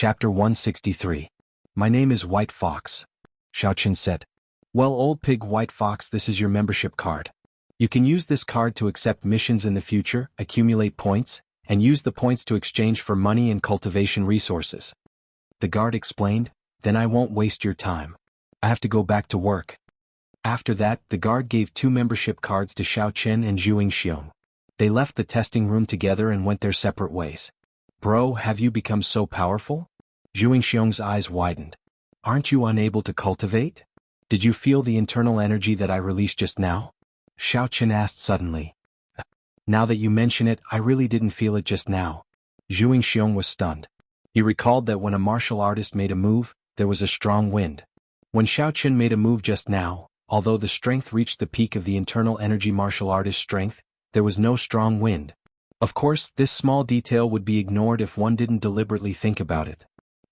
Chapter 163. My name is White Fox. Xiaoqin said. Well, old pig White Fox, this is your membership card. You can use this card to accept missions in the future, accumulate points, and use the points to exchange for money and cultivation resources. The guard explained, then I won't waste your time. I have to go back to work. After that, the guard gave 2 membership cards to Xiaoqin and Xiong. They left the testing room together and went their separate ways. Bro, have you become so powerful? Xiong's eyes widened. Aren't you unable to cultivate? Did you feel the internal energy that I released just now? Xiaoqin asked suddenly. Now that you mention it, I really didn't feel it just now. Xiong was stunned. He recalled that when a martial artist made a move, there was a strong wind. When Xiaoqin made a move just now, although the strength reached the peak of the internal energy martial artist's strength, there was no strong wind. Of course, this small detail would be ignored if one didn't deliberately think about it.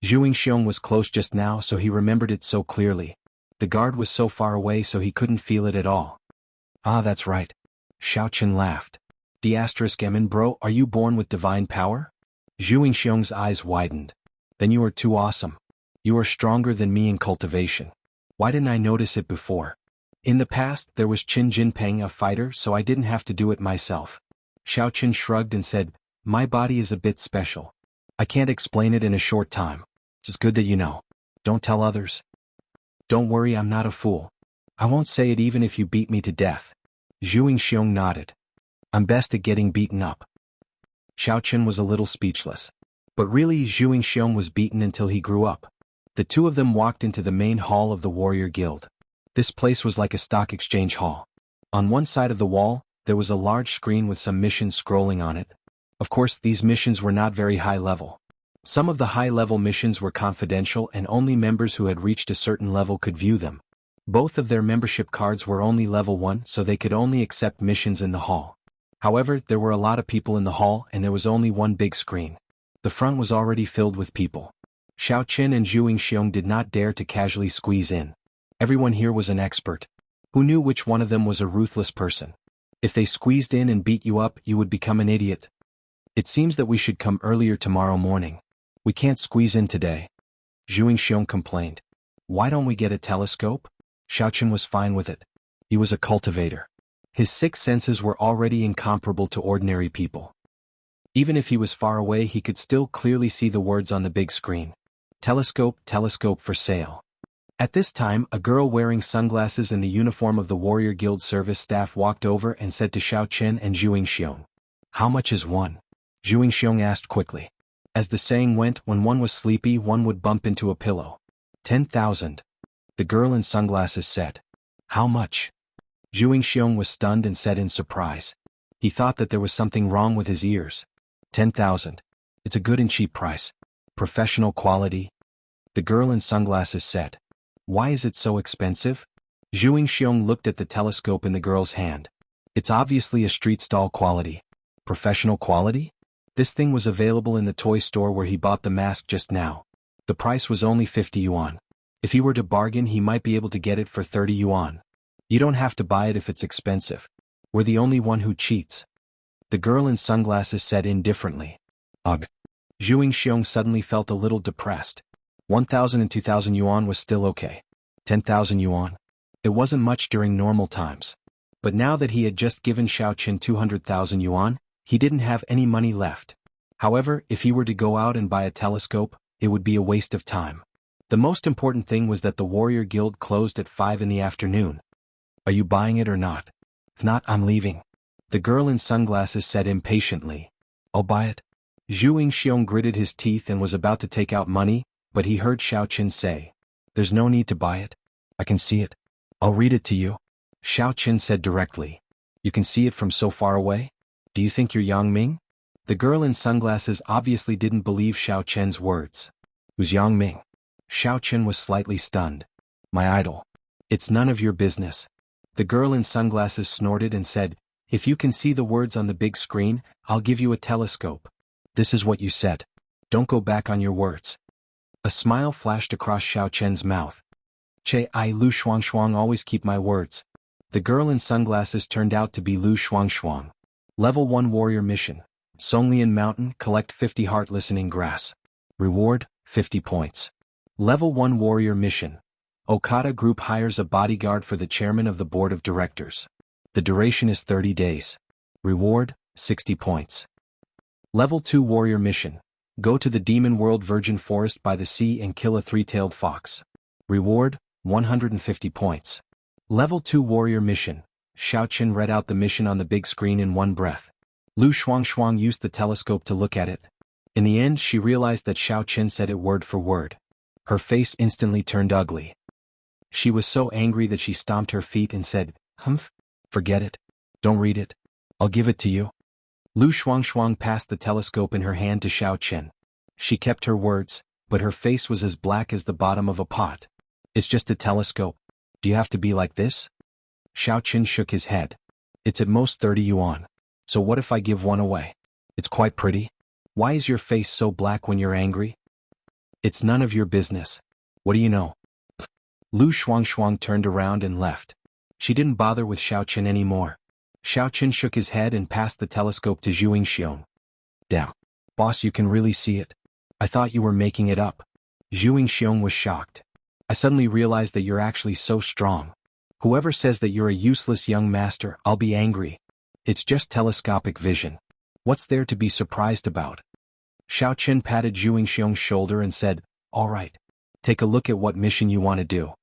Xiong was close just now, so he remembered it so clearly. The guard was so far away, so he couldn't feel it at all. Ah, that's right. Xiaoqin laughed. D***M, bro, are you born with divine power? Xiong's eyes widened. Then you are too awesome. You are stronger than me in cultivation. Why didn't I notice it before? In the past, there was Qin Jinpeng, a fighter, so I didn't have to do it myself. Xiaoqin shrugged and said, my body is a bit special. I can't explain it in a short time. It's good that you know. Don't tell others. Don't worry, I'm not a fool. I won't say it even if you beat me to death. Xiong nodded. I'm best at getting beaten up. Xiaoqin was a little speechless. But really, Xiong was beaten until he grew up. The two of them walked into the main hall of the warrior guild. This place was like a stock exchange hall. On one side of the wall, there was a large screen with some missions scrolling on it. Of course, these missions were not very high level. Some of the high-level missions were confidential and only members who had reached a certain level could view them. Both of their membership cards were only level 1, so they could only accept missions in the hall. However, there were a lot of people in the hall and there was only one big screen. The front was already filled with people. Xiaoqin and Xiong did not dare to casually squeeze in. Everyone here was an expert. Who knew which one of them was a ruthless person? If they squeezed in and beat you up, you would become an idiot. It seems that we should come earlier tomorrow morning. We can't squeeze in today. Xiong complained. Why don't we get a telescope? Xiaoqin was fine with it. He was a cultivator. His 6 senses were already incomparable to ordinary people. Even if he was far away, he could still clearly see the words on the big screen. Telescope, telescope for sale. At this time, a girl wearing sunglasses and the uniform of the Warrior Guild service staff walked over and said to Xiaoqin and Xiong. How much is one? Xiong asked quickly. As the saying went, when one was sleepy, one would bump into a pillow. 10,000. The girl in sunglasses said. How much? Xiong was stunned and said in surprise. He thought that there was something wrong with his ears. 10,000. It's a good and cheap price. Professional quality. The girl in sunglasses said. Why is it so expensive? Xiong looked at the telescope in the girl's hand. It's obviously a street stall quality. Professional quality? This thing was available in the toy store where he bought the mask just now. The price was only 50 yuan. If he were to bargain, he might be able to get it for 30 yuan. You don't have to buy it if it's expensive. We're the only one who cheats. The girl in sunglasses said indifferently. Ugh. Xiong suddenly felt a little depressed. 1,000 and 2,000 yuan was still okay. 10,000 yuan. It wasn't much during normal times. But now that he had just given Xiaoqin 200,000 yuan, he didn't have any money left. However, if he were to go out and buy a telescope, it would be a waste of time. The most important thing was that the Warrior Guild closed at 5 in the afternoon. Are you buying it or not? If not, I'm leaving. The girl in sunglasses said impatiently. I'll buy it. Xiong gritted his teeth and was about to take out money, but he heard Xiaoqin say. There's no need to buy it. I can see it. I'll read it to you. Xiaoqin said directly. You can see it from so far away? Do you think you're Yang Ming? The girl in sunglasses obviously didn't believe Xiaoqin's words. Who's Yang Ming? Xiaoqin was slightly stunned. My idol. It's none of your business. The girl in sunglasses snorted and said, if you can see the words on the big screen, I'll give you a telescope. This is what you said. Don't go back on your words. A smile flashed across Xiaoqin's mouth. Che I Lu Shuang always keep my words. The girl in sunglasses turned out to be Lu Shuang. Level 1 warrior mission. Songlian Mountain, collect 50 heart listening grass. Reward, 50 points. Level 1 Warrior Mission. Okada Group hires a bodyguard for the chairman of the board of directors. The duration is 30 days. Reward, 60 points. Level 2 Warrior Mission. Go to the Demon World Virgin Forest by the sea and kill a three-tailed fox. Reward, 150 points. Level 2 Warrior Mission. Xiaoqin read out the mission on the big screen in one breath. Lu Shuangshuang used the telescope to look at it. In the end, she realized that Xiaoqin said it word for word. Her face instantly turned ugly. She was so angry that she stomped her feet and said, "Humph, forget it. Don't read it. I'll give it to you." Lu Shuangshuang passed the telescope in her hand to Xiaoqin. She kept her words, but her face was as black as the bottom of a pot. "It's just a telescope. Do you have to be like this?" Xiaoqin shook his head. "It's at most 30 yuan. So what if I give one away? It's quite pretty. Why is your face so black when you're angry?" "It's none of your business. What do you know?" Lu Shuangshuang turned around and left. She didn't bother with Xiaoqin anymore. Xiaoqin shook his head and passed the telescope to Xiong. "Damn. Boss, you can really see it? I thought you were making it up." Xiong was shocked. "I suddenly realized that you're actually so strong. Whoever says that you're a useless young master, I'll be angry. It's just telescopic vision. What's there to be surprised about?" Xiaoqin patted Xiong's shoulder and said, "All right. Take a look at what mission you want to do."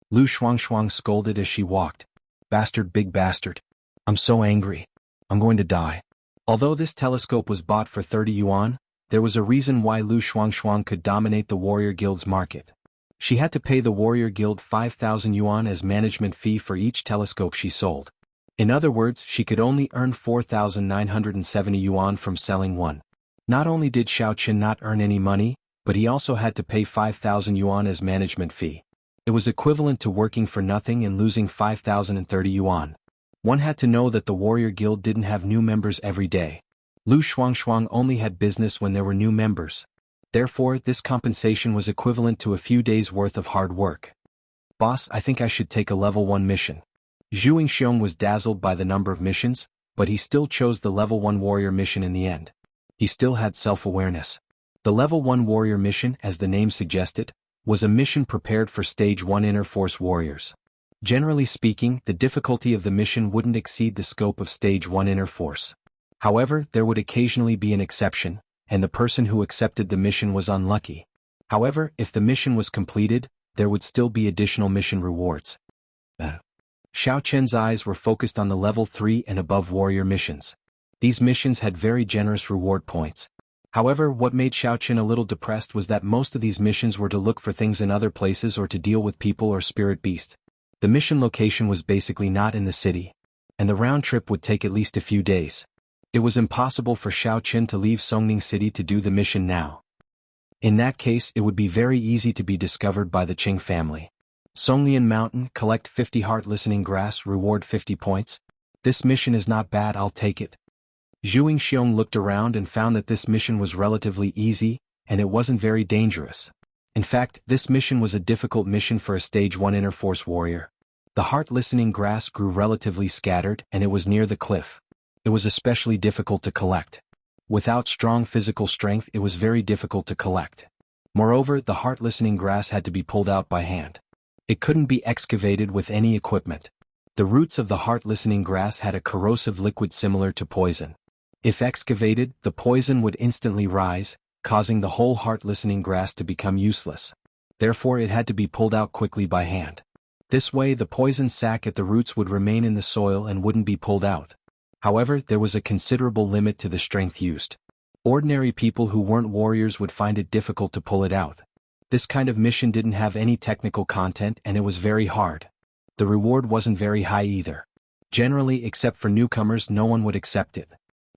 Lu Shuangshuang scolded as she walked. "Bastard, big bastard. I'm so angry. I'm going to die." Although this telescope was bought for 30 yuan, there was a reason why Lu Shuangshuang could dominate the Warrior Guild's market. She had to pay the Warrior Guild 5,000 yuan as management fee for each telescope she sold. In other words, she could only earn 4,970 yuan from selling one. Not only did Xiaoqin not earn any money, but he also had to pay 5,000 yuan as management fee. It was equivalent to working for nothing and losing 5,030 yuan. One had to know that the Warrior Guild didn't have new members every day. Lu Shuangshuang only had business when there were new members. Therefore, this compensation was equivalent to a few days' worth of hard work. "Boss, I think I should take a level 1 mission." Xiong was dazzled by the number of missions, but he still chose the level 1 warrior mission in the end. He still had self-awareness. The level 1 warrior mission, as the name suggested, was a mission prepared for stage 1 inner force warriors. Generally speaking, the difficulty of the mission wouldn't exceed the scope of stage 1 inner force. However, there would occasionally be an exception, and the person who accepted the mission was unlucky. However, if the mission was completed, there would still be additional mission rewards. Xiaoqin's eyes were focused on the level 3 and above warrior missions. These missions had very generous reward points. However, what made Xiaoqin a little depressed was that most of these missions were to look for things in other places or to deal with people or spirit beast. The mission location was basically not in the city, and the round trip would take at least a few days. It was impossible for Xiaoqin to leave Songning City to do the mission now. In that case, it would be very easy to be discovered by the Qing family. Songlian Mountain, collect 50 heart listening grass, reward 50 points. This mission is not bad, I'll take it. Xiong looked around and found that this mission was relatively easy, and it wasn't very dangerous. In fact, this mission was a difficult mission for a stage 1 inner force warrior. The heart listening grass grew relatively scattered and it was near the cliff. It was especially difficult to collect. Without strong physical strength, it was very difficult to collect. Moreover, the heart listening grass had to be pulled out by hand. It couldn't be excavated with any equipment. The roots of the heart listening grass had a corrosive liquid similar to poison. If excavated, the poison would instantly rise, causing the whole heart-listening grass to become useless. Therefore it had to be pulled out quickly by hand. This way the poison sac at the roots would remain in the soil and wouldn't be pulled out. However, there was a considerable limit to the strength used. Ordinary people who weren't warriors would find it difficult to pull it out. This kind of mission didn't have any technical content and it was very hard. The reward wasn't very high either. Generally, except for newcomers, no one would accept it.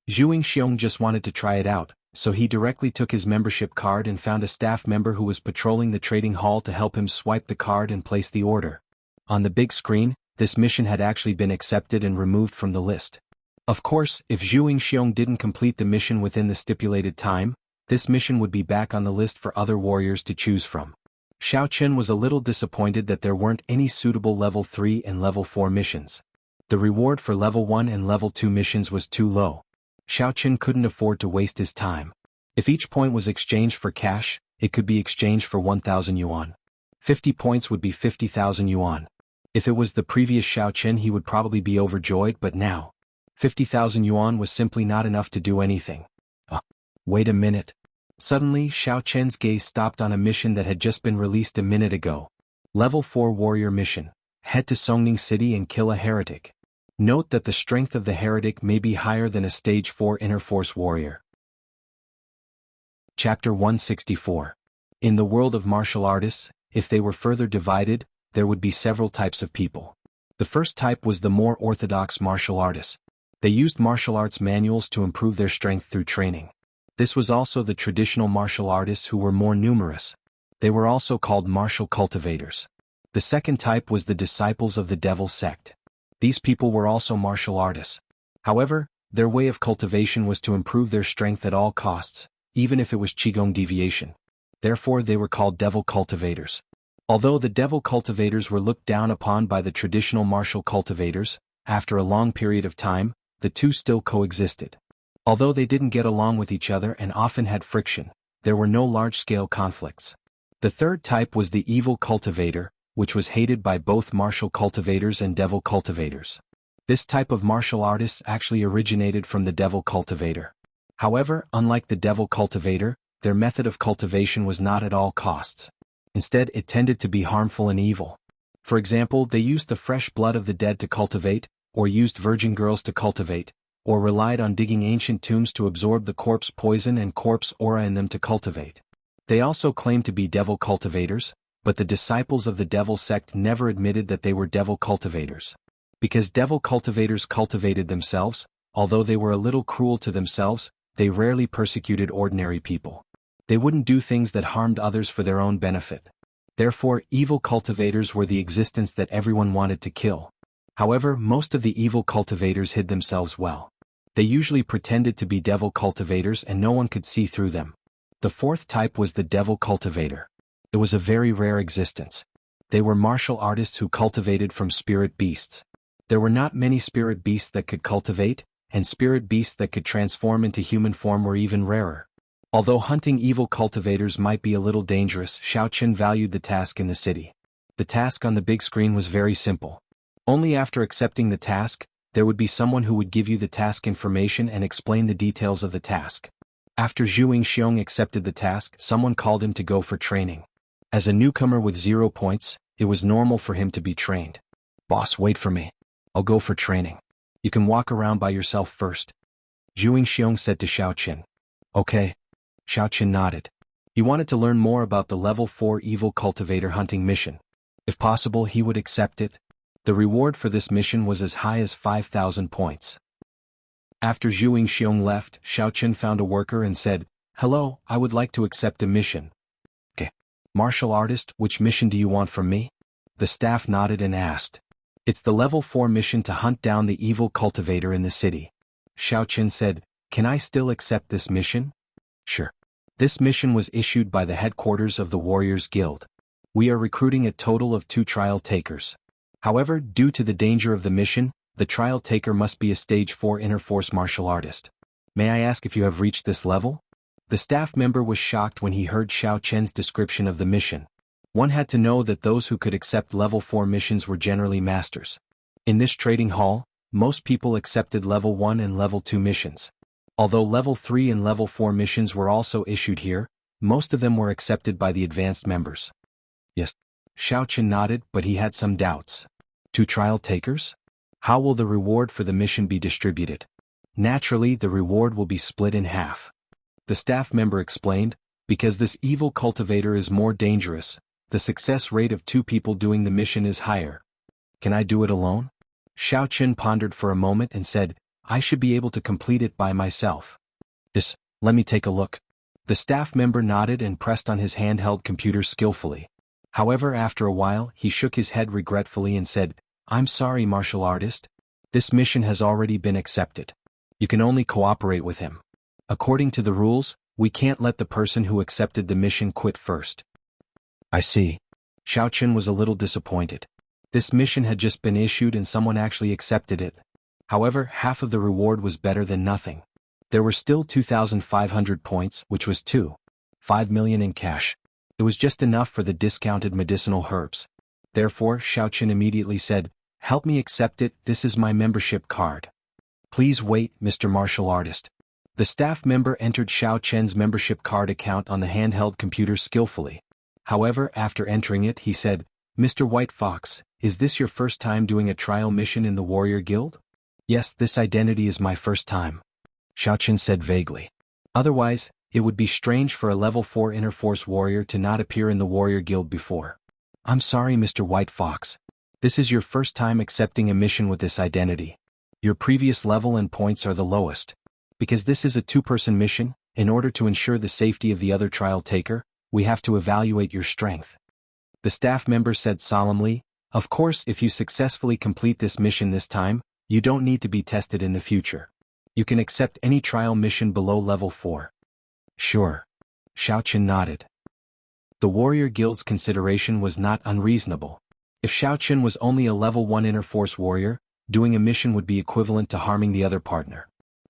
Xiong just wanted to try it out, so he directly took his membership card and found a staff member who was patrolling the trading hall to help him swipe the card and place the order. On the big screen, this mission had actually been accepted and removed from the list. Of course, if Xiong didn't complete the mission within the stipulated time, this mission would be back on the list for other warriors to choose from. Xiaoqin was a little disappointed that there weren't any suitable level 3 and level 4 missions. The reward for level 1 and level 2 missions was too low. Xiaoqin couldn't afford to waste his time. If each point was exchanged for cash, It could be exchanged for 1,000 yuan. 50 points would be 50,000 yuan. If it was the previous Xiaochen, he would probably be overjoyed, but now, 50,000 yuan was simply not enough to do anything. Wait a minute. Suddenly, Xiaochen's gaze stopped on a mission that had just been released a minute ago. Level 4 Warrior Mission. Head to Songning City and kill a heretic. Note that the strength of the heretic may be higher than a Stage 4 Inner Force Warrior. Chapter 164. In the world of martial artists, if they were further divided, there would be several types of people. The first type was the more orthodox martial artists. They used martial arts manuals to improve their strength through training. This was also the traditional martial artists who were more numerous. They were also called martial cultivators. The second type was the disciples of the devil sect. These people were also martial artists. However, their way of cultivation was to improve their strength at all costs, even if it was Qigong deviation. Therefore they were called devil cultivators. Although the devil cultivators were looked down upon by the traditional martial cultivators, after a long period of time, the two still coexisted. Although they didn't get along with each other and often had friction, there were no large-scale conflicts. The third type was the evil cultivator, which was hated by both martial cultivators and devil cultivators. This type of martial artists actually originated from the devil cultivator. However, unlike the devil cultivator, their method of cultivation was not at all costs. Instead, it tended to be harmful and evil. For example, they used the fresh blood of the dead to cultivate, or used virgin girls to cultivate, or relied on digging ancient tombs to absorb the corpse poison and corpse aura in them to cultivate. They also claimed to be devil cultivators, but the disciples of the devil sect never admitted that they were devil cultivators. Because devil cultivators cultivated themselves, although they were a little cruel to themselves, they rarely persecuted ordinary people. They wouldn't do things that harmed others for their own benefit. Therefore, evil cultivators were the existence that everyone wanted to kill. However, most of the evil cultivators hid themselves well. They usually pretended to be devil cultivators and no one could see through them. The fourth type was the devil cultivator. It was a very rare existence. They were martial artists who cultivated from spirit beasts. There were not many spirit beasts that could cultivate, and spirit beasts that could transform into human form were even rarer. Although hunting evil cultivators might be a little dangerous, Xiaochen valued the task in the city. The task on the big screen was very simple. Only after accepting the task, there would be someone who would give you the task information and explain the details of the task. After Zhu Xiong accepted the task, someone called him to go for training. As a newcomer with 0 points, it was normal for him to be trained. "Boss, wait for me. I'll go for training. You can walk around by yourself first," Zhu Xiong said to Xiaochen. "Okay." Xiaochen nodded. He wanted to learn more about the level 4 evil cultivator hunting mission. If possible, he would accept it. The reward for this mission was as high as 5,000 points. After Zhu Xiong left, Xiaochen found a worker and said, "Hello, I would like to accept a mission." "Okay. Martial artist, which mission do you want from me?" The staff nodded and asked. "It's the level 4 mission to hunt down the evil cultivator in the city." Xiaochen said, "Can I still accept this mission?" "Sure." This mission was issued by the headquarters of the Warriors Guild. "We are recruiting a total of 2 trial takers. However, due to the danger of the mission, the trial taker must be a Stage 4 Inner Force martial artist. May I ask if you have reached this level?" The staff member was shocked when he heard Xiaochen's description of the mission. One had to know that those who could accept level 4 missions were generally masters. In this trading hall, most people accepted level 1 and level 2 missions. Although level 3 and level 4 missions were also issued here, most of them were accepted by the advanced members. "Yes." Xiaochen nodded, but he had some doubts. 2 trial takers? How will the reward for the mission be distributed? Naturally, the reward will be split in half. The staff member explained, because this evil cultivator is more dangerous, the success rate of 2 people doing the mission is higher. "Can I do it alone?" Xiaochen pondered for a moment and said, "I should be able to complete it by myself." Let me take a look." The staff member nodded and pressed on his handheld computer skillfully. However, after a while, he shook his head regretfully and said, "I'm sorry, martial artist. This mission has already been accepted. You can only cooperate with him. According to the rules, we can't let the person who accepted the mission quit first." "I see." Xiaochen was a little disappointed. This mission had just been issued and someone actually accepted it. However, half of the reward was better than nothing. There were still 2,500 points, which was 2. 5 million in cash. It was just enough for the discounted medicinal herbs. Therefore, Xiaoqun immediately said, "Help me accept it, this is my membership card." "Please wait, Mr. Martial Artist." The staff member entered Xiaoqun's membership card account on the handheld computer skillfully. However, after entering it, he said, "Mr. White Fox, is this your first time doing a trial mission in the Warrior Guild?" "Yes, this identity is my first time," Xiaoqun said vaguely. "Otherwise, it would be strange for a level 4 Inner Force warrior to not appear in the Warrior Guild before." "I'm sorry, Mr. White Fox. This is your first time accepting a mission with this identity. Your previous level and points are the lowest. Because this is a two-person mission, in order to ensure the safety of the other trial taker, we have to evaluate your strength." The staff member said solemnly, "Of course, if you successfully complete this mission this time, you don't need to be tested in the future. You can accept any trial mission below level 4. "Sure." Xiaoqun nodded. The Warrior Guild's consideration was not unreasonable. If Xiaoqun was only a level 1 Inner Force warrior, doing a mission would be equivalent to harming the other partner.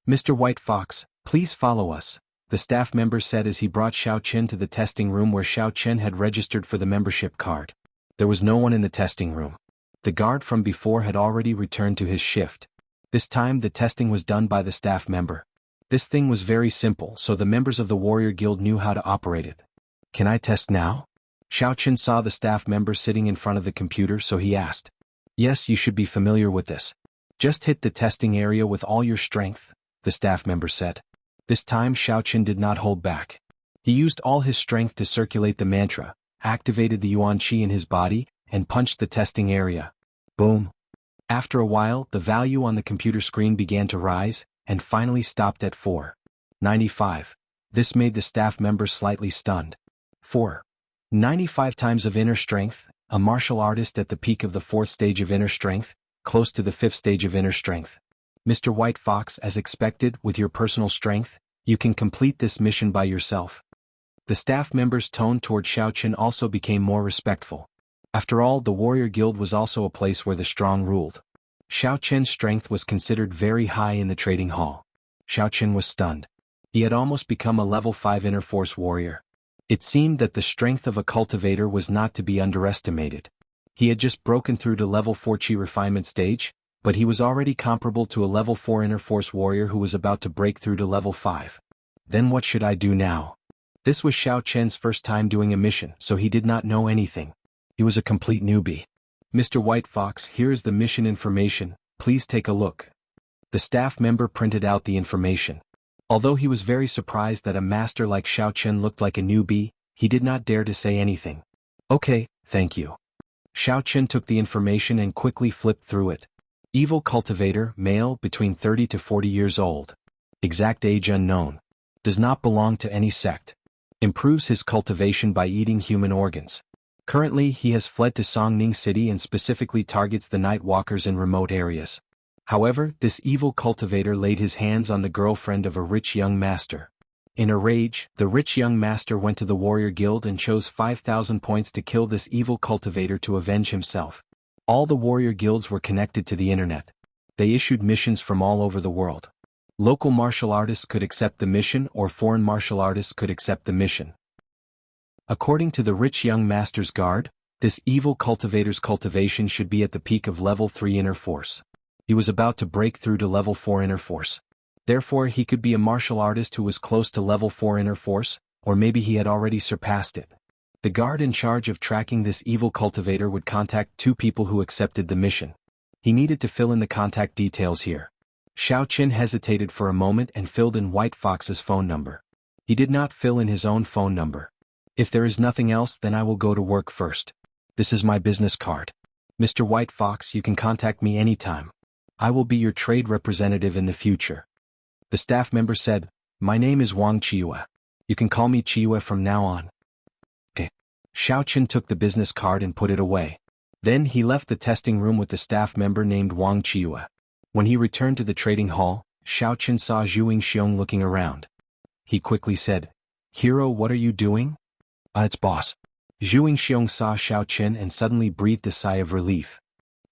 "Mr. White Fox, please follow us," the staff member said as he brought Xiaoqun to the testing room where Xiaoqun had registered for the membership card. There was no one in the testing room. The guard from before had already returned to his shift. This time the testing was done by the staff member. This thing was very simple, so the members of the Warrior Guild knew how to operate it. "Can I test now?" Xiaoqun saw the staff member sitting in front of the computer, so he asked. "Yes, you should be familiar with this. Just hit the testing area with all your strength," the staff member said. This time Xiaoqun did not hold back. He used all his strength to circulate the mantra, activated the Yuan Qi in his body, and punched the testing area. Boom. After a while, the value on the computer screen began to rise, and finally stopped at 495. This made the staff member slightly stunned. 495 times of inner strength, a martial artist at the peak of the 4th stage of inner strength, close to the 5th stage of inner strength. "Mr. White Fox, as expected, with your personal strength, you can complete this mission by yourself." The staff member's tone toward Xiaoqun also became more respectful. After all, the Warrior Guild was also a place where the strong ruled. Xiaoqun's strength was considered very high in the trading hall. Xiaoqun was stunned. He had almost become a level 5 Inner Force warrior. It seemed that the strength of a cultivator was not to be underestimated. He had just broken through to level 4 Qi refinement stage, but he was already comparable to a level 4 Inner Force warrior who was about to break through to level 5. Then what should I do now? This was Xiaoqun's first time doing a mission, so he did not know anything. He was a complete newbie. "Mr. White Fox, here is the mission information, please take a look." The staff member printed out the information. Although he was very surprised that a master like Xiaoqun looked like a newbie, he did not dare to say anything. "Okay, thank you." Xiaoqun took the information and quickly flipped through it. Evil cultivator, male, between 30 to 40 years old. Exact age unknown. Does not belong to any sect. Improves his cultivation by eating human organs. Currently, he has fled to Songning City and specifically targets the night walkers in remote areas. However, this evil cultivator laid his hands on the girlfriend of a rich young master. In a rage, the rich young master went to the Warrior Guild and chose 5,000 points to kill this evil cultivator to avenge himself. All the Warrior Guilds were connected to the internet. They issued missions from all over the world. Local martial artists could accept the mission or foreign martial artists could accept the mission. According to the rich young master's guard, this evil cultivator's cultivation should be at the peak of level 3 Inner Force. He was about to break through to level 4 Inner Force. Therefore, he could be a martial artist who was close to level 4 Inner Force, or maybe he had already surpassed it. The guard in charge of tracking this evil cultivator would contact 2 people who accepted the mission. He needed to fill in the contact details here. Xiaoqun hesitated for a moment and filled in White Fox's phone number. He did not fill in his own phone number. "If there is nothing else, then I will go to work first. This is my business card. Mr. White Fox, you can contact me anytime. I will be your trade representative in the future." The staff member said, "My name is Wang Chiua. You can call me Chiua from now on." Okay. Xiaoqun took the business card and put it away. Then he left the testing room with the staff member named Wang Chiua. When he returned to the trading hall, Xiaoqun saw Zhu Xiong looking around. He quickly said, "Hero, what are you doing?" It's boss." Zhu Xiong saw Xiaoqun and suddenly breathed a sigh of relief.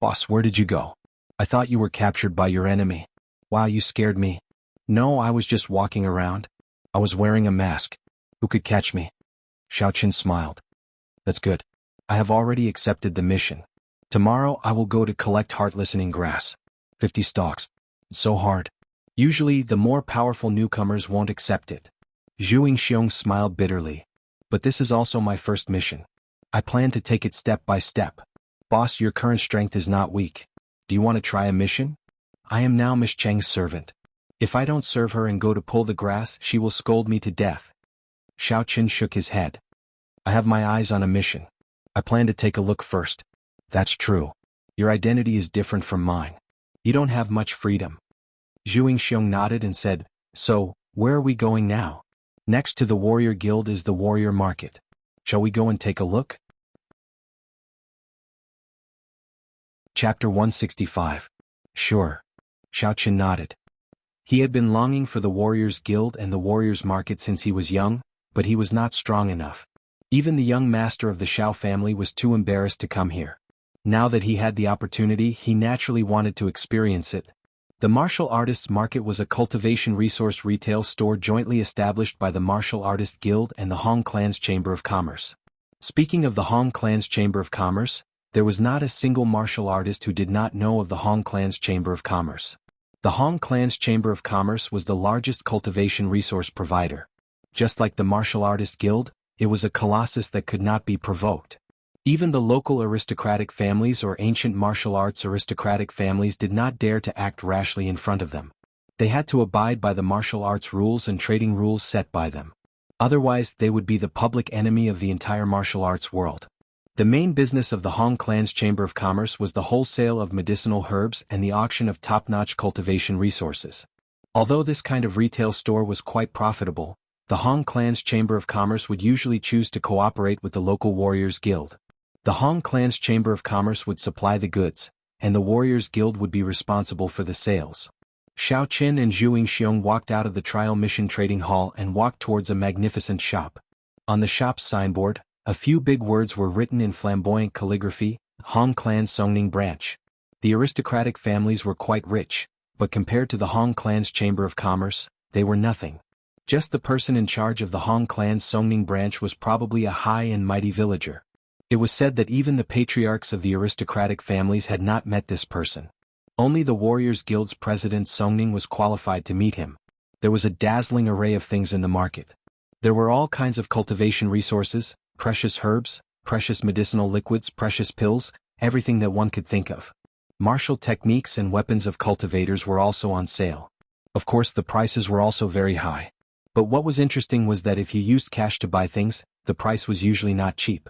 "Boss, where did you go? I thought you were captured by your enemy. Wow, you scared me." "No, I was just walking around. I was wearing a mask." Who could catch me? Xiaoqin smiled. That's good. I have already accepted the mission. Tomorrow I will go to collect heart-listening grass. 50 stalks. It's so hard. Usually the more powerful newcomers won't accept it. Zhu Yingxiong smiled bitterly. But this is also my first mission. I plan to take it step by step. Boss, your current strength is not weak. Do you want to try a mission? I am now Miss Cheng's servant. If I don't serve her and go to pull the grass, she will scold me to death. Xiaoqin shook his head. I have my eyes on a mission. I plan to take a look first. That's true. Your identity is different from mine. You don't have much freedom. Zhu Yingxiong nodded and said, So, where are we going now? Next to the warrior guild is the warrior market. Shall we go and take a look? Chapter 165. Sure. Xiaoqin nodded. He had been longing for the warriors guild and the warriors market since he was young, but he was not strong enough. Even the young master of the Xiao family was too embarrassed to come here. Now that he had the opportunity, he naturally wanted to experience it. The Martial Artists Market was a cultivation resource retail store jointly established by the Martial Artist Guild and the Hong Clan's Chamber of Commerce. Speaking of the Hong Clan's Chamber of Commerce, there was not a single martial artist who did not know of the Hong Clan's Chamber of Commerce. The Hong Clan's Chamber of Commerce was the largest cultivation resource provider. Just like the Martial Artist Guild, it was a colossus that could not be provoked. Even the local aristocratic families or ancient martial arts aristocratic families did not dare to act rashly in front of them. They had to abide by the martial arts rules and trading rules set by them. Otherwise, they would be the public enemy of the entire martial arts world. The main business of the Hong Clan's Chamber of Commerce was the wholesale of medicinal herbs and the auction of top-notch cultivation resources. Although this kind of retail store was quite profitable, the Hong Clan's Chamber of Commerce would usually choose to cooperate with the local Warriors Guild. The Hong Clan's Chamber of Commerce would supply the goods, and the Warriors Guild would be responsible for the sales. Xiaoqin and Zhu Yingxiong walked out of the trial mission trading hall and walked towards a magnificent shop. On the shop's signboard, a few big words were written in flamboyant calligraphy, Hong Clan's Songning Branch. The aristocratic families were quite rich, but compared to the Hong Clan's Chamber of Commerce, they were nothing. Just the person in charge of the Hong Clan's Songning Branch was probably a high and mighty villager. It was said that even the patriarchs of the aristocratic families had not met this person. Only the Warriors Guild's president Songning was qualified to meet him. There was a dazzling array of things in the market. There were all kinds of cultivation resources, precious herbs, precious medicinal liquids, precious pills, everything that one could think of. Martial techniques and weapons of cultivators were also on sale. Of course, the prices were also very high. But what was interesting was that if you used cash to buy things, the price was usually not cheap.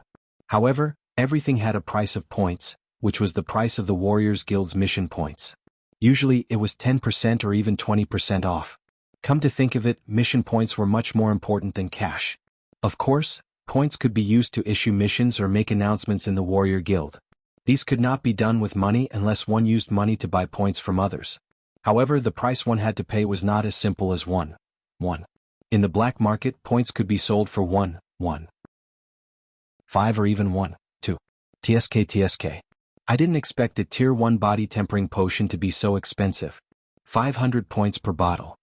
However, everything had a price of points, which was the price of the Warriors Guild's mission points. Usually it was 10% or even 20% off. Come to think of it, mission points were much more important than cash. Of course, points could be used to issue missions or make announcements in the Warrior Guild. These could not be done with money unless one used money to buy points from others. However, the price one had to pay was not as simple as 1. In the black market, points could be sold for 1, 5 or even 1, 2. TSK. I didn't expect a Tier 1 body tempering potion to be so expensive. 500 points per bottle.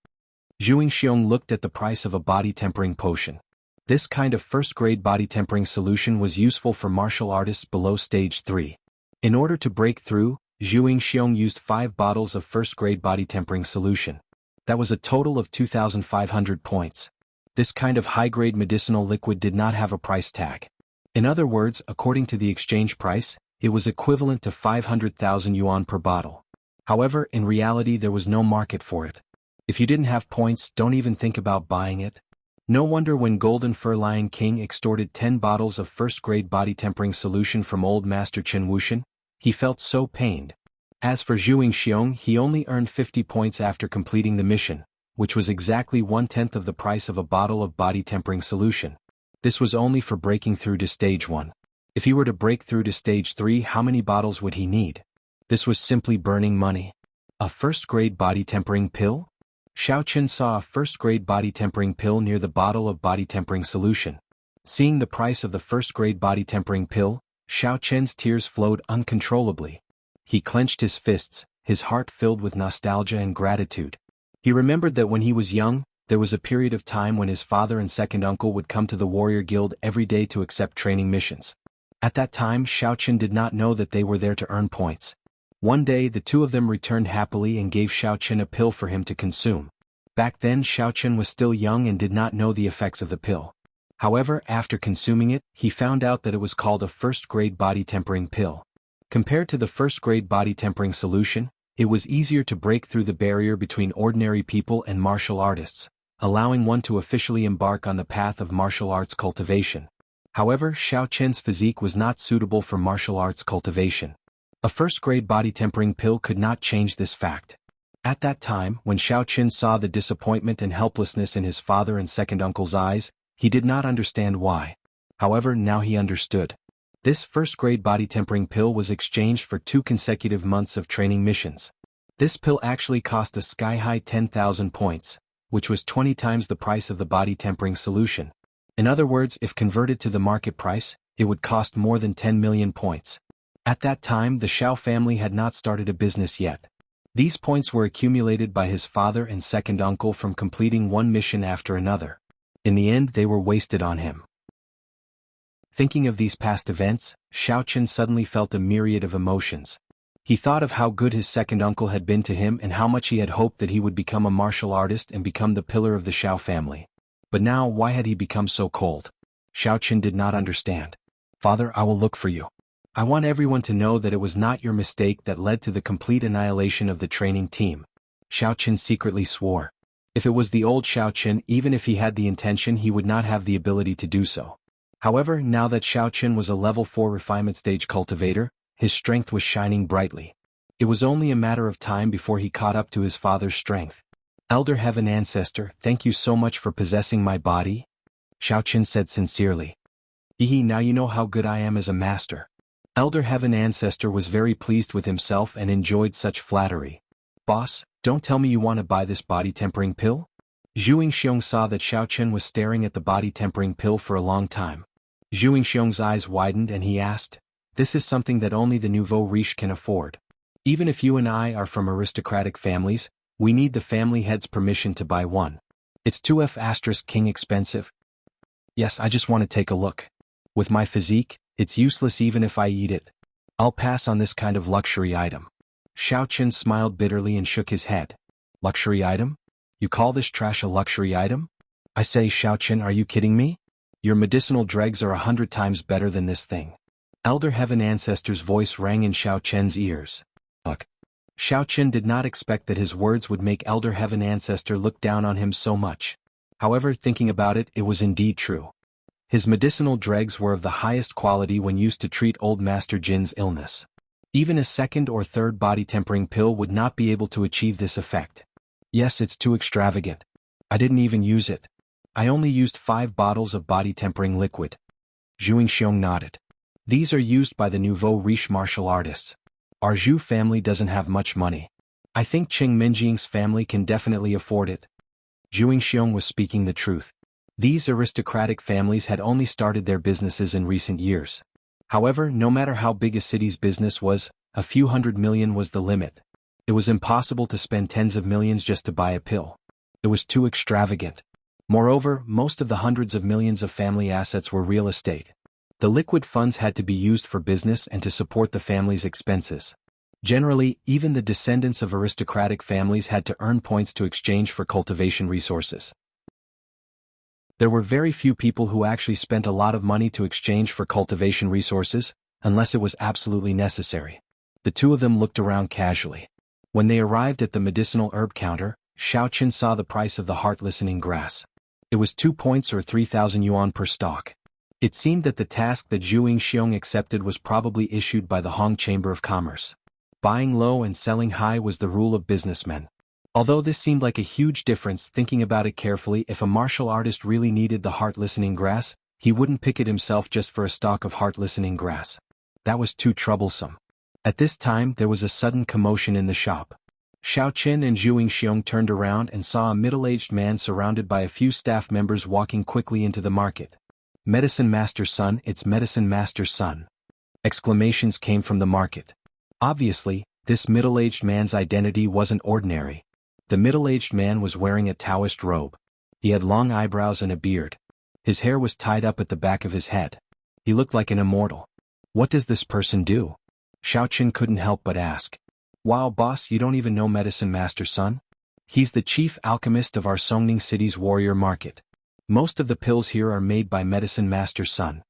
Zhu Yingxiong looked at the price of a body tempering potion. This kind of first-grade body tempering solution was useful for martial artists below stage 3. In order to break through, Zhu Yingxiong used 5 bottles of first-grade body tempering solution. That was a total of 2,500 points. This kind of high-grade medicinal liquid did not have a price tag. In other words, according to the exchange price, it was equivalent to 500,000 yuan per bottle. However, in reality there was no market for it. If you didn't have points, don't even think about buying it. No wonder when Golden Fur Lion King extorted 10 bottles of first-grade body tempering solution from old Master Chen Wuxian, he felt so pained. As for Zhu Yingxiong, he only earned 50 points after completing the mission, which was exactly 1/10 of the price of a bottle of body tempering solution. This was only for breaking through to stage 1. If he were to break through to stage 3, how many bottles would he need? This was simply burning money. A first-grade body tempering pill? Xiaoqin saw a first-grade body tempering pill near the bottle of body tempering solution. Seeing the price of the first-grade body tempering pill, Xiaoqin's tears flowed uncontrollably. He clenched his fists, his heart filled with nostalgia and gratitude. He remembered that when he was young, there was a period of time when his father and second uncle would come to the warrior guild every day to accept training missions. At that time, Xiaoqun did not know that they were there to earn points. One day the two of them returned happily and gave Xiaoqun a pill for him to consume. Back then Xiaoqun was still young and did not know the effects of the pill. However, after consuming it, he found out that it was called a first-grade body-tempering pill. Compared to the first-grade body-tempering solution, it was easier to break through the barrier between ordinary people and martial artists, allowing one to officially embark on the path of martial arts cultivation. However, Xiaoqun's physique was not suitable for martial arts cultivation. A first-grade body-tempering pill could not change this fact. At that time, when Xiaoqun saw the disappointment and helplessness in his father and second uncle's eyes, he did not understand why. However, now he understood. This first-grade body-tempering pill was exchanged for 2 consecutive months of training missions. This pill actually cost a sky-high 10,000 points, which was 20 times the price of the body-tempering solution. In other words, if converted to the market price, it would cost more than 10 million points. At that time, the Xiao family had not started a business yet. These points were accumulated by his father and second uncle from completing one mission after another. In the end, they were wasted on him. Thinking of these past events, Xiaoqun suddenly felt a myriad of emotions. He thought of how good his second uncle had been to him and how much he had hoped that he would become a martial artist and become the pillar of the Xiao family. But now, why had he become so cold? Xiaoqun did not understand. "Father, I will look for you. I want everyone to know that it was not your mistake that led to the complete annihilation of the training team." Xiaoqun secretly swore. If it was the old Xiaoqun, even if he had the intention, he would not have the ability to do so. However, now that Xiaoqun was a level 4 refinement stage cultivator, his strength was shining brightly. It was only a matter of time before he caught up to his father's strength. "Elder Heaven Ancestor, thank you so much for possessing my body," Xiaoqun said sincerely. Now you know how good I am as a master." Elder Heaven Ancestor was very pleased with himself and enjoyed such flattery. "Boss, don't tell me you want to buy this body-tempering pill?" Zhu Yingxiong saw that Xiaoqun was staring at the body-tempering pill for a long time. Zhu Yingxiong's eyes widened and he asked, "This is something that only the nouveau riche can afford. Even if you and I are from aristocratic families, we need the family head's permission to buy one. It's 2F** king expensive." "Yes, I just want to take a look. With my physique, it's useless even if I eat it. I'll pass on this kind of luxury item." Xiaoqun smiled bitterly and shook his head. "Luxury item? You call this trash a luxury item? I say, Xiaoqun, are you kidding me? Your medicinal dregs are 100 times better than this thing." Elder Heaven Ancestor's voice rang in Xiaoqun's ears. Look. Xiaoqun did not expect that his words would make Elder Heaven Ancestor look down on him so much. However, thinking about it, it was indeed true. His medicinal dregs were of the highest quality when used to treat old Master Jin's illness. Even a second or third body-tempering pill would not be able to achieve this effect. "Yes, it's too extravagant. I didn't even use it. I only used 5 bottles of body-tempering liquid." Zhu Yingxiong nodded. "These are used by the nouveau riche martial artists. Our Zhu family doesn't have much money. I think Qing Minjing's family can definitely afford it." Zhu Yingxiong was speaking the truth. These aristocratic families had only started their businesses in recent years. However, no matter how big a city's business was, a few hundred million was the limit. It was impossible to spend tens of millions just to buy a pill. It was too extravagant. Moreover, most of the hundreds of millions of family assets were real estate. The liquid funds had to be used for business and to support the family's expenses. Generally, even the descendants of aristocratic families had to earn points to exchange for cultivation resources. There were very few people who actually spent a lot of money to exchange for cultivation resources, unless it was absolutely necessary. The two of them looked around casually. When they arrived at the medicinal herb counter, Xiaoqun saw the price of the heart-listening grass. It was 2 points or 3,000 yuan per stalk. It seemed that the task that Zhu Yingxiong accepted was probably issued by the Hong Chamber of Commerce. Buying low and selling high was the rule of businessmen. Although this seemed like a huge difference, thinking about it carefully, if a martial artist really needed the heart-listening grass, he wouldn't pick it himself just for a stalk of heart-listening grass. That was too troublesome. At this time, there was a sudden commotion in the shop. Xiaoqun and Zhu Yingxiong turned around and saw a middle-aged man surrounded by a few staff members walking quickly into the market. "Medicine Master's son, it's Medicine Master's son." Exclamations came from the market. Obviously, this middle-aged man's identity wasn't ordinary. The middle-aged man was wearing a Taoist robe. He had long eyebrows and a beard. His hair was tied up at the back of his head. He looked like an immortal. What does this person do? Xiaoqun couldn't help but ask. Wow, boss, you don't even know Medicine Master Sun? He's the chief alchemist of our Songning City's warrior market. Most of the pills here are made by Medicine Master Sun.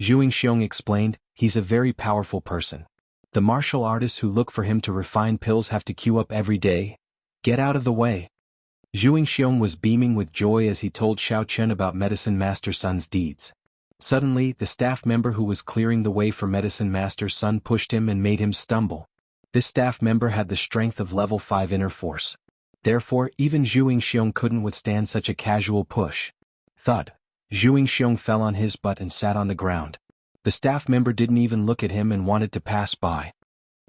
Zhu Xiong explained, he's a very powerful person. The martial artists who look for him to refine pills have to queue up every day. Get out of the way. Zhu Xiong was beaming with joy as he told Xiaoqun about Medicine Master Sun's deeds. Suddenly, the staff member who was clearing the way for Medicine Master Sun pushed him and made him stumble. This staff member had the strength of level 5 inner force. Therefore, even Zhu Xiong couldn't withstand such a casual push. Thud. Zhu Xiong fell on his butt and sat on the ground. The staff member didn't even look at him and wanted to pass by.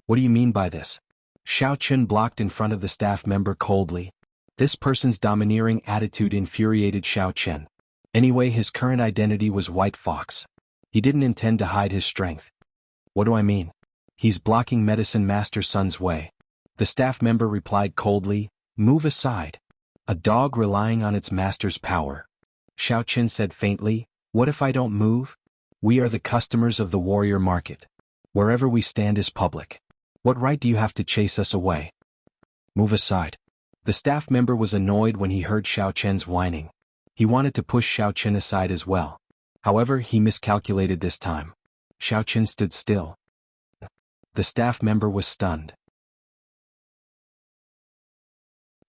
What do you mean by this? Xiaoqun blocked in front of the staff member coldly. This person's domineering attitude infuriated Xiaoqun. Anyway, his current identity was White Fox. He didn't intend to hide his strength. What do I mean? He's blocking Medicine Master Sun's way. The staff member replied coldly, move aside. A dog relying on its master's power. Xiaoqun said faintly, what if I don't move? We are the customers of the warrior market. Wherever we stand is public. What right do you have to chase us away? Move aside. The staff member was annoyed when he heard Xiaoqun's whining. He wanted to push Xiaoqun aside as well. However, he miscalculated this time. Xiaoqun stood still. The staff member was stunned.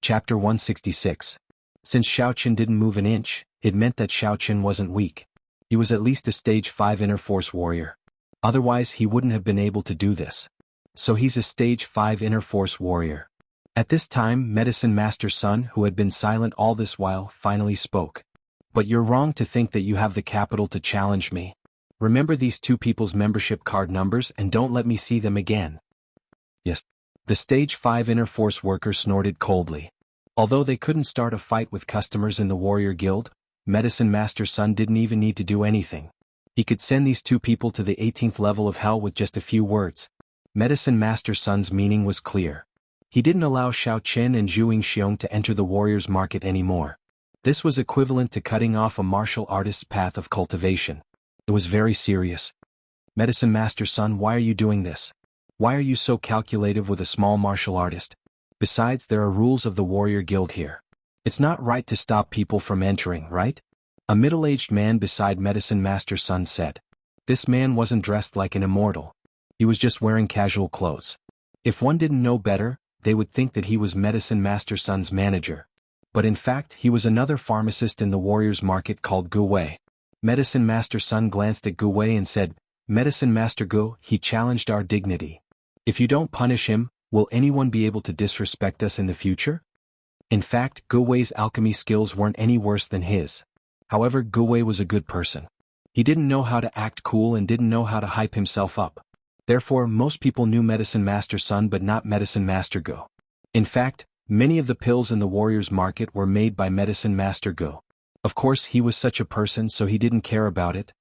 Chapter 166. Since Xiaoqun didn't move an inch, it meant that Xiaoqun wasn't weak. He was at least a stage 5 inner force warrior. Otherwise, he wouldn't have been able to do this. So he's a stage 5 inner force warrior. At this time, Medicine Master Sun, who had been silent all this while, finally spoke. But you're wrong to think that you have the capital to challenge me. Remember these two people's membership card numbers and don't let me see them again. Yes. The stage 5 inner force worker snorted coldly. Although they couldn't start a fight with customers in the warrior guild, Medicine Master Sun didn't even need to do anything. He could send these two people to the 18th level of hell with just a few words. Medicine Master Sun's meaning was clear. He didn't allow Xiaoqun and Zhu Xiong to enter the warrior's market anymore. This was equivalent to cutting off a martial artist's path of cultivation. It was very serious. Medicine Master Sun, why are you doing this? Why are you so calculative with a small martial artist? Besides, there are rules of the warrior guild here. It's not right to stop people from entering, right? A middle-aged man beside Medicine Master Sun said. This man wasn't dressed like an immortal. He was just wearing casual clothes. If one didn't know better, they would think that he was Medicine Master Sun's manager. But in fact, he was another pharmacist in the warrior's market called Gu Wei. Medicine Master Sun glanced at Gu Wei and said, Medicine Master Gu, he challenged our dignity. If you don't punish him, will anyone be able to disrespect us in the future? In fact, Gu Wei's alchemy skills weren't any worse than his. However, Gu Wei was a good person. He didn't know how to act cool and didn't know how to hype himself up. Therefore, most people knew Medicine Master Sun but not Medicine Master Gu. In fact, many of the pills in the warrior's market were made by Medicine Master Gu. Of course, he was such a person, so he didn't care about it.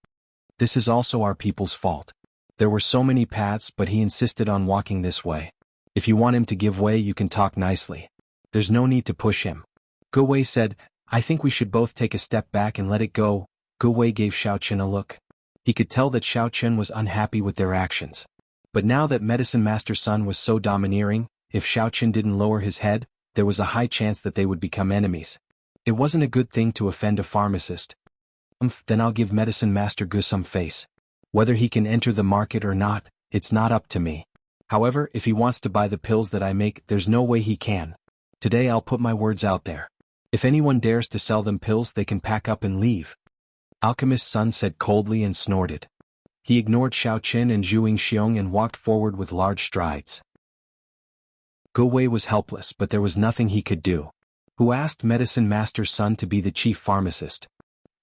This is also our people's fault. There were so many paths, but he insisted on walking this way. If you want him to give way, you can talk nicely. There's no need to push him. Gu Wei said, I think we should both take a step back and let it go. Gu Wei gave Xiaoqun a look. He could tell that Xiaoqun was unhappy with their actions. But now that Medicine Master Sun was so domineering, if Xiaoqun didn't lower his head, there was a high chance that they would become enemies. It wasn't a good thing to offend a pharmacist. Then I'll give Medicine Master Gu some face. Whether he can enter the market or not, it's not up to me. However, if he wants to buy the pills that I make, there's no way he can. Today I'll put my words out there. If anyone dares to sell them pills, they can pack up and leave. Alchemist Sun said coldly and snorted. He ignored Xiaoqun and Zhu Xiong and walked forward with large strides. Gu Wei was helpless, but there was nothing he could do. Who asked Medicine Master Sun to be the chief pharmacist?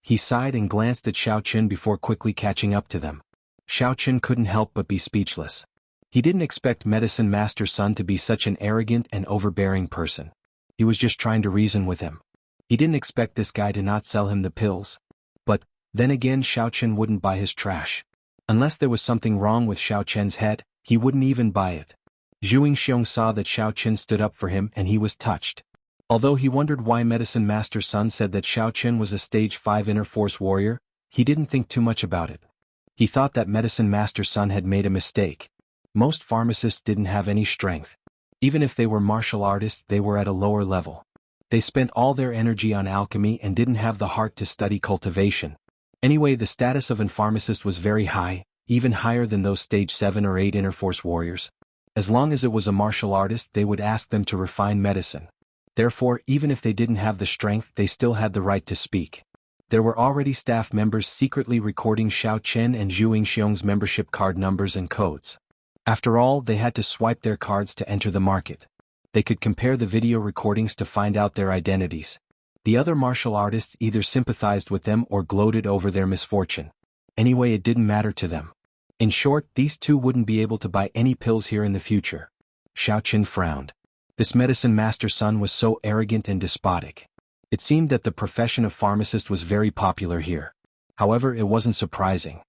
He sighed and glanced at Xiaoqun before quickly catching up to them. Xiaoqun couldn't help but be speechless. He didn't expect Medicine Master Sun to be such an arrogant and overbearing person. He was just trying to reason with him. He didn't expect this guy to not sell him the pills. But, then again, Xiaoqun wouldn't buy his trash. Unless there was something wrong with Xiaoqun's head, he wouldn't even buy it. Zhu Xiong saw that Xiaoqun stood up for him and he was touched. Although he wondered why Medicine Master Sun said that Xiao Chen was a stage 5 inner force warrior, he didn't think too much about it. He thought that Medicine Master Sun had made a mistake. Most pharmacists didn't have any strength. Even if they were martial artists, they were at a lower level. They spent all their energy on alchemy and didn't have the heart to study cultivation. Anyway, the status of an pharmacist was very high, even higher than those stage 7 or 8 inner force warriors. As long as it was a martial artist, they would ask them to refine medicine. Therefore, even if they didn't have the strength, they still had the right to speak. There were already staff members secretly recording Xiao Chen and Zhu Yingxiong's membership card numbers and codes. After all, they had to swipe their cards to enter the market. They could compare the video recordings to find out their identities. The other martial artists either sympathized with them or gloated over their misfortune. Anyway, it didn't matter to them. In short, these two wouldn't be able to buy any pills here in the future. Xiao Chen frowned. This Medicine Master Sun was so arrogant and despotic. It seemed that the profession of pharmacist was very popular here. However, it wasn't surprising.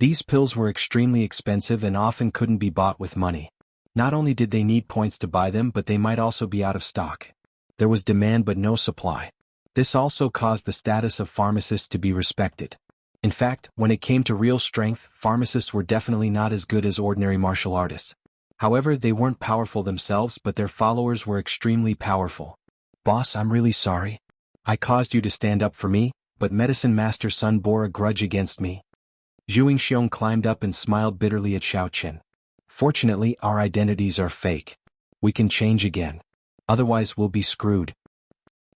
These pills were extremely expensive and often couldn't be bought with money. Not only did they need points to buy them, but they might also be out of stock. There was demand but no supply. This also caused the status of pharmacists to be respected. In fact, when it came to real strength, pharmacists were definitely not as good as ordinary martial artists. However, they weren't powerful themselves, but their followers were extremely powerful. Boss, I'm really sorry. I caused you to stand up for me, but Medicine Master Sun bore a grudge against me. Zhu Yingxiong climbed up and smiled bitterly at Xiao Chen. Fortunately, our identities are fake. We can change again. Otherwise, we'll be screwed.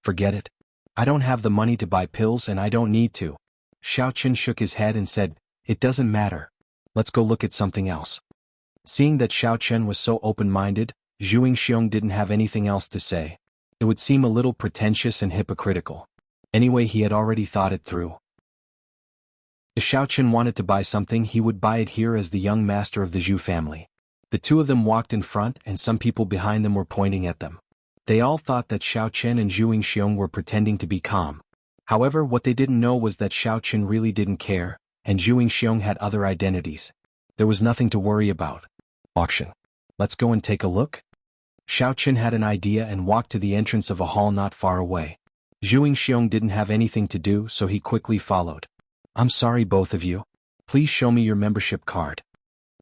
Forget it. I don't have the money to buy pills and I don't need to. Xiao Chen shook his head and said, "It doesn't matter. Let's go look at something else." Seeing that Xiao Chen was so open-minded, Zhu Yingxiong didn't have anything else to say. It would seem a little pretentious and hypocritical. Anyway, he had already thought it through. If Xiao Chen wanted to buy something, he would buy it here as the young master of the Zhu family. The two of them walked in front and some people behind them were pointing at them. They all thought that Xiao Chen and Zhu Yingxiong were pretending to be calm. However, what they didn't know was that Xiao Chen really didn't care, and Zhu Yingxiong had other identities. There was nothing to worry about. Auction. Let's go and take a look? Xiao Chen had an idea and walked to the entrance of a hall not far away. Zhu Yingxiong didn't have anything to do, so he quickly followed. I'm sorry, both of you. Please show me your membership card.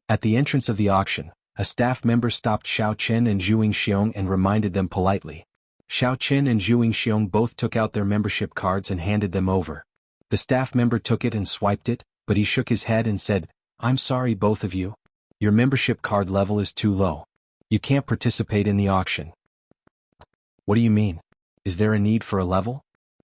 At the entrance of the auction, a staff member stopped Xiao Chen and Zhu Yingxiong and reminded them politely. Xiao Chen and Zhu Yingxiong both took out their membership cards and handed them over. The staff member took it and swiped it, but he shook his head and said, I'm sorry, both of you. Your membership card level is too low. You can't participate in the auction. What do you mean? Is there a need for a level?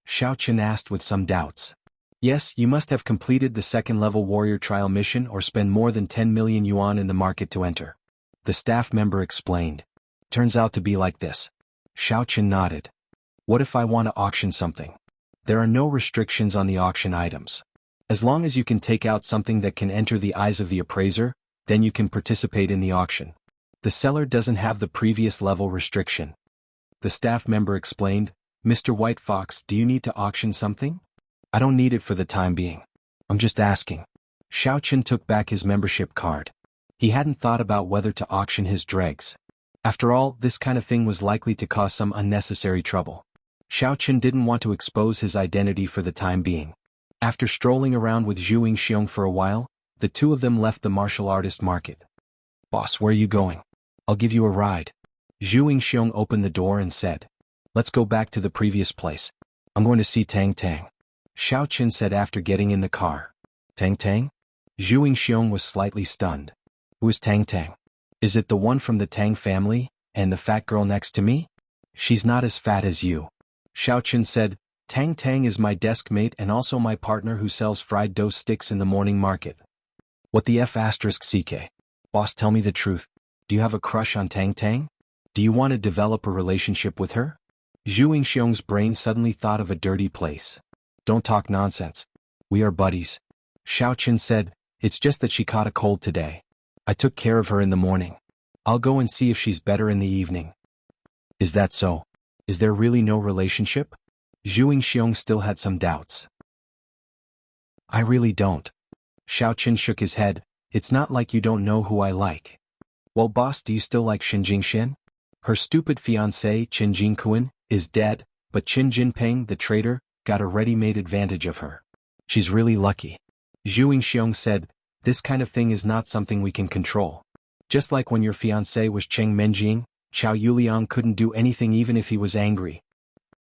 Xiao Chen asked with some doubts. Yes, you must have completed the second-level warrior trial mission or spend more than 10 million yuan in the market to enter. The staff member explained. Turns out to be like this. Xiao Chen nodded. What if I want to auction something? There are no restrictions on the auction items. As long as you can take out something that can enter the eyes of the appraiser, then you can participate in the auction. The seller doesn't have the previous level restriction. The staff member explained, Mr. White Fox, do you need to auction something? I don't need it for the time being. I'm just asking. Xiao Chen took back his membership card. He hadn't thought about whether to auction his dregs. After all, this kind of thing was likely to cause some unnecessary trouble. Xiao Chen didn't want to expose his identity for the time being. After strolling around with Zhu Yingxiong for a while, the two of them left the martial artist market. Boss, where are you going? I'll give you a ride. Zhu Yingxiong opened the door and said. Let's go back to the previous place. I'm going to see Tang Tang. Xiao Chen said after getting in the car. Tang Tang? Zhu Yingxiong was slightly stunned. Who is Tang Tang? Is it the one from the Tang family, and the fat girl next to me? She's not as fat as you. Xiao Chen said, Tang Tang is my desk mate and also my partner who sells fried dough sticks in the morning market. What the F*** CK? Boss, tell me the truth. Do you have a crush on Tang Tang? Do you want to develop a relationship with her? Zhu Yingxiong's brain suddenly thought of a dirty place. Don't talk nonsense. We are buddies. Xiao Chen said, it's just that she caught a cold today. I took care of her in the morning. I'll go and see if she's better in the evening. Is that so? Is there really no relationship? Zhu Yingxiong still had some doubts. I really don't. Xiao Chen shook his head. It's not like you don't know who I like. Well, boss, do you still like Xin Jingshan? Her stupid fiancé, Chen Jingquan, is dead, but Qin Jinping, the traitor, got a ready-made advantage of her. She's really lucky. Zhu Yingxiong said, this kind of thing is not something we can control. Just like when your fiancé was Cheng Menjing, Qiao Yuliang couldn't do anything even if he was angry.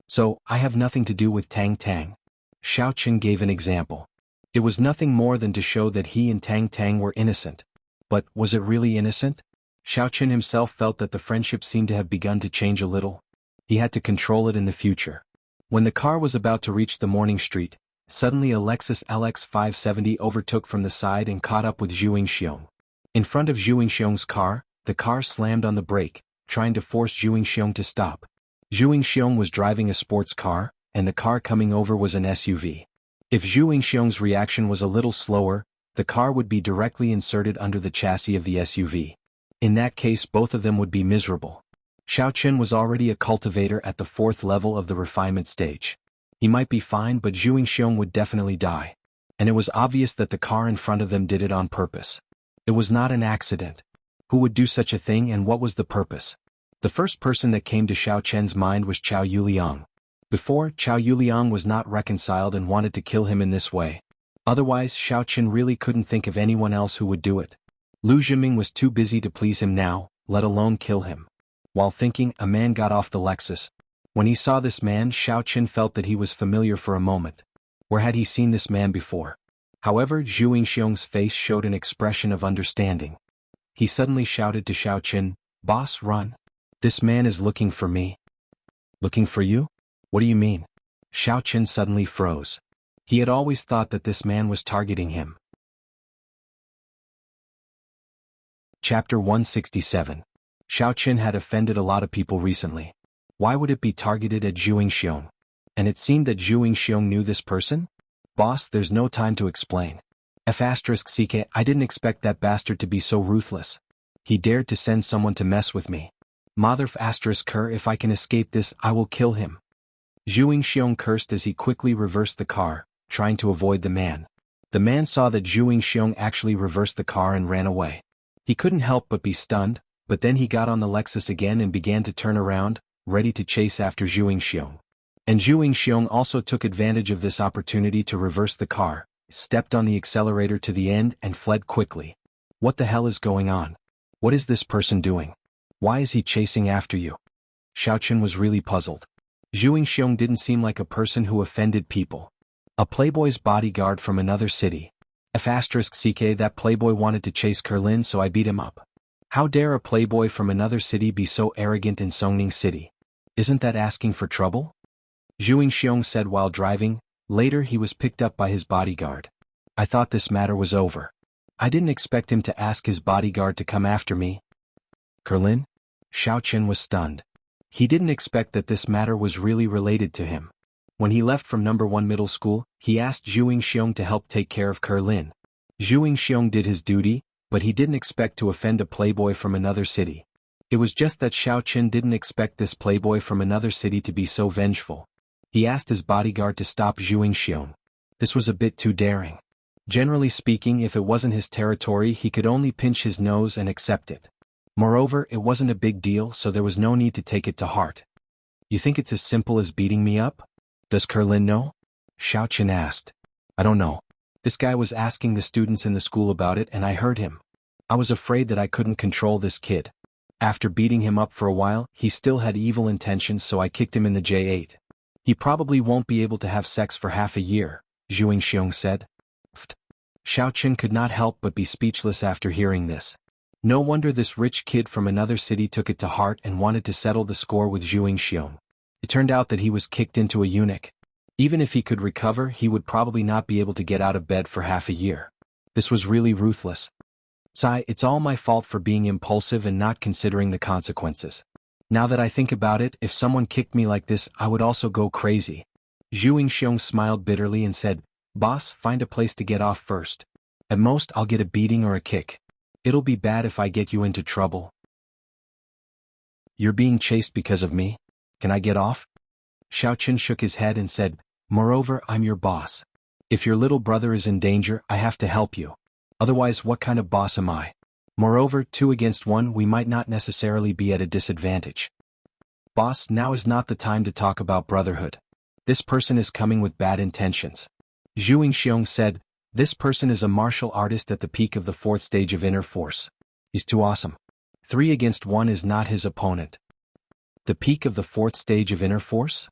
So, I have nothing to do with Tang Tang. Xiao Qin gave an example. It was nothing more than to show that he and Tang Tang were innocent. But, was it really innocent? Xiao Qin himself felt that the friendship seemed to have begun to change a little. He had to control it in the future. When the car was about to reach the morning street, suddenly a Lexus LX 570 overtook from the side and caught up with Zhu Yingxiong. In front of Zhu Yingxiong's car, the car slammed on the brake, trying to force Zhu Yingxiong to stop. Zhu Yingxiong was driving a sports car, and the car coming over was an SUV. If Zhu Yingxiong's reaction was a little slower, the car would be directly inserted under the chassis of the SUV. In that case, both of them would be miserable. Xiao Qin was already a cultivator at the 4th level of the refinement stage. He might be fine, but Zhu Yingxiong would definitely die. And it was obvious that the car in front of them did it on purpose. It was not an accident. Who would do such a thing, and what was the purpose? The first person that came to Xiao Chen's mind was Qiao Yuliang. Before, Qiao Yuliang was not reconciled and wanted to kill him in this way. Otherwise, Xiao Qin really couldn't think of anyone else who would do it. Lu Zhiming was too busy to please him now, let alone kill him. While thinking, a man got off the Lexus. When he saw this man, Xiao Qin felt that he was familiar for a moment. Where had he seen this man before? However, Zhu Yingxiong's face showed an expression of understanding. He suddenly shouted to Xiao Qin, "Boss, run. This man is looking for me." "Looking for you? What do you mean?" Xiao Qin suddenly froze. He had always thought that this man was targeting him. Chapter 167. Xiao Qin had offended a lot of people recently. Why would it be targeted at Zhu Yingxiong? And it seemed that Zhu Yingxiong knew this person? "Boss, there's no time to explain. F***ck, I didn't expect that bastard to be so ruthless. He dared to send someone to mess with me. Mother f***ker, if I can escape this, I will kill him." Zhu Yingxiong cursed as he quickly reversed the car, trying to avoid the man. The man saw that Zhu Yingxiong actually reversed the car and ran away. He couldn't help but be stunned, but then he got on the Lexus again and began to turn around, ready to chase after Zhu Yingxiong. And Zhu Yingxiong also took advantage of this opportunity to reverse the car, stepped on the accelerator to the end and fled quickly. What the hell is going on? What is this person doing? Why is he chasing after you? Xiao Qin was really puzzled. Zhu Yingxiong didn't seem like a person who offended people. A playboy's bodyguard from another city. F***ck, that playboy wanted to chase Kerlin, so I beat him up. How dare a playboy from another city be so arrogant in Songning City? Isn't that asking for trouble? Zhu Yingxiong said while driving. Later he was picked up by his bodyguard. I thought this matter was over. I didn't expect him to ask his bodyguard to come after me. Kerlin? Xiao Qin was stunned. He didn't expect that this matter was really related to him. When he left from number 1 middle school, he asked Zhu Yingxiong to help take care of Kerlin. Zhu Yingxiong did his duty, but he didn't expect to offend a playboy from another city. It was just that Xiao Qin didn't expect this playboy from another city to be so vengeful. He asked his bodyguard to stop Zhu Yingxiong. This was a bit too daring. Generally speaking, if it wasn't his territory, he could only pinch his nose and accept it. Moreover, it wasn't a big deal, so there was no need to take it to heart. You think it's as simple as beating me up? Does Kerlin know? Xiao Qin asked. I don't know. This guy was asking the students in the school about it and I heard him. I was afraid that I couldn't control this kid. After beating him up for a while, he still had evil intentions, so I kicked him in the J8. He probably won't be able to have sex for half a year, Zhu Yingxiong said. Xiao Qin could not help but be speechless after hearing this. No wonder this rich kid from another city took it to heart and wanted to settle the score with Zhu Yingxiong. It turned out that he was kicked into a eunuch. Even if he could recover, he would probably not be able to get out of bed for half a year. This was really ruthless. It's all my fault for being impulsive and not considering the consequences. Now that I think about it, if someone kicked me like this, I would also go crazy. Zhu Yingxiong smiled bitterly and said, Boss, find a place to get off first. At most, I'll get a beating or a kick. It'll be bad if I get you into trouble. You're being chased because of me? Can I get off? Xiao Qin shook his head and said, Moreover, I'm your boss. If your little brother is in danger, I have to help you. Otherwise, what kind of boss am I? Moreover, 2 against 1, we might not necessarily be at a disadvantage. Boss, now is not the time to talk about brotherhood. This person is coming with bad intentions. Zhu Xiong said, this person is a martial artist at the peak of the 4th stage of inner force. He's too awesome. 3 against 1 is not his opponent. The peak of the 4th stage of inner force?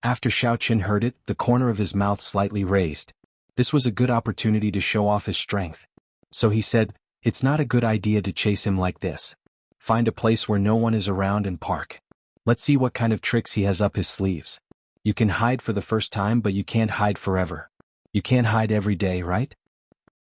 After Xiao Qin heard it, the corner of his mouth slightly raised. This was a good opportunity to show off his strength. So he said, it's not a good idea to chase him like this. Find a place where no one is around and park. Let's see what kind of tricks he has up his sleeves. You can hide for the first time, but you can't hide forever. You can't hide every day, right?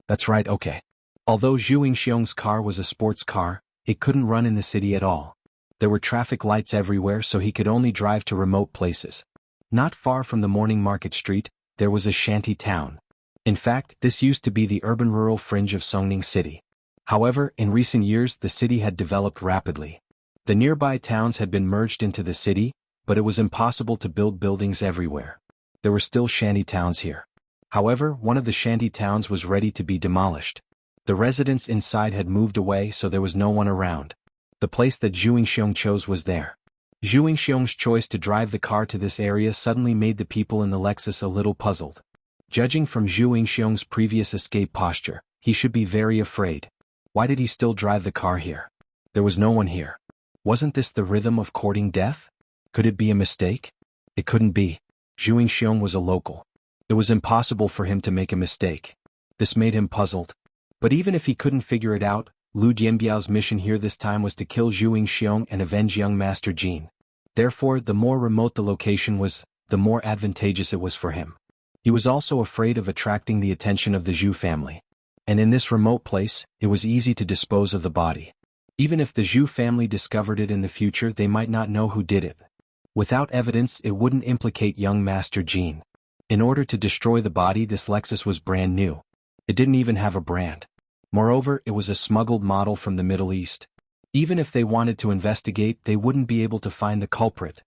That's right, okay. Although Zhu Xiong's car was a sports car, it couldn't run in the city at all. There were traffic lights everywhere, so he could only drive to remote places. Not far from the morning market street, there was a shanty town. In fact, this used to be the urban-rural fringe of Songning City. However, in recent years the city had developed rapidly. The nearby towns had been merged into the city, but it was impossible to build buildings everywhere. There were still shanty towns here. However, one of the shanty towns was ready to be demolished. The residents inside had moved away, so there was no one around. The place that Zhu Xiong chose was there. Zhu Xiong's choice to drive the car to this area suddenly made the people in the Lexus a little puzzled. Judging from Zhu Xiong's previous escape posture, he should be very afraid. Why did he still drive the car here? There was no one here. Wasn't this the rhythm of courting death? Could it be a mistake? It couldn't be. Zhu Xiong was a local. It was impossible for him to make a mistake. This made him puzzled. But even if he couldn't figure it out, Lu Jianbiao's mission here this time was to kill Zhu Xiong and avenge young Master Jin. Therefore, the more remote the location was, the more advantageous it was for him. He was also afraid of attracting the attention of the Zhu family. And in this remote place, it was easy to dispose of the body. Even if the Zhu family discovered it in the future, they might not know who did it. Without evidence, it wouldn't implicate young Master Jin. In order to destroy the body, this Lexus was brand new. It didn't even have a brand. Moreover, it was a smuggled model from the Middle East. Even if they wanted to investigate, they wouldn't be able to find the culprit.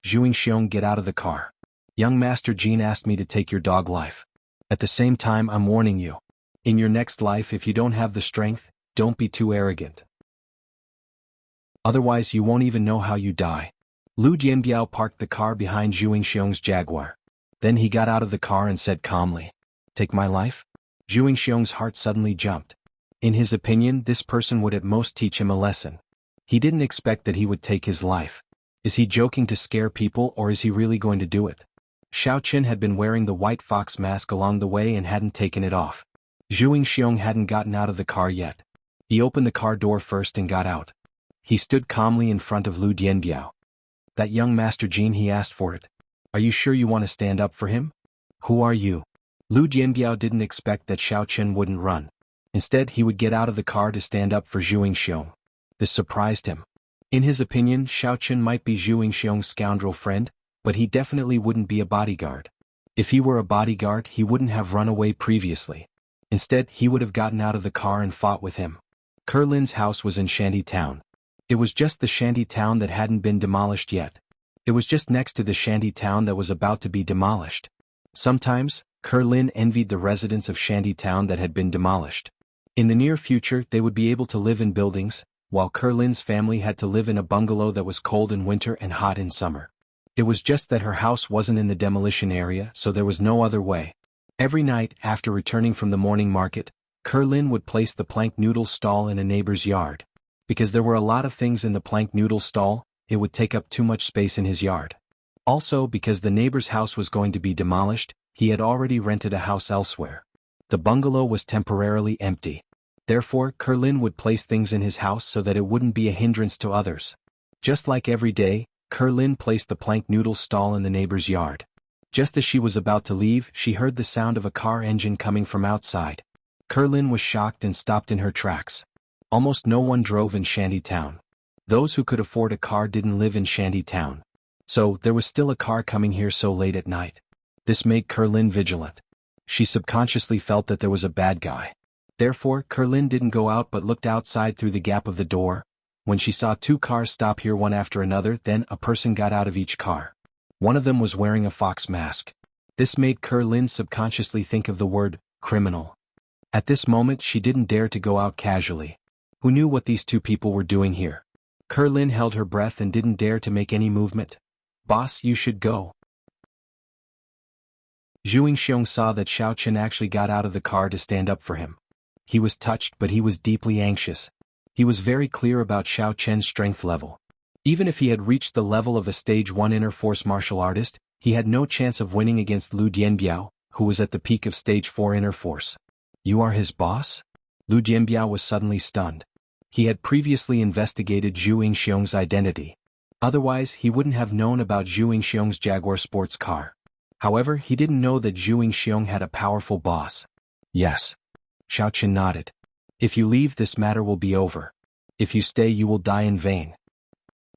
Zhu Xiong, get out of the car. Young Master Jin asked me to take your dog life. At the same time, I'm warning you. In your next life, if you don't have the strength, don't be too arrogant. Otherwise you won't even know how you die. Lu Jianbiao parked the car behind Zhu Xiong's Jaguar. Then he got out of the car and said calmly, take my life? Zhu Xiong's heart suddenly jumped. In his opinion, this person would at most teach him a lesson. He didn't expect that he would take his life. Is he joking to scare people, or is he really going to do it? Xiao Qin had been wearing the white fox mask along the way and hadn't taken it off. Zhu Xiong hadn't gotten out of the car yet. He opened the car door first and got out. He stood calmly in front of Lu Jianbiao. That young Master Jin, he asked for it. Are you sure you want to stand up for him? Who are you? Lu Jianbiao didn't expect that Xiao Qin wouldn't run. Instead, he would get out of the car to stand up for Zhu Xiong. This surprised him. In his opinion, Xiao Qin might be Zhu Xiong's scoundrel friend, but he definitely wouldn't be a bodyguard. If he were a bodyguard, he wouldn't have run away previously. Instead, he would have gotten out of the car and fought with him. Lin's house was in Shanty Town. It was just the shanty town that hadn't been demolished yet. It was just next to the shanty town that was about to be demolished. Sometimes, Lin envied the residents of shanty town that had been demolished. In the near future, they would be able to live in buildings, while Lin's family had to live in a bungalow that was cold in winter and hot in summer. It was just that her house wasn't in the demolition area, so there was no other way. Every night, after returning from the morning market, Lin would place the plank noodle stall in a neighbor's yard. Because there were a lot of things in the plank noodle stall, it would take up too much space in his yard. Also, because the neighbor's house was going to be demolished, he had already rented a house elsewhere. The bungalow was temporarily empty. Therefore, Lin would place things in his house so that it wouldn't be a hindrance to others. Just like every day, Lin placed the plank noodle stall in the neighbor's yard. Just as she was about to leave, she heard the sound of a car engine coming from outside. Lin was shocked and stopped in her tracks. Almost no one drove in Shanty Town. Those who could afford a car didn't live in Shanty Town. So, there was still a car coming here so late at night. This made Lin vigilant. She subconsciously felt that there was a bad guy. Therefore, Lin didn't go out but looked outside through the gap of the door. When she saw 2 cars stop here one after another, then a person got out of each car. One of them was wearing a fox mask. This made Lin subconsciously think of the word, criminal. At this moment she didn't dare to go out casually. Who knew what these 2 people were doing here? Lin held her breath and didn't dare to make any movement. "Boss, you should go." Zhu Xiong saw that Xiao Chen actually got out of the car to stand up for him. He was touched, but he was deeply anxious. He was very clear about Xiao Chen's strength level. Even if he had reached the level of a Stage 1 Inner Force martial artist, he had no chance of winning against Lu Dianbiao, who was at the peak of Stage 4 Inner Force. "You are his boss?" Lu Dianbiao was suddenly stunned. He had previously investigated Zhu Xiong's identity. Otherwise, he wouldn't have known about Zhu Xiong's Jaguar sports car. However, he didn't know that Zhu Xiong had a powerful boss. "Yes." Xiao Chen nodded. "If you leave, this matter will be over. If you stay, you will die in vain."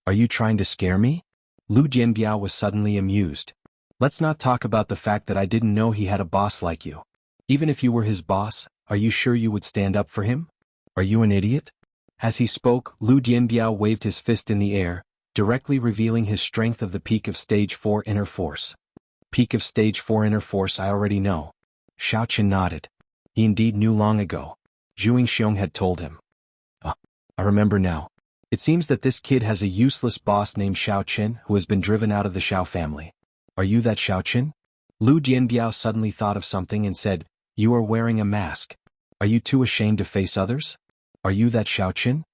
"Are you trying to scare me?" Lu Jianbiao was suddenly amused. "Let's not talk about the fact that I didn't know he had a boss like you. Even if you were his boss, are you sure you would stand up for him? Are you an idiot?" As he spoke, Lu Jianbiao waved his fist in the air, directly revealing his strength of the peak of Stage 4 Inner Force. "Peak of Stage 4 Inner Force, I already know." Xiao Chen nodded. He indeed knew long ago. Zhu Xiong had told him. I remember now. It seems that this kid has a useless boss named Xiao Chen who has been driven out of the Xiao family. Are you that Xiao Chen? Lu Jianbiao suddenly thought of something and said, "You are wearing a mask. Are you too ashamed to face others? Are you that Xiao Chen?"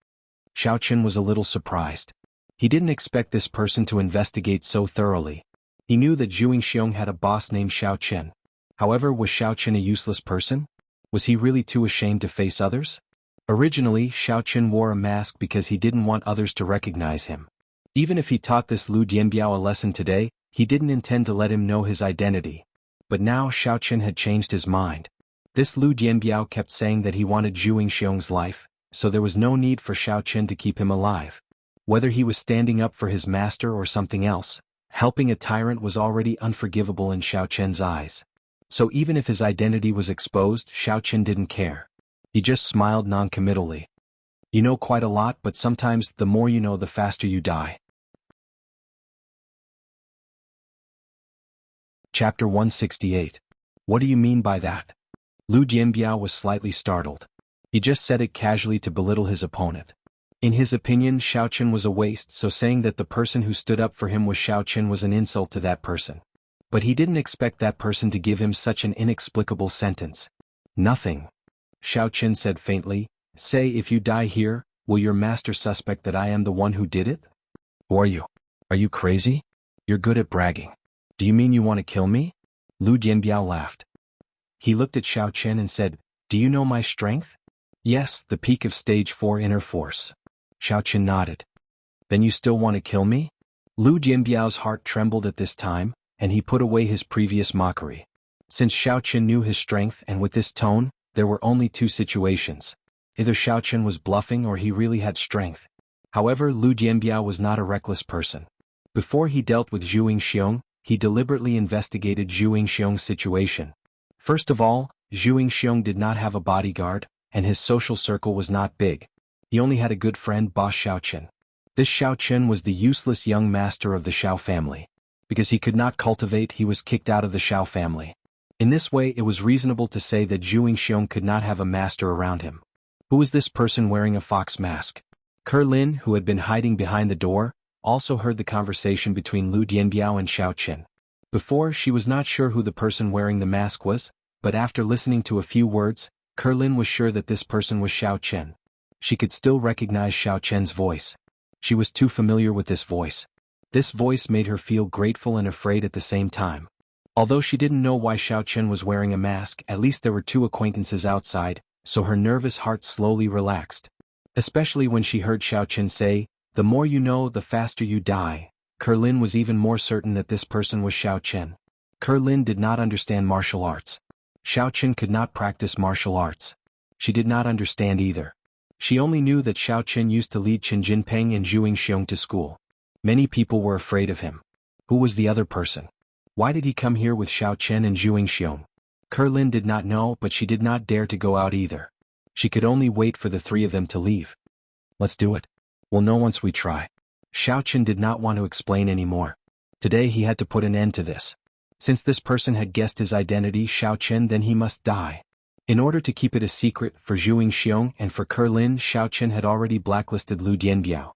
Xiao Chen was a little surprised. He didn't expect this person to investigate so thoroughly. He knew that Zhu Xiong had a boss named Xiao Chen. However, was Xiao Chen a useless person? Was he really too ashamed to face others? Originally, Xiao Chen wore a mask because he didn't want others to recognize him. Even if he taught this Lu Dianbiao a lesson today, he didn't intend to let him know his identity. But now Xiao Chen had changed his mind. This Lu Dianbiao kept saying that he wanted Zhu Xiong's life, so there was no need for Xiao Chen to keep him alive. Whether he was standing up for his master or something else, helping a tyrant was already unforgivable in Xiao Chen's eyes. So even if his identity was exposed, Xiao Chen didn't care. He just smiled non-committally. "You know quite a lot, but sometimes the more you know, the faster you die." Chapter 168. What do you mean by that? Lu Jianbiao was slightly startled. He just said it casually to belittle his opponent. In his opinion, Xiao Chen was a waste, so saying that the person who stood up for him was Xiao Chen was an insult to that person. But he didn't expect that person to give him such an inexplicable sentence. "Nothing." Xiao Chen said faintly, "Say, if you die here, will your master suspect that I am the one who did it?" "Who are you? Are you crazy? You're good at bragging. Do you mean you want to kill me?" Lu Jianbiao laughed. He looked at Xiao Chen and said, "Do you know my strength?" "Yes, the peak of Stage 4 Inner Force." Xiao Chen nodded. "Then you still want to kill me?" Lu Jianbiao's heart trembled at this time, and he put away his previous mockery. Since Xiao Chen knew his strength and with this tone, there were only two situations. Either Xiao Chen was bluffing or he really had strength. However, Lu Jianbiao was not a reckless person. Before he dealt with Zhu Xiong, he deliberately investigated Zhu Xiong's situation. First of all, Zhu Xiong did not have a bodyguard, and his social circle was not big. He only had a good friend, boss Xiao Chen. This Xiao Chen was the useless young master of the Xiao family. Because he could not cultivate, he was kicked out of the Xiao family. In this way, it was reasonable to say that Zhu Xiong could not have a master around him. Who was this person wearing a fox mask? Lin, who had been hiding behind the door, also heard the conversation between Lu Dianbiao and Xiao Chen. Before, she was not sure who the person wearing the mask was, but after listening to a few words, Lin was sure that this person was Xiao Chen. She could still recognize Xiao Chen's voice. She was too familiar with this voice. This voice made her feel grateful and afraid at the same time. Although she didn't know why Xiao Chen was wearing a mask, at least there were two acquaintances outside, so her nervous heart slowly relaxed. Especially when she heard Xiao Chen say, "The more you know, the faster you die." Lin was even more certain that this person was Xiao Chen. Lin did not understand martial arts. Xiao Chen could not practice martial arts. She did not understand either. She only knew that Xiao Chen used to lead Chen Jinping and Zhu Xiong to school. Many people were afraid of him. Who was the other person? Why did he come here with Xiao Chen and Zhu Xiong? Lin did not know, but she did not dare to go out either. She could only wait for the three of them to leave. "Let's do it. We'll know once we try." Xiao Chen did not want to explain anymore. Today he had to put an end to this. Since this person had guessed his identity, Xiao Chen, then he must die. In order to keep it a secret for Zhu Xiong and for Lin, Xiao Chen had already blacklisted Lu Dianbiao.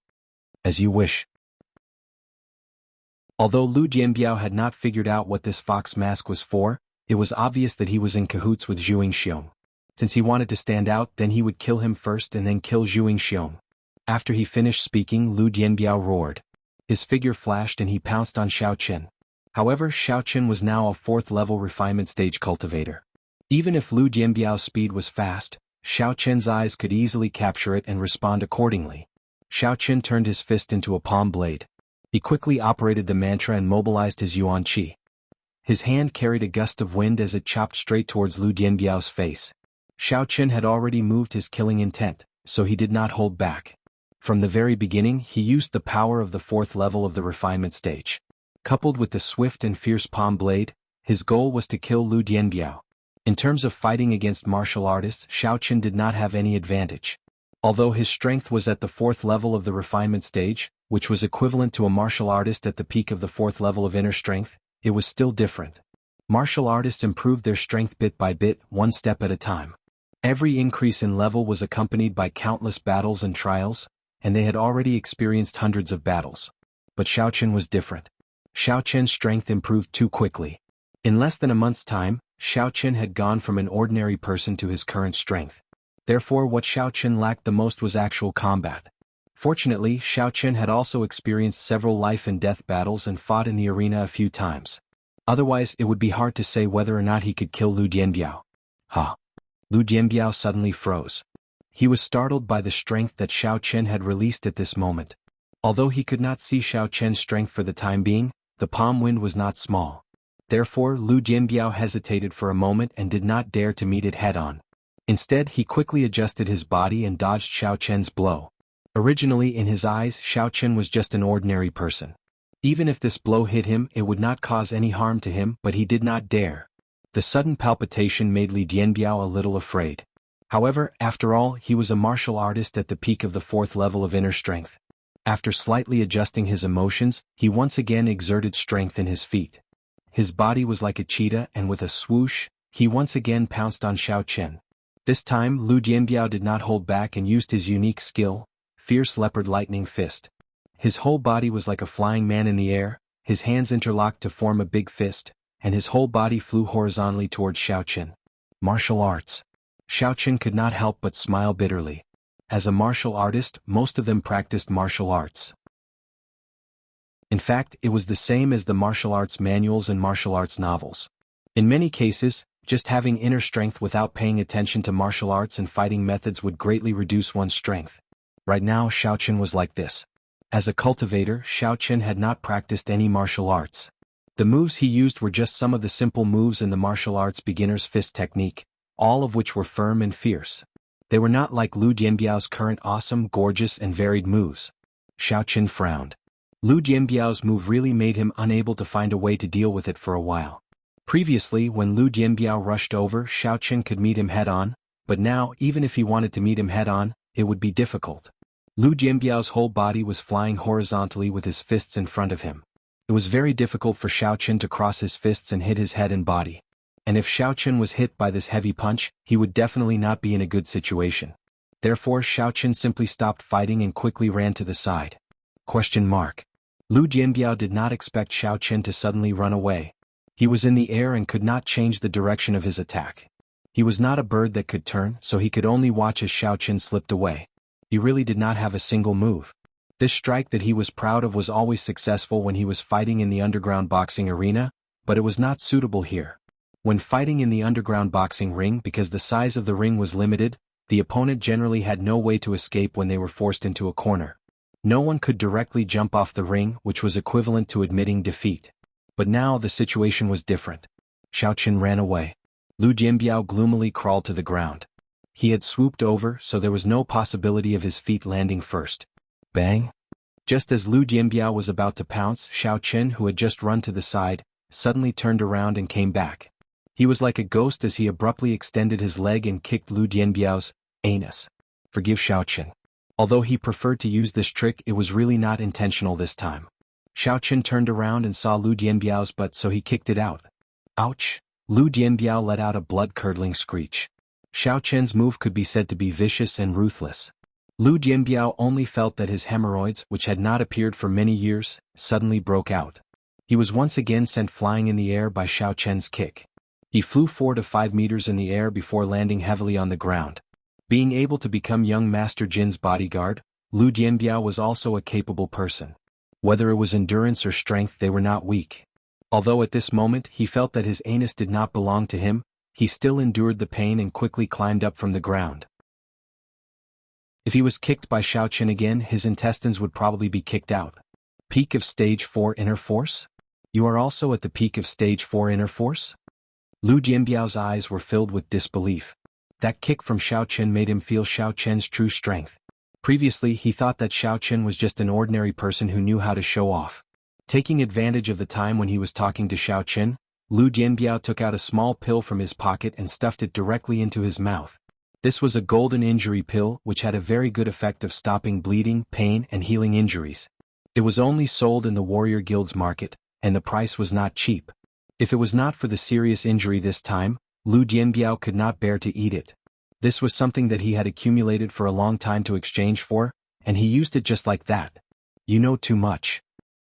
As you wish. Although Lu Jianbiao had not figured out what this fox mask was for, it was obvious that he was in cahoots with Zhu Xiong. Since he wanted to stand out, then he would kill him first and then kill Zhu Xiong. After he finished speaking, Lu Jianbiao roared. His figure flashed and he pounced on Xiao Qin. However, Xiao Qin was now a 4th-level refinement stage cultivator. Even if Lu Jianbiao's speed was fast, Xiao Qin's eyes could easily capture it and respond accordingly. Xiao Qin turned his fist into a palm blade. He quickly operated the mantra and mobilized his Yuan Qi. His hand carried a gust of wind as it chopped straight towards Lu Jianbiao's face. Xiao Qin had already moved his killing intent, so he did not hold back. From the very beginning, he used the power of the 4th level of the refinement stage. Coupled with the swift and fierce palm blade, his goal was to kill Lu Jianbiao. In terms of fighting against martial artists, Xiao Qin did not have any advantage. Although his strength was at the 4th level of the refinement stage, which was equivalent to a martial artist at the peak of the 4th level of inner strength, it was still different. Martial artists improved their strength bit by bit, one step at a time. Every increase in level was accompanied by countless battles and trials, and they had already experienced hundreds of battles. But Xiao Qin was different. Xiao Qin's strength improved too quickly. In less than a month's time, Xiao Qin had gone from an ordinary person to his current strength. Therefore, what Xiao Qin lacked the most was actual combat. Fortunately, Xiao Qin had also experienced several life-and-death battles and fought in the arena a few times. Otherwise, it would be hard to say whether or not he could kill Lu Jianbiao. Ha! Lu Jianbiao suddenly froze. He was startled by the strength that Xiao Qin had released at this moment. Although he could not see Xiao Qin's strength for the time being, the palm wind was not small. Therefore, Lu Jianbiao hesitated for a moment and did not dare to meet it head-on. Instead, he quickly adjusted his body and dodged Xiao Qin's blow. Originally, in his eyes, Xiao Qin was just an ordinary person. Even if this blow hit him, it would not cause any harm to him, but he did not dare. The sudden palpitation made Lu Jianbiao a little afraid. However, after all, he was a martial artist at the peak of the 4th level of inner strength. After slightly adjusting his emotions, he once again exerted strength in his feet. His body was like a cheetah, and with a swoosh, he once again pounced on Xiao Qin. This time, Lu Jianbiao did not hold back and used his unique skill, Fierce Leopard Lightning Fist. His whole body was like a flying man in the air, his hands interlocked to form a big fist, and his whole body flew horizontally towards Xiao Qin. Martial arts. Xiao Qin could not help but smile bitterly. As a martial artist, most of them practiced martial arts. In fact, it was the same as the martial arts manuals and martial arts novels. In many cases, just having inner strength without paying attention to martial arts and fighting methods would greatly reduce one's strength. Right now, Xiao Qin was like this. As a cultivator, Xiao Qin had not practiced any martial arts. The moves he used were just some of the simple moves in the martial arts beginner's fist technique, all of which were firm and fierce. They were not like Lu Jianbiao's current awesome, gorgeous, and varied moves. Xiao Qin frowned. Lu Jianbiao's move really made him unable to find a way to deal with it for a while. Previously, when Lu Jianbiao rushed over, Xiao Qin could meet him head-on, but now, even if he wanted to meet him head-on, it would be difficult. Lu Jianbiao's whole body was flying horizontally with his fists in front of him. It was very difficult for Xiao Qin to cross his fists and hit his head and body. And if Xiao Qin was hit by this heavy punch, he would definitely not be in a good situation. Therefore, Xiao Qin simply stopped fighting and quickly ran to the side. Lu Jianbiao did not expect Xiao Qin to suddenly run away. He was in the air and could not change the direction of his attack. He was not a bird that could turn, so he could only watch as Xiao Qin slipped away. He really did not have a single move. This strike that he was proud of was always successful when he was fighting in the underground boxing arena, but it was not suitable here. When fighting in the underground boxing ring, because the size of the ring was limited, the opponent generally had no way to escape when they were forced into a corner. No one could directly jump off the ring, which was equivalent to admitting defeat. But now the situation was different. Xiao Qin ran away. Lu Jianbiao gloomily crawled to the ground. He had swooped over, so there was no possibility of his feet landing first. Bang! Just as Lu Jianbiao was about to pounce, Xiao Qin, who had just run to the side, suddenly turned around and came back. He was like a ghost as he abruptly extended his leg and kicked Lu Jianbiao's anus. Forgive Xiao Qin. Although he preferred to use this trick, it was really not intentional this time. Xiao Qin turned around and saw Lu Jianbiao's butt, so he kicked it out. Ouch! Lu Jianbiao let out a blood-curdling screech. Xiao Qin's move could be said to be vicious and ruthless. Lu Jianbiao only felt that his hemorrhoids, which had not appeared for many years, suddenly broke out. He was once again sent flying in the air by Xiao Chen's kick. He flew 4 to 5 meters in the air before landing heavily on the ground. Being able to become young Master Jin's bodyguard, Lu Jianbiao was also a capable person. Whether it was endurance or strength, they were not weak. Although at this moment he felt that his anus did not belong to him, he still endured the pain and quickly climbed up from the ground. If he was kicked by Xiao Chen again, his intestines would probably be kicked out. Peak of Stage 4 Inner Force? You are also at the peak of Stage 4 Inner Force? Lu Jianbiao's eyes were filled with disbelief. That kick from Xiao Chen made him feel Xiao Chen's true strength. Previously he thought that Xiao Chen was just an ordinary person who knew how to show off. Taking advantage of the time when he was talking to Xiao Chen, Lu Jianbiao took out a small pill from his pocket and stuffed it directly into his mouth. This was a golden injury pill which had a very good effect of stopping bleeding, pain and healing injuries. It was only sold in the warrior guild's market, and the price was not cheap. If it was not for the serious injury this time, Lu Jianbiao could not bear to eat it. This was something that he had accumulated for a long time to exchange for, and he used it just like that. You know too much.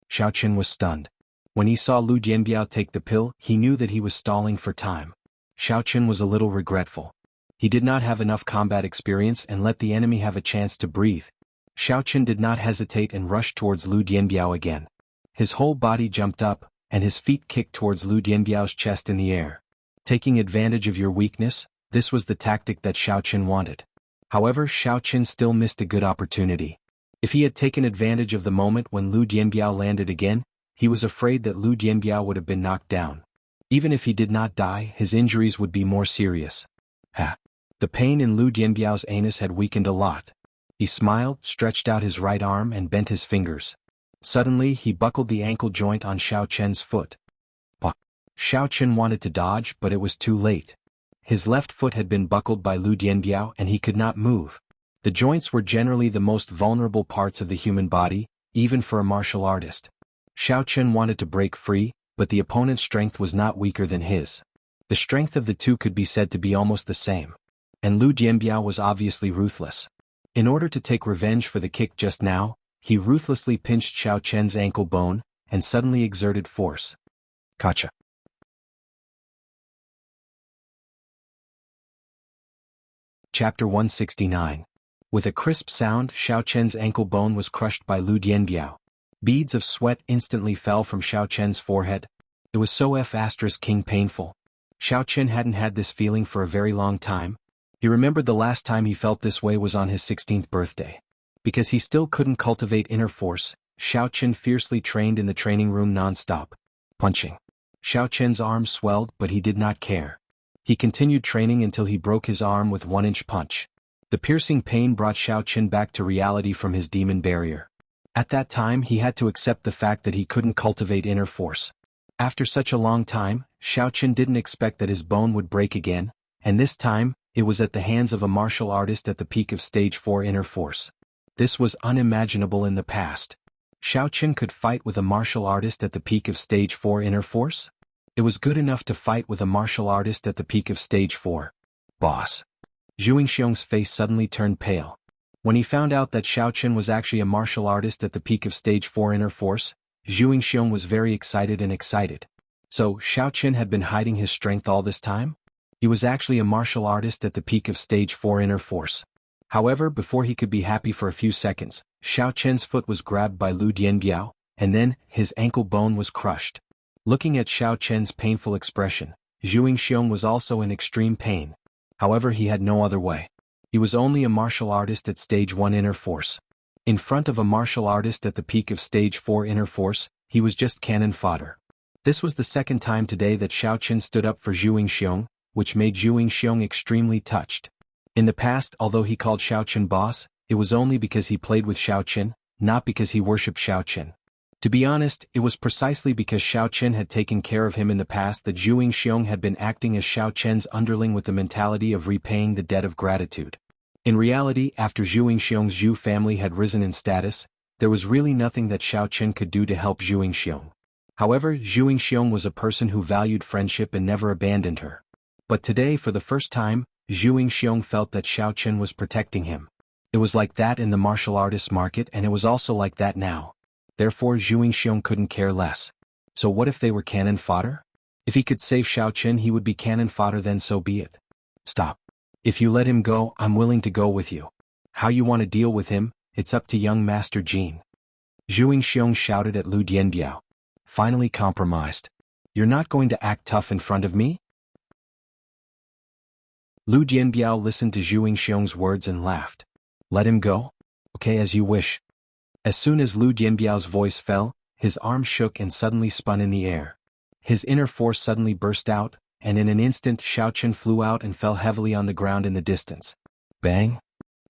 Xiao Chen was stunned. When he saw Lu Jianbiao take the pill, he knew that he was stalling for time. Xiao Chen was a little regretful. He did not have enough combat experience and let the enemy have a chance to breathe. Xiao Chen did not hesitate and rushed towards Lu Jianbiao again. His whole body jumped up, and his feet kicked towards Lu Jianbiao's chest in the air. Taking advantage of your weakness, this was the tactic that Xiao Chen wanted. However, Xiao Chen still missed a good opportunity. If he had taken advantage of the moment when Lu Jianbiao landed again, he was afraid that Lu Jianbiao would have been knocked down. Even if he did not die, his injuries would be more serious. Ha! The pain in Lu Jianbiao's anus had weakened a lot. He smiled, stretched out his right arm and bent his fingers. Suddenly he buckled the ankle joint on Xiao Chen's foot. Bah! Xiao Chen wanted to dodge, but it was too late. His left foot had been buckled by Lu Jianbiao and he could not move. The joints were generally the most vulnerable parts of the human body, even for a martial artist. Xiao Chen wanted to break free, but the opponent's strength was not weaker than his. The strength of the two could be said to be almost the same. And Lu Jianbiao was obviously ruthless. In order to take revenge for the kick just now, he ruthlessly pinched Xiao Chen's ankle bone, and suddenly exerted force. Gotcha. Chapter 169. With a crisp sound, Xiao Chen's ankle bone was crushed by Lu Jianbiao. Beads of sweat instantly fell from Xiao Chen's forehead. It was so F***ing painful. Xiao Chen hadn't had this feeling for a very long time. He remembered the last time he felt this way was on his 16th birthday. Because he still couldn't cultivate inner force, Xiao Chen fiercely trained in the training room non-stop. Punching. Xiao Chen's arm swelled, but he did not care. He continued training until he broke his arm with 1-inch punch. The piercing pain brought Xiao Chen back to reality from his demon barrier. At that time he had to accept the fact that he couldn't cultivate inner force. After such a long time, Xiao Chen didn't expect that his bone would break again, and this time, it was at the hands of a martial artist at the peak of Stage 4 Inner Force. This was unimaginable in the past. Xiao Chen could fight with a martial artist at the peak of Stage 4 Inner Force? It was good enough to fight with a martial artist at the peak of Stage 4. Boss. Zhu Xiong's face suddenly turned pale. When he found out that Xiao Chen was actually a martial artist at the peak of Stage 4 Inner Force, Zhu Xiong was very excited. So, Xiao Chen had been hiding his strength all this time? He was actually a martial artist at the peak of Stage 4 Inner Force. However, before he could be happy for a few seconds, Xiao Chen's foot was grabbed by Lu Jianbiao, and then, his ankle bone was crushed. Looking at Xiao Chen's painful expression, Zhu Xiong was also in extreme pain. However, he had no other way. He was only a martial artist at Stage 1 Inner Force. In front of a martial artist at the peak of Stage 4 Inner Force, he was just cannon fodder. This was the second time today that Xiao Chen stood up for Zhu Xiong, which made Zhu Xiong extremely touched. In the past, although he called Xiao Chen boss, it was only because he played with Xiao Chen, not because he worshipped Xiao Chen. To be honest, it was precisely because Xiao Chen had taken care of him in the past that Zhu Xiong had been acting as Xiao Chen's underling with the mentality of repaying the debt of gratitude. In reality, after Zhu Xiong's Zhu family had risen in status, there was really nothing that Xiao Chen could do to help Zhu Xiong. However, Zhu Xiong was a person who valued friendship and never abandoned her. But today, for the first time, Zhu Xiong felt that Xiao Chen was protecting him. It was like that in the martial artists market and it was also like that now. Therefore Zhu Yingxiong couldn't care less. So what if they were cannon fodder? If he could save Xiaoqin he would be cannon fodder, then so be it. Stop. If you let him go, I'm willing to go with you. How you want to deal with him, it's up to young Master Jin. Zhu Yingxiong shouted at Lu Dianbiao. Finally compromised. You're not going to act tough in front of me? Lu Dianbiao listened to Zhu Yingxiong's words and laughed. Let him go? Okay, as you wish. As soon as Lu Dianbiao's voice fell, his arm shook and suddenly spun in the air. His inner force suddenly burst out, and in an instant Xiaoqin flew out and fell heavily on the ground in the distance. Bang!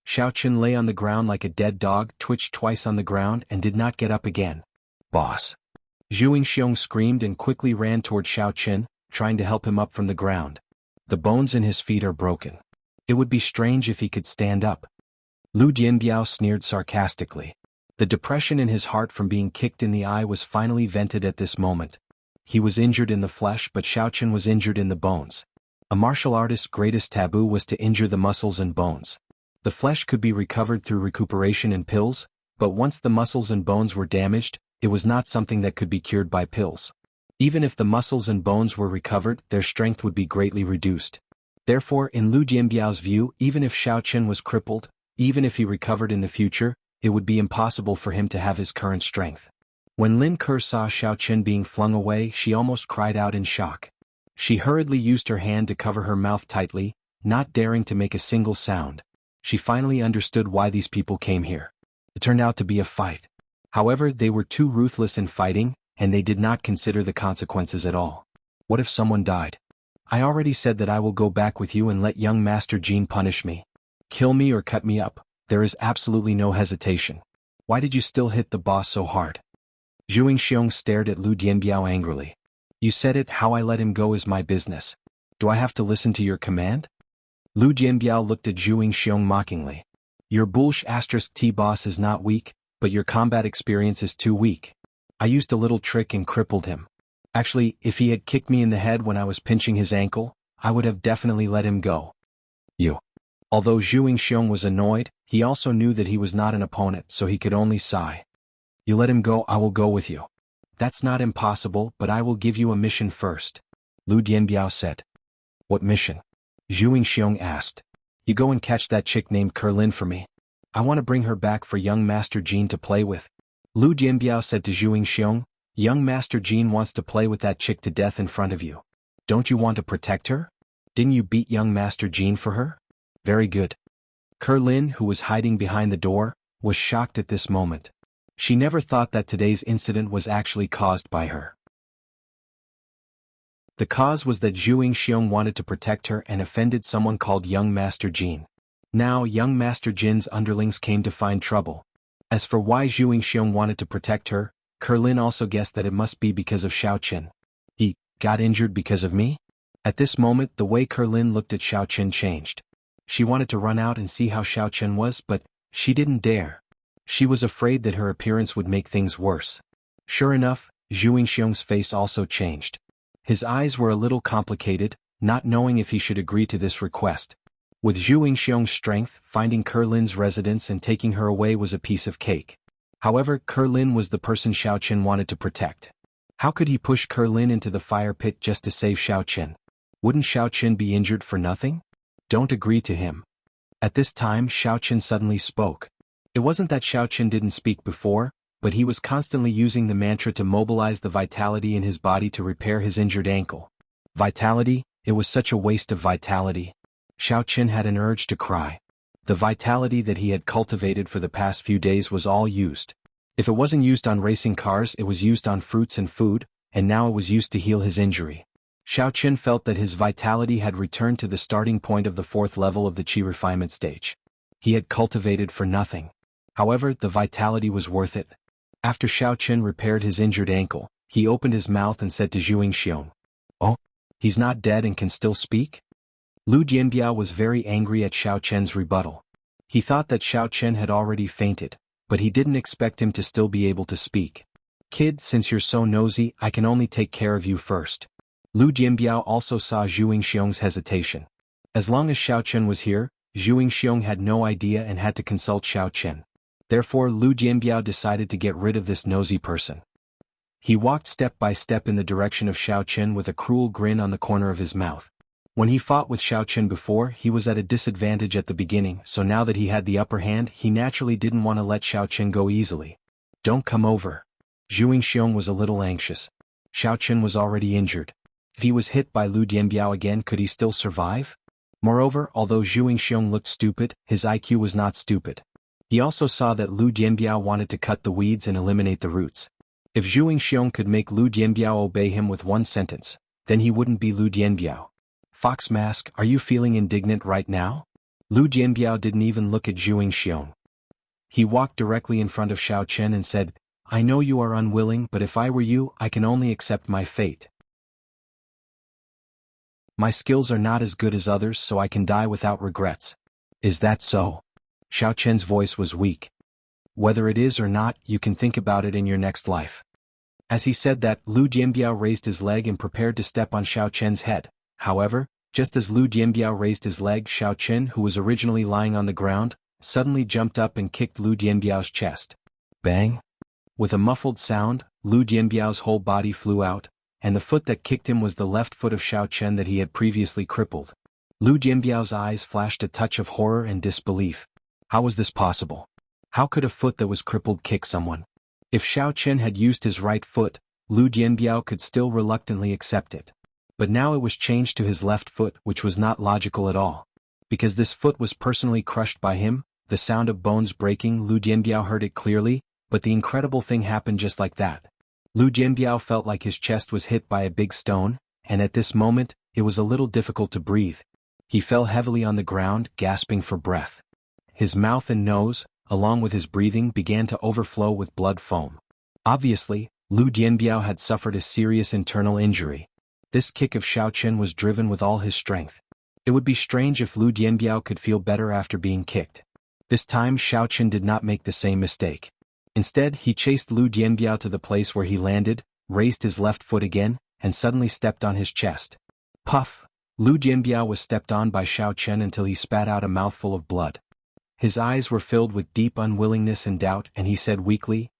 Xiaoqin lay on the ground like a dead dog, twitched twice on the ground and did not get up again. Boss! Zhu Yingxiong screamed and quickly ran toward Xiaoqin, trying to help him up from the ground. The bones in his feet are broken. It would be strange if he could stand up. Lu Dianbiao sneered sarcastically. The depression in his heart from being kicked in the eye was finally vented at this moment. He was injured in the flesh, but Xiaoqin was injured in the bones. A martial artist's greatest taboo was to injure the muscles and bones. The flesh could be recovered through recuperation and pills, but once the muscles and bones were damaged, it was not something that could be cured by pills. Even if the muscles and bones were recovered, their strength would be greatly reduced. Therefore, in Lu Dianbiao's view, even if Xiaoqin was crippled, even if he recovered in the future, it would be impossible for him to have his current strength. When Lin Ke saw Xiaoqin being flung away, she almost cried out in shock. She hurriedly used her hand to cover her mouth tightly, not daring to make a single sound. She finally understood why these people came here. It turned out to be a fight. However, they were too ruthless in fighting, and they did not consider the consequences at all. What if someone died? I already said that I will go back with you and let young Master Jin punish me. Kill me or cut me up, there is absolutely no hesitation. Why did you still hit the boss so hard? Zhu Yingxiong stared at Lu Dianbiao angrily. You said it, how I let him go is my business. Do I have to listen to your command? Lu Dianbiao looked at Zhu Yingxiong mockingly. Your *T boss is not weak, but your combat experience is too weak. I used a little trick and crippled him. Actually, if he had kicked me in the head when I was pinching his ankle, I would have definitely let him go. You. Although Zhu Yingxiong was annoyed, he also knew that he was not an opponent, so he could only sigh. You let him go, I will go with you. That's not impossible, but I will give you a mission first. Lu Dianbiao said. What mission? Zhu Yingxiong asked. You go and catch that chick named Kerlin for me. I want to bring her back for young Master Jin to play with. Lu Dianbiao said to Zhu Yingxiong, young Master Jin wants to play with that chick to death in front of you. Don't you want to protect her? Didn't you beat young Master Jin for her? Very good. Kerlin, who was hiding behind the door, was shocked at this moment. She never thought that today's incident was actually caused by her. The cause was that Zhu Yingxiong wanted to protect her and offended someone called young Master Jin. Now young Master Jin's underlings came to find trouble. As for why Zhu Yingxiong wanted to protect her, Kerlin also guessed that it must be because of Xiaoqin. He got injured because of me? At this moment the way Kerlin looked at Xiaoqin changed. She wanted to run out and see how Xiaoqin was, but she didn't dare. She was afraid that her appearance would make things worse. Sure enough, Zhu Yingxiong's face also changed. His eyes were a little complicated, not knowing if he should agree to this request. With Zhu Yingxiong's strength, finding Kerlin's residence and taking her away was a piece of cake. However, Kerlin was the person Xiaoqin wanted to protect. How could he push Kerlin into the fire pit just to save Xiaoqin? Wouldn't Xiaoqin be injured for nothing? Don't agree to him. At this time Xiaoqin suddenly spoke. It wasn't that Xiaoqin didn't speak before, but he was constantly using the mantra to mobilize the vitality in his body to repair his injured ankle. Vitality? It was such a waste of vitality. Xiaoqin had an urge to cry. The vitality that he had cultivated for the past few days was all used. If it wasn't used on racing cars, it was used on fruits and food, and now it was used to heal his injury. Xiaoqin felt that his vitality had returned to the starting point of the 4th level of the Qi refinement stage. He had cultivated for nothing. However, the vitality was worth it. After Xiaoqin repaired his injured ankle, he opened his mouth and said to Zhu Yingxiong, "Oh, he's not dead and can still speak?" Lu Dianbiao was very angry at Xiaoqin's rebuttal. He thought that Xiaoqin had already fainted, but he didn't expect him to still be able to speak. "Kid, since you're so nosy, I can only take care of you first." Lu Dianbiao also saw Zhu Yingxiong's hesitation. As long as Xiaoqin was here, Zhu Xiong had no idea and had to consult Xiao Chen. Therefore Lu Jianbiao decided to get rid of this nosy person. He walked step by step in the direction of Xiao Chen with a cruel grin on the corner of his mouth. When he fought with Xiao Chen before, he was at a disadvantage at the beginning, so now that he had the upper hand, he naturally didn't want to let Xiao Chen go easily. Don't come over. Zhu Xiong was a little anxious. Xiao Chen was already injured. If he was hit by Lu Jianbiao again, could he still survive? Moreover, although Zhu Xiong looked stupid, his IQ was not stupid. He also saw that Lu Jianbiao wanted to cut the weeds and eliminate the roots. If Zhu Xiong could make Lu Jianbiao obey him with one sentence, then he wouldn't be Lu Jianbiao. Fox Mask, are you feeling indignant right now? Lu Jianbiao didn't even look at Zhu Xiong. He walked directly in front of Xiao Chen and said, I know you are unwilling, but if I were you, I can only accept my fate. My skills are not as good as others, so I can die without regrets. Is that so? Xiao Chen's voice was weak. Whether it is or not, you can think about it in your next life. As he said that, Lu Jianbiao raised his leg and prepared to step on Xiao Chen's head. However, just as Lu Jianbiao raised his leg, Xiao Chen, who was originally lying on the ground, suddenly jumped up and kicked Lu Jianbiao's chest. Bang! With a muffled sound, Lu Jianbiao's whole body flew out, and the foot that kicked him was the left foot of Xiao Chen that he had previously crippled. Lu Jianbiao's eyes flashed a touch of horror and disbelief. How was this possible? How could a foot that was crippled kick someone? If Xiao Chen had used his right foot, Lu Jianbiao could still reluctantly accept it. But now it was changed to his left foot, which was not logical at all. Because this foot was personally crushed by him, the sound of bones breaking, Lu Jianbiao heard it clearly, but the incredible thing happened just like that. Lu Jianbiao felt like his chest was hit by a big stone, and at this moment, it was a little difficult to breathe. He fell heavily on the ground, gasping for breath. His mouth and nose, along with his breathing, began to overflow with blood foam. Obviously, Lu Jianbiao had suffered a serious internal injury. This kick of Xiao Chen was driven with all his strength. It would be strange if Lu Jianbiao could feel better after being kicked. This time Xiao Chen did not make the same mistake. Instead, he chased Lu Jianbiao to the place where he landed, raised his left foot again, and suddenly stepped on his chest. Puff! Lu Jianbiao was stepped on by Xiao Chen until he spat out a mouthful of blood. His eyes were filled with deep unwillingness and doubt, and he said weakly,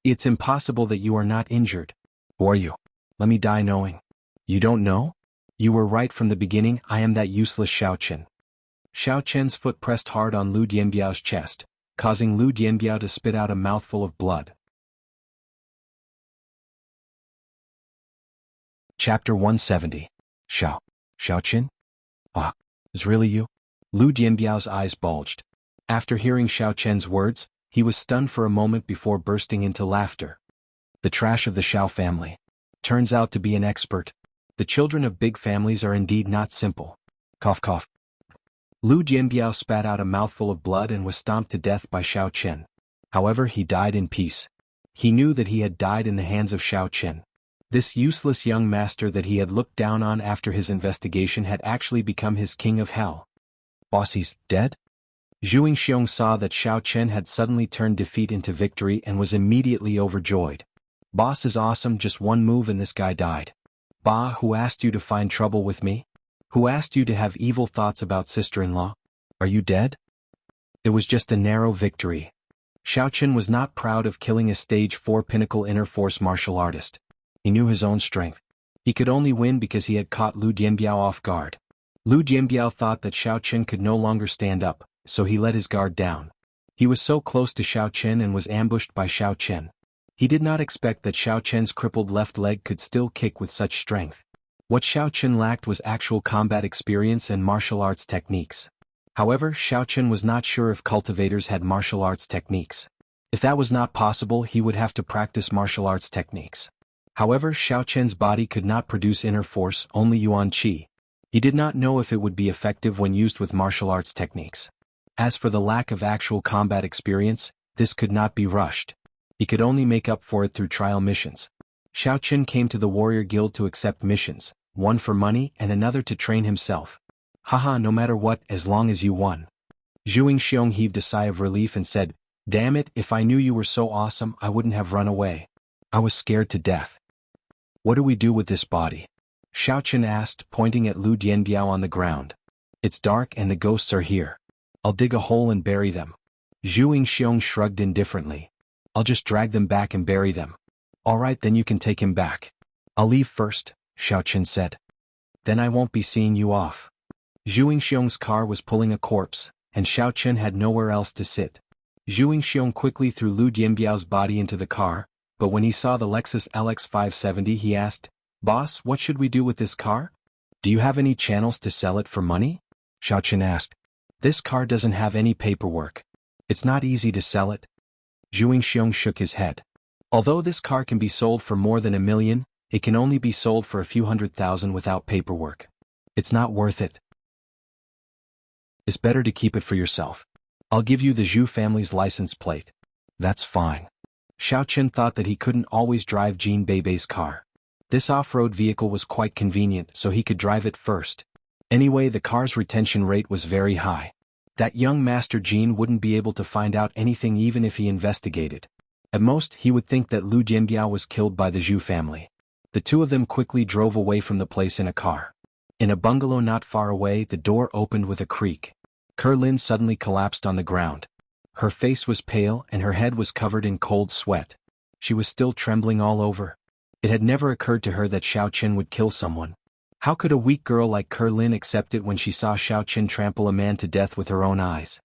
It's impossible that you are not injured. Who are you? Let me die knowing. You don't know? You were right from the beginning, I am that useless Xiao Chen. Xiao Chen's foot pressed hard on Lu Jianbiao's chest, causing Lu Jianbiao to spit out a mouthful of blood. Chapter 170. Xiao Chen? Ah, is really you? Lu Jianbiao's eyes bulged. After hearing Xiao Chen's words, he was stunned for a moment before bursting into laughter. The trash of the Xiao family. Turns out to be an expert. The children of big families are indeed not simple. Cough cough. Lu Jianbiao spat out a mouthful of blood and was stomped to death by Xiao Chen. However, he died in peace. He knew that he had died in the hands of Xiao Chen. This useless young master that he had looked down on after his investigation had actually become his king of hell. Boss, he's dead? Zhu Xiong saw that Xiao Chen had suddenly turned defeat into victory and was immediately overjoyed. Boss is awesome, just one move and this guy died. Bah, who asked you to find trouble with me? Who asked you to have evil thoughts about sister-in-law? Are you dead? It was just a narrow victory. Xiao Chen was not proud of killing a stage 4 pinnacle inner force martial artist. He knew his own strength. He could only win because he had caught Lu Jianbiao off guard. Lu Jianbiao thought that Xiao Chen could no longer stand up, so he let his guard down. He was so close to Xiao Chen and was ambushed by Xiao Chen. He did not expect that Xiao Chen's crippled left leg could still kick with such strength. What Xiao Chen lacked was actual combat experience and martial arts techniques. However, Xiao Chen was not sure if cultivators had martial arts techniques. If that was not possible, he would have to practice martial arts techniques. However, Xiao Chen's body could not produce inner force, only yuan qi. He did not know if it would be effective when used with martial arts techniques. As for the lack of actual combat experience, this could not be rushed. He could only make up for it through trial missions. Xiao Chen came to the warrior guild to accept missions, one for money and another to train himself. Haha, no matter what, as long as you won. Zhu Xiong heaved a sigh of relief and said, Damn it, if I knew you were so awesome I wouldn't have run away. I was scared to death. What do we do with this body? Xiao Chen asked, pointing at Lu Jianbiao on the ground. It's dark and the ghosts are here. I'll dig a hole and bury them. Zhu Yingxiong shrugged indifferently. I'll just drag them back and bury them. Alright, then you can take him back. I'll leave first, Xiaoqin said. Then I won't be seeing you off. Zhu Yingxiong's car was pulling a corpse, and Xiaoqin had nowhere else to sit. Zhu Yingxiong quickly threw Lu Jianbiao's body into the car, but when he saw the Lexus LX 570 he asked, "Boss, what should we do with this car? Do you have any channels to sell it for money?" Xiaoqin asked. "This car doesn't have any paperwork. It's not easy to sell it." Zhu Yingxiong shook his head. Although this car can be sold for more than $1 million, it can only be sold for a few $100,000 without paperwork. It's not worth it. It's better to keep it for yourself. I'll give you the Zhu family's license plate. That's fine. Xiaoqin thought that he couldn't always drive Jean Beibei's car. This off-road vehicle was quite convenient, so he could drive it first. Anyway, the car's retention rate was very high. That young Master Jean wouldn't be able to find out anything even if he investigated. At most, he would think that Lu Jianbiao was killed by the Zhu family. The two of them quickly drove away from the place in a car. In a bungalow not far away, the door opened with a creak. Lin suddenly collapsed on the ground. Her face was pale and her head was covered in cold sweat. She was still trembling all over. It had never occurred to her that Xiaoqin would kill someone. How could a weak girl like Lin accept it when she saw Xiaoqin trample a man to death with her own eyes?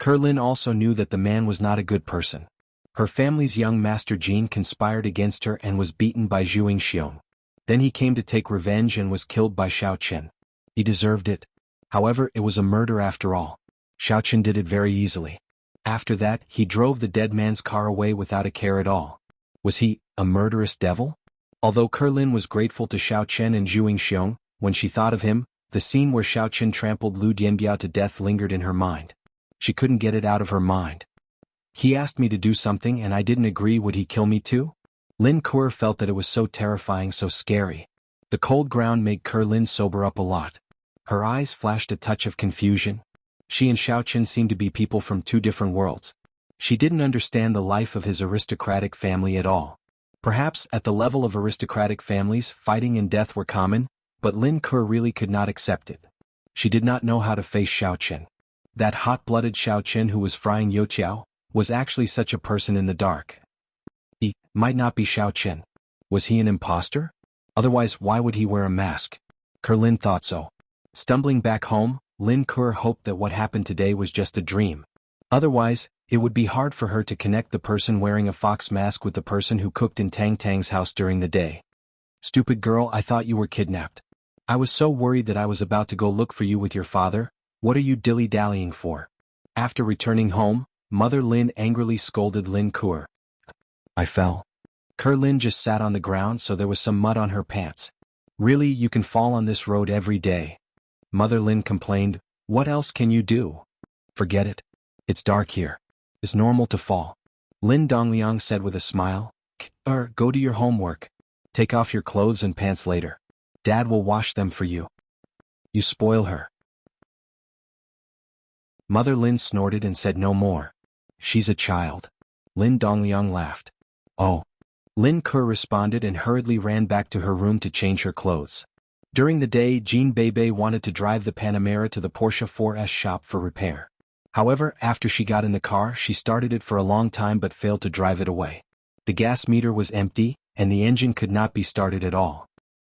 Lin also knew that the man was not a good person. Her family's young master Jean conspired against her and was beaten by Zhu Yingxiong. Then he came to take revenge and was killed by Xiaoqin. He deserved it. However, it was a murder after all. Xiaoqin did it very easily. After that, he drove the dead man's car away without a care at all. Was he a murderous devil? Although Lin was grateful to Xiaoqin and Zhu Yingxiong, when she thought of him, the scene where Xiaoqin trampled Lu Jianbiao to death lingered in her mind. She couldn't get it out of her mind. He asked me to do something and I didn't agree. Would he kill me too? Lin Kuer felt that it was so terrifying, so scary. The cold ground made Lin sober up a lot. Her eyes flashed a touch of confusion. She and Xiaoqin seemed to be people from two different worlds. She didn't understand the life of his aristocratic family at all. Perhaps at the level of aristocratic families, fighting and death were common, but Lin Kuer really could not accept it. She did not know how to face Xiaoqin. That hot-blooded Xiaoqin who was frying Youqiao was actually such a person in the dark. He might not be Xiaoqin. Was he an imposter? Otherwise, why would he wear a mask? Lin thought so. Stumbling back home, Lin Kuer hoped that what happened today was just a dream. Otherwise, it would be hard for her to connect the person wearing a fox mask with the person who cooked in Tang Tang's house during the day. Stupid girl, I thought you were kidnapped. I was so worried that I was about to go look for you with your father. What are you dilly-dallying for? After returning home, Mother Lin angrily scolded Lin Kuer. I fell. Lin just sat on the ground so there was some mud on her pants. Really, you can fall on this road every day. Mother Lin complained, what else can you do? Forget it. It's dark here. It's normal to fall. Lin Dongliang said with a smile. Go do your homework. Take off your clothes and pants later. Dad will wash them for you. You spoil her. Mother Lin snorted and said no more. She's a child. Lin Dongliang laughed. Oh. Lin Kuer responded and hurriedly ran back to her room to change her clothes. During the day, Jean Beibei wanted to drive the Panamera to the Porsche 4S shop for repair. However, after she got in the car, she started it for a long time but failed to drive it away. The gas meter was empty, and the engine could not be started at all.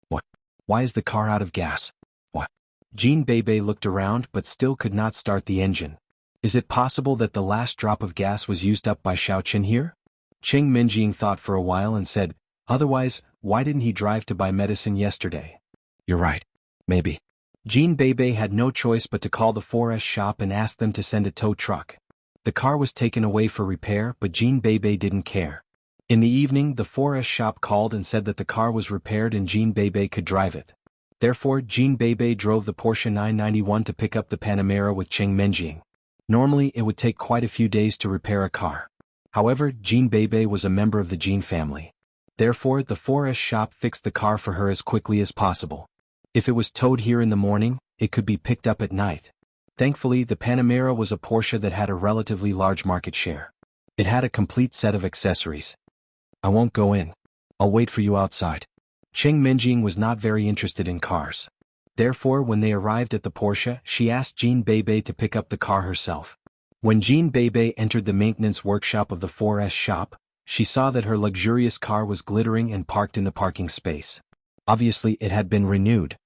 What? Why is the car out of gas? What? Jean Beibei looked around but still could not start the engine. Is it possible that the last drop of gas was used up by Xiaoqin here? Cheng Minjing thought for a while and said, otherwise, why didn't he drive to buy medicine yesterday? You're right. Maybe. Jean Beibei had no choice but to call the 4S shop and ask them to send a tow truck. The car was taken away for repair, but Jean Beibei didn't care. In the evening, the 4S shop called and said that the car was repaired and Jean Beibei could drive it. Therefore, Jean Beibei drove the Porsche 991 to pick up the Panamera with Cheng Minjing. Normally, it would take quite a few days to repair a car. However, Jean Beibei was a member of the Jean family. Therefore, the 4S shop fixed the car for her as quickly as possible. If it was towed here in the morning, it could be picked up at night. Thankfully, the Panamera was a Porsche that had a relatively large market share. It had a complete set of accessories. I won't go in. I'll wait for you outside. Cheng Minjing was not very interested in cars. Therefore when they arrived at the Porsche, she asked Jean Bebe to pick up the car herself. When Jean Bebe entered the maintenance workshop of the 4S shop, she saw that her luxurious car was glittering and parked in the parking space. Obviously it had been renewed.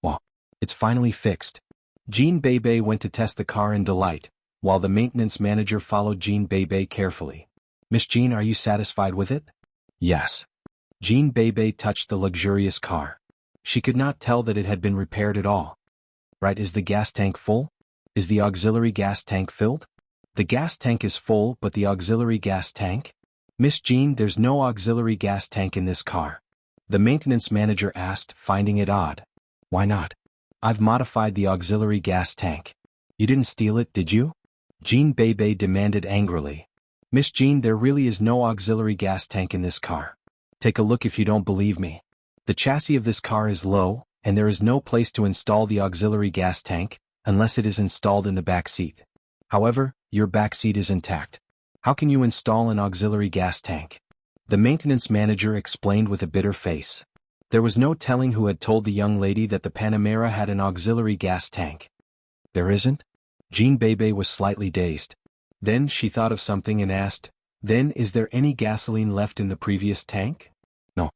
Wow, it's finally fixed. Jean Bebe went to test the car in delight, while the maintenance manager followed Jean Bebe carefully. Miss Jean, are you satisfied with it? Yes. Jean Bebe touched the luxurious car. She could not tell that it had been repaired at all. Right, is the gas tank full? Is the auxiliary gas tank filled? The gas tank is full, but the auxiliary gas tank? Miss Jean, there's no auxiliary gas tank in this car. The maintenance manager asked, finding it odd. Why not? I've modified the auxiliary gas tank. You didn't steal it, did you? Jean Bebe demanded angrily. Miss Jean, there really is no auxiliary gas tank in this car. Take a look if you don't believe me. The chassis of this car is low, and there is no place to install the auxiliary gas tank, unless it is installed in the back seat. However, your back seat is intact. How can you install an auxiliary gas tank? The maintenance manager explained with a bitter face. There was no telling who had told the young lady that the Panamera had an auxiliary gas tank. There isn't? Jean Bebe was slightly dazed. Then she thought of something and asked, then is there any gasoline left in the previous tank? No.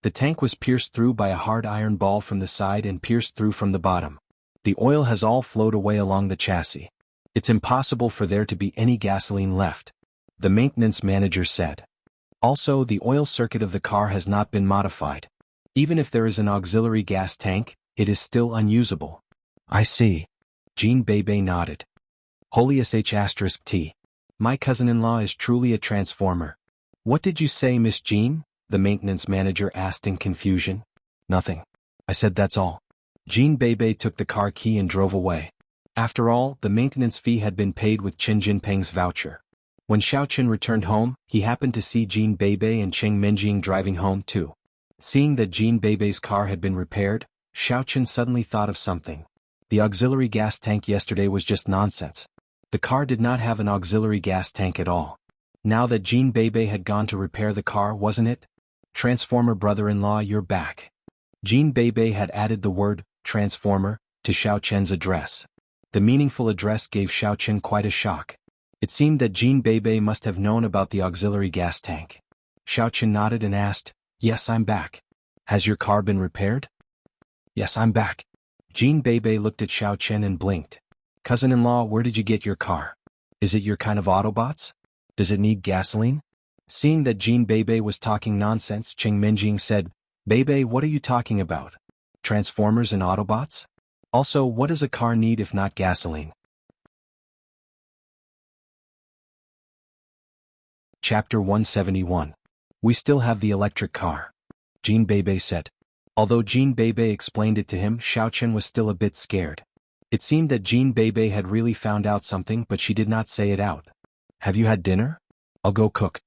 The tank was pierced through by a hard iron ball from the side and pierced through from the bottom. The oil has all flowed away along the chassis. It's impossible for there to be any gasoline left, the maintenance manager said. Also, the oil circuit of the car has not been modified. Even if there is an auxiliary gas tank, it is still unusable. I see. Jean Bebe nodded. Holy sh*t. My cousin-in-law is truly a transformer. What did you say, Miss Jean? The maintenance manager asked in confusion. Nothing. I said that's all. Jean Bebe took the car key and drove away. After all, the maintenance fee had been paid with Chen Jinping's voucher. When Xiaoqun returned home, he happened to see Jean Bebe and Cheng Menjing driving home too. Seeing that Jean Bebe's car had been repaired, Xiaoqun suddenly thought of something. The auxiliary gas tank yesterday was just nonsense. The car did not have an auxiliary gas tank at all. Now that Jean Bebe had gone to repair the car, wasn't it? Transformer brother-in-law, you're back. Jean Bebe had added the word, transformer, to Xiaoqun's address. The meaningful address gave Xiaoqun quite a shock. It seemed that Jean Bebe must have known about the auxiliary gas tank. Xiaoqun nodded and asked, yes, I'm back. Has your car been repaired? Yes, I'm back. Jean Bebe looked at Xiaoqun and blinked. Cousin-in-law, where did you get your car? Is it your kind of Autobots? Does it need gasoline? Seeing that Jean Bebe was talking nonsense, Cheng Menjing said, Bebe, what are you talking about? Transformers and Autobots? Also, what does a car need if not gasoline? Chapter 171. We still have the electric car. Jean Bebe said. Although Jean Bebe explained it to him, Xiaoqun was still a bit scared. It seemed that Jean Bebe had really found out something, but she did not say it out. Have you had dinner? I'll go cook.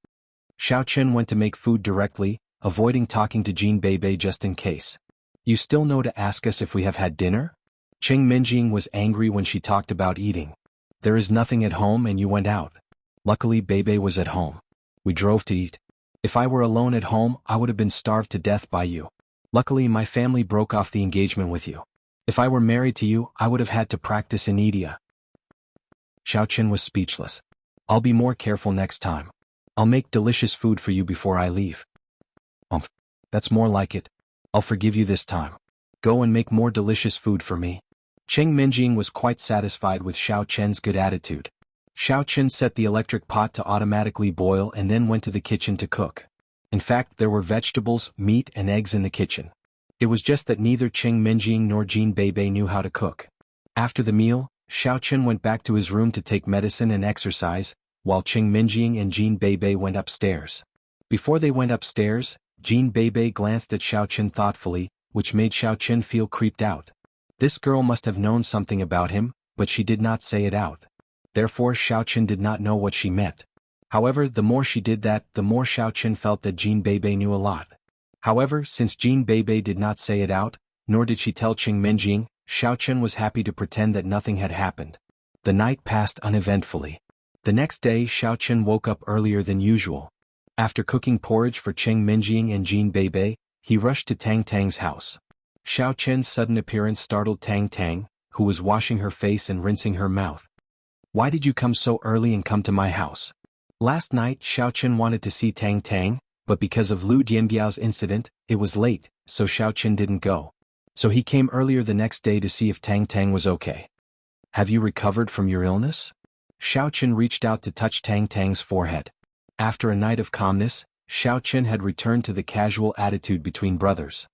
Xiaoqun went to make food directly, avoiding talking to Jean Bebe just in case. You still know to ask us if we have had dinner? Cheng Menjing was angry when she talked about eating. There is nothing at home and you went out. Luckily Bebe was at home. We drove to eat. If I were alone at home, I would have been starved to death by you. Luckily my family broke off the engagement with you. If I were married to you, I would have had to practice in India. Xiaoqun was speechless. I'll be more careful next time. I'll make delicious food for you before I leave. That's more like it. I'll forgive you this time. Go and make more delicious food for me. Cheng Menjing was quite satisfied with Xiaoqun's good attitude. Xiaoqun set the electric pot to automatically boil and then went to the kitchen to cook. In fact, there were vegetables, meat and eggs in the kitchen. It was just that neither Cheng Menjing nor Jean Bebe knew how to cook. After the meal, Xiaoqun went back to his room to take medicine and exercise, while Cheng Menjing and Jean Bebe went upstairs. Before they went upstairs, Jean Bebe glanced at Xiaoqun thoughtfully, which made Xiaoqun feel creeped out. This girl must have known something about him, but she did not say it out. Therefore Xiaoqun did not know what she meant. However, the more she did that, the more Xiaoqun felt that Jean Bebe knew a lot. However, since Jean Bebe did not say it out, nor did she tell Cheng Menjing, Xiaoqun was happy to pretend that nothing had happened. The night passed uneventfully. The next day Xiaoqun woke up earlier than usual. After cooking porridge for Cheng Menjing and Jean Bebe, he rushed to Tang Tang's house. Xiao Chen's sudden appearance startled Tang Tang, who was washing her face and rinsing her mouth. Why did you come so early and come to my house? Last night Xiao Chen wanted to see Tang Tang, but because of Lu Jianbiao's incident, it was late, so Xiao Chen didn't go. So he came earlier the next day to see if Tang Tang was okay. Have you recovered from your illness? Xiao Chen reached out to touch Tang Tang's forehead. After a night of calmness, Xiao Chen had returned to the casual attitude between brothers.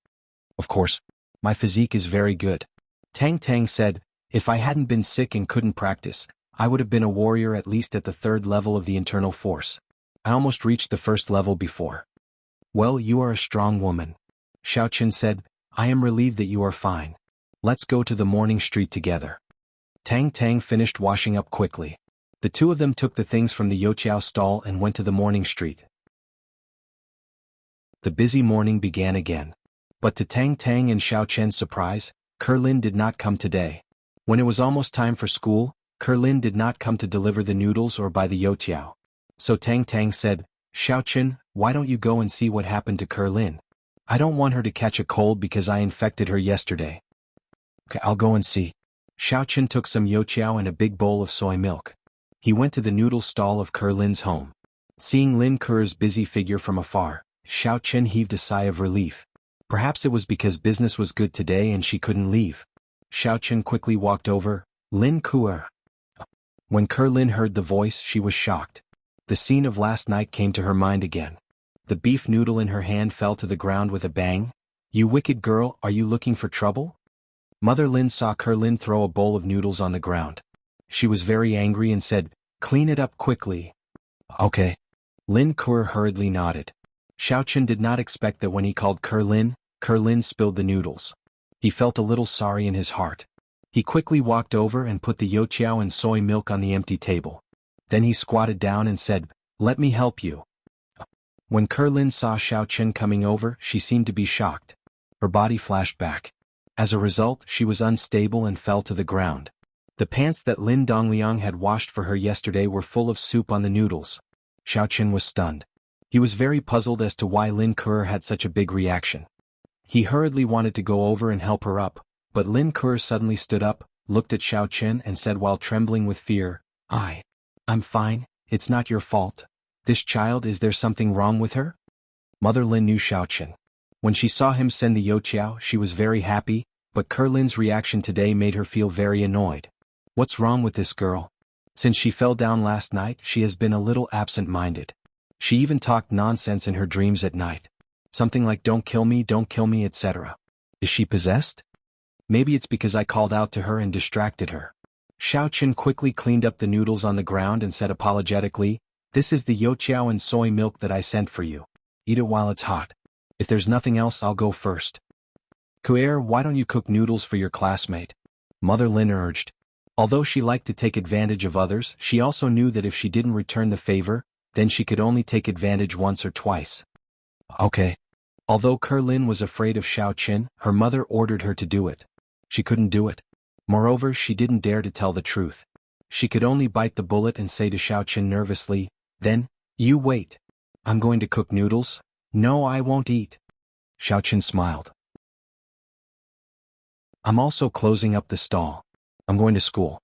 Of course. My physique is very good. Tang Tang said, if I hadn't been sick and couldn't practice, I would have been a warrior at least at the 3rd level of the internal force. I almost reached the 1st level before. Well, you are a strong woman. Xiao Chen said, I am relieved that you are fine. Let's go to the morning street together. Tang Tang finished washing up quickly. The two of them took the things from the Youqiao stall and went to the morning street. The busy morning began again. But to Tang Tang and Xiao Chen's surprise, Kerlin did not come today. When it was almost time for school, Kerlin did not come to deliver the noodles or buy the Youqiao. So Tang Tang said, Xiao Chen, why don't you go and see what happened to Kerlin? I don't want her to catch a cold because I infected her yesterday. Okay, I'll go and see. Xiao Chen took some Youqiao and a big bowl of soy milk. He went to the noodle stall of Kerlin's home. Seeing Lin Ker's busy figure from afar, Xiao Chen heaved a sigh of relief. Perhaps it was because business was good today and she couldn't leave. Xiao Chen quickly walked over. Lin Kuer. When Kerlin heard the voice, she was shocked. The scene of last night came to her mind again. The beef noodle in her hand fell to the ground with a bang. You wicked girl, are you looking for trouble? Mother Lin saw Kerlin throw a bowl of noodles on the ground. She was very angry and said, clean it up quickly. Okay. Lin Kuer hurriedly nodded. Xiao Chen did not expect that when he called Kerlin, Kerlin spilled the noodles. He felt a little sorry in his heart. He quickly walked over and put the Youqiao and soy milk on the empty table. Then he squatted down and said, let me help you. When Kerlin saw Xiao Chen coming over, she seemed to be shocked. Her body flashed back. As a result, she was unstable and fell to the ground. The pants that Lin Dongliang had washed for her yesterday were full of soup on the noodles. Xiao Chen was stunned. He was very puzzled as to why Lin Kuer had such a big reaction. He hurriedly wanted to go over and help her up, but Lin Kuer suddenly stood up, looked at Xiao Chen and said while trembling with fear, I'm fine, it's not your fault. This child, is there something wrong with her? Mother Lin knew Xiao Chen. When she saw him send the Youqiao, she was very happy, but Kerlin's reaction today made her feel very annoyed. What's wrong with this girl? Since she fell down last night, she has been a little absent-minded. She even talked nonsense in her dreams at night. Something like don't kill me, etc. Is she possessed? Maybe it's because I called out to her and distracted her. Xiao Chen quickly cleaned up the noodles on the ground and said apologetically, this is the Youqiao and soy milk that I sent for you. Eat it while it's hot. If there's nothing else, I'll go first. Kuer, why don't you cook noodles for your classmate? Mother Lin urged. Although she liked to take advantage of others, she also knew that if she didn't return the favor, then she could only take advantage once or twice. Okay. Although Kerlin was afraid of Xiao Chen, her mother ordered her to do it. She couldn't do it. Moreover, she didn't dare to tell the truth. She could only bite the bullet and say to Xiao Chen nervously, then, you wait. I'm going to cook noodles. No, I won't eat. Xiao Chen smiled. I'm also closing up the stall. I'm going to school.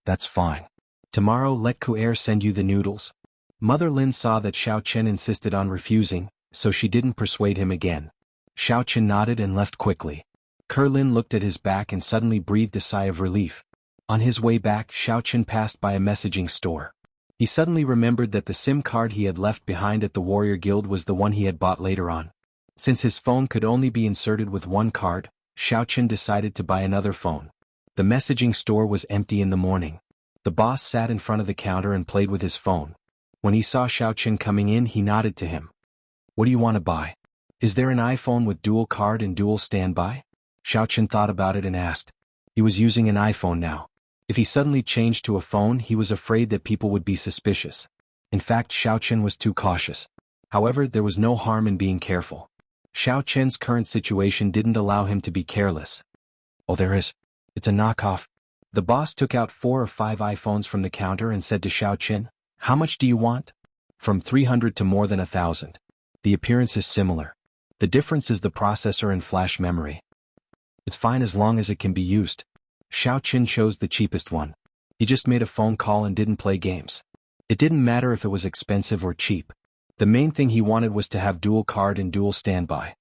That's fine. Tomorrow let Kuer send you the noodles. Mother Lin saw that Xiao Chen insisted on refusing, so she didn't persuade him again. Xiao Chen nodded and left quickly. Kerlin looked at his back and suddenly breathed a sigh of relief. On his way back, Xiao Chen passed by a messaging store. He suddenly remembered that the SIM card he had left behind at the Warrior Guild was the one he had bought later on. Since his phone could only be inserted with one card, Xiao Chen decided to buy another phone. The messaging store was empty in the morning. The boss sat in front of the counter and played with his phone. When he saw Xiao Chen coming in, he nodded to him. What do you want to buy? Is there an iPhone with dual card and dual standby? Xiao Chen thought about it and asked. He was using an iPhone now. If he suddenly changed to a phone, he was afraid that people would be suspicious. In fact, Xiao Chen was too cautious. However, there was no harm in being careful. Xiao Chen's current situation didn't allow him to be careless. Oh, there is. It's a knockoff. The boss took out 4 or 5 iPhones from the counter and said to Xiao Chen, how much do you want? From 300 to more than 1,000. The appearance is similar. The difference is the processor and flash memory. It's fine as long as it can be used. Xiao Qin chose the cheapest one. He just made a phone call and didn't play games. It didn't matter if it was expensive or cheap. The main thing he wanted was to have dual card and dual standby.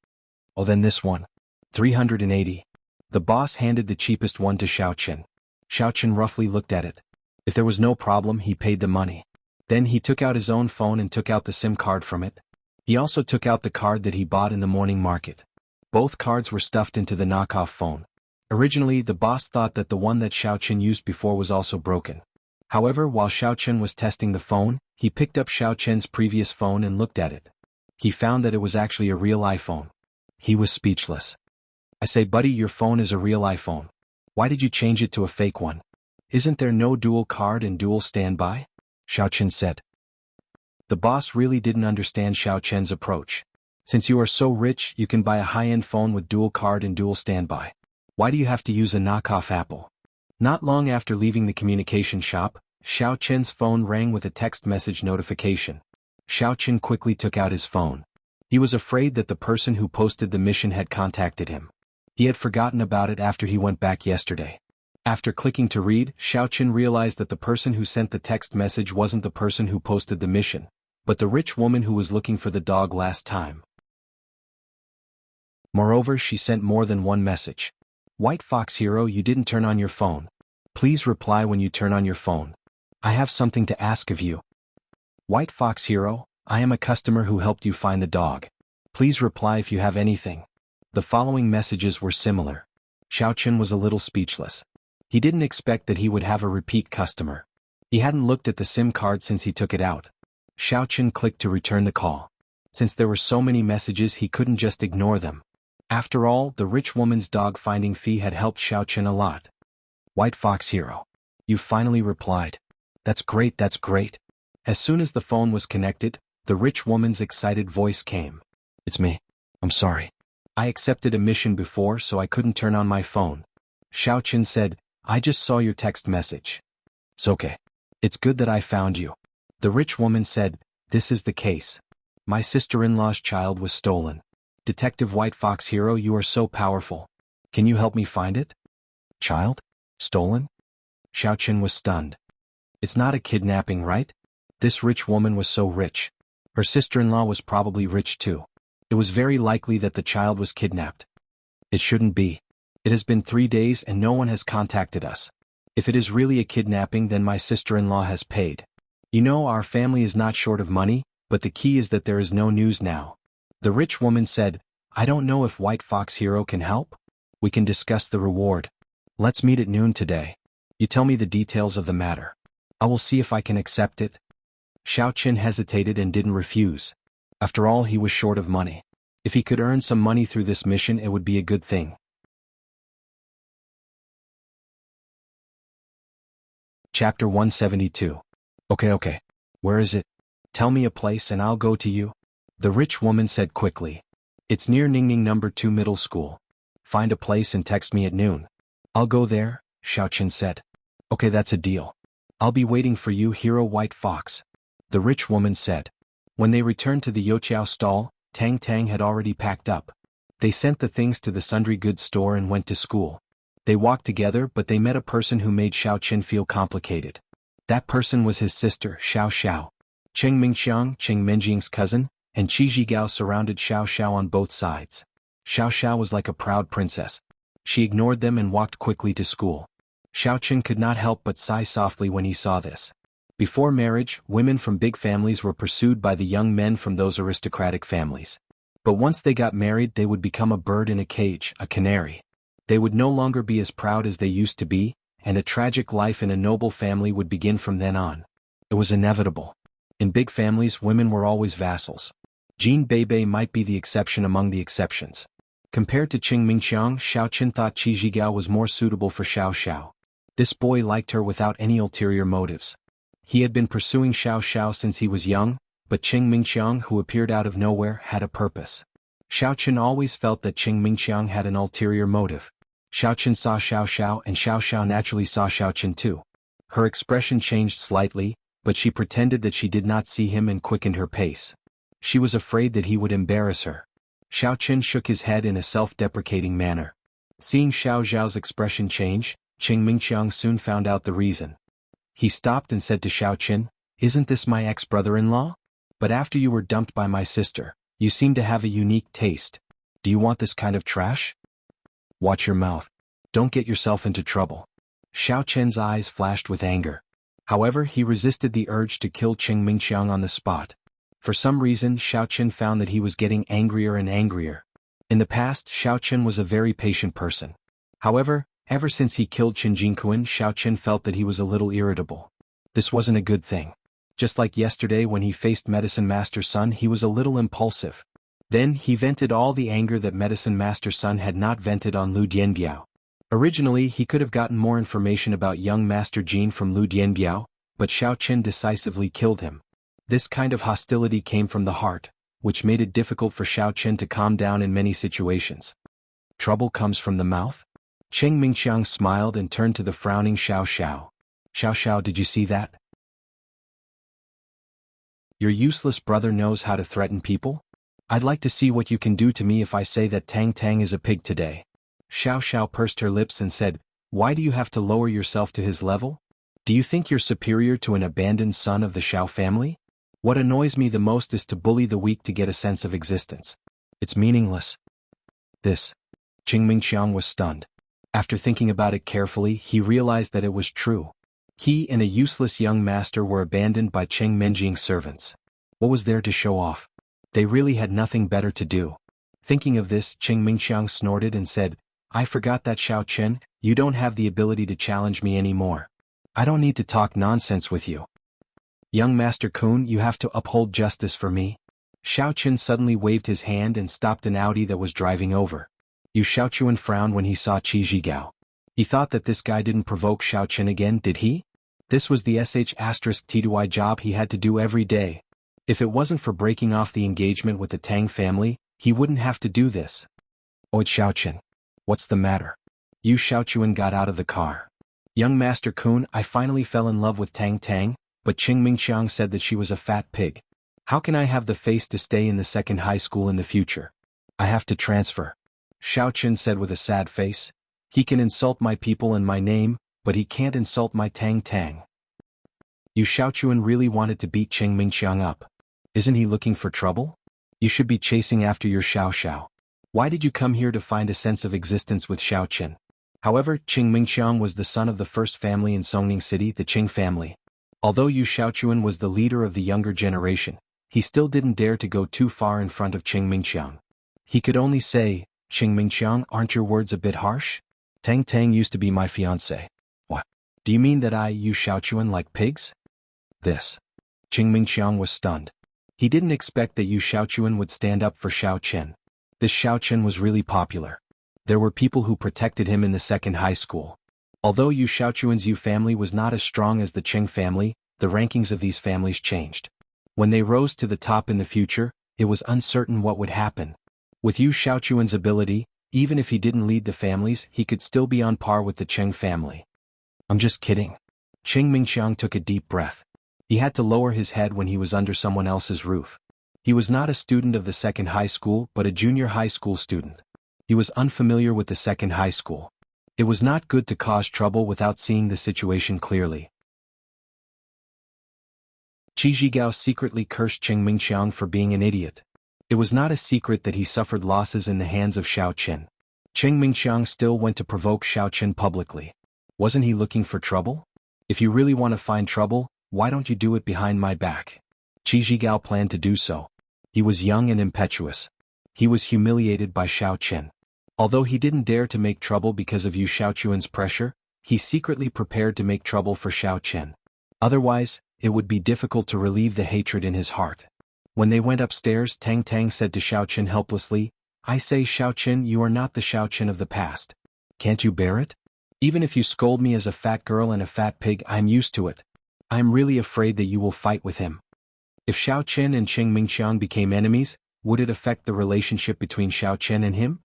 Oh, then this one. 380. The boss handed the cheapest one to Xiao Qin. Xiao Qin roughly looked at it. If there was no problem, he paid the money. Then he took out his own phone and took out the SIM card from it. He also took out the card that he bought in the morning market. Both cards were stuffed into the knockoff phone. Originally, the boss thought that the one that Xiao Qin used before was also broken. However, while Xiao Qin was testing the phone, he picked up Xiao Qin's previous phone and looked at it. He found that it was actually a real iPhone. He was speechless. I say, buddy, your phone is a real iPhone. Why did you change it to a fake one? Isn't there no dual card and dual standby? Xiao Qin said. The boss really didn't understand Xiao Qin's approach. Since you are so rich, you can buy a high-end phone with dual card and dual standby. Why do you have to use a knockoff Apple? Not long after leaving the communication shop, Xiao Qin's phone rang with a text message notification. Xiao Qin quickly took out his phone. He was afraid that the person who posted the mission had contacted him. He had forgotten about it after he went back yesterday. After clicking to read, Xiao Qin realized that the person who sent the text message wasn't the person who posted the mission, but the rich woman who was looking for the dog last time. Moreover, she sent more than one message. White Fox Hero, you didn't turn on your phone. Please reply when you turn on your phone. I have something to ask of you. White Fox Hero, I am a customer who helped you find the dog. Please reply if you have anything. The following messages were similar. Xiao Qin was a little speechless. He didn't expect that he would have a repeat customer. He hadn't looked at the SIM card since he took it out. Xiao Qin clicked to return the call. Since there were so many messages, he couldn't just ignore them. After all, the rich woman's dog-finding fee had helped Xiao Qin a lot. White Fox Hero. You finally replied. That's great, that's great. As soon as the phone was connected, the rich woman's excited voice came. It's me. I'm sorry. I accepted a mission before, so I couldn't turn on my phone. Xiao Qin said, I just saw your text message. It's okay. It's good that I found you. The rich woman said, this is the case. My sister-in-law's child was stolen. Detective White Fox Hero, you are so powerful. Can you help me find it? Child? Stolen? Xiao Qin was stunned. It's not a kidnapping, right? This rich woman was so rich. Her sister-in-law was probably rich too. It was very likely that the child was kidnapped. It shouldn't be. It has been 3 days and no one has contacted us. If it is really a kidnapping, then my sister-in-law has paid. You know, our family is not short of money, but the key is that there is no news now. The rich woman said, I don't know if White Fox Hero can help. We can discuss the reward. Let's meet at noon today. You tell me the details of the matter. I will see if I can accept it. Xiao Qin hesitated and didn't refuse. After all, he was short of money. If he could earn some money through this mission, it would be a good thing. Chapter 172. Okay. Where is it? Tell me a place and I'll go to you. The rich woman said quickly. It's near Ningning No. 2 Middle School. Find a place and text me at noon. I'll go there, Xiao Qin said. Okay, that's a deal. I'll be waiting for you, Hero White Fox. The rich woman said. When they returned to the Youqiao stall, Tang Tang had already packed up. They sent the things to the sundry goods store and went to school. They walked together, but they met a person who made Xiao Qin feel complicated. That person was his sister, Xiao Xiao. Cheng Mingxiang, Cheng Menjing's cousin, and Qi Zhigao surrounded Xiao Xiao on both sides. Xiao Xiao was like a proud princess. She ignored them and walked quickly to school. Xiao Qin could not help but sigh softly when he saw this. Before marriage, women from big families were pursued by the young men from those aristocratic families. But once they got married, they would become a bird in a cage, a canary. They would no longer be as proud as they used to be, and a tragic life in a noble family would begin from then on. It was inevitable. In big families, women were always vassals. Jean Beibei might be the exception among the exceptions. Compared to Qing Mingqiang, Xiao Qin thought Qi Zhigao was more suitable for Xiao Xiao. This boy liked her without any ulterior motives. He had been pursuing Xiao Xiao since he was young, but Qing Mingqiang, who appeared out of nowhere, had a purpose. Xiao Qin always felt that Qing Mingqiang had an ulterior motive. Xiao Qin saw Xiao Xiao and Xiao Xiao naturally saw Xiao Qin too. Her expression changed slightly, but she pretended that she did not see him and quickened her pace. She was afraid that he would embarrass her. Xiao Qin shook his head in a self-deprecating manner. Seeing Xiao Zhao's expression change, Qing Mingqiang soon found out the reason. He stopped and said to Xiao Qin, "Isn't this my ex-brother-in-law? But after you were dumped by my sister, you seem to have a unique taste. Do you want this kind of trash? Watch your mouth. Don't get yourself into trouble." Xiao Qin's eyes flashed with anger. However, he resisted the urge to kill Qing Mingqiang on the spot. For some reason, Xiao Qin found that he was getting angrier and angrier. In the past, Xiao Qin was a very patient person. However, ever since he killed Qin Jinquan, Xiao Qin felt that he was a little irritable. This wasn't a good thing. Just like yesterday when he faced Medicine Master Sun, he was a little impulsive. Then, he vented all the anger that Medicine Master Sun had not vented on Lu Dianbiao. Originally, he could have gotten more information about young Master Jin from Lu Dianbiao, but Xiao Qin decisively killed him. This kind of hostility came from the heart, which made it difficult for Xiao Qin to calm down in many situations. Trouble comes from the mouth? Qing Mingqiang smiled and turned to the frowning Xiao Xiao. "Xiao Xiao, did you see that? Your useless brother knows how to threaten people? I'd like to see what you can do to me if I say that Tang Tang is a pig today." Xiao Xiao pursed her lips and said, "Why do you have to lower yourself to his level? Do you think you're superior to an abandoned son of the Xiao family? What annoys me the most is to bully the weak to get a sense of existence. It's meaningless." This. Qing Mingqiang was stunned. After thinking about it carefully, he realized that it was true. He and a useless young master were abandoned by Qing Menjing's servants. What was there to show off? They really had nothing better to do. Thinking of this, Qing Mingqiang snorted and said, "I forgot that, Xiao Qin, you don't have the ability to challenge me anymore. I don't need to talk nonsense with you. Young Master Kun, you have to uphold justice for me." Xiao Qin suddenly waved his hand and stopped an Audi that was driving over. Yu Xiaochuan frowned when he saw Qi Zhigao. He thought that this guy didn't provoke Xiao Qin again, did he? This was the sh*T2I job he had to do every day. If it wasn't for breaking off the engagement with the Tang family, he wouldn't have to do this. "Oi Xiao Qin. What's the matter?" Yu Xiaochuan got out of the car. "Young Master Kun, I finally fell in love with Tang Tang, but Qing Mingqiang said that she was a fat pig. How can I have the face to stay in the second high school in the future? I have to transfer." Xiao Qin said with a sad face. "He can insult my people and my name, but he can't insult my Tang Tang." Yu Xiaochuan really wanted to beat Qing Mingqiang up. Isn't he looking for trouble? You should be chasing after your Xiao Xiao. Why did you come here to find a sense of existence with Xiao Qin? However, Qing Mingqiang was the son of the first family in Songning City, the Qing family. Although Yu Xiaochuan was the leader of the younger generation, he still didn't dare to go too far in front of Qing Mingqiang. He could only say, "Qing Mingqiang, aren't your words a bit harsh? Tang Tang used to be my fiancé." "What? Do you mean that I, Yu Xiaochuan, like pigs?" This. Qing Mingqiang was stunned. He didn't expect that Yu Xiaochuan would stand up for Xiao Qin. This Xiao Qin was really popular. There were people who protected him in the second high school. Although Yu Xiaochuan's Yu family was not as strong as the Qing family, the rankings of these families changed. When they rose to the top in the future, it was uncertain what would happen. With Yu Xiaochuan's ability, even if he didn't lead the families, he could still be on par with the Qing family. "I'm just kidding." Qing Mingqiang took a deep breath. He had to lower his head when he was under someone else's roof. He was not a student of the second high school but a junior high school student. He was unfamiliar with the second high school. It was not good to cause trouble without seeing the situation clearly. Qi Zhigao secretly cursed Qing Mingqiang for being an idiot. It was not a secret that he suffered losses in the hands of Xiao Qin. Qing Mingqiang still went to provoke Xiao Qin publicly. Wasn't he looking for trouble? If you really want to find trouble, why don't you do it behind my back? Qi Zhigao planned to do so. He was young and impetuous. He was humiliated by Xiao Qin. Although he didn't dare to make trouble because of Yu Xiaochuan's pressure, he secretly prepared to make trouble for Xiao Qin. Otherwise, it would be difficult to relieve the hatred in his heart. When they went upstairs, Tang Tang said to Xiao Qin helplessly, "I say, Xiao Qin, you are not the Xiao Qin of the past. Can't you bear it? Even if you scold me as a fat girl and a fat pig, I'm used to it. I'm really afraid that you will fight with him." If Xiao Qin and Qing Mingqiang became enemies, would it affect the relationship between Xiao Qin and him?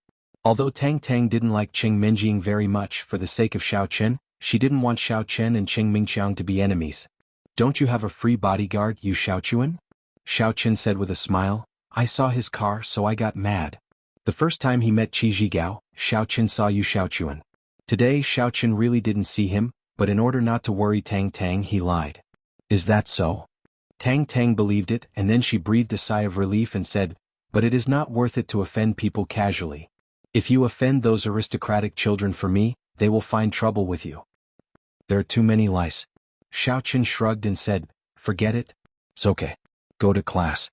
Although Tang Tang didn't like Qing Menjing very much for the sake of Xiao Qin, she didn't want Xiao Qin and Qing Mingqiang to be enemies. "Don't you have a free bodyguard, Yu Xiaochuan?" Xiao Qin said with a smile. "I saw his car so I got mad. The first time he met Qi Zhigao, Xiaoqin saw Yu Xiaochuan. Today Xiaoqin really didn't see him, but in order not to worry Tang Tang he lied. Is that so? Tang Tang believed it, and then she breathed a sigh of relief and said, but it is not worth it to offend people casually. If you offend those aristocratic children for me, they will find trouble with you. There are too many lice. Xiaoqin shrugged and said, forget it. It's okay. Go to class.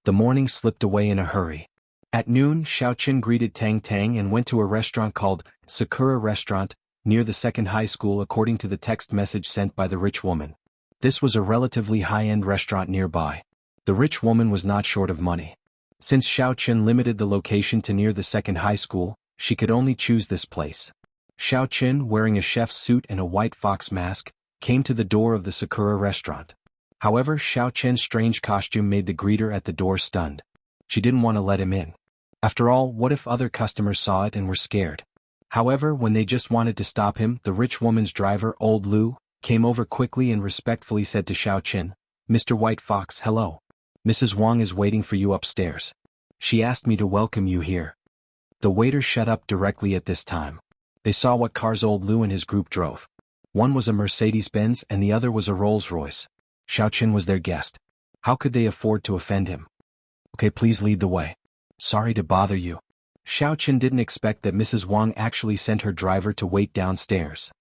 The morning slipped away in a hurry. At noon, Xiaoqin greeted Tang Tang and went to a restaurant called Sakura Restaurant, near the second high school according to the text message sent by the rich woman. This was a relatively high-end restaurant nearby. The rich woman was not short of money. Since Xiaoqin limited the location to near the second high school, she could only choose this place. Xiaoqin, wearing a chef's suit and a white fox mask, came to the door of the Sakura Restaurant. However, Xiaoqin's strange costume made the greeter at the door stunned. She didn't want to let him in. After all, what if other customers saw it and were scared? However, when they just wanted to stop him, the rich woman's driver, Old Lu, came over quickly and respectfully said to Xiaoqin, Mr. White Fox, hello. Mrs. Wang is waiting for you upstairs. She asked me to welcome you here. The waiter shut up directly at this time. They saw what cars Old Lu and his group drove. One was a Mercedes-Benz and the other was a Rolls-Royce. Xiaoqin was their guest. How could they afford to offend him? Okay, please lead the way. Sorry to bother you. Xiaoqin didn't expect that Mrs. Wang actually sent her driver to wait downstairs.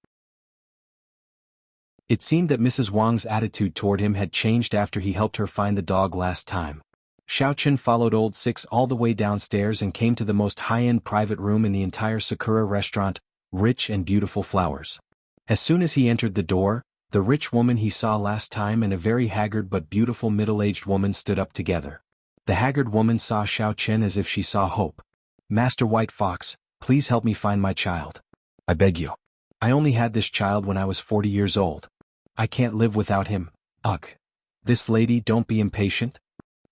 It seemed that Mrs. Wang's attitude toward him had changed after he helped her find the dog last time. Xiaoqin followed Old Six all the way downstairs and came to the most high-end private room in the entire Sakura Restaurant, rich and beautiful flowers. As soon as he entered the door, the rich woman he saw last time and a very haggard but beautiful middle-aged woman stood up together. The haggard woman saw Xiaoqin as if she saw hope. Master White Fox, please help me find my child. I beg you. I only had this child when I was 40 years old. I can't live without him. Ugh. This lady, don't be impatient.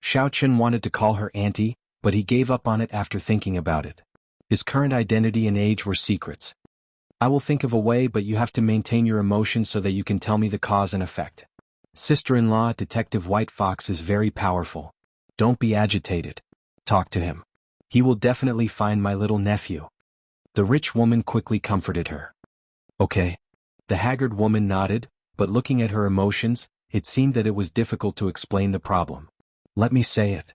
Xiaoqin wanted to call her auntie, but he gave up on it after thinking about it. His current identity and age were secrets. I will think of a way, but you have to maintain your emotions so that you can tell me the cause and effect. Sister-in-law, Detective White Fox is very powerful. Don't be agitated. Talk to him. He will definitely find my little nephew. The rich woman quickly comforted her. Okay. The haggard woman nodded, but looking at her emotions, it seemed that it was difficult to explain the problem. Let me say it.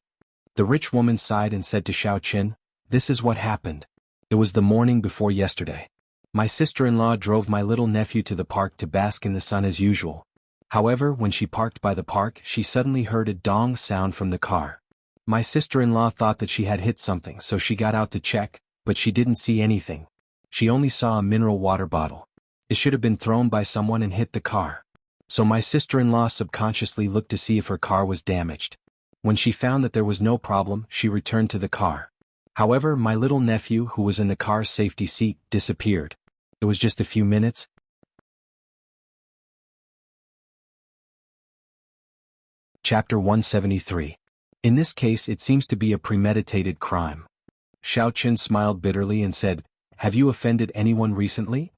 The rich woman sighed and said to Xiaoqin, this is what happened. It was the morning before yesterday. My sister-in-law drove my little nephew to the park to bask in the sun as usual. However, when she parked by the park, she suddenly heard a dong sound from the car. My sister-in-law thought that she had hit something, so she got out to check, but she didn't see anything. She only saw a mineral water bottle. It should have been thrown by someone and hit the car. So my sister-in-law subconsciously looked to see if her car was damaged. When she found that there was no problem, she returned to the car. However, my little nephew, who was in the car's safety seat, disappeared. It was just a few minutes. Chapter 173. In this case, it seems to be a premeditated crime. Xiaoqin smiled bitterly and said, have you offended anyone recently?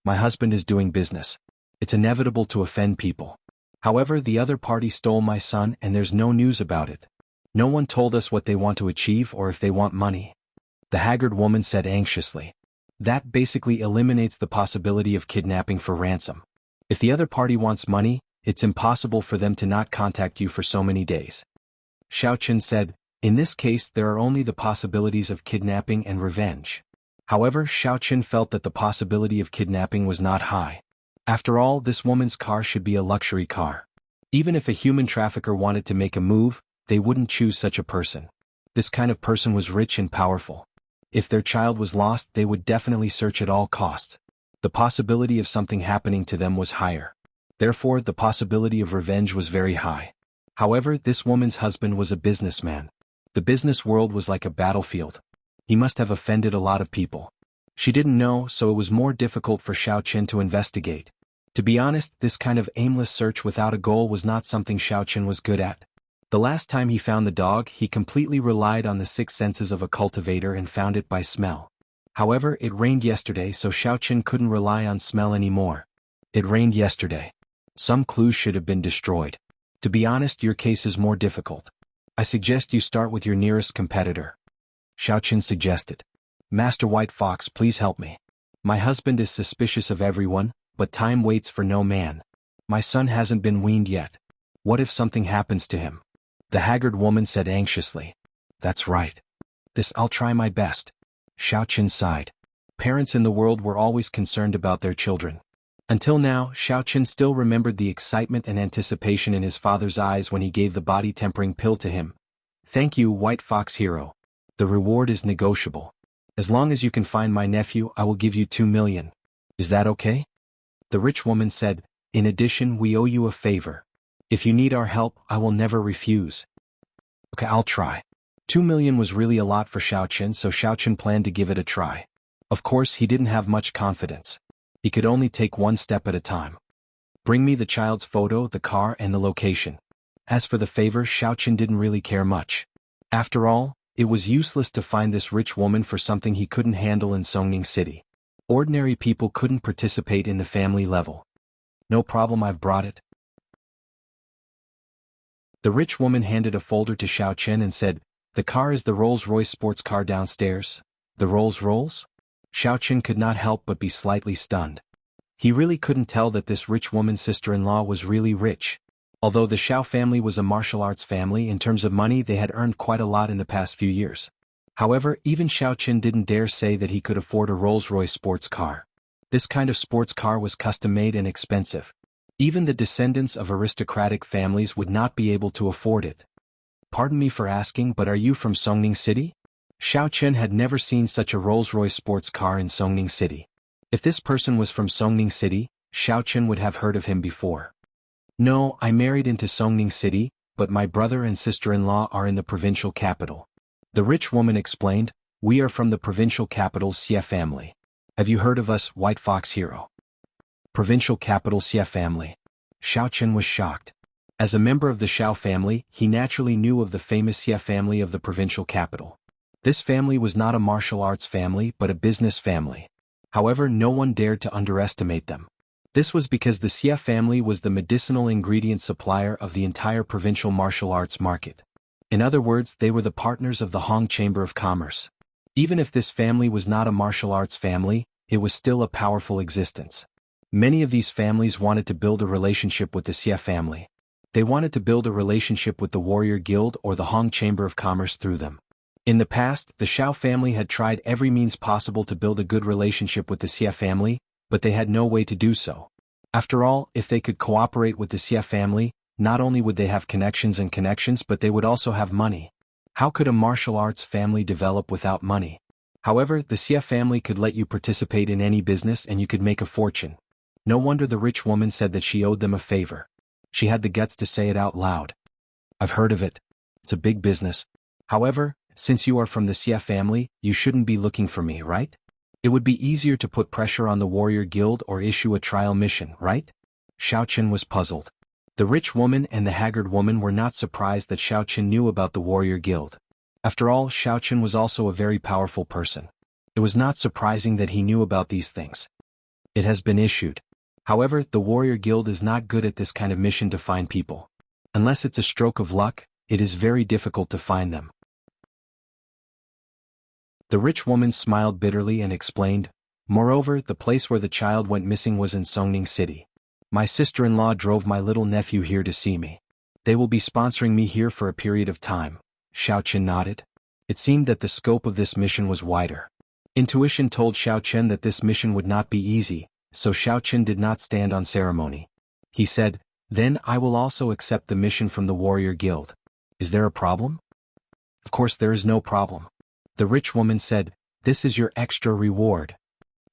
My husband is doing business. It's inevitable to offend people. However, the other party stole my son and there's no news about it. No one told us what they want to achieve or if they want money. The haggard woman said anxiously. That basically eliminates the possibility of kidnapping for ransom. If the other party wants money, it's impossible for them to not contact you for so many days. Xiaoqin said, in this case there are only the possibilities of kidnapping and revenge. However, Xiaoqin felt that the possibility of kidnapping was not high. After all, this woman's car should be a luxury car. Even if a human trafficker wanted to make a move, they wouldn't choose such a person. This kind of person was rich and powerful. If their child was lost, they would definitely search at all costs. The possibility of something happening to them was higher. Therefore, the possibility of revenge was very high. However, this woman's husband was a businessman. The business world was like a battlefield. He must have offended a lot of people. She didn't know, so it was more difficult for Xiaoqin to investigate. To be honest, this kind of aimless search without a goal was not something Xiaoqin was good at. The last time he found the dog, he completely relied on the six senses of a cultivator and found it by smell. However, it rained yesterday, so Xiaoqin couldn't rely on smell anymore. It rained yesterday. Some clues should have been destroyed. To be honest, your case is more difficult. I suggest you start with your nearest competitor. Xiaoqin suggested. Master White Fox, please help me. My husband is suspicious of everyone, but time waits for no man. My son hasn't been weaned yet. What if something happens to him? The haggard woman said anxiously. That's right. I'll try my best. Xiaoqin sighed. Parents in the world were always concerned about their children. Until now, Xiaoqin still remembered the excitement and anticipation in his father's eyes when he gave the body-tempering pill to him. Thank you, White Fox Hero. The reward is negotiable. As long as you can find my nephew, I will give you 2 million. Is that okay? The rich woman said, in addition, we owe you a favor. If you need our help, I will never refuse. Okay, I'll try. 2 million was really a lot for Xiaoqin, so Xiaoqin planned to give it a try. Of course, he didn't have much confidence. He could only take one step at a time. Bring me the child's photo, the car, and the location. As for the favor, Xiaoqin didn't really care much. After all, it was useless to find this rich woman for something he couldn't handle in Songning City. Ordinary people couldn't participate in the family level. No problem, I've brought it. The rich woman handed a folder to Xiaoqin and said, the car is the Rolls-Royce sports car downstairs. The Rolls-Royce? Xiaoqin could not help but be slightly stunned. He really couldn't tell that this rich woman's sister-in-law was really rich. Although the Xiao family was a martial arts family, in terms of money they had earned quite a lot in the past few years. However, even Xiaoqin didn't dare say that he could afford a Rolls-Royce sports car. This kind of sports car was custom-made and expensive. Even the descendants of aristocratic families would not be able to afford it. Pardon me for asking, but are you from Songning City? Xiaoqin had never seen such a Rolls-Royce sports car in Songning City. If this person was from Songning City, Xiaoqin would have heard of him before. No, I married into Songning City, but my brother and sister-in-law are in the provincial capital. The rich woman explained, we are from the provincial capital's Xie family. Have you heard of us, White Fox Hero? Provincial capital Xie family. Xiaoqin was shocked. As a member of the Xiao family, he naturally knew of the famous Xie family of the provincial capital. This family was not a martial arts family but a business family. However, no one dared to underestimate them. This was because the Xie family was the medicinal ingredient supplier of the entire provincial martial arts market. In other words, they were the partners of the Hong Chamber of Commerce. Even if this family was not a martial arts family, it was still a powerful existence. Many of these families wanted to build a relationship with the Xie family. They wanted to build a relationship with the Warrior Guild or the Hong Chamber of Commerce through them. In the past, the Xiao family had tried every means possible to build a good relationship with the Xie family, but they had no way to do so. After all, if they could cooperate with the Xie family, not only would they have connections, but they would also have money. How could a martial arts family develop without money? However, the Xie family could let you participate in any business and you could make a fortune. No wonder the rich woman said that she owed them a favor. She had the guts to say it out loud. I've heard of it. It's a big business. However, since you are from the Xie family, you shouldn't be looking for me, right? It would be easier to put pressure on the Warrior Guild or issue a trial mission, right? Xiaoqin was puzzled. The rich woman and the haggard woman were not surprised that Xiaoqin knew about the Warrior Guild. After all, Xiaoqin was also a very powerful person. It was not surprising that he knew about these things. It has been issued. However, the Warrior Guild is not good at this kind of mission to find people. Unless it's a stroke of luck, it is very difficult to find them. The rich woman smiled bitterly and explained, moreover, the place where the child went missing was in Songning City. My sister-in-law drove my little nephew here to see me. They will be sponsoring me here for a period of time. Xiaoqin nodded. It seemed that the scope of this mission was wider. Intuition told Xiaoqin that this mission would not be easy, so Xiaoqin did not stand on ceremony. He said, then I will also accept the mission from the Warrior Guild. Is there a problem? Of course there is no problem. The rich woman said, this is your extra reward.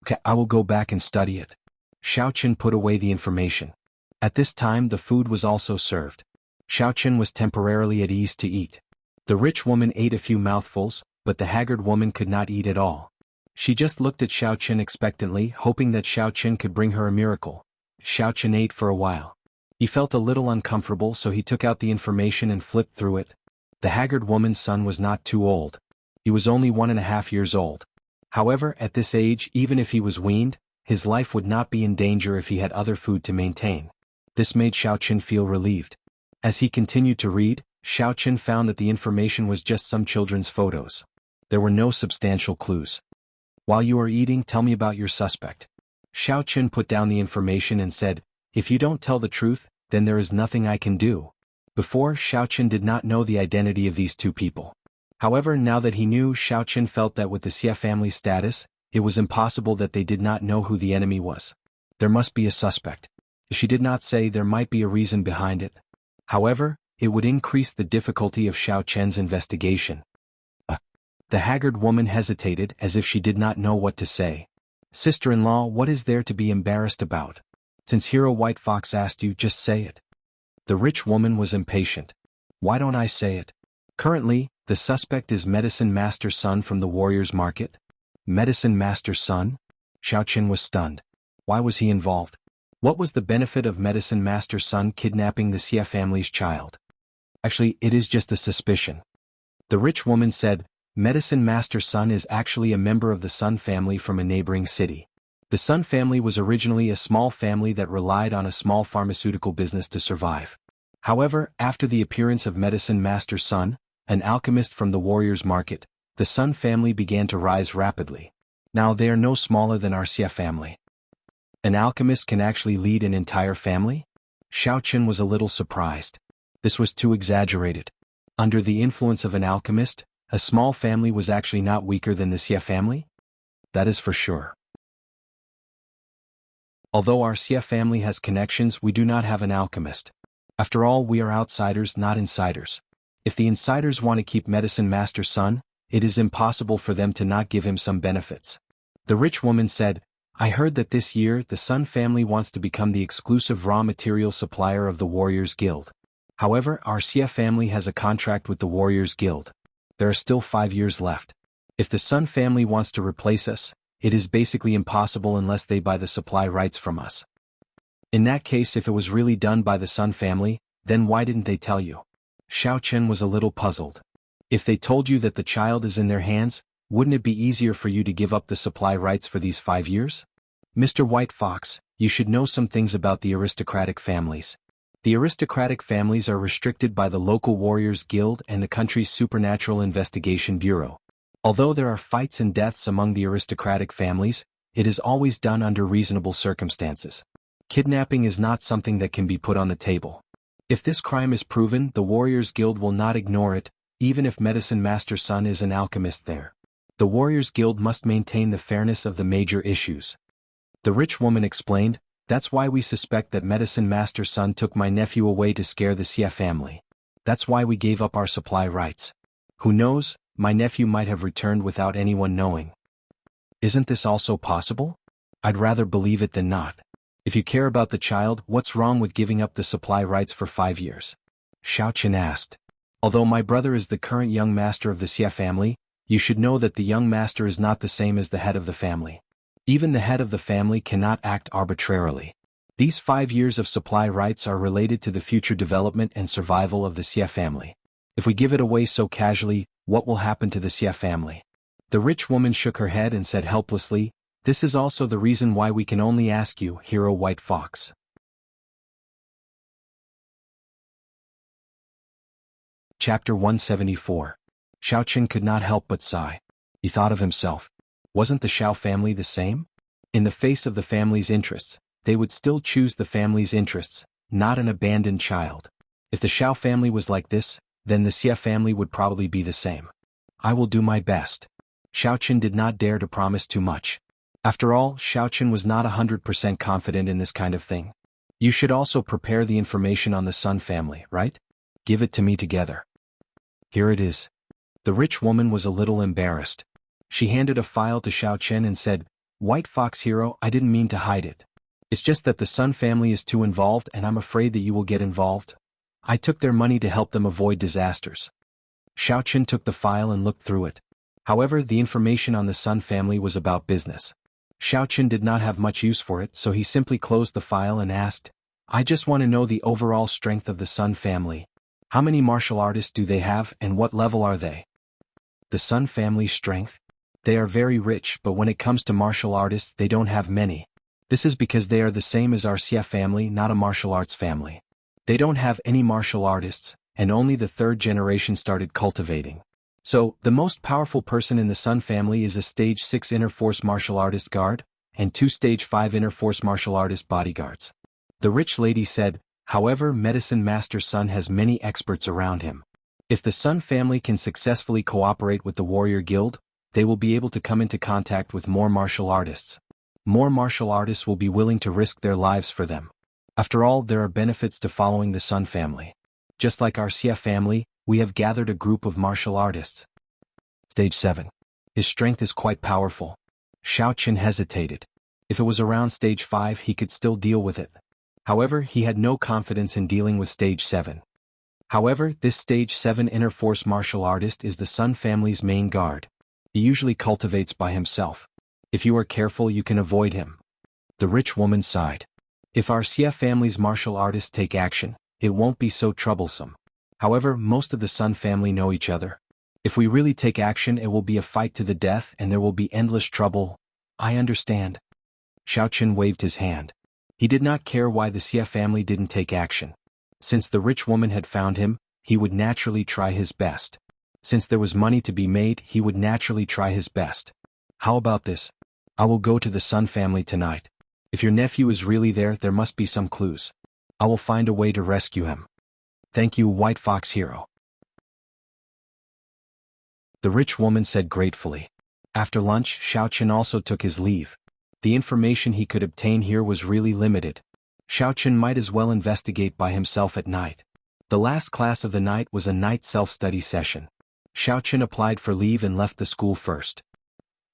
Okay, I will go back and study it. Xiaoqin put away the information. At this time the food was also served. Xiaoqin was temporarily at ease to eat. The rich woman ate a few mouthfuls, but the haggard woman could not eat at all. She just looked at Xiaoqin expectantly, hoping that Xiaoqin could bring her a miracle. Xiaoqin ate for a while. He felt a little uncomfortable, so he took out the information and flipped through it. The haggard woman's son was not too old. He was only 1.5 years old. However, at this age, even if he was weaned, his life would not be in danger if he had other food to maintain. This made Xiaoqin feel relieved. As he continued to read, Xiaoqin found that the information was just some children's photos. There were no substantial clues. While you are eating, tell me about your suspect. Xiao Chen put down the information and said, if you don't tell the truth, then there is nothing I can do. Before, Xiao Chen did not know the identity of these two people. However, now that he knew, Xiao Chen felt that with the Xie family's status, it was impossible that they did not know who the enemy was. There must be a suspect. If she did not say, there might be a reason behind it. However, it would increase the difficulty of Xiao Chen's investigation. The haggard woman hesitated as if she did not know what to say. Sister-in-law, what is there to be embarrassed about? Since Hero White Fox asked you, just say it. The rich woman was impatient. Why don't I say it? Currently, the suspect is Medicine Master's son from the Warriors Market. Medicine Master's son? Xiao Chen was stunned. Why was he involved? What was the benefit of Medicine Master's son kidnapping the Xie family's child? Actually, it is just a suspicion. The rich woman said, Medicine Master's son is actually a member of the Sun family from a neighboring city. The Sun family was originally a small family that relied on a small pharmaceutical business to survive. However, after the appearance of Medicine Master's son, an alchemist from the Warriors Market, the Sun family began to rise rapidly. Now they are no smaller than our Xie family. An alchemist can actually lead an entire family? Xiao Chen was a little surprised. This was too exaggerated. Under the influence of an alchemist, a small family was actually not weaker than the Xie family? That is for sure. Although our Xie family has connections, we do not have an alchemist. After all, we are outsiders, not insiders. If the insiders want to keep Medicine Master's son, it is impossible for them to not give him some benefits. The rich woman said, I heard that this year the Sun family wants to become the exclusive raw material supplier of the Warriors Guild. However, our Xie family has a contract with the Warriors Guild. There are still 5 years left. If the Sun family wants to replace us, it is basically impossible unless they buy the supply rights from us. In that case, if it was really done by the Sun family, then why didn't they tell you? Xiao Chen was a little puzzled. If they told you that the child is in their hands, wouldn't it be easier for you to give up the supply rights for these 5 years? Mr. White Fox, you should know some things about the aristocratic families. The aristocratic families are restricted by the local Warriors Guild and the country's Supernatural Investigation Bureau. Although there are fights and deaths among the aristocratic families, it is always done under reasonable circumstances. Kidnapping is not something that can be put on the table. If this crime is proven, the Warriors Guild will not ignore it, even if Medicine Master's son is an alchemist there. The Warriors Guild must maintain the fairness of the major issues. The rich woman explained, that's why we suspect that Medicine Master's son took my nephew away to scare the Xie family. That's why we gave up our supply rights. Who knows, my nephew might have returned without anyone knowing. Isn't this also possible? I'd rather believe it than not. If you care about the child, what's wrong with giving up the supply rights for 5 years? Xiao Chen asked. Although my brother is the current young master of the Xie family, you should know that the young master is not the same as the head of the family. Even the head of the family cannot act arbitrarily. These 5 years of supply rights are related to the future development and survival of the Xie family. If we give it away so casually, what will happen to the Xie family? The rich woman shook her head and said helplessly, this is also the reason why we can only ask you, Hero White Fox. Chapter 174. Xiao Chen could not help but sigh. He thought of himself. Wasn't the Xiao family the same? In the face of the family's interests, they would still choose the family's interests, not an abandoned child. If the Xiao family was like this, then the Xie family would probably be the same. I will do my best. Xiao Chen did not dare to promise too much. After all, Xiao Chen was not 100% confident in this kind of thing. You should also prepare the information on the Sun family, right? Give it to me together. Here it is. The rich woman was a little embarrassed. She handed a file to Xiao Chen and said, White Fox Hero, I didn't mean to hide it. It's just that the Sun family is too involved and I'm afraid that you will get involved. I took their money to help them avoid disasters. Xiao Chen took the file and looked through it. However, the information on the Sun family was about business. Xiao Chen did not have much use for it, so he simply closed the file and asked, I just want to know the overall strength of the Sun family. How many martial artists do they have and what level are they? The Sun family's strength? They are very rich, but when it comes to martial artists, they don't have many. This is because they are the same as our Xie family, not a martial arts family. They don't have any martial artists, and only the 3rd generation started cultivating. So, the most powerful person in the Sun family is a Stage 6 Inner Force Martial Artist guard, and 2 Stage 5 Inner Force Martial Artist bodyguards. The rich lady said, however, Medicine Master Sun has many experts around him. If the Sun family can successfully cooperate with the Warrior Guild, they will be able to come into contact with more martial artists. More martial artists will be willing to risk their lives for them. After all, there are benefits to following the Sun family. Just like our Xia family, we have gathered a group of martial artists. Stage 7. His strength is quite powerful. Xiao Qin hesitated. If it was around Stage 5 he could still deal with it. However, he had no confidence in dealing with Stage 7. However, this Stage 7 Inner Force martial artist is the Sun family's main guard. He usually cultivates by himself. If you are careful you can avoid him. The rich woman sighed. If our Xia family's martial artists take action, it won't be so troublesome. However, most of the Sun family know each other. If we really take action it will be a fight to the death and there will be endless trouble. I understand. Xiao Qin waved his hand. He did not care why the Xia family didn't take action. Since the rich woman had found him, he would naturally try his best. Since there was money to be made, he would naturally try his best. How about this? I will go to the Sun family tonight. If your nephew is really there, there must be some clues. I will find a way to rescue him. Thank you, White Fox Hero. The rich woman said gratefully. After lunch, Xiao Qin also took his leave. The information he could obtain here was really limited. Xiao Qin might as well investigate by himself at night. The last class of the night was a night self-study session. Xiao Qin applied for leave and left the school first.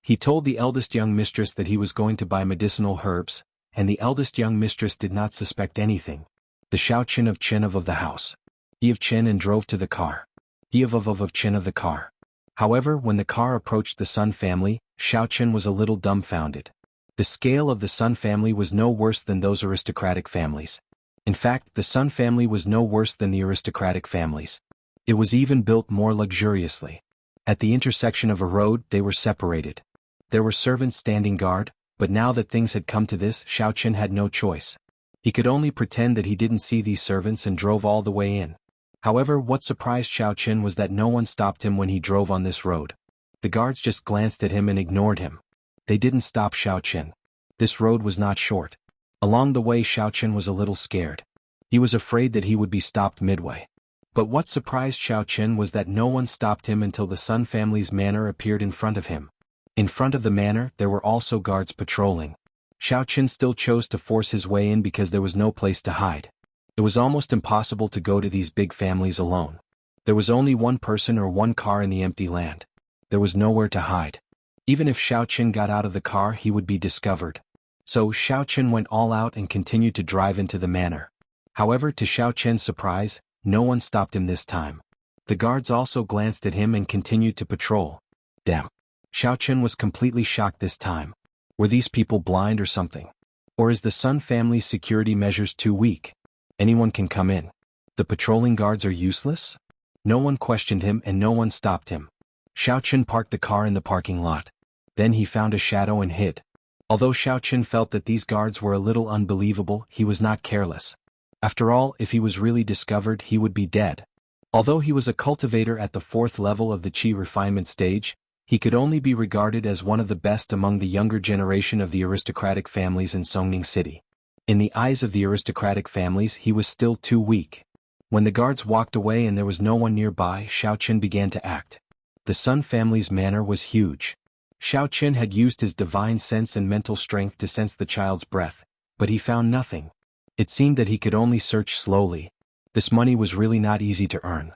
He told the eldest young mistress that he was going to buy medicinal herbs, and the eldest young mistress did not suspect anything. The Xiao Qin of the house. He of Qin and drove to the car. He of Qin of the car. However, when the car approached the Sun family, Xiao Qin was a little dumbfounded. The scale of the Sun family was no worse than those aristocratic families. In fact, the Sun family was no worse than the aristocratic families. It was even built more luxuriously. At the intersection of a road, they were separated. There were servants standing guard, but now that things had come to this, Xiao Qin had no choice. He could only pretend that he didn't see these servants and drove all the way in. However, what surprised Xiao Qin was that no one stopped him when he drove on this road. The guards just glanced at him and ignored him. They didn't stop Xiao Qin. This road was not short. Along the way Xiao Qin was a little scared. He was afraid that he would be stopped midway. But what surprised Xiao Qin was that no one stopped him until the Sun family's manor appeared in front of him. In front of the manor there were also guards patrolling. Xiao Qin still chose to force his way in because there was no place to hide. It was almost impossible to go to these big families alone. There was only one person or one car in the empty land. There was nowhere to hide. Even if Xiao Qin got out of the car he would be discovered. So Xiao Qin went all out and continued to drive into the manor. However, to Xiao Qin's surprise, no one stopped him this time. The guards also glanced at him and continued to patrol. Damn. Xiao Qin was completely shocked this time. Were these people blind or something? Or is the Sun family's security measures too weak? Anyone can come in. The patrolling guards are useless? No one questioned him and no one stopped him. Xiao Qin parked the car in the parking lot. Then he found a shadow and hid. Although Xiao Qin felt that these guards were a little unbelievable, he was not careless. After all, if he was really discovered he would be dead. Although he was a cultivator at the 4th level of the Qi refinement stage, he could only be regarded as one of the best among the younger generation of the aristocratic families in Songning City. In the eyes of the aristocratic families he was still too weak. When the guards walked away and there was no one nearby, Xiao Qin began to act. The Sun family's manor was huge. Xiao Qin had used his divine sense and mental strength to sense the child's breath, but he found nothing. It seemed that he could only search slowly. This money was really not easy to earn.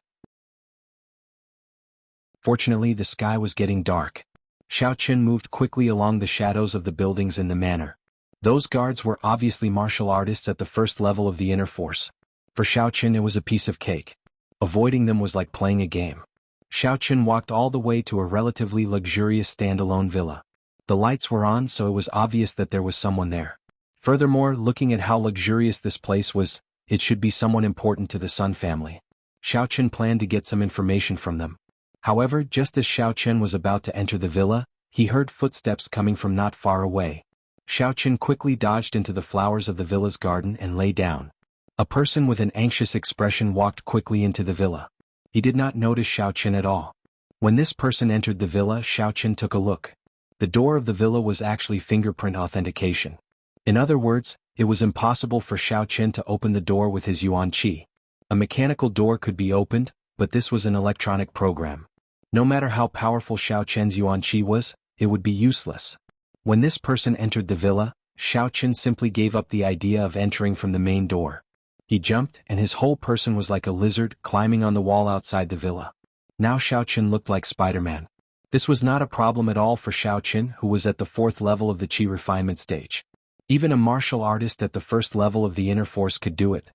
Fortunately, the sky was getting dark. Xiao Qin moved quickly along the shadows of the buildings in the manor. Those guards were obviously martial artists at the 1st level of the inner force. For Xiao Qin it was a piece of cake. Avoiding them was like playing a game. Xiao Qin walked all the way to a relatively luxurious standalone villa. The lights were on, so it was obvious that there was someone there. Furthermore, looking at how luxurious this place was, it should be someone important to the Sun family. Xiao Qin planned to get some information from them. However, just as Xiao Qin was about to enter the villa, he heard footsteps coming from not far away. Xiao Qin quickly dodged into the flowers of the villa's garden and lay down. A person with an anxious expression walked quickly into the villa. He did not notice Xiao Qin at all. When this person entered the villa, Xiaoqin took a look. The door of the villa was actually fingerprint authentication. In other words, it was impossible for Xiaoqin to open the door with his yuan qi. A mechanical door could be opened, but this was an electronic program. No matter how powerful Xiaoqin's yuan qi was, it would be useless. When this person entered the villa, Xiaoqin simply gave up the idea of entering from the main door. He jumped, and his whole person was like a lizard climbing on the wall outside the villa. Now Xiaoqin looked like Spider-Man. This was not a problem at all for Xiaoqin, who was at the 4th level of the qi refinement stage. Even a martial artist at the 1st level of the inner force could do it.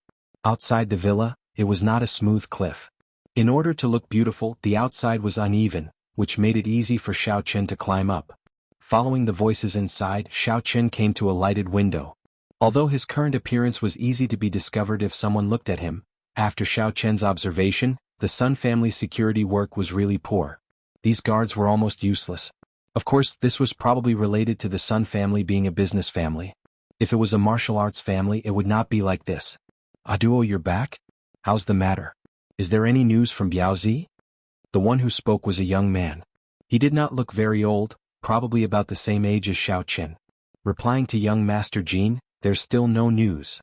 Outside the villa, it was not a smooth cliff. In order to look beautiful, the outside was uneven, which made it easy for Xiaoqin to climb up. Following the voices inside, Xiaoqin came to a lighted window. Although his current appearance was easy to be discovered if someone looked at him, after Xiaoqin's observation, the Sun family's security work was really poor. These guards were almost useless. Of course, this was probably related to the Sun family being a business family. If it was a martial arts family, it would not be like this. Duo, you're back? How's the matter? Is there any news from Biaozi? The one who spoke was a young man. He did not look very old, probably about the same age as Xiaoqin. Replying to young Master Jin, there's still no news.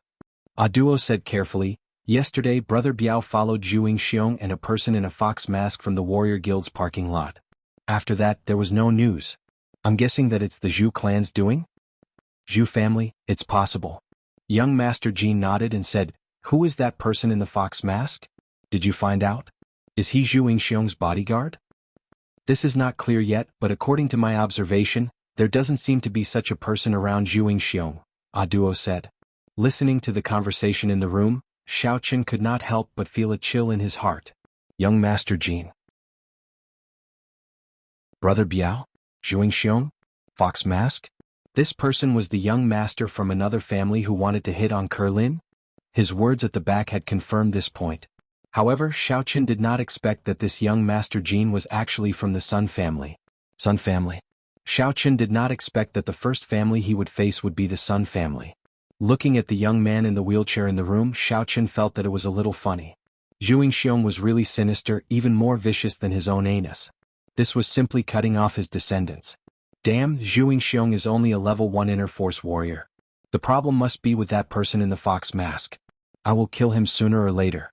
Duo said carefully, yesterday Brother Biao followed Zhu Xiong and a person in a fox mask from the Warrior Guild's parking lot. After that, there was no news. I'm guessing that it's the Zhu clan's doing? Zhu family, it's possible. Young Master Jin nodded and said, who is that person in the fox mask? Did you find out? Is he Zhu Xiong's bodyguard? This is not clear yet, but according to my observation, there doesn't seem to be such a person around Zhu Xiong, Duo said. Listening to the conversation in the room, Xiaoqin could not help but feel a chill in his heart. Young Master Jin. Brother Biao? Zhu Xiong? Fox mask? This person was the young master from another family who wanted to hit on Kerlin? His words at the back had confirmed this point. However, Xiaoqin did not expect that this young Master Jin was actually from the Sun family. Sun family. Xiaoqin did not expect that the first family he would face would be the Sun family. Looking at the young man in the wheelchair in the room, Xiaoqin felt that it was a little funny. Zhu Xiong was really sinister, even more vicious than his own anus. This was simply cutting off his descendants. Damn, Zhu Xiong is only a level 1 inner force warrior. The problem must be with that person in the fox mask. I will kill him sooner or later.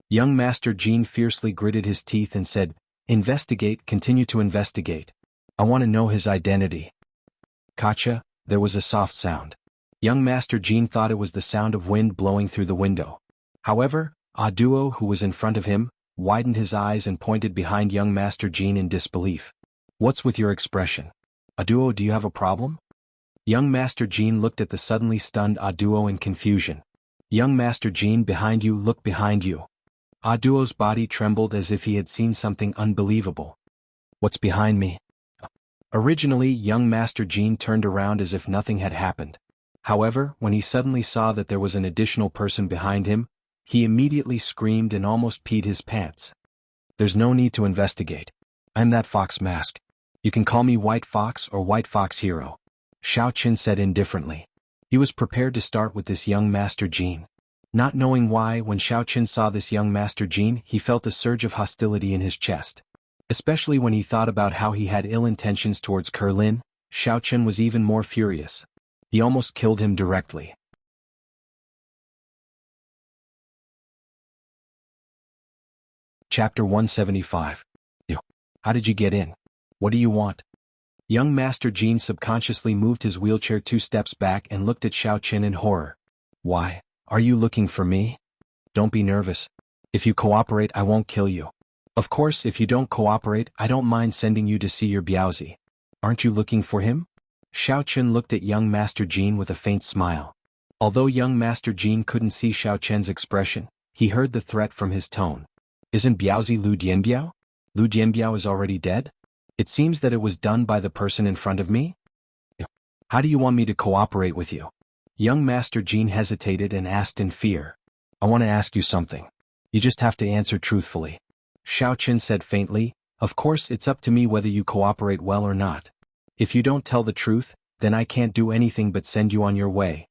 Young Master Jin fiercely gritted his teeth and said, investigate, continue to investigate. I want to know his identity. Kacha, there was a soft sound. Young Master Jin thought it was the sound of wind blowing through the window. However, Duo, who was in front of him, widened his eyes and pointed behind young Master Jin in disbelief. What's with your expression? Duo, do you have a problem? Young Master Jin looked at the suddenly stunned Duo in confusion. Young Master Jin, behind you, look behind you. Duo's body trembled as if he had seen something unbelievable. What's behind me? Originally, young Master Jin turned around as if nothing had happened. However, when he suddenly saw that there was an additional person behind him, he immediately screamed and almost peed his pants. There's no need to investigate. I'm that fox mask. You can call me White Fox or White Fox Hero. Xiaoqin said indifferently. He was prepared to start with this young Master Jin. Not knowing why, when Xiaoqin saw this young Master Jin, he felt a surge of hostility in his chest. Especially when he thought about how he had ill intentions towards Kerlin, Xiaoqin was even more furious. He almost killed him directly. Chapter 175. How did you get in? What do you want? Young Master Jin subconsciously moved his wheelchair 2 steps back and looked at Xiaoqin in horror. Why? Are you looking for me? Don't be nervous. If you cooperate, I won't kill you. Of course, if you don't cooperate, I don't mind sending you to see your Biaozi. Aren't you looking for him? Xiaoqin looked at young Master Jin with a faint smile. Although young Master Jin couldn't see Xiaoqin's expression, he heard the threat from his tone. Isn't Biaozi Lu Dianbiao? Lu Dianbiao is already dead? It seems that it was done by the person in front of me? How do you want me to cooperate with you? Young Master Jin hesitated and asked in fear. I want to ask you something. You just have to answer truthfully. Xiaoqin said faintly, of course it's up to me whether you cooperate well or not. If you don't tell the truth, then I can't do anything but send you on your way.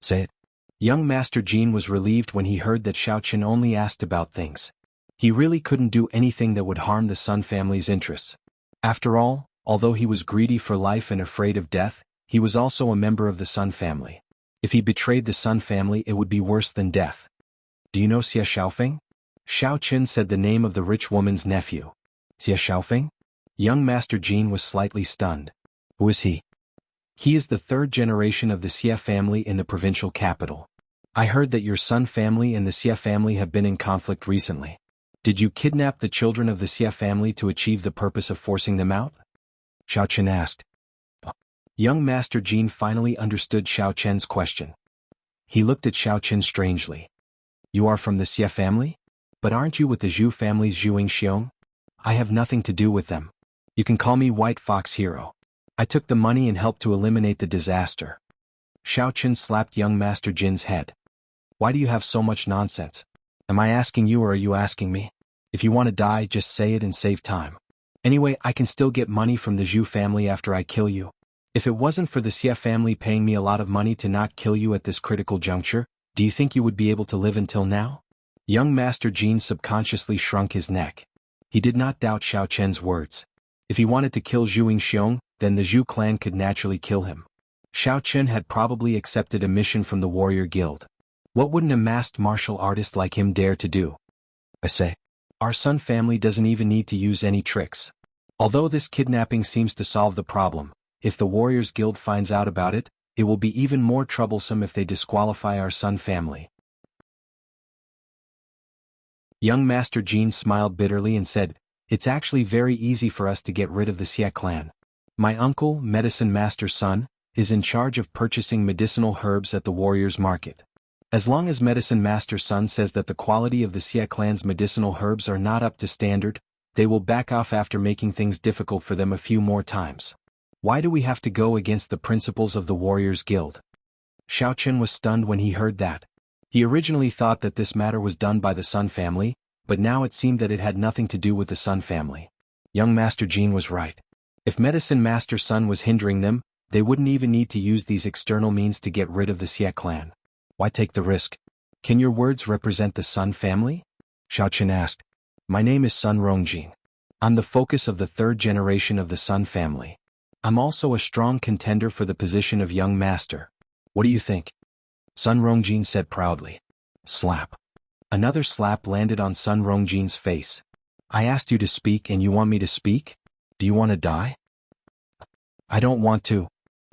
Say it. Young Master Jin was relieved when he heard that Xiaoqin only asked about things. He really couldn't do anything that would harm the Sun family's interests. After all, although he was greedy for life and afraid of death, he was also a member of the Sun family. If he betrayed the Sun family, it would be worse than death. Do you know Xie Xiaofeng? Xiao Qin said the name of the rich woman's nephew. Xie Xiaofeng? Young Master Jin was slightly stunned. Who is he? He is the third generation of the Xie family in the provincial capital. I heard that your Sun family and the Xie family have been in conflict recently. Did you kidnap the children of the Xie family to achieve the purpose of forcing them out? Xiao Qin asked. Young Master Jin finally understood Xiao Qin's question. He looked at Xiao Qin strangely. You are from the Xie family? But aren't you with the Zhu family's Zhuing Xiong? I have nothing to do with them. You can call me White Fox Hero. I took the money and helped to eliminate the disaster. Xiao Qin slapped young Master Jin's head. Why do you have so much nonsense? Am I asking you or are you asking me? If you want to die, just say it and save time. Anyway, I can still get money from the Zhu family after I kill you. If it wasn't for the Xie family paying me a lot of money to not kill you at this critical juncture, do you think you would be able to live until now? Young Master Jin subconsciously shrunk his neck. He did not doubt Xiao Qin's words. If he wanted to kill Zhuing Xiong, then the Zhu clan could naturally kill him. Xiao Qin had probably accepted a mission from the warrior guild. What wouldn't a masked martial artist like him dare to do? I say. Our Sun family doesn't even need to use any tricks. Although this kidnapping seems to solve the problem, if the Warriors Guild finds out about it, it will be even more troublesome if they disqualify our Sun family. Young Master Jin smiled bitterly and said, It's actually very easy for us to get rid of the Xie clan. My uncle, Medicine Master Sun, is in charge of purchasing medicinal herbs at the Warriors Market. As long as Medicine Master Sun says that the quality of the Xie clan's medicinal herbs are not up to standard, they will back off after making things difficult for them a few more times. Why do we have to go against the principles of the Warriors Guild? Xiao Qin was stunned when he heard that. He originally thought that this matter was done by the Sun family, but now it seemed that it had nothing to do with the Sun family. Young Master Jin was right. If Medicine Master Sun was hindering them, they wouldn't even need to use these external means to get rid of the Xie clan. Why take the risk? Can your words represent the Sun family? Xiao Qin asked. My name is Sun Rongjin. I'm the focus of the third generation of the Sun family. I'm also a strong contender for the position of young master. What do you think? Sun Rongjin said proudly. Slap. Another slap landed on Sun Rongjin's face. I asked you to speak and you want me to speak? Do you want to die? I don't want to.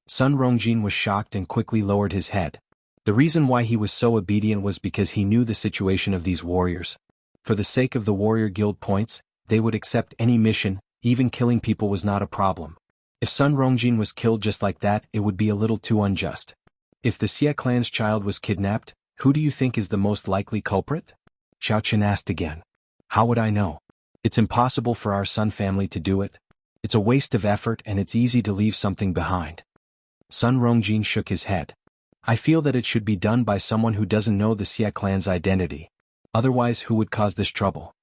Sun Rongjin was shocked and quickly lowered his head. The reason why he was so obedient was because he knew the situation of these warriors. For the sake of the warrior guild points, they would accept any mission, even killing people was not a problem. If Sun Rongjin was killed just like that, it would be a little too unjust. If the Xie clan's child was kidnapped, who do you think is the most likely culprit? Xiao Qin asked again. How would I know? It's impossible for our Sun family to do it. It's a waste of effort and it's easy to leave something behind. Sun Rongjin shook his head. I feel that it should be done by someone who doesn't know the Xie clan's identity. Otherwise, who would cause this trouble?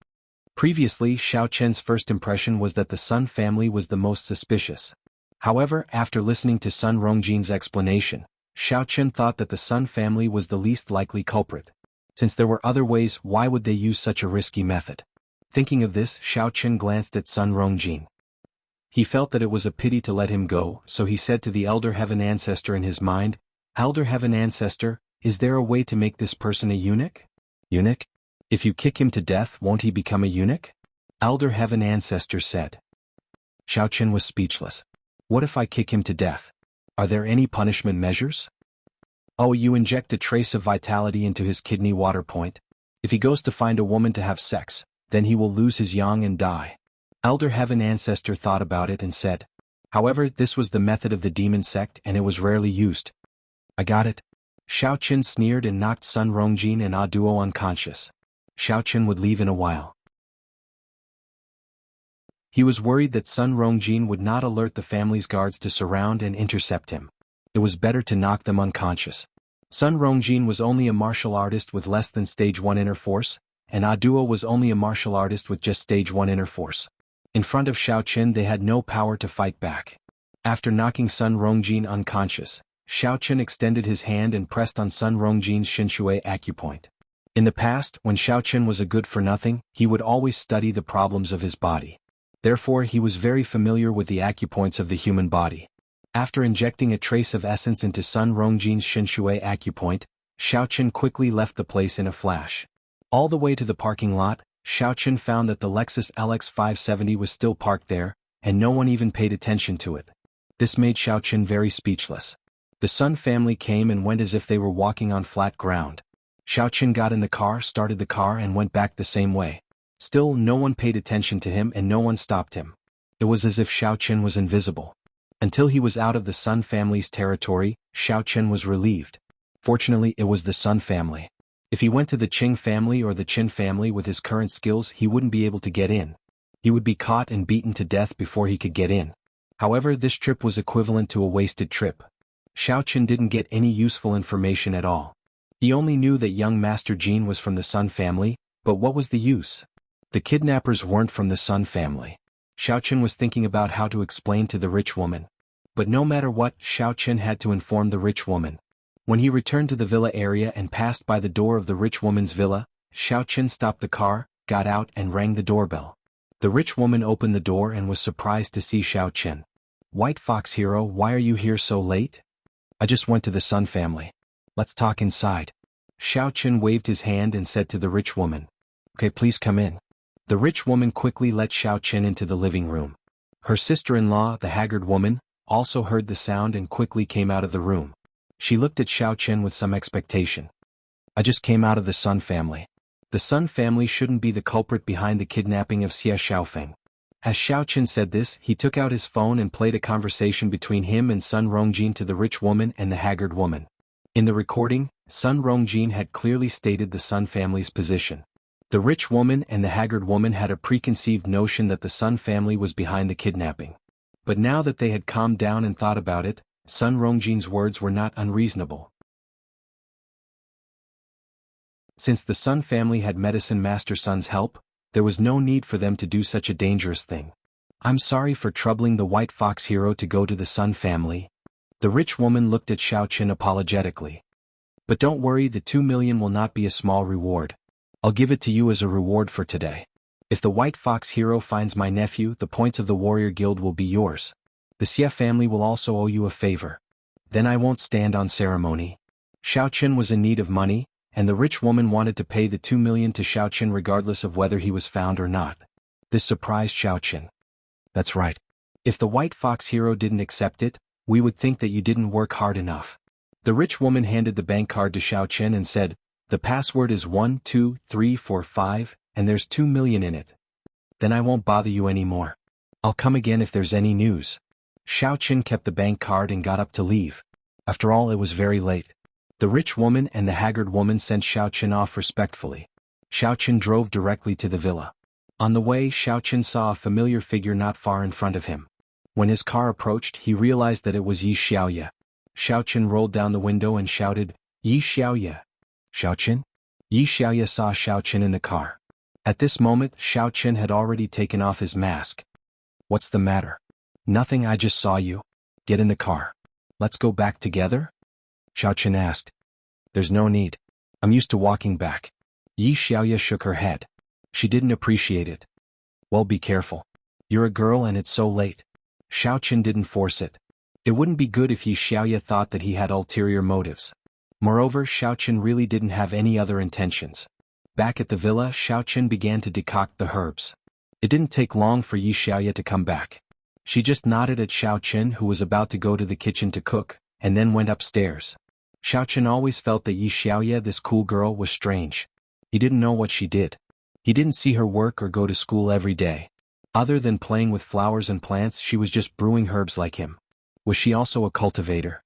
Previously, Xiao Qin's first impression was that the Sun family was the most suspicious. However, after listening to Sun Rongjin's explanation, Xiao Qin thought that the Sun family was the least likely culprit. Since there were other ways, why would they use such a risky method? Thinking of this, Xiao Qin glanced at Sun Rongjin. He felt that it was a pity to let him go, so he said to the Elder Heaven Ancestor in his mind, Elder Heaven Ancestor, is there a way to make this person a eunuch? Eunuch? If you kick him to death, won't he become a eunuch? Elder Heaven Ancestor said. Xiao Qin was speechless. What if I kick him to death? Are there any punishment measures? Oh, you inject a trace of vitality into his kidney water point. If he goes to find a woman to have sex, then he will lose his yang and die. Elder Heaven Ancestor thought about it and said. However, this was the method of the demon sect and it was rarely used. I got it. Xiao Qin sneered and knocked Sun Rongjin and Ah Duo unconscious. Xiao Qin would leave in a while. He was worried that Sun Rongjin would not alert the family's guards to surround and intercept him. It was better to knock them unconscious. Sun Rongjin was only a martial artist with less than stage 1 inner force, and Ah Duo was only a martial artist with just stage 1 inner force. In front of Xiao Qin they had no power to fight back. After knocking Sun Rongjin unconscious, Xiao Qin extended his hand and pressed on Sun Rongjin's Shinshui acupoint. In the past, when Xiaochen was a good-for-nothing, he would always study the problems of his body. Therefore he was very familiar with the acupoints of the human body. After injecting a trace of essence into Sun Rongjin's Shinshui acupoint, Xiaochen quickly left the place in a flash. All the way to the parking lot, Xiaochen found that the Lexus LX 570 was still parked there, and no one even paid attention to it. This made Xiaochen very speechless. The Sun family came and went as if they were walking on flat ground. Xiaochen got in the car, started the car and went back the same way. Still, no one paid attention to him and no one stopped him. It was as if Xiaochen was invisible. Until he was out of the Sun family's territory, Xiaochen was relieved. Fortunately, it was the Sun family. If he went to the Qing family or the Qin family with his current skills, he wouldn't be able to get in. He would be caught and beaten to death before he could get in. However, this trip was equivalent to a wasted trip. Xiaochen didn't get any useful information at all. He only knew that young Master Jin was from the Sun family, but what was the use? The kidnappers weren't from the Sun family. Xiaochen was thinking about how to explain to the rich woman. But no matter what, Xiaochen had to inform the rich woman. When he returned to the villa area and passed by the door of the rich woman's villa, Xiaochen stopped the car, got out and rang the doorbell. The rich woman opened the door and was surprised to see Xiaochen. "White Fox Hero, why are you here so late?" "I just went to the Sun family. Let's talk inside." Xiaochen waved his hand and said to the rich woman, "Okay, please come in." The rich woman quickly let Xiaochen into the living room. Her sister-in-law, the haggard woman, also heard the sound and quickly came out of the room. She looked at Xiaochen with some expectation. "I just came out of the Sun family. The Sun family shouldn't be the culprit behind the kidnapping of Xie Xiaofeng." As Xiaochen said this, he took out his phone and played a conversation between him and Sun Rongjin to the rich woman and the haggard woman. In the recording, Sun Rongjin had clearly stated the Sun family's position. The rich woman and the haggard woman had a preconceived notion that the Sun family was behind the kidnapping. But now that they had calmed down and thought about it, Sun Rongjin's words were not unreasonable. Since the Sun family had Medicine Master Sun's help, there was no need for them to do such a dangerous thing. "I'm sorry for troubling the White Fox Hero to go to the Sun family." The rich woman looked at Xiaochen apologetically. "But don't worry, the 2 million will not be a small reward. I'll give it to you as a reward for today. If the White Fox Hero finds my nephew, the points of the Warrior Guild will be yours. The Xie family will also owe you a favor. Then I won't stand on ceremony." Xiaochen was in need of money, and the rich woman wanted to pay the 2 million to Xiaochen regardless of whether he was found or not. This surprised Xiaochen. "That's right. If the White Fox Hero didn't accept it, we would think that you didn't work hard enough." The rich woman handed the bank card to Xiaochen and said, "The password is 12345, and there's 2 million in it. Then I won't bother you anymore. I'll come again if there's any news." Xiaochen kept the bank card and got up to leave. After all, it was very late. The rich woman and the haggard woman sent Xiaochen off respectfully. Xiaochen drove directly to the villa. On the way, Xiaochen saw a familiar figure not far in front of him. When his car approached, he realized that it was Yi Xiaoye. Xiaochen rolled down the window and shouted, "Yi Xiaoye." "Xiaochen?" Yi Xiaoye saw Xiaochen in the car. At this moment, Xiaochen had already taken off his mask. "What's the matter?" "Nothing, I just saw you. Get in the car. Let's go back together?" Xiaochen asked. "There's no need. I'm used to walking back." Yi Xiaoye shook her head. She didn't appreciate it. "Well, be careful. You're a girl and it's so late." Xiaochen didn't force it. It wouldn't be good if Yi Xiaoye thought that he had ulterior motives. Moreover, Xiaochen really didn't have any other intentions. Back at the villa, Xiaochen began to decoct the herbs. It didn't take long for Yi Xiaoye to come back. She just nodded at Xiaochen, who was about to go to the kitchen to cook, and then went upstairs. Xiaochen always felt that Yi Xiaoye, this cool girl, was strange. He didn't know what she did. He didn't see her work or go to school every day. Other than playing with flowers and plants, she was just brewing herbs like him. Was she also a cultivator?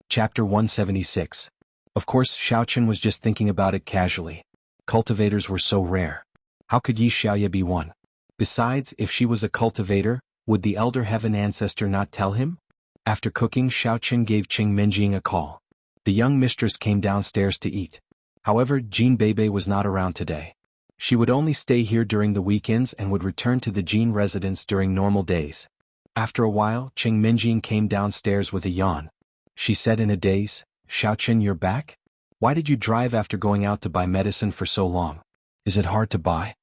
Chapter 176. Of course, Xiaochen was just thinking about it casually. Cultivators were so rare. How could Yi Xiaoye be one? Besides, if she was a cultivator, would the Elder Heaven ancestor not tell him? After cooking, Xiaochen gave Qing Minjing a call. The young mistress came downstairs to eat. However, Jean Bebe was not around today. She would only stay here during the weekends and would return to the Jean residence during normal days. After a while, Qing Minjing came downstairs with a yawn. she said in a daze. Xiaochen, you're back? Why did you drive after going out to buy medicine for so long? Is it hard to buy?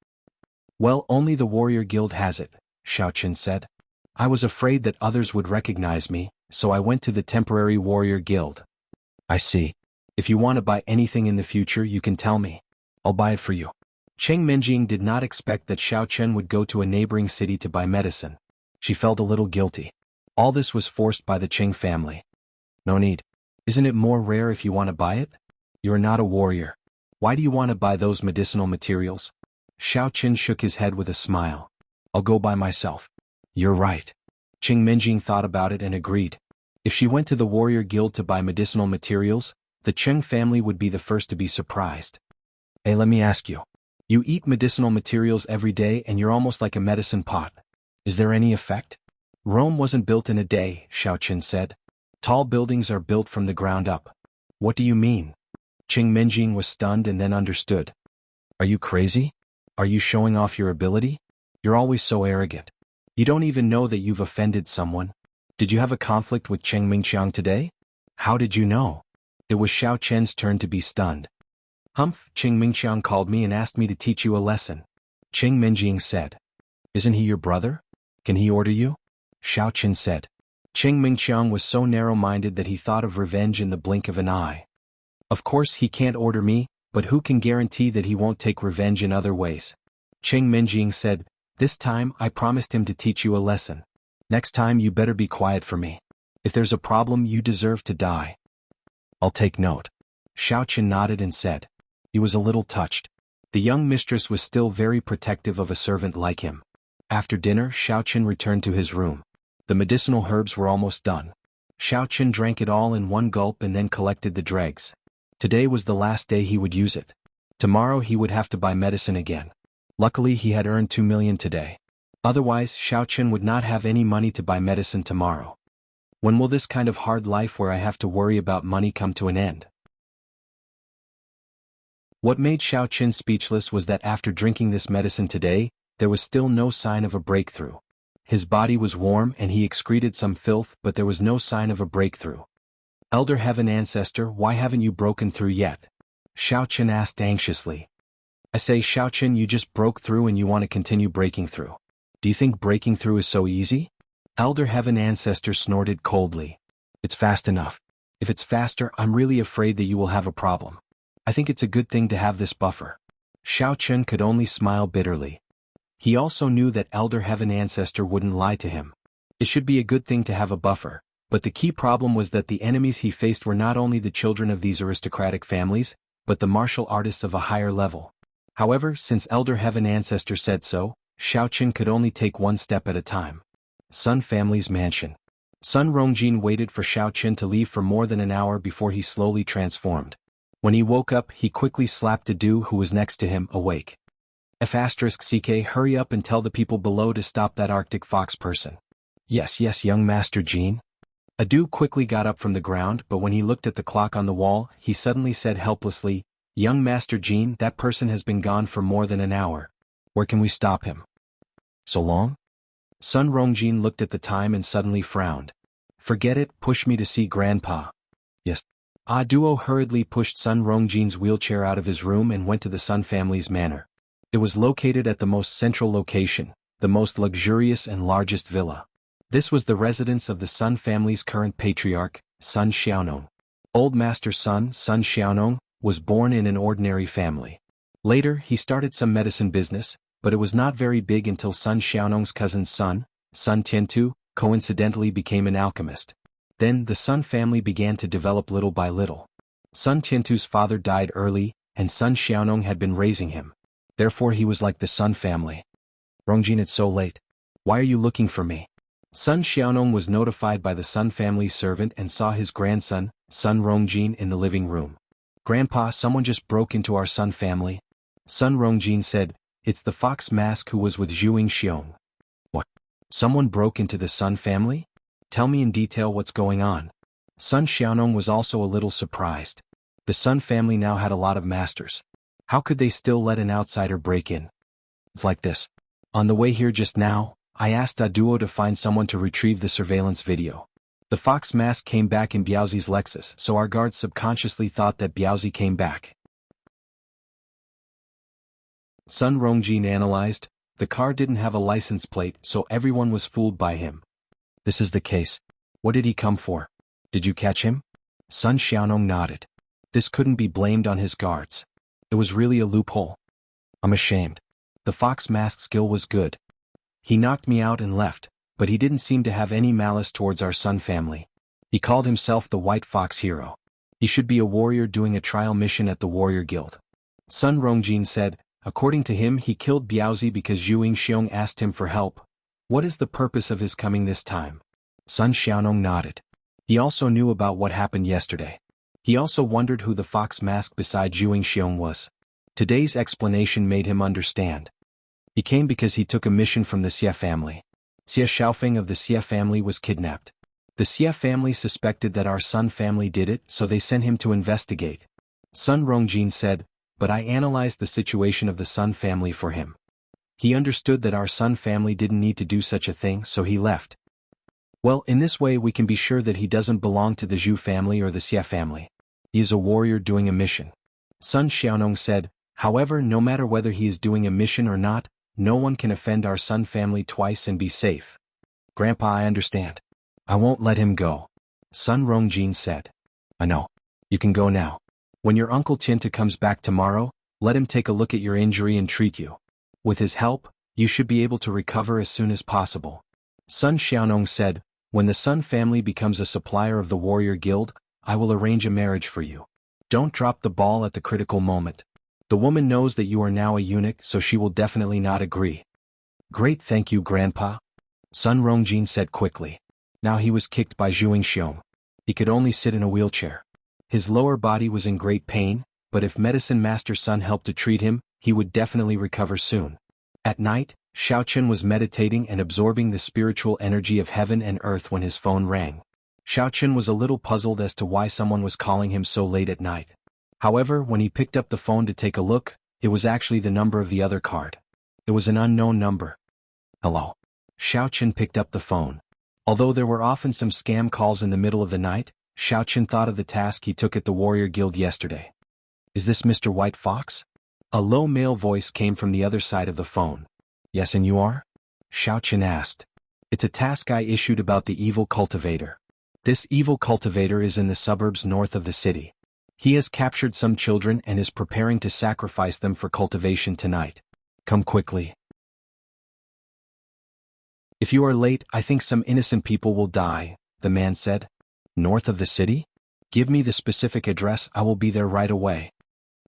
Well, only the warrior guild has it, Xiaochen said. I was afraid that others would recognize me, so I went to the temporary warrior guild. I see. If you want to buy anything in the future, you can tell me. I'll buy it for you. Cheng Menjing did not expect that Xiaochen would go to a neighboring city to buy medicine. She felt a little guilty. All this was forced by the Cheng family. No need. Isn't it more rare if you want to buy it? You're not a warrior. Why do you want to buy those medicinal materials? Xiaochen shook his head with a smile. I'll go by myself. You're right. Cheng Menjing thought about it and agreed. If she went to the warrior guild to buy medicinal materials, the Cheng family would be the first to be surprised. Hey, let me ask you. You eat medicinal materials every day and you're almost like a medicine pot. Is there any effect? Rome wasn't built in a day, Xiaochen said. Tall buildings are built from the ground up. What do you mean? Cheng Menjing was stunned and then understood. Are you crazy? Are you showing off your ability? You're always so arrogant. You don't even know that you've offended someone. Did you have a conflict with Cheng Mingqiang today? How did you know? It was Xiaochen's turn to be stunned. Humph, Cheng Mingqiang called me and asked me to teach you a lesson. Cheng Menjing said. Isn't he your brother? Can he order you? Xiaochen said. Cheng Mingqiang was so narrow-minded that he thought of revenge in the blink of an eye. Of course he can't order me, but who can guarantee that he won't take revenge in other ways? Cheng Menjing said, this time I promised him to teach you a lesson. Next time you better be quiet for me. If there's a problem, you deserve to die. I'll take note. Xiaochen nodded and said. He was a little touched. The young mistress was still very protective of a servant like him. After dinner, Xiaochen returned to his room. The medicinal herbs were almost done. Xiaochen drank it all in one gulp and then collected the dregs. Today was the last day he would use it. Tomorrow he would have to buy medicine again. Luckily he had earned 2 million today. Otherwise, Xiaochen would not have any money to buy medicine tomorrow. When will this kind of hard life where I have to worry about money come to an end? What made Xiaochen speechless was that after drinking this medicine today, there was still no sign of a breakthrough. His body was warm and he excreted some filth, but there was no sign of a breakthrough. Elder Heaven Ancestor, why haven't you broken through yet? Xiaochen asked anxiously. I say, Xiaochen, you just broke through and you want to continue breaking through. Do you think breaking through is so easy? Elder Heaven Ancestor snorted coldly. It's fast enough. If it's faster, I'm really afraid that you will have a problem. I think it's a good thing to have this buffer. Xiaochen could only smile bitterly. He also knew that Elder Heaven Ancestor wouldn't lie to him. It should be a good thing to have a buffer, but the key problem was that the enemies he faced were not only the children of these aristocratic families, but the martial artists of a higher level. However, since Elder Heaven Ancestor said so, Xiaochen could only take one step at a time. Sun Family's mansion. Sun Rongjin waited for Xiaochen to leave for more than an hour before he slowly transformed. When he woke up, he quickly slapped Adu, who was next to him, awake. F***CK, hurry up and tell the people below to stop that Arctic fox person. Yes, young Master Jean. Adu quickly got up from the ground, but when he looked at the clock on the wall, he suddenly said helplessly, Young Master Jean, that person has been gone for more than an hour. Where can we stop him? So long? Sun Rongjin looked at the time and suddenly frowned. Forget it, push me to see Grandpa. Yes. Duo hurriedly pushed Sun Rongjin's wheelchair out of his room and went to the Sun family's manor. It was located at the most central location, the most luxurious and largest villa. This was the residence of the Sun family's current patriarch, Sun Xiaonong. Old Master Sun Xiaonong, was born in an ordinary family. Later, he started some medicine business, but it was not very big until Sun Xiaonong's cousin's son, Sun Tiantu, coincidentally became an alchemist. Then the Sun family began to develop little by little. Sun Tiantu's father died early, and Sun Xiaonong had been raising him. Therefore he was like the Sun family. Rongjin, it's so late. Why are you looking for me? Sun Xiaonong was notified by the Sun family's servant and saw his grandson, Sun Rongjin, in the living room. Grandpa, someone just broke into our Sun family. Sun Rongjin said, it's the fox mask who was with Zhuing Xiong. What? Someone broke into the Sun family? Tell me in detail what's going on. Sun Xiaonong was also a little surprised. The Sun family now had a lot of masters. How could they still let an outsider break in? It's like this. On the way here just now, I asked Duo to find someone to retrieve the surveillance video. The fox mask came back in Biaozi's Lexus, so our guards subconsciously thought that Biaozi came back. Sun Rongjin analyzed. The car didn't have a license plate, so everyone was fooled by him. This is the case. What did he come for? Did you catch him? Sun Xiaonong nodded. This couldn't be blamed on his guards. It was really a loophole. I'm ashamed. The fox mask skill was good. He knocked me out and left, but he didn't seem to have any malice towards our Sun family. He called himself the White Fox Hero. He should be a warrior doing a trial mission at the Warrior Guild. Sun Rongjin said, according to him he killed Biaozi because Zhu Yingxiong asked him for help. What is the purpose of his coming this time? Sun Xiaonong nodded. He also knew about what happened yesterday. He also wondered who the fox mask beside Zhu Yingxiong was. Today's explanation made him understand. He came because he took a mission from the Xie family. Xie Xiaofeng of the Xie family was kidnapped. The Xie family suspected that our Sun family did it, so they sent him to investigate. Sun Rongjin said, but I analyzed the situation of the Sun family for him. He understood that our Sun family didn't need to do such a thing, so he left. Well, in this way we can be sure that he doesn't belong to the Zhu family or the Xie family. He is a warrior doing a mission. Sun Xiaonong said, however, no matter whether he is doing a mission or not, no one can offend our Sun family twice and be safe. Grandpa, I understand. I won't let him go. Sun Rongjin said. I know. You can go now. When your Uncle Tianta comes back tomorrow, let him take a look at your injury and treat you. With his help, you should be able to recover as soon as possible. Sun Xiaonong said, when the Sun family becomes a supplier of the Warrior Guild, I will arrange a marriage for you. Don't drop the ball at the critical moment. The woman knows that you are now a eunuch, so she will definitely not agree. Great, thank you, Grandpa. Sun Rongjin said quickly. Now he was kicked by Zhu Yingxiong. He could only sit in a wheelchair. His lower body was in great pain, but if Medicine Master Sun helped to treat him, he would definitely recover soon. At night, Xiaochen was meditating and absorbing the spiritual energy of heaven and earth when his phone rang. Xiaochen was a little puzzled as to why someone was calling him so late at night. However, when he picked up the phone to take a look, it was actually the number of the other card. It was an unknown number. Hello. Xiaochen picked up the phone. Although there were often some scam calls in the middle of the night, Xiaochen thought of the task he took at the Warrior Guild yesterday. Is this Mr. White Fox? A low male voice came from the other side of the phone. Yes, and you are? Xiaochen asked. It's a task I issued about the evil cultivator. This evil cultivator is in the suburbs north of the city. He has captured some children and is preparing to sacrifice them for cultivation tonight. Come quickly. If you are late, I think some innocent people will die, the man said. North of the city? Give me the specific address, I will be there right away.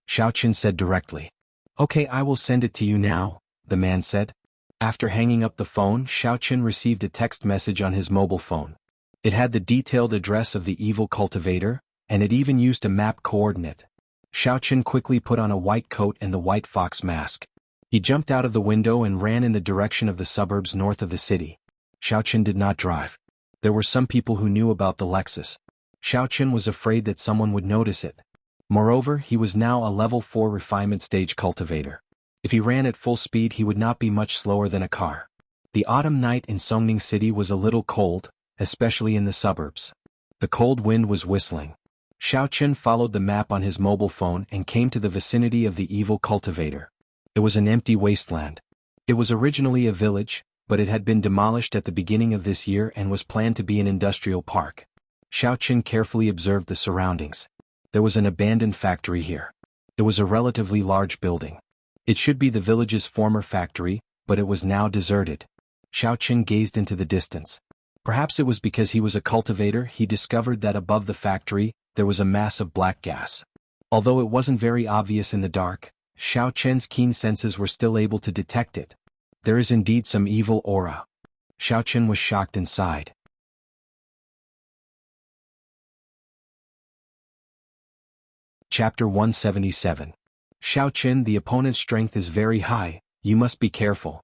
Xiaochen said directly. Okay, I will send it to you now, the man said. After hanging up the phone, Xiaochen received a text message on his mobile phone. It had the detailed address of the evil cultivator, and it even used a map coordinate. Xiaochen quickly put on a white coat and the white fox mask. He jumped out of the window and ran in the direction of the suburbs north of the city. Xiaochen did not drive. There were some people who knew about the Lexus. Xiaochen was afraid that someone would notice it. Moreover, he was now a level 4 refinement stage cultivator. If he ran at full speed he would not be much slower than a car. The autumn night in Songning City was a little cold, especially in the suburbs. The cold wind was whistling. Xiaochen followed the map on his mobile phone and came to the vicinity of the evil cultivator. It was an empty wasteland. It was originally a village, but it had been demolished at the beginning of this year and was planned to be an industrial park. Xiaochen carefully observed the surroundings. There was an abandoned factory here. It was a relatively large building. It should be the village's former factory, but it was now deserted. Xiaochen gazed into the distance. Perhaps it was because he was a cultivator he discovered that above the factory, there was a mass of black gas. Although it wasn't very obvious in the dark, Xiaochen's keen senses were still able to detect it. There is indeed some evil aura. Xiaochen was shocked and sighed. Chapter 177. Xiaochen, the opponent's strength is very high, you must be careful.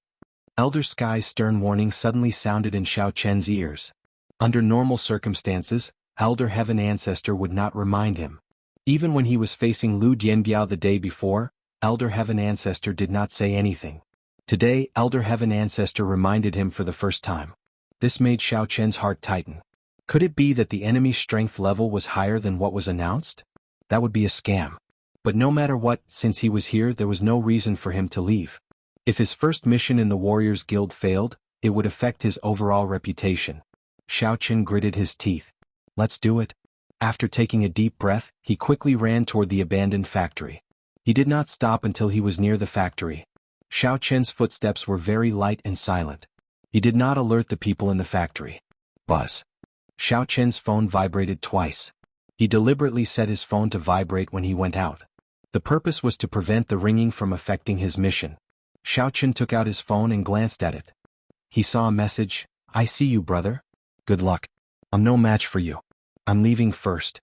Elder Sky's stern warning suddenly sounded in Xiaochen's ears. Under normal circumstances, Elder Heaven Ancestor would not remind him. Even when he was facing Lu Dianbiao the day before, Elder Heaven Ancestor did not say anything. Today, Elder Heaven Ancestor reminded him for the first time. This made Xiaochen's heart tighten. Could it be that the enemy's strength level was higher than what was announced? That would be a scam. But no matter what, since he was here there was no reason for him to leave. If his first mission in the Warriors Guild failed, it would affect his overall reputation. Xiaoqin gritted his teeth. Let's do it. After taking a deep breath, he quickly ran toward the abandoned factory. He did not stop until he was near the factory. Xiaoqin's footsteps were very light and silent. He did not alert the people in the factory. Buzz. Xiaoqin's phone vibrated twice. He deliberately set his phone to vibrate when he went out. The purpose was to prevent the ringing from affecting his mission. Xiaoqin took out his phone and glanced at it. He saw a message, "I see you, brother. Good luck. I'm no match for you. I'm leaving first."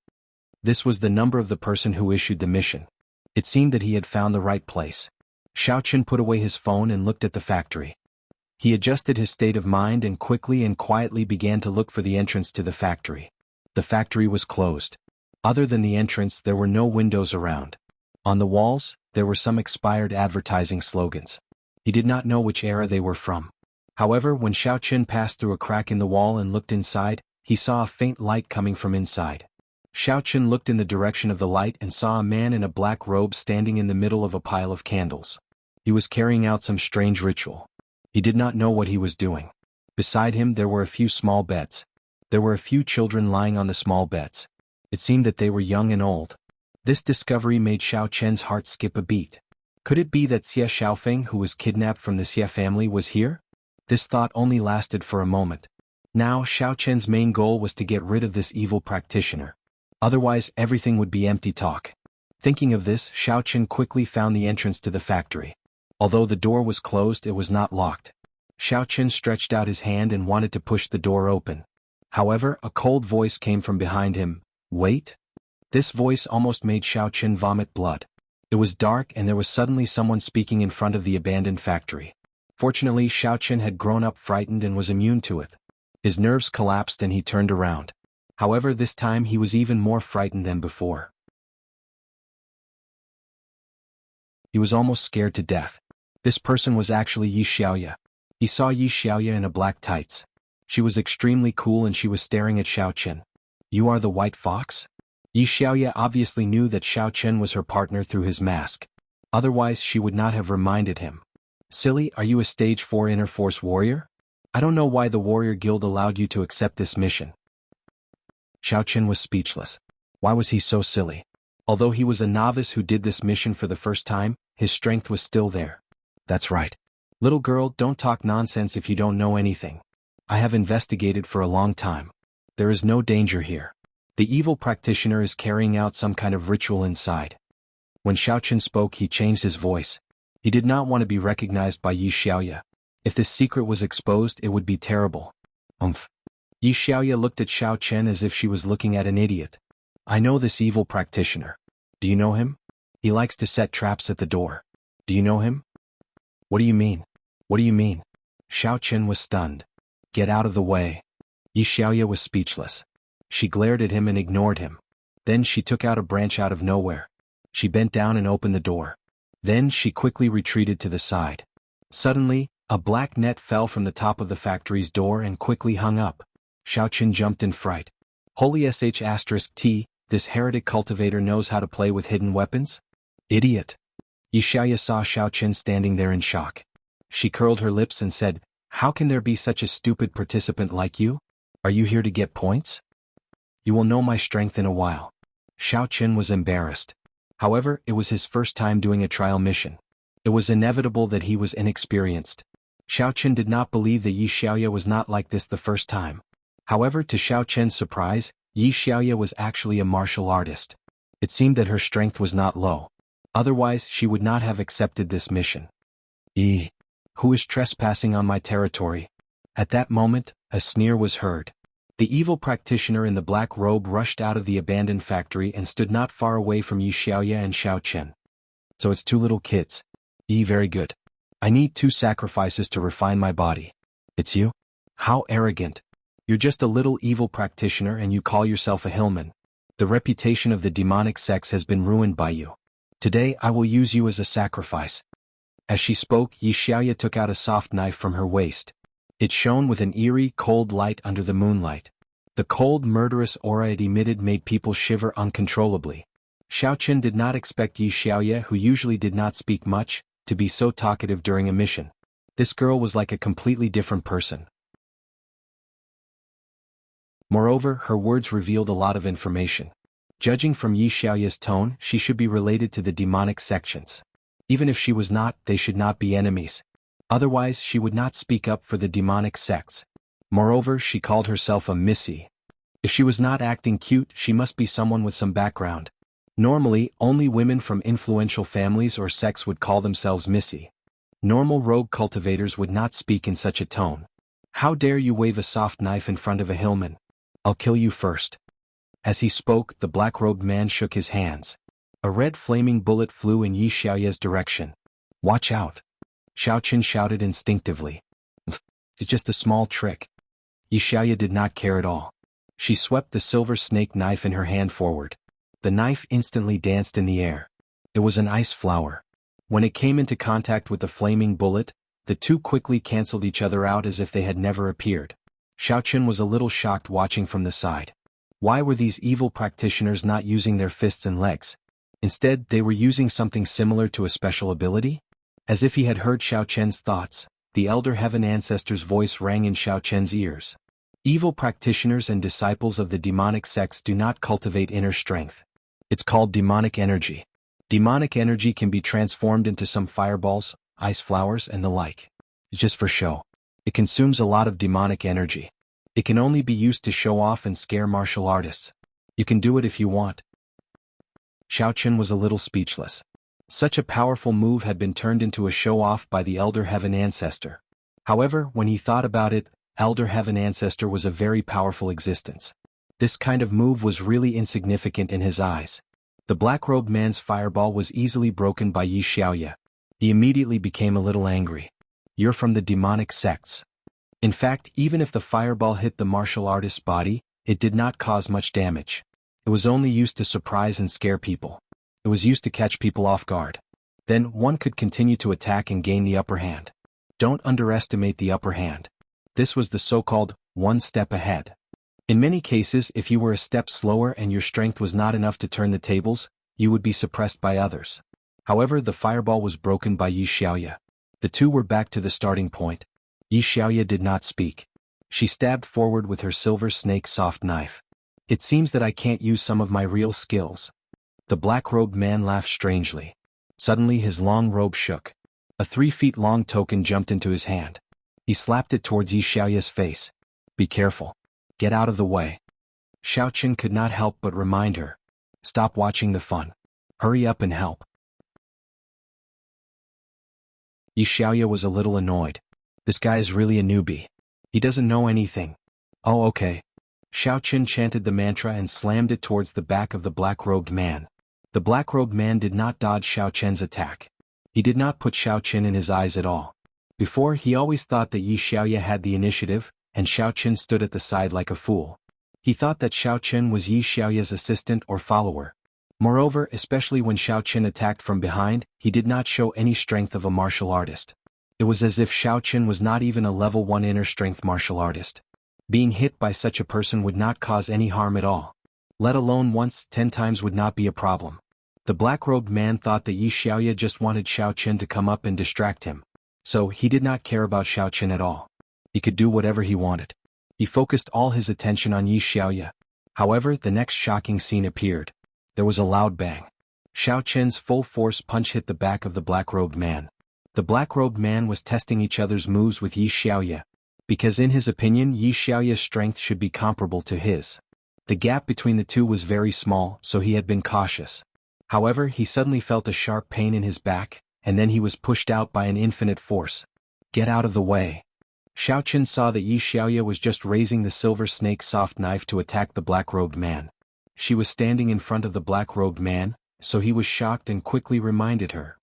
This was the number of the person who issued the mission. It seemed that he had found the right place. Xiaoqin put away his phone and looked at the factory. He adjusted his state of mind and quickly and quietly began to look for the entrance to the factory. The factory was closed. Other than the entrance, there were no windows around. On the walls, there were some expired advertising slogans. He did not know which era they were from. However, when Xiaoqin passed through a crack in the wall and looked inside, he saw a faint light coming from inside. Xiaoqin looked in the direction of the light and saw a man in a black robe standing in the middle of a pile of candles. He was carrying out some strange ritual. He did not know what he was doing. Beside him there were a few small beds. There were a few children lying on the small beds. It seemed that they were young and old. This discovery made Xiaoqin's heart skip a beat. Could it be that Xie Xiaofeng, who was kidnapped from the Xie family, was here? This thought only lasted for a moment. Now Xiaoqin's main goal was to get rid of this evil practitioner. Otherwise everything would be empty talk. Thinking of this, Xiaoqin quickly found the entrance to the factory. Although the door was closed, it was not locked. Xiaoqin stretched out his hand and wanted to push the door open. However, a cold voice came from behind him. "Wait?" This voice almost made Xiaoqin vomit blood. It was dark and there was suddenly someone speaking in front of the abandoned factory. Fortunately, Xiaoqin had grown up frightened and was immune to it. His nerves collapsed and he turned around. However, this time he was even more frightened than before. He was almost scared to death. This person was actually Yi Xiaoya. He saw Yi Xiaoya in a black tights. She was extremely cool and she was staring at Xiaoqin. "You are the White Fox?" Yi Xiaoya obviously knew that Xiaoqin was her partner through his mask. Otherwise she would not have reminded him. "Silly, are you a stage 4 inner force warrior? I don't know why the warrior guild allowed you to accept this mission." Xiaoqin was speechless. Why was he so silly? Although he was a novice who did this mission for the first time, his strength was still there. "That's right. Little girl, don't talk nonsense if you don't know anything. I have investigated for a long time. There is no danger here. The evil practitioner is carrying out some kind of ritual inside." When Xiaoqin spoke, he changed his voice. He did not want to be recognized by Yi Xiaoya. If this secret was exposed, it would be terrible. Yi Xiaoya looked at Xiaoqin as if she was looking at an idiot. "I know this evil practitioner. Do you know him? He likes to set traps at the door. Do you know him?" "What do you mean? What do you mean?" Xiaoqin was stunned. "Get out of the way." Yi Xiaoya was speechless. She glared at him and ignored him. Then she took out a branch out of nowhere. She bent down and opened the door. Then she quickly retreated to the side. Suddenly, a black net fell from the top of the factory's door and quickly hung up. Xiaoqin jumped in fright. Holy *T, this heretic cultivator knows how to play with hidden weapons? Idiot. Yi Xiaoya saw Xiaoqin standing there in shock. She curled her lips and said, "How can there be such a stupid participant like you? Are you here to get points? You will know my strength in a while." Xiaoqin was embarrassed. However, it was his first time doing a trial mission. It was inevitable that he was inexperienced. Xiaoqin did not believe that Yi Xiaoya was not like this the first time. However, to Xiaoqin's surprise, Yi Xiaoya was actually a martial artist. It seemed that her strength was not low. Otherwise, she would not have accepted this mission. Who is trespassing on my territory?" At that moment, a sneer was heard. The evil practitioner in the black robe rushed out of the abandoned factory and stood not far away from Yi Xiaoya and Xiaoqin. "So it's 2 little kids. Very good. I need 2 sacrifices to refine my body. It's you? How arrogant. You're just a little evil practitioner and you call yourself a hillman. The reputation of the demonic sex has been ruined by you. Today I will use you as a sacrifice." As she spoke, Yi Xiaoya took out a soft knife from her waist. It shone with an eerie, cold light under the moonlight. The cold, murderous aura it emitted made people shiver uncontrollably. Xiaoqin did not expect Yi Xiaoye, who usually did not speak much, to be so talkative during a mission. This girl was like a completely different person. Moreover, her words revealed a lot of information. Judging from Yi Xiaoye's tone, she should be related to the demonic sections. Even if she was not, they should not be enemies. Otherwise, she would not speak up for the demonic sects. Moreover, she called herself a missy. If she was not acting cute, she must be someone with some background. Normally, only women from influential families or sects would call themselves missy. Normal rogue cultivators would not speak in such a tone. How dare you wave a soft knife in front of a hillman? I'll kill you first. As he spoke, the black-robed man shook his hands. A red flaming bullet flew in Yi Xiaoye's direction. Watch out. Xiaoqin shouted instinctively. It's just a small trick. Yi Xiaoye did not care at all. She swept the silver snake knife in her hand forward. The knife instantly danced in the air. It was an ice flower. When it came into contact with the flaming bullet, the two quickly cancelled each other out as if they had never appeared. Xiaoqin was a little shocked watching from the side. Why were these evil practitioners not using their fists and legs? Instead, they were using something similar to a special ability? As if he had heard Xiaoqian's thoughts, the Elder Heaven Ancestor's voice rang in Xiaoqian's ears. Evil practitioners and disciples of the demonic sects do not cultivate inner strength. It's called demonic energy. Demonic energy can be transformed into some fireballs, ice flowers, and the like. It's just for show. It consumes a lot of demonic energy. It can only be used to show off and scare martial artists. You can do it if you want. Xiaoqin was a little speechless. Such a powerful move had been turned into a show-off by the Elder Heaven Ancestor. However, when he thought about it, Elder Heaven Ancestor was a very powerful existence. This kind of move was really insignificant in his eyes. The black-robed man's fireball was easily broken by Yi Xiaoye. He immediately became a little angry. You're from the demonic sects. In fact, even if the fireball hit the martial artist's body, it did not cause much damage. It was only used to surprise and scare people. It was used to catch people off guard. Then one could continue to attack and gain the upper hand. Don't underestimate the upper hand. This was the so-called one step ahead. In many cases, if you were a step slower and your strength was not enough to turn the tables, you would be suppressed by others. However, the fireball was broken by Yi Xiaoye. The two were back to the starting point. Yi Xiaoye did not speak. She stabbed forward with her silver snake soft knife. It seems that I can't use some of my real skills. The black-robed man laughed strangely. Suddenly his long robe shook. A 3-feet-long token jumped into his hand. He slapped it towards Yi Xiaoye's face. Be careful. Get out of the way. Xiaoqin could not help but remind her. Stop watching the fun. Hurry up and help. Yi Xiaoye was a little annoyed. This guy is really a newbie. He doesn't know anything. Oh, okay. Xiaoqin chanted the mantra and slammed it towards the back of the black-robed man. The black-robed man did not dodge Xiaoqin's attack. He did not put Xiaoqin in his eyes at all. Before, he always thought that Yi Xiaoye had the initiative, and Xiaoqin stood at the side like a fool. He thought that Xiaoqin was Yi Xiaoye's assistant or follower. Moreover, especially when Xiaoqin attacked from behind, he did not show any strength of a martial artist. It was as if Xiaoqin was not even a level 1 inner strength martial artist. Being hit by such a person would not cause any harm at all. Let alone once, 10 times would not be a problem. The black-robed man thought that Yi Xiaoye just wanted Xiaoqin to come up and distract him. So, he did not care about Xiaoqin at all. He could do whatever he wanted. He focused all his attention on Yi Xiaoye. However, the next shocking scene appeared. There was a loud bang. Xiaoqin's full-force punch hit the back of the black-robed man. The black-robed man was testing each other's moves with Yi Xiaoye, because in his opinion Yi Xiaoye's strength should be comparable to his. The gap between the two was very small, so he had been cautious. However, he suddenly felt a sharp pain in his back, and then he was pushed out by an infinite force. Get out of the way. Xiaoqin saw that Yi Xiaoye was just raising the silver snake soft knife to attack the black-robed man. She was standing in front of the black-robed man, so he was shocked and quickly reminded her.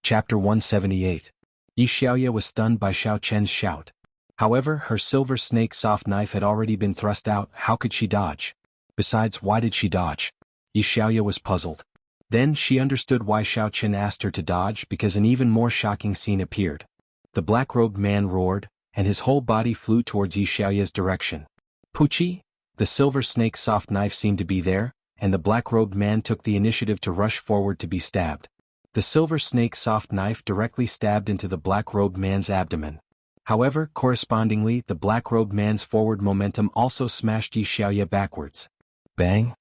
Chapter 178. Yi Xiaoye was stunned by Xiaoqin's shout. However, her silver snake soft knife had already been thrust out. How could she dodge? Besides, why did she dodge? Yi Xiaoye was puzzled. Then she understood why Xiaoqin asked her to dodge, because an even more shocking scene appeared. The black-robed man roared, and his whole body flew towards Yi Xiaoya's direction. Puchi, the silver snake soft knife seemed to be there, and the black-robed man took the initiative to rush forward to be stabbed. The silver snake soft knife directly stabbed into the black-robed man's abdomen. However, correspondingly, the black-robed man's forward momentum also smashed Yi Xiaoya backwards. Bang!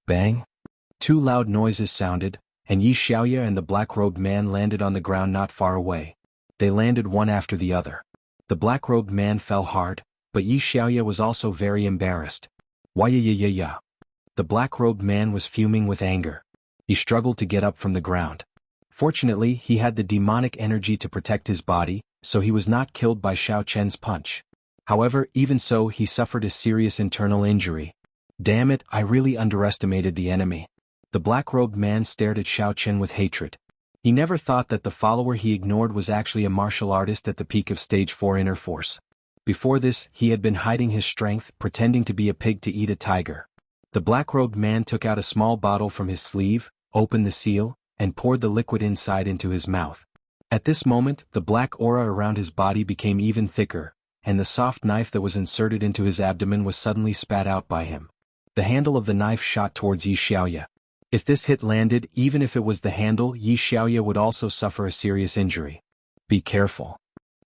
Bang! Two loud noises sounded, and Yi Xiaoya and the black-robed man landed on the ground not far away. They landed one after the other. The black-robed man fell hard, but Yi Xiaoya was also very embarrassed. Why-ya-ya-ya-ya. The black-robed man was fuming with anger. He struggled to get up from the ground. Fortunately, he had the demonic energy to protect his body, so he was not killed by Xiao Chen's punch. However, even so, he suffered a serious internal injury. Damn it, I really underestimated the enemy. The black-robed man stared at Xiao Chen with hatred. He never thought that the follower he ignored was actually a martial artist at the peak of Stage 4 inner force. Before this, he had been hiding his strength, pretending to be a pig to eat a tiger. The black-robed man took out a small bottle from his sleeve, opened the seal, and poured the liquid inside into his mouth. At this moment, the black aura around his body became even thicker, and the soft knife that was inserted into his abdomen was suddenly spat out by him. The handle of the knife shot towards Yi Xiaoya. If this hit landed, even if it was the handle, Yi Xiaoya would also suffer a serious injury. Be careful.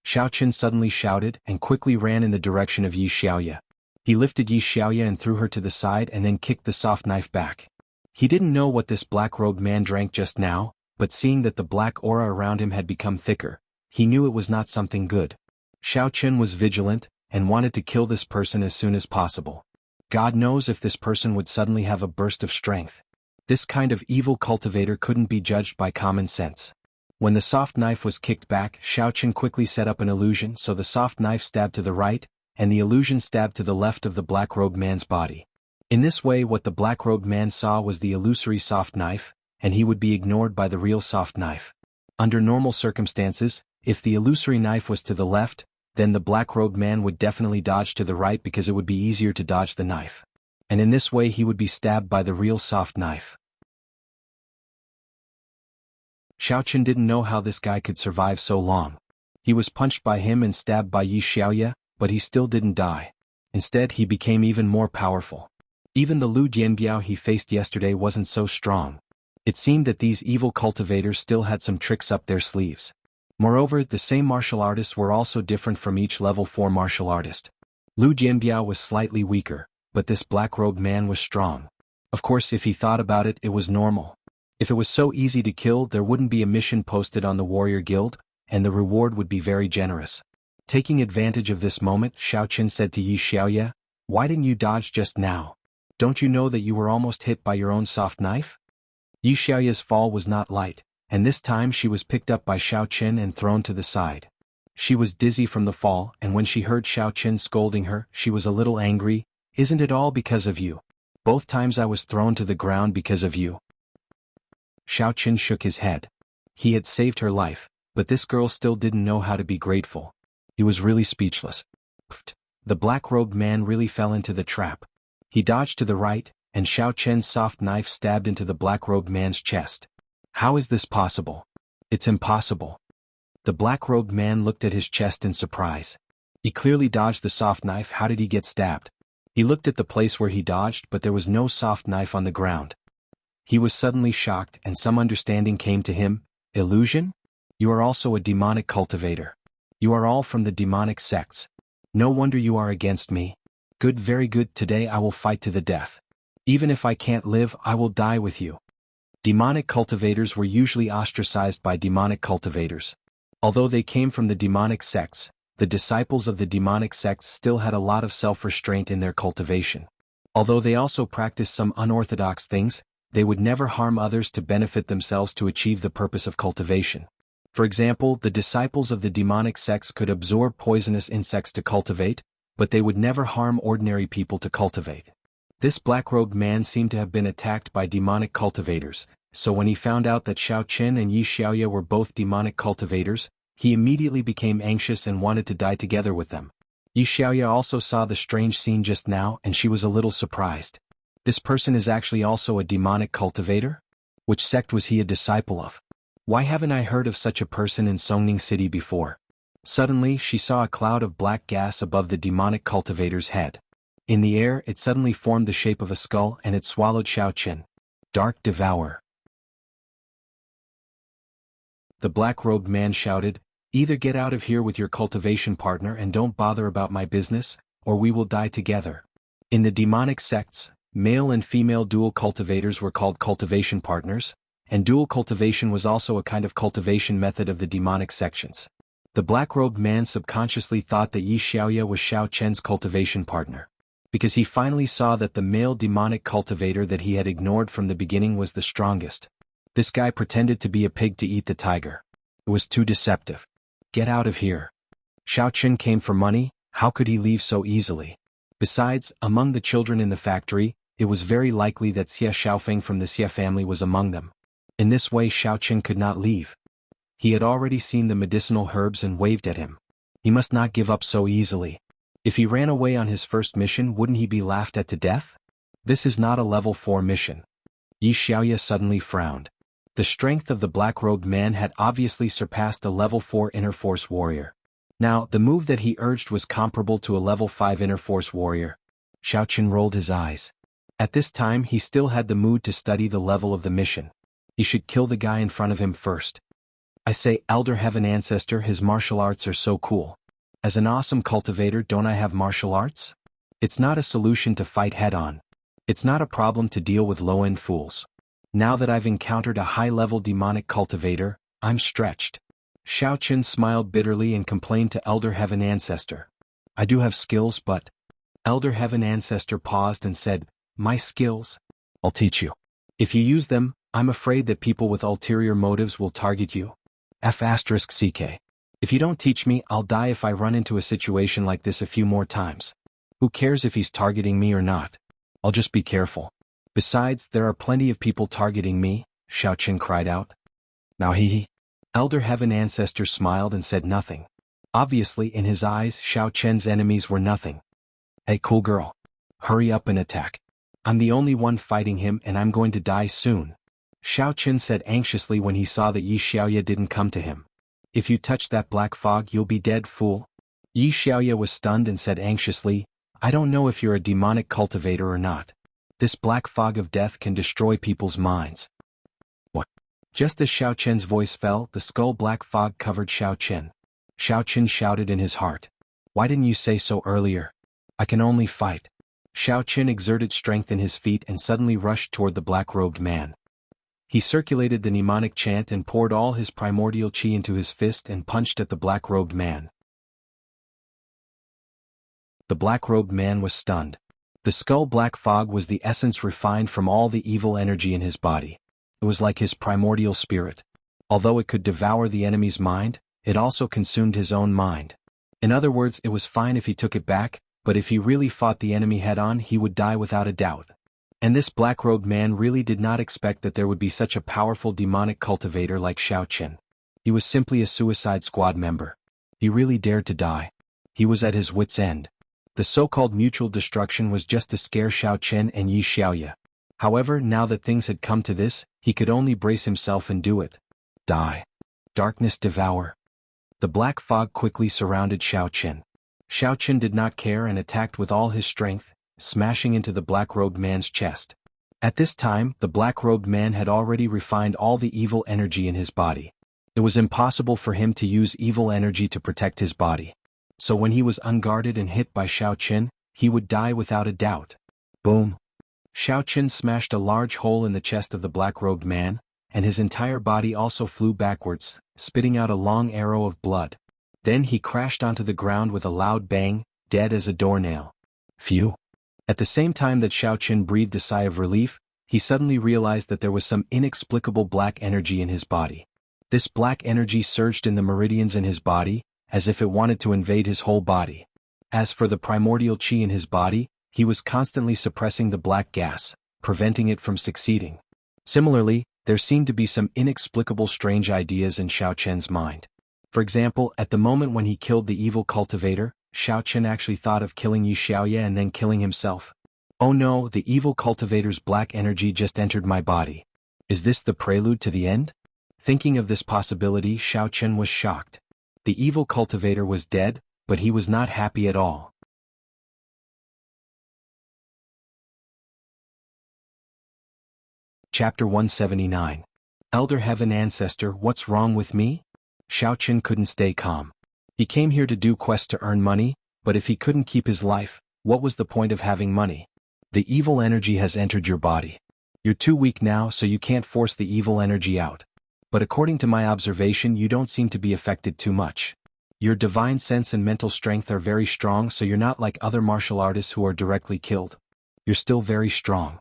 Xiao Chen suddenly shouted and quickly ran in the direction of Yi Xiaoya. He lifted Yi Xiaoya and threw her to the side and then kicked the soft knife back. He didn't know what this black-robed man drank just now, but seeing that the black aura around him had become thicker, he knew it was not something good. Xiao Chen was vigilant, and wanted to kill this person as soon as possible. God knows if this person would suddenly have a burst of strength. This kind of evil cultivator couldn't be judged by common sense. When the soft knife was kicked back, Xiao Chen quickly set up an illusion so the soft knife stabbed to the right, and the illusion stabbed to the left of the black-robed man's body. In this way, what the black-robed man saw was the illusory soft knife, and he would be ignored by the real soft knife. Under normal circumstances, if the illusory knife was to the left, then the black-robed man would definitely dodge to the right because it would be easier to dodge the knife. And in this way he would be stabbed by the real soft knife. Xiao Chen didn't know how this guy could survive so long. He was punched by him and stabbed by Yi Xiaoya, but he still didn't die. Instead, he became even more powerful. Even the Lu Jianbiao he faced yesterday wasn't so strong. It seemed that these evil cultivators still had some tricks up their sleeves. Moreover, the same martial artists were also different from each level 4 martial artist. Lu Jianbiao was slightly weaker, but this black-robed man was strong. Of course, if he thought about it, it was normal. If it was so easy to kill, there wouldn't be a mission posted on the warrior guild, and the reward would be very generous. Taking advantage of this moment, Xiao Chen said to Yi Xiaoya, "Why didn't you dodge just now? Don't you know that you were almost hit by your own soft knife?" Yi Xiaoya's fall was not light, and this time she was picked up by Xiao Chen and thrown to the side. She was dizzy from the fall, and when she heard Xiao Chen scolding her, she was a little angry. "Isn't it all because of you? Both times I was thrown to the ground because of you." Xiao Chen shook his head. He had saved her life, but this girl still didn't know how to be grateful. He was really speechless. The black-robed man really fell into the trap. He dodged to the right, and Xiao Chen's soft knife stabbed into the black-robed man's chest. How is this possible? It's impossible. The black-robed man looked at his chest in surprise. He clearly dodged the soft knife. How did he get stabbed? He looked at the place where he dodged, but there was no soft knife on the ground. He was suddenly shocked, and some understanding came to him. Illusion? You are also a demonic cultivator. You are all from the demonic sects. No wonder you are against me. Good, very good. Today I will fight to the death. Even if I can't live, I will die with you. Demonic cultivators were usually ostracized by demonic cultivators. Although they came from the demonic sects, the disciples of the demonic sects still had a lot of self-restraint in their cultivation. Although they also practiced some unorthodox things, they would never harm others to benefit themselves to achieve the purpose of cultivation. For example, the disciples of the demonic sects could absorb poisonous insects to cultivate, but they would never harm ordinary people to cultivate. This black-robed man seemed to have been attacked by demonic cultivators, so when he found out that Xiao Chen and Yi Xiaoya were both demonic cultivators, he immediately became anxious and wanted to die together with them. Yi Xiaoya also saw the strange scene just now, and she was a little surprised. This person is actually also a demonic cultivator? Which sect was he a disciple of? Why haven't I heard of such a person in Songning City before? Suddenly she saw a cloud of black gas above the demonic cultivator's head. In the air it suddenly formed the shape of a skull and it swallowed Xiaoqin. Dark Devourer. The black-robed man shouted, "Either get out of here with your cultivation partner and don't bother about my business, or we will die together." In the demonic sects, male and female dual cultivators were called cultivation partners, and dual cultivation was also a kind of cultivation method of the demonic sections. The black-robed man subconsciously thought that Yi Xiaoya was Xiao Chen's cultivation partner, because he finally saw that the male demonic cultivator that he had ignored from the beginning was the strongest. This guy pretended to be a pig to eat the tiger. It was too deceptive. Get out of here. Xiao Chen came for money, how could he leave so easily? Besides, among the children in the factory, it was very likely that Xie Xiaofeng from the Xie family was among them. In this way Xiao Chen could not leave. He had already seen the medicinal herbs and waved at him. He must not give up so easily. If he ran away on his first mission, wouldn't he be laughed at to death? This is not a level 4 mission. Yi Xiaoya suddenly frowned. The strength of the black-robed man had obviously surpassed a level 4 inner force warrior. Now, the move that he urged was comparable to a level 5 inner force warrior. Xiao Chen rolled his eyes. At this time he still had the mood to study the level of the mission. He should kill the guy in front of him first. I say, Elder Heaven Ancestor, his martial arts are so cool. As an awesome cultivator, don't I have martial arts? It's not a solution to fight head-on. It's not a problem to deal with low-end fools. Now that I've encountered a high-level demonic cultivator, I'm stretched. Xiao Chen smiled bitterly and complained to Elder Heaven Ancestor. I do have skills, but... Elder Heaven Ancestor paused and said, my skills? I'll teach you. If you use them, I'm afraid that people with ulterior motives will target you. F***CK. If you don't teach me, I'll die if I run into a situation like this a few more times. Who cares if he's targeting me or not? I'll just be careful. Besides, there are plenty of people targeting me, Xiao Chen cried out. Now he. Elder Heaven Ancestor smiled and said nothing. Obviously, in his eyes, Xiao Chen's enemies were nothing. Hey cool girl. Hurry up and attack. I'm the only one fighting him and I'm going to die soon. Xiao Chen said anxiously when he saw that Yi Xiaoya didn't come to him. If you touch that black fog, you'll be dead, fool. Yi Xiaoya was stunned and said anxiously, I don't know if you're a demonic cultivator or not. This black fog of death can destroy people's minds. What? Just as Xiao Chen's voice fell, the skull black fog covered Xiao Chen. Xiao Chen shouted in his heart. Why didn't you say so earlier? I can only fight. Xiao Chen exerted strength in his feet and suddenly rushed toward the black-robed man. He circulated the mnemonic chant and poured all his primordial qi into his fist and punched at the black-robed man. The black-robed man was stunned. The skull black fog was the essence refined from all the evil energy in his body. It was like his primordial spirit. Although it could devour the enemy's mind, it also consumed his own mind. In other words, it was fine if he took it back, but if he really fought the enemy head-on, he would die without a doubt. And this black-robed man really did not expect that there would be such a powerful demonic cultivator like Xiao Chen. He was simply a suicide squad member. He really dared to die. He was at his wit's end. The so-called mutual destruction was just to scare Xiao Chen and Yi Xiaoya. However, now that things had come to this, he could only brace himself and do it. Die. Darkness devour. The black fog quickly surrounded Xiao Chen. Xiao Chen did not care and attacked with all his strength, smashing into the black-robed man's chest. At this time, the black-robed man had already refined all the evil energy in his body. It was impossible for him to use evil energy to protect his body. So when he was unguarded and hit by Xiao Chen, he would die without a doubt. Boom. Xiao Chen smashed a large hole in the chest of the black-robed man, and his entire body also flew backwards, spitting out a long arrow of blood. Then he crashed onto the ground with a loud bang, dead as a doornail. Phew. At the same time that Xiao Chen breathed a sigh of relief, he suddenly realized that there was some inexplicable black energy in his body. This black energy surged in the meridians in his body, as if it wanted to invade his whole body. As for the primordial qi in his body, he was constantly suppressing the black gas, preventing it from succeeding. Similarly, there seemed to be some inexplicable strange ideas in Xiao Chen's mind. For example, at the moment when he killed the evil cultivator, Xiao Chen actually thought of killing Yi Xiaoya and then killing himself. Oh no, the evil cultivator's black energy just entered my body. Is this the prelude to the end? Thinking of this possibility, Xiao Chen was shocked. The evil cultivator was dead, but he was not happy at all. Chapter 179. Elder Heaven Ancestor, what's wrong with me? Xiaoqin couldn't stay calm. He came here to do quests to earn money, but if he couldn't keep his life, what was the point of having money? The evil energy has entered your body. You're too weak now, so you can't force the evil energy out. But according to my observation, you don't seem to be affected too much. Your divine sense and mental strength are very strong, so you're not like other martial artists who are directly killed. You're still very strong.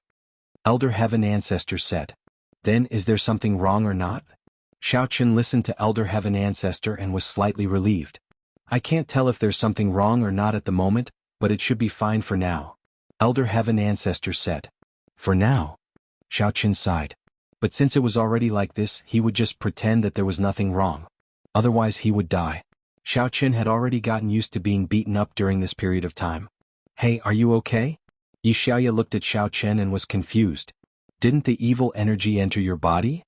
Elder Heaven Ancestor said. Then is there something wrong or not? Xiaoqin listened to Elder Heaven Ancestor and was slightly relieved. I can't tell if there's something wrong or not at the moment, but it should be fine for now. Elder Heaven Ancestor said. For now? Xiaoqin sighed. But since it was already like this, he would just pretend that there was nothing wrong. Otherwise he would die. Xiaoqin had already gotten used to being beaten up during this period of time. Hey, are you okay? Yi Xiaoya looked at Xiaoqin and was confused. Didn't the evil energy enter your body?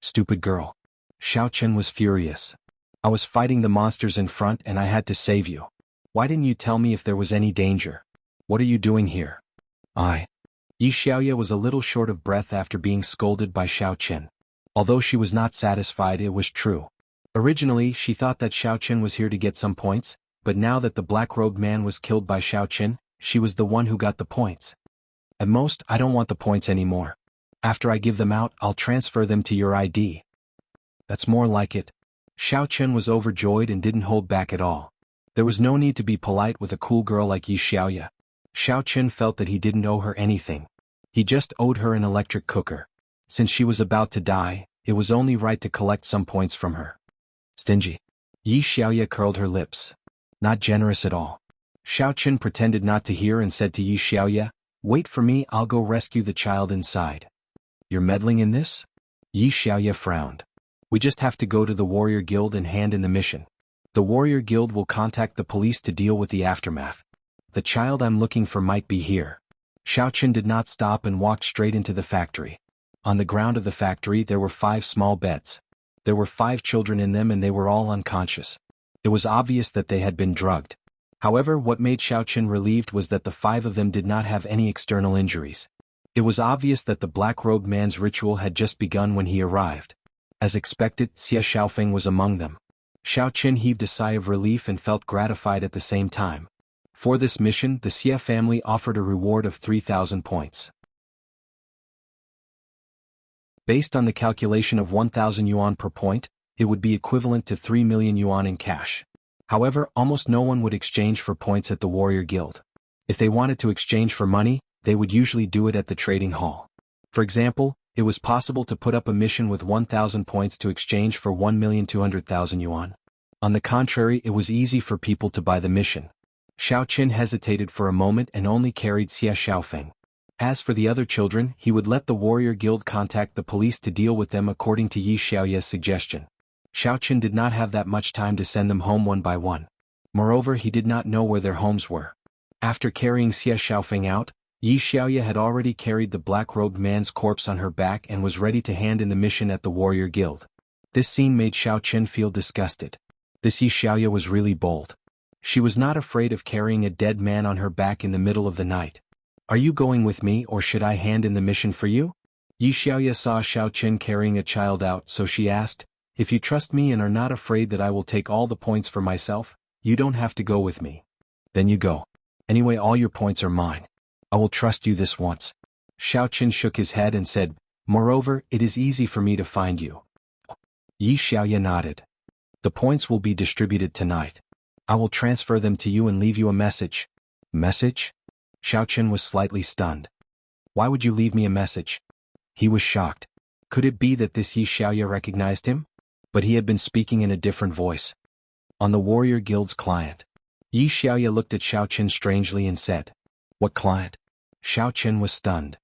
Stupid girl. Xiaoqin was furious. I was fighting the monsters in front and I had to save you. Why didn't you tell me if there was any danger? What are you doing here? Yi Xiaoya was a little short of breath after being scolded by Xiaoqin. Although she was not satisfied, it was true. Originally, she thought that Xiaoqin was here to get some points, but now that the black-robed man was killed by Xiaoqin, she was the one who got the points. At most, I don't want the points anymore. After I give them out, I'll transfer them to your ID. That's more like it. Xiaoqin was overjoyed and didn't hold back at all. There was no need to be polite with a cool girl like Yi Xiaoya. Xiaoqin felt that he didn't owe her anything. He just owed her an electric cooker. Since she was about to die, it was only right to collect some points from her. Stingy. Yi Xiaoya curled her lips. Not generous at all. Xiaoqin pretended not to hear and said to Yi Xiaoya, wait for me, I'll go rescue the child inside. You're meddling in this? Yi Xiaoya frowned. We just have to go to the warrior guild and hand in the mission. The warrior guild will contact the police to deal with the aftermath. The child I'm looking for might be here. Xiaoqin did not stop and walked straight into the factory. On the ground of the factory there were 5 small beds. There were 5 children in them and they were all unconscious. It was obvious that they had been drugged. However, what made Xiaoqin relieved was that the 5 of them did not have any external injuries. It was obvious that the black-robed man's ritual had just begun when he arrived. As expected, Xia Xiaofeng was among them. Xiaoqin heaved a sigh of relief and felt gratified at the same time. For this mission, the Xia family offered a reward of 3,000 points. Based on the calculation of 1,000 yuan per point, it would be equivalent to 3 million yuan in cash. However, almost no one would exchange for points at the warrior guild. If they wanted to exchange for money, they would usually do it at the trading hall. For example, it was possible to put up a mission with 1,000 points to exchange for 1,200,000 yuan. On the contrary, it was easy for people to buy the mission. Xiaoqin hesitated for a moment and only carried Xia Xiaofeng. As for the other children, he would let the warrior guild contact the police to deal with them according to Yi Xiaoya's suggestion. Xiaoqin did not have that much time to send them home one by one. Moreover, he did not know where their homes were. After carrying Xia Xiaofeng out, Yi Xiaoya had already carried the black-robed man's corpse on her back and was ready to hand in the mission at the warrior guild. This scene made Xiaoqin feel disgusted. This Yi Xiaoya was really bold. She was not afraid of carrying a dead man on her back in the middle of the night. Are you going with me or should I hand in the mission for you? Yi Xiaoya saw Xiaoqin carrying a child out, so she asked, if you trust me and are not afraid that I will take all the points for myself, you don't have to go with me. Then you go. Anyway, all your points are mine. I will trust you this once. Xiaoqin shook his head and said, moreover, it is easy for me to find you. Yi Xiaoya nodded. The points will be distributed tonight. I will transfer them to you and leave you a message. Message? Xiaoqin was slightly stunned. Why would you leave me a message? He was shocked. Could it be that this Yi Xiaoya recognized him? But he had been speaking in a different voice. On the warrior guild's client. Yi Xiaoya looked at Xiaoqin strangely and said, what client? Xiaoqin was stunned.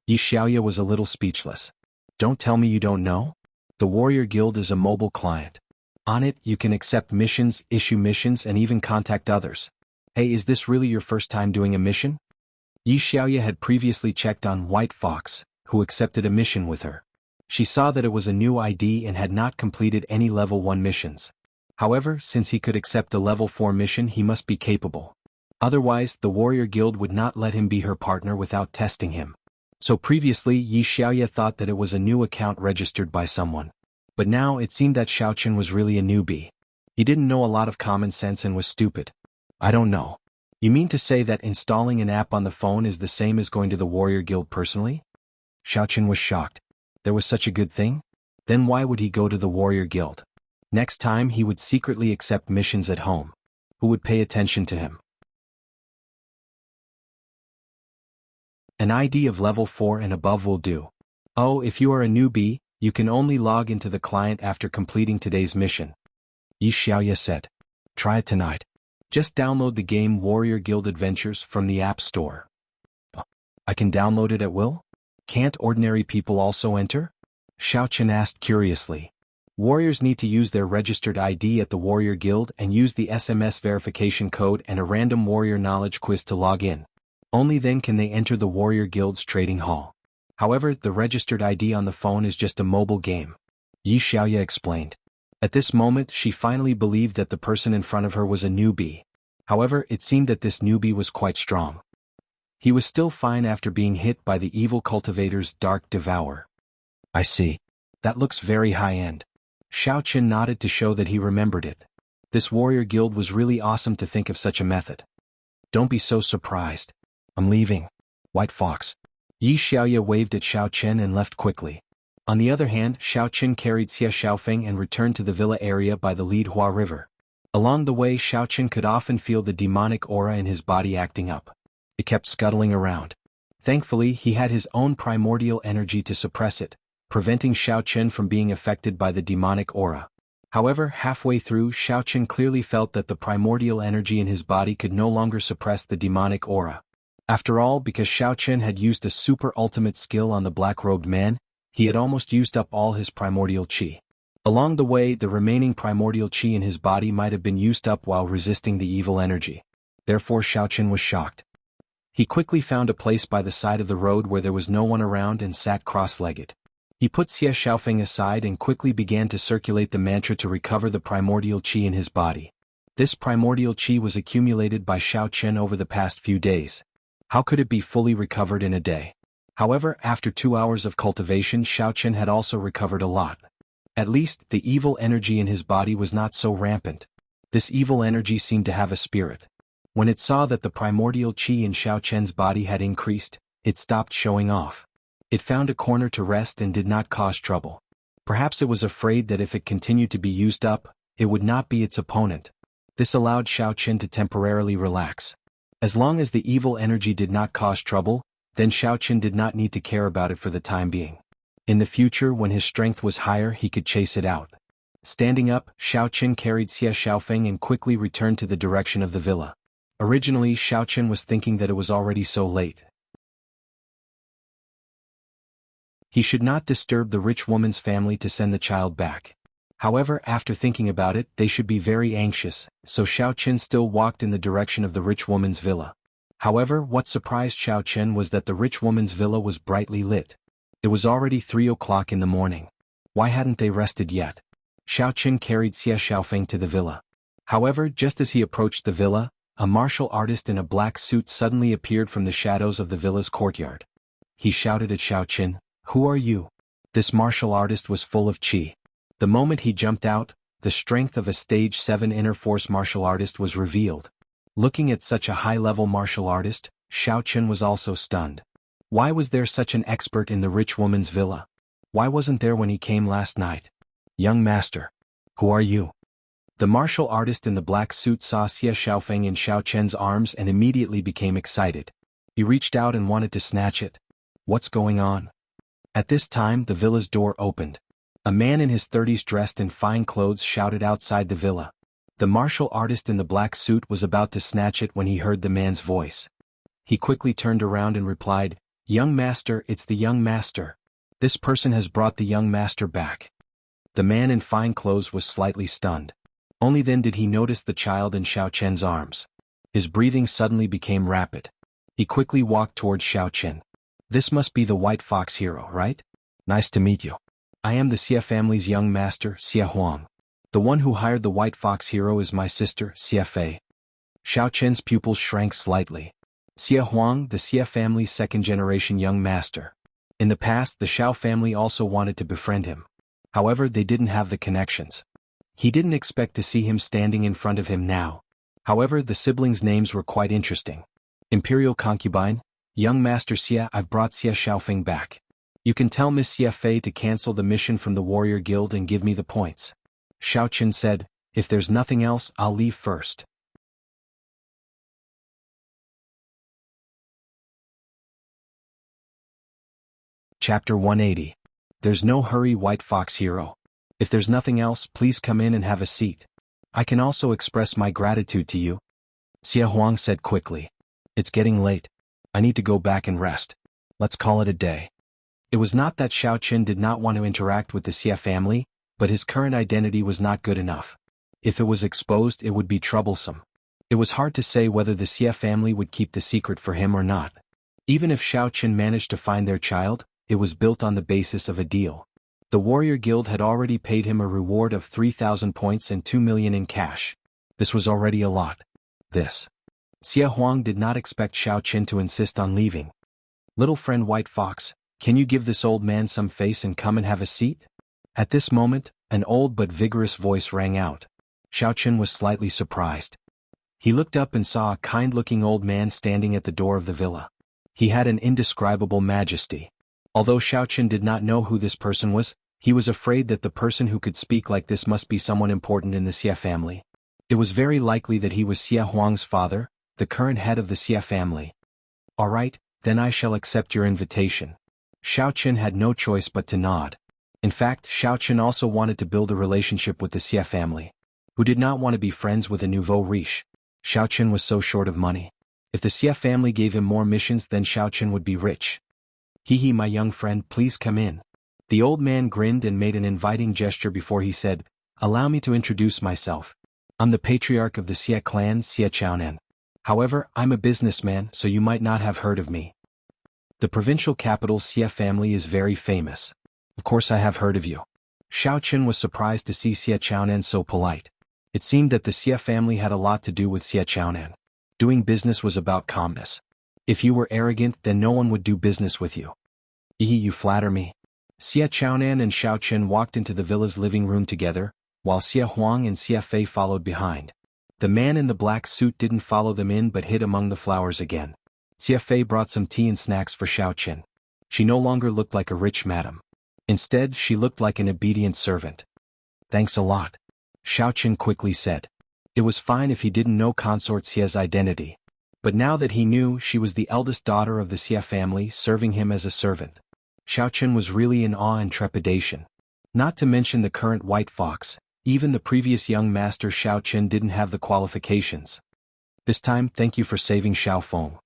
Yi Xiaoya was a little speechless. Don't tell me you don't know? The warrior guild is a mobile client. On it, you can accept missions, issue missions, and even contact others. Hey, is this really your first time doing a mission? Yi Xiaoya had previously checked on White Fox, who accepted a mission with her. She saw that it was a new ID and had not completed any level 1 missions. However, since he could accept a level 4 mission, he must be capable. Otherwise, the warrior guild would not let him be her partner without testing him. So previously Yi Xiaoye thought that it was a new account registered by someone. But now it seemed that Xiaochen was really a newbie. He didn't know a lot of common sense and was stupid. I don't know. You mean to say that installing an app on the phone is the same as going to the warrior guild personally? Xiaochen was shocked. There was such a good thing? Then why would he go to the warrior guild? Next time he would secretly accept missions at home. Who would pay attention to him? An ID of level 4 and above will do. Oh, if you are a newbie, you can only log into the client after completing today's mission. Yi Xiaoye said. Try it tonight. Just download the game Warrior Guild Adventures from the App Store. I can download it at will? Can't ordinary people also enter? Xiaochen asked curiously. Warriors need to use their registered ID at the Warrior Guild and use the SMS verification code and a random warrior knowledge quiz to log in. Only then can they enter the Warrior Guild's trading hall. However, the registered ID on the phone is just a mobile game. Yi Xiaoye explained. At this moment, she finally believed that the person in front of her was a newbie. However, it seemed that this newbie was quite strong. He was still fine after being hit by the evil cultivator's dark devour. I see. That looks very high-end. Xiaochen nodded to show that he remembered it. This warrior guild was really awesome to think of such a method. Don't be so surprised. I'm leaving. White Fox. Yi Xiaoye waved at Xiaochen and left quickly. On the other hand, Xiaochen carried Xie Xiaofeng and returned to the villa area by the Lidhua River. Along the way, Xiaochen could often feel the demonic aura in his body acting up. It kept scuttling around. Thankfully, he had his own primordial energy to suppress it, preventing Xiaochen from being affected by the demonic aura. However, halfway through, Xiaochen clearly felt that the primordial energy in his body could no longer suppress the demonic aura. After all, because Xiaochen had used a super ultimate skill on the black-robed man, he had almost used up all his primordial qi. Along the way, the remaining primordial qi in his body might have been used up while resisting the evil energy. Therefore Xiaochen was shocked. He quickly found a place by the side of the road where there was no one around and sat cross-legged. He put Xie Xiaofeng aside and quickly began to circulate the mantra to recover the primordial qi in his body. This primordial qi was accumulated by Xiaochen over the past few days. How could it be fully recovered in a day? However, after 2 hours of cultivation, Xiaochen had also recovered a lot. At least, the evil energy in his body was not so rampant. This evil energy seemed to have a spirit. When it saw that the primordial qi in Xiaochen's body had increased, it stopped showing off. It found a corner to rest and did not cause trouble. Perhaps it was afraid that if it continued to be used up, it would not be its opponent. This allowed Xiaochen to temporarily relax. As long as the evil energy did not cause trouble, then Xiaochen did not need to care about it for the time being. In the future, when his strength was higher, he could chase it out. Standing up, Xiaochen carried Xie Xiaofeng and quickly returned to the direction of the villa. Originally, Xiaochen was thinking that it was already so late. He should not disturb the rich woman's family to send the child back. However, after thinking about it, they should be very anxious, so Xiaochen still walked in the direction of the rich woman's villa. However, what surprised Xiaochen was that the rich woman's villa was brightly lit. It was already 3 o'clock in the morning. Why hadn't they rested yet? Xiaochen carried Xie Xiaofeng to the villa. However, just as he approached the villa, a martial artist in a black suit suddenly appeared from the shadows of the villa's courtyard. He shouted at Xiaochen, "Who are you?" This martial artist was full of qi. The moment he jumped out, the strength of a stage 7 inner force martial artist was revealed. Looking at such a high-level martial artist, Xiaochen was also stunned. Why was there such an expert in the rich woman's villa? Why wasn't there when he came last night? Young master. Who are you? The martial artist in the black suit saw Xie Xiaofeng in Xiaochen's arms and immediately became excited. He reached out and wanted to snatch it. What's going on? At this time, the villa's door opened. A man in his 30s dressed in fine clothes shouted outside the villa. The martial artist in the black suit was about to snatch it when he heard the man's voice. He quickly turned around and replied, "Young master, it's the young master. This person has brought the young master back." The man in fine clothes was slightly stunned. Only then did he notice the child in Xiaochen's arms. His breathing suddenly became rapid. He quickly walked towards Xiaochen. "This must be the White Fox hero, right? Nice to meet you. I am the Xie family's young master, Xie Huang." The one who hired the White Fox hero is my sister, Xia Fei. Xiao Chen's pupils shrank slightly. Xia Huang, the Xia family's second-generation young master. In the past, the Xiao family also wanted to befriend him. However, they didn't have the connections. He didn't expect to see him standing in front of him now. However, the siblings' names were quite interesting. Imperial Concubine, Young Master Xia, I've brought Xia Xiaofeng back. You can tell Miss Xia Fei to cancel the mission from the Warrior Guild and give me the points. Xiao Qin said, if there's nothing else, I'll leave first. Chapter 180. There's no hurry, White Fox hero. If there's nothing else, please come in and have a seat. I can also express my gratitude to you. Xia Huang said quickly. It's getting late. I need to go back and rest. Let's call it a day. It was not that Xiao Qin did not want to interact with the Xia family, but his current identity was not good enough. If it was exposed, it would be troublesome. It was hard to say whether the Xia family would keep the secret for him or not. Even if Xiao Qin managed to find their child, it was built on the basis of a deal. The Warrior Guild had already paid him a reward of 3,000 points and 2 million in cash. This was already a lot. Xia Huang did not expect Xiao Qin to insist on leaving. Little friend White Fox, can you give this old man some face and come and have a seat? At this moment, an old but vigorous voice rang out. Xiao Qin was slightly surprised. He looked up and saw a kind-looking old man standing at the door of the villa. He had an indescribable majesty. Although Xiao Qin did not know who this person was, he was afraid that the person who could speak like this must be someone important in the Xia family. It was very likely that he was Xia Huang's father, the current head of the Xia family. All right, then I shall accept your invitation. Xiao Qin had no choice but to nod. In fact, Xiao Qin also wanted to build a relationship with the Xia family. Who did not want to be friends with a nouveau riche? Xiao Qin was so short of money. If the Xia family gave him more missions, then Xiao Qin would be rich. Hee, my young friend, please come in. The old man grinned and made an inviting gesture before he said, allow me to introduce myself. I'm the patriarch of the Xia clan, Xia Chaonan. However, I'm a businessman, so you might not have heard of me. The provincial capital Xia family is very famous. Of course I have heard of you. Xiao Qin was surprised to see Xia Chaonan so polite. It seemed that the Xia family had a lot to do with Xia Chaonan. Doing business was about calmness. If you were arrogant, then no one would do business with you. You flatter me. Xia Chaonan and Xiao Qin walked into the villa's living room together, while Xia Huang and Xia Fei followed behind. The man in the black suit didn't follow them in but hid among the flowers again. Xia Fei brought some tea and snacks for Xiao Qin. She no longer looked like a rich madam. Instead, she looked like an obedient servant. Thanks a lot. Xiao Qin quickly said. It was fine if he didn't know Consort Xia's identity. But now that he knew she was the eldest daughter of the Xia family serving him as a servant, Xiao Qin was really in awe and trepidation. Not to mention the current White Fox, even the previous young master Xiao Qin didn't have the qualifications. This time, thank you for saving Xiao Feng.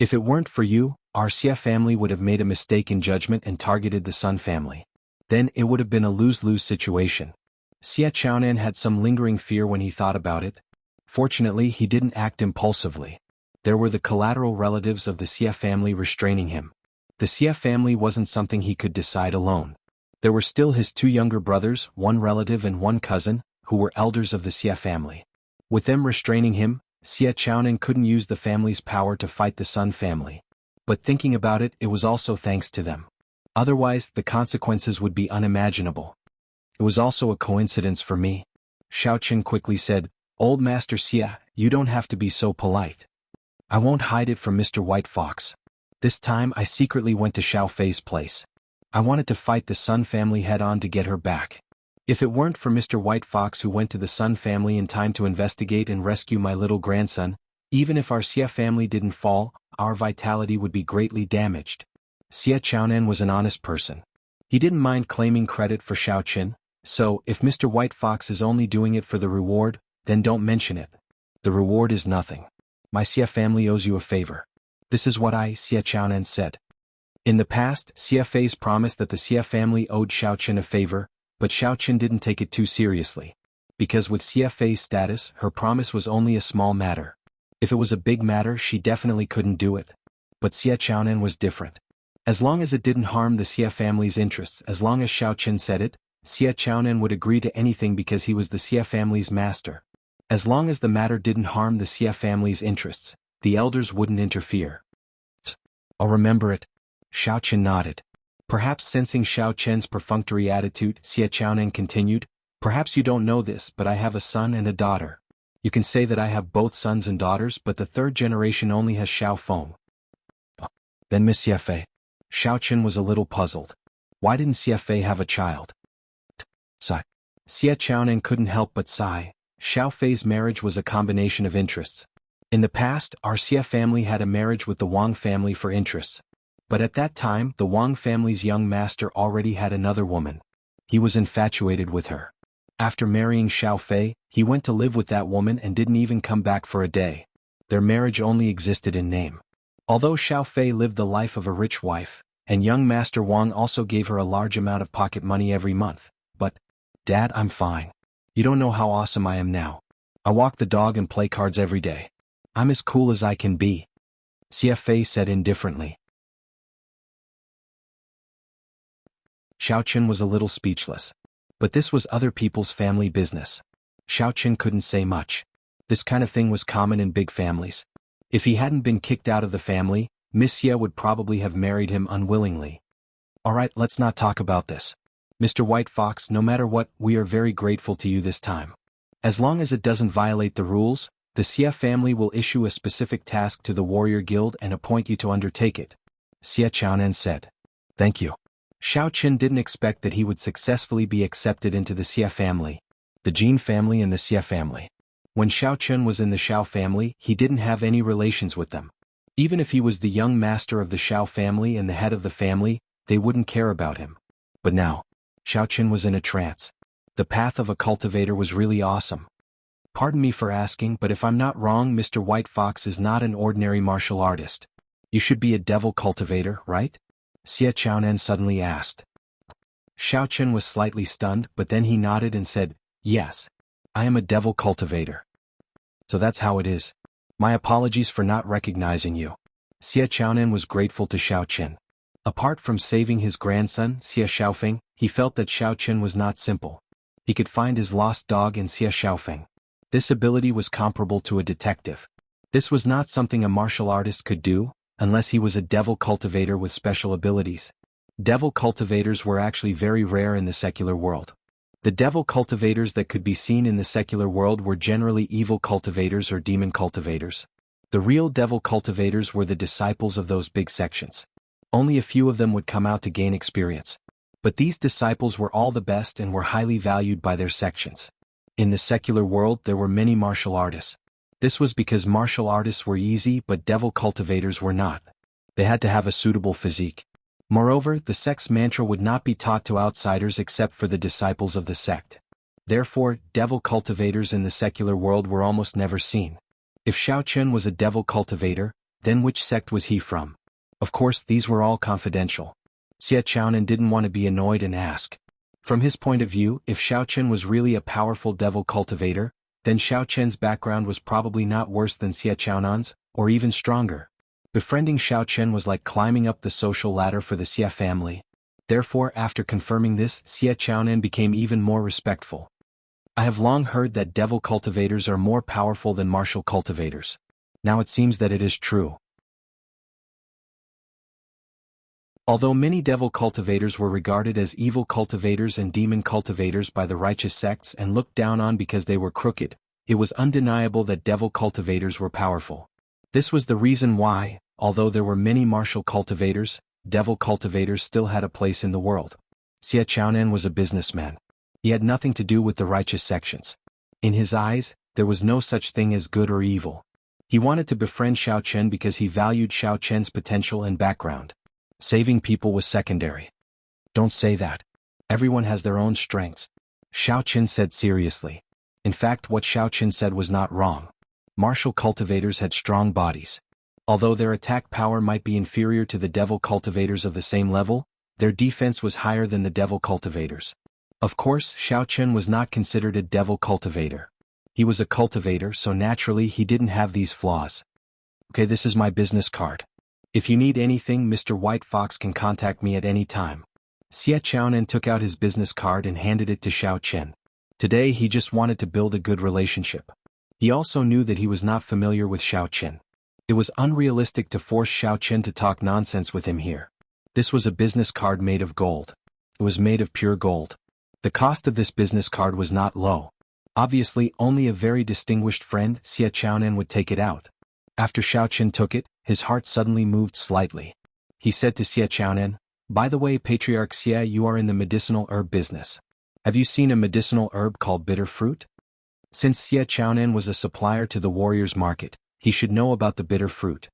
If it weren't for you, our Xia family would have made a mistake in judgment and targeted the Sun family. Then it would have been a lose-lose situation. Xia Chaonan had some lingering fear when he thought about it. Fortunately, he didn't act impulsively. There were the collateral relatives of the Xia family restraining him. The Xia family wasn't something he could decide alone. There were still his two younger brothers, one relative and one cousin, who were elders of the Xia family. With them restraining him, Xia Chaonan couldn't use the family's power to fight the Sun family. But thinking about it, it was also thanks to them. Otherwise, the consequences would be unimaginable. It was also a coincidence for me. Xiao Qin quickly said, Old Master Xia, you don't have to be so polite. I won't hide it from Mr. White Fox. This time I secretly went to Xiao Fei's place. I wanted to fight the Sun family head-on to get her back. If it weren't for Mr. White Fox who went to the Sun family in time to investigate and rescue my little grandson, even if our Xia family didn't fall, our vitality would be greatly damaged. Xia Chaonan was an honest person. He didn't mind claiming credit for Xiao Qin, so if Mr. White Fox is only doing it for the reward, then don't mention it. The reward is nothing. My Xia family owes you a favor. This is what Xia Chaonan said. In the past, Xia Fei's promised that the Xia family owed Xiao Qin a favor, but Xiao Qin didn't take it too seriously. Because with Xia Fei's status, her promise was only a small matter. If it was a big matter, she definitely couldn't do it. But Xia Chaonan was different. As long as it didn't harm the Xia family's interests, as long as Xiao Chen said it, Xia Chaonan would agree to anything because he was the Xia family's master. As long as the matter didn't harm the Xia family's interests, the elders wouldn't interfere. I'll remember it. Xiao Chen nodded. Perhaps sensing Xiao Chen's perfunctory attitude, Xia Chaonan continued, perhaps you don't know this, but I have a son and a daughter. You can say that I have both sons and daughters, but the third generation only has Xiao Feng. Then Miss Xia Fei. Xiao Chen was a little puzzled. Why didn't Xia Fei have a child? Sigh. Xia Chaonan couldn't help but sigh. Xiao Fei's marriage was a combination of interests. In the past, our Xia family had a marriage with the Wang family for interests. But at that time, the Wang family's young master already had another woman. He was infatuated with her. After marrying Xiao Fei, he went to live with that woman and didn't even come back for a day. Their marriage only existed in name. Although Xiao Fei lived the life of a rich wife, and young Master Wang also gave her a large amount of pocket money every month, but, Dad, I'm fine. You don't know how awesome I am now. I walk the dog and play cards every day. I'm as cool as I can be. Xia Fei said indifferently. Xiao Chen was a little speechless. But this was other people's family business. Xiao Chen couldn't say much. This kind of thing was common in big families. If he hadn't been kicked out of the family, Miss Xia would probably have married him unwillingly. Alright, let's not talk about this. Mr. White Fox, no matter what, we are very grateful to you this time. As long as it doesn't violate the rules, the Xia family will issue a specific task to the Warrior Guild and appoint you to undertake it. Xia Chaonan said. Thank you. Xiao Chen didn't expect that he would successfully be accepted into the Xia family, the Jin family and the Xia family. When Xiao Chen was in the Xiao family, he didn't have any relations with them. Even if he was the young master of the Xiao family and the head of the family, they wouldn't care about him. But now, Xiao Chen was in a trance. The path of a cultivator was really awesome. Pardon me for asking, but if I'm not wrong, Mr. White Fox is not an ordinary martial artist. You should be a devil cultivator, right? Xia Chaonan suddenly asked. Xiao Chen was slightly stunned, but then he nodded and said, Yes. I am a devil cultivator. So that's how it is. My apologies for not recognizing you. Xia Chaonan was grateful to Xiao Chen. Apart from saving his grandson, Xia Xiaofeng, he felt that Xiao Chen was not simple. He could find his lost dog in Xia Xiaofeng. This ability was comparable to a detective. This was not something a martial artist could do, unless he was a devil cultivator with special abilities. Devil cultivators were actually very rare in the secular world. The devil cultivators that could be seen in the secular world were generally evil cultivators or demon cultivators. The real devil cultivators were the disciples of those big sections. Only a few of them would come out to gain experience. But these disciples were all the best and were highly valued by their sections. In the secular world there were many martial artists. This was because martial artists were easy but devil cultivators were not. They had to have a suitable physique. Moreover, the sect's mantra would not be taught to outsiders except for the disciples of the sect. Therefore, devil cultivators in the secular world were almost never seen. If Xiao Chen was a devil cultivator, then which sect was he from? Of course, these were all confidential. Xia Chaonan didn't want to be annoyed and ask. From his point of view, if Xiao Chen was really a powerful devil cultivator, then Xiao Chen's background was probably not worse than Xia Chaonan's, or even stronger. Befriending Xiao Chen was like climbing up the social ladder for the Xia family. Therefore, after confirming this, Xia Chaonan became even more respectful. I have long heard that devil cultivators are more powerful than martial cultivators. Now it seems that it is true. Although many devil cultivators were regarded as evil cultivators and demon cultivators by the righteous sects and looked down on because they were crooked, it was undeniable that devil cultivators were powerful. This was the reason why, although there were many martial cultivators, devil cultivators still had a place in the world. Xia Chaonan was a businessman. He had nothing to do with the righteous sections. In his eyes, there was no such thing as good or evil. He wanted to befriend Xiao Chen because he valued Xiao Chen's potential and background. Saving people was secondary. Don't say that. Everyone has their own strengths. Xiao Chen said seriously. In fact, what Xiao Chen said was not wrong. Martial cultivators had strong bodies. Although their attack power might be inferior to the devil cultivators of the same level, their defense was higher than the devil cultivators. Of course, Xiao Chen was not considered a devil cultivator. He was a cultivator, so naturally he didn't have these flaws. Okay, this is my business card. If you need anything, Mr. White Fox can contact me at any time. Xie Chaonan took out his business card and handed it to Xiao Chen. Today he just wanted to build a good relationship. He also knew that he was not familiar with Xiao Chen. It was unrealistic to force Xiao Chen to talk nonsense with him here. This was a business card made of gold. It was made of pure gold. The cost of this business card was not low. Obviously, only a very distinguished friend, Xie Chaonan, would take it out. After Xiao Chen took it, his heart suddenly moved slightly. He said to Xie Chaonan, "By the way, Patriarch Xie, you are in the medicinal herb business. Have you seen a medicinal herb called bitter fruit?" Since Xie Chaonan was a supplier to the warrior's market, he should know about the bitter fruit.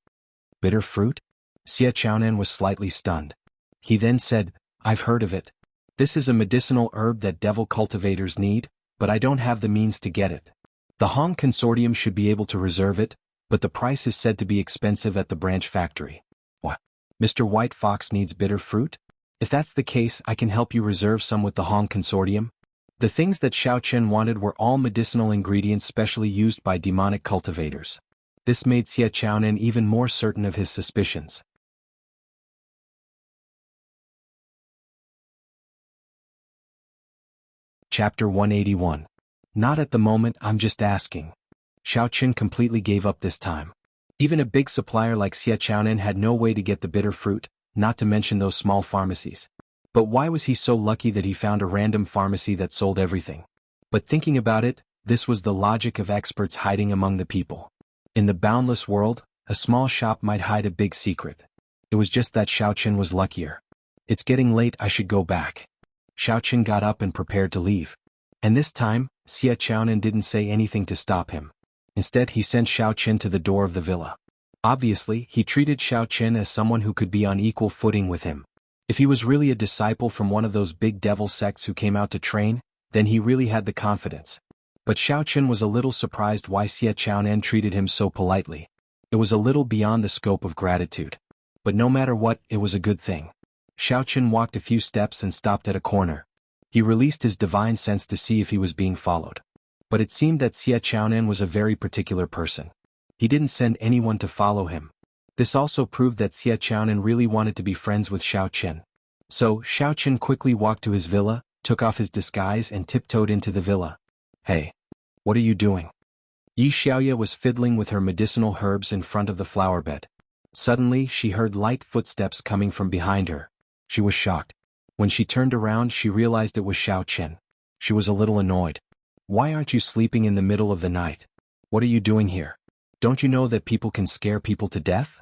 Bitter fruit? Xie Chaonan was slightly stunned. He then said, "I've heard of it. This is a medicinal herb that devil cultivators need, but I don't have the means to get it. The Hong Consortium should be able to reserve it, but the price is said to be expensive at the branch factory." What? Mr. White Fox needs bitter fruit? If that's the case, I can help you reserve some with the Hong Consortium. The things that Xiao Chen wanted were all medicinal ingredients specially used by demonic cultivators. This made Xie Chaonan even more certain of his suspicions. Chapter 181. Not at the moment, I'm just asking. Xiao Chen completely gave up this time. Even a big supplier like Xie Chaonan had no way to get the bitter fruit, not to mention those small pharmacies. But why was he so lucky that he found a random pharmacy that sold everything? But thinking about it, this was the logic of experts hiding among the people. In the boundless world, a small shop might hide a big secret. It was just that Xiao Chen was luckier. It's getting late, I should go back. Xiao Chen got up and prepared to leave. And this time, Xie Chaonan didn't say anything to stop him. Instead, he sent Xiao Chen to the door of the villa. Obviously, he treated Xiao Chen as someone who could be on equal footing with him. If he was really a disciple from one of those big devil sects who came out to train, then he really had the confidence. But Xiao Chen was a little surprised why Xie Chaonan treated him so politely. It was a little beyond the scope of gratitude. But no matter what, it was a good thing. Xiao Chen walked a few steps and stopped at a corner. He released his divine sense to see if he was being followed. But it seemed that Xie Chaonan was a very particular person. He didn't send anyone to follow him. This also proved that Xie Chaonan really wanted to be friends with Xiao Chen. So, Xiao Chen quickly walked to his villa, took off his disguise and tiptoed into the villa. "Hey. What are you doing?" Yi Xiaoya was fiddling with her medicinal herbs in front of the flower bed. Suddenly, she heard light footsteps coming from behind her. She was shocked. When she turned around, she realized it was Xiao Chen. She was a little annoyed. "Why aren't you sleeping in the middle of the night? What are you doing here? Don't you know that people can scare people to death?"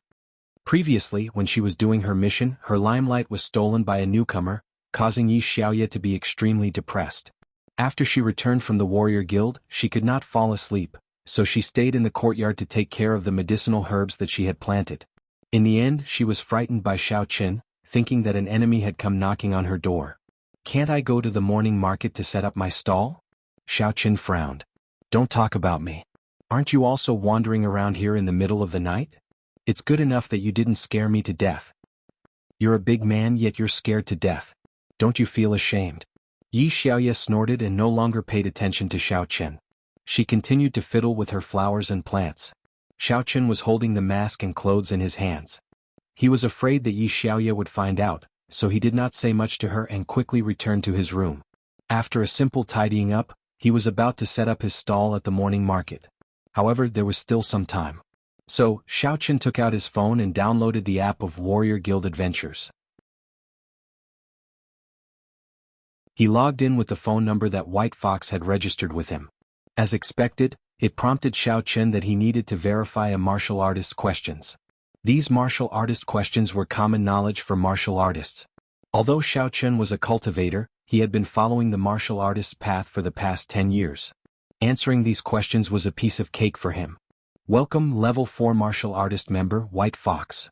Previously, when she was doing her mission, her limelight was stolen by a newcomer, causing Yi Xiaoya to be extremely depressed. After she returned from the warrior guild, she could not fall asleep, so she stayed in the courtyard to take care of the medicinal herbs that she had planted. In the end, she was frightened by Xiao Chen, thinking that an enemy had come knocking on her door. "Can't I go to the morning market to set up my stall?" Xiao Chen frowned. "Don't talk about me. Aren't you also wandering around here in the middle of the night? It's good enough that you didn't scare me to death. You're a big man, yet you're scared to death. Don't you feel ashamed?" Yi Xiaoya snorted and no longer paid attention to Xiao Chen. She continued to fiddle with her flowers and plants. Xiao Chen was holding the mask and clothes in his hands. He was afraid that Yi Xiaoya would find out, so he did not say much to her and quickly returned to his room. After a simple tidying up, he was about to set up his stall at the morning market. However, there was still some time. So, Xiao Chen took out his phone and downloaded the app of Warrior Guild Adventures. He logged in with the phone number that White Fox had registered with him. As expected, it prompted Xiao Chen that he needed to verify a martial artist's questions. These martial artist questions were common knowledge for martial artists. Although Xiao Chen was a cultivator, he had been following the martial artist's path for the past 10 years. Answering these questions was a piece of cake for him. "Welcome, Level 4 Martial Artist Member, White Fox."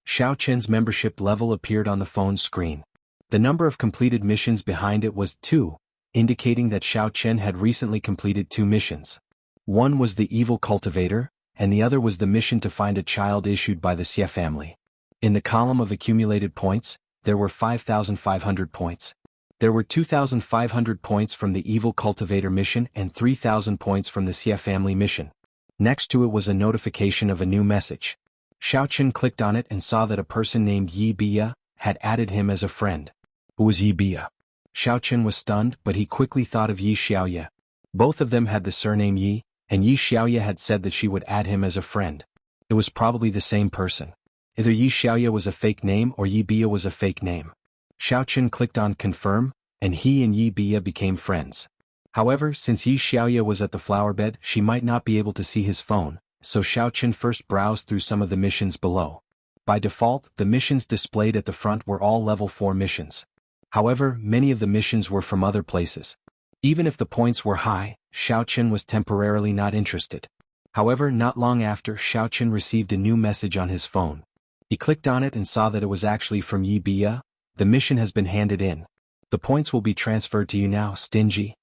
Xiao Chen's membership level appeared on the phone screen. The number of completed missions behind it was 2, indicating that Xiao Chen had recently completed 2 missions. One was the Evil Cultivator, and the other was the mission to find a child issued by the Xie family. In the column of accumulated points, there were 5,500 points. There were 2,500 points from the Evil Cultivator mission and 3,000 points from the Xie family mission. Next to it was a notification of a new message. Xiaochen clicked on it and saw that a person named Yi Bia had added him as a friend. Who was Yi Bia? Xiaochen was stunned, but he quickly thought of Yi Xiaoye. Both of them had the surname Yi, and Yi Xiaoye had said that she would add him as a friend. It was probably the same person. Either Yi Xiaoye was a fake name or Yi Bia was a fake name. Xiaochen clicked on confirm, and he and Yi Bia became friends. However, since Yi Xiaoye was at the flower bed, she might not be able to see his phone, so Xiaochen first browsed through some of the missions below. By default, the missions displayed at the front were all level 4 missions. However, many of the missions were from other places. Even if the points were high, Xiaochen was temporarily not interested. However, not long after, Xiaochen received a new message on his phone. He clicked on it and saw that it was actually from Yi Bia. The mission has been handed in. The points will be transferred to you now, stingy.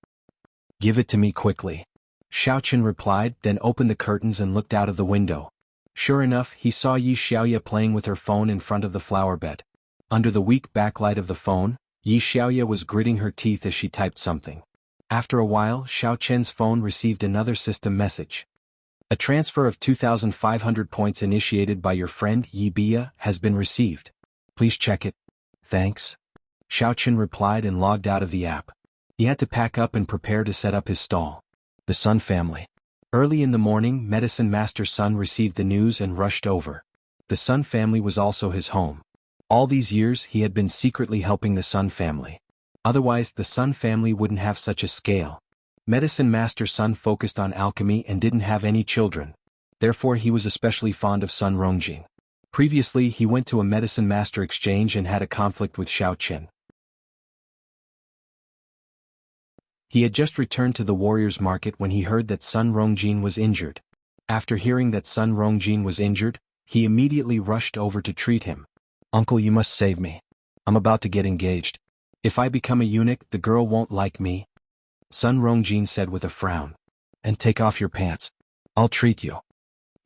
Give it to me quickly. Xiaochen replied, then opened the curtains and looked out of the window. Sure enough, he saw Yi Xiaoye playing with her phone in front of the flower bed. Under the weak backlight of the phone, Yi Xiaoye was gritting her teeth as she typed something. After a while, Xiaochen's phone received another system message. A transfer of 2,500 points initiated by your friend Yi Bia has been received. Please check it. Thanks. Xiaochen replied and logged out of the app. He had to pack up and prepare to set up his stall. The Sun family. Early in the morning, Medicine Master Sun received the news and rushed over. The Sun family was also his home. All these years he had been secretly helping the Sun family. Otherwise the Sun family wouldn't have such a scale. Medicine Master Sun focused on alchemy and didn't have any children. Therefore he was especially fond of Sun Rongjing. Previously he went to a Medicine Master exchange and had a conflict with Xiaochen. He had just returned to the warrior's market when he heard that Sun Rongjing was injured. After hearing that Sun Rongjing was injured, he immediately rushed over to treat him. Uncle, you must save me. I'm about to get engaged. If I become a eunuch, the girl won't like me. Sun Rongjing said with a frown. And take off your pants. I'll treat you.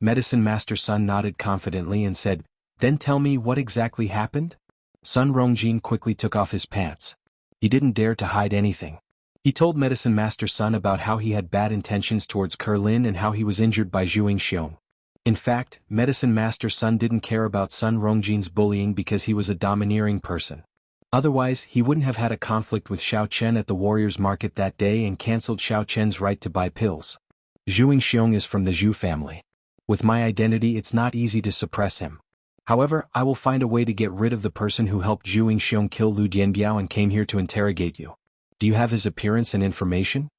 Medicine Master Sun nodded confidently and said, then tell me what exactly happened? Sun Rongjing quickly took off his pants. He didn't dare to hide anything. He told Medicine Master Sun about how he had bad intentions towards Kerlin and how he was injured by Zhuing Xiong. In fact, Medicine Master Sun didn't care about Sun Rongjing's bullying because he was a domineering person. Otherwise, he wouldn't have had a conflict with Xiaochen at the warrior's market that day and cancelled Xiaochen's right to buy pills. Zhuing Xiong is from the Zhu family. With my identity, it's not easy to suppress him. However, I will find a way to get rid of the person who helped Zhuing Xiong kill Lu Dianbiao and came here to interrogate you. Do you have his appearance and information?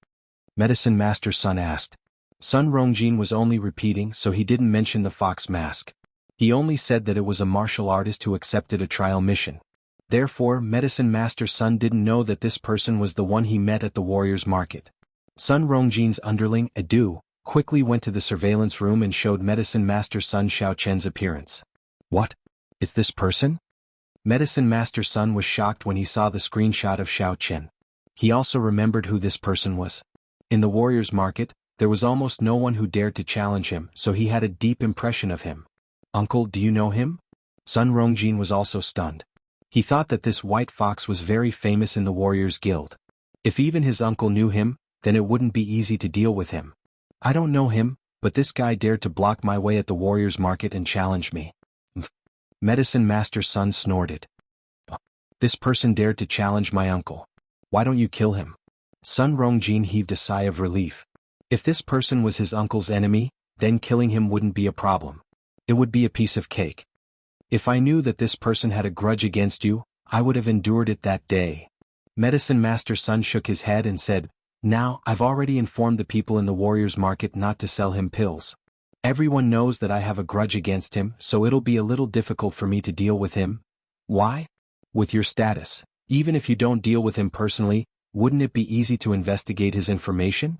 Medicine Master Sun asked. Sun Rongjing was only repeating, so he didn't mention the fox mask. He only said that it was a martial artist who accepted a trial mission. Therefore, Medicine Master Sun didn't know that this person was the one he met at the warrior's market. Sun Rongjing's underling, Edu, quickly went to the surveillance room and showed Medicine Master Sun Xiaochen's appearance. What? It's this person? Medicine Master Sun was shocked when he saw the screenshot of Xiaochen. He also remembered who this person was. In the warrior's market, there was almost no one who dared to challenge him, so he had a deep impression of him. Uncle, do you know him? Sun Rongjing was also stunned. He thought that this white fox was very famous in the warrior's guild. If even his uncle knew him, then it wouldn't be easy to deal with him. I don't know him, but this guy dared to block my way at the warrior's market and challenge me. Medicine Master Sun snorted. This person dared to challenge my uncle. Why don't you kill him? Sun Rongjing heaved a sigh of relief. If this person was his uncle's enemy, then killing him wouldn't be a problem. It would be a piece of cake. If I knew that this person had a grudge against you, I would have endured it that day. Medicine Master Sun shook his head and said, now, I've already informed the people in the warrior's market not to sell him pills. Everyone knows that I have a grudge against him, so it'll be a little difficult for me to deal with him. Why? With your status. Even if you don't deal with him personally, wouldn't it be easy to investigate his information?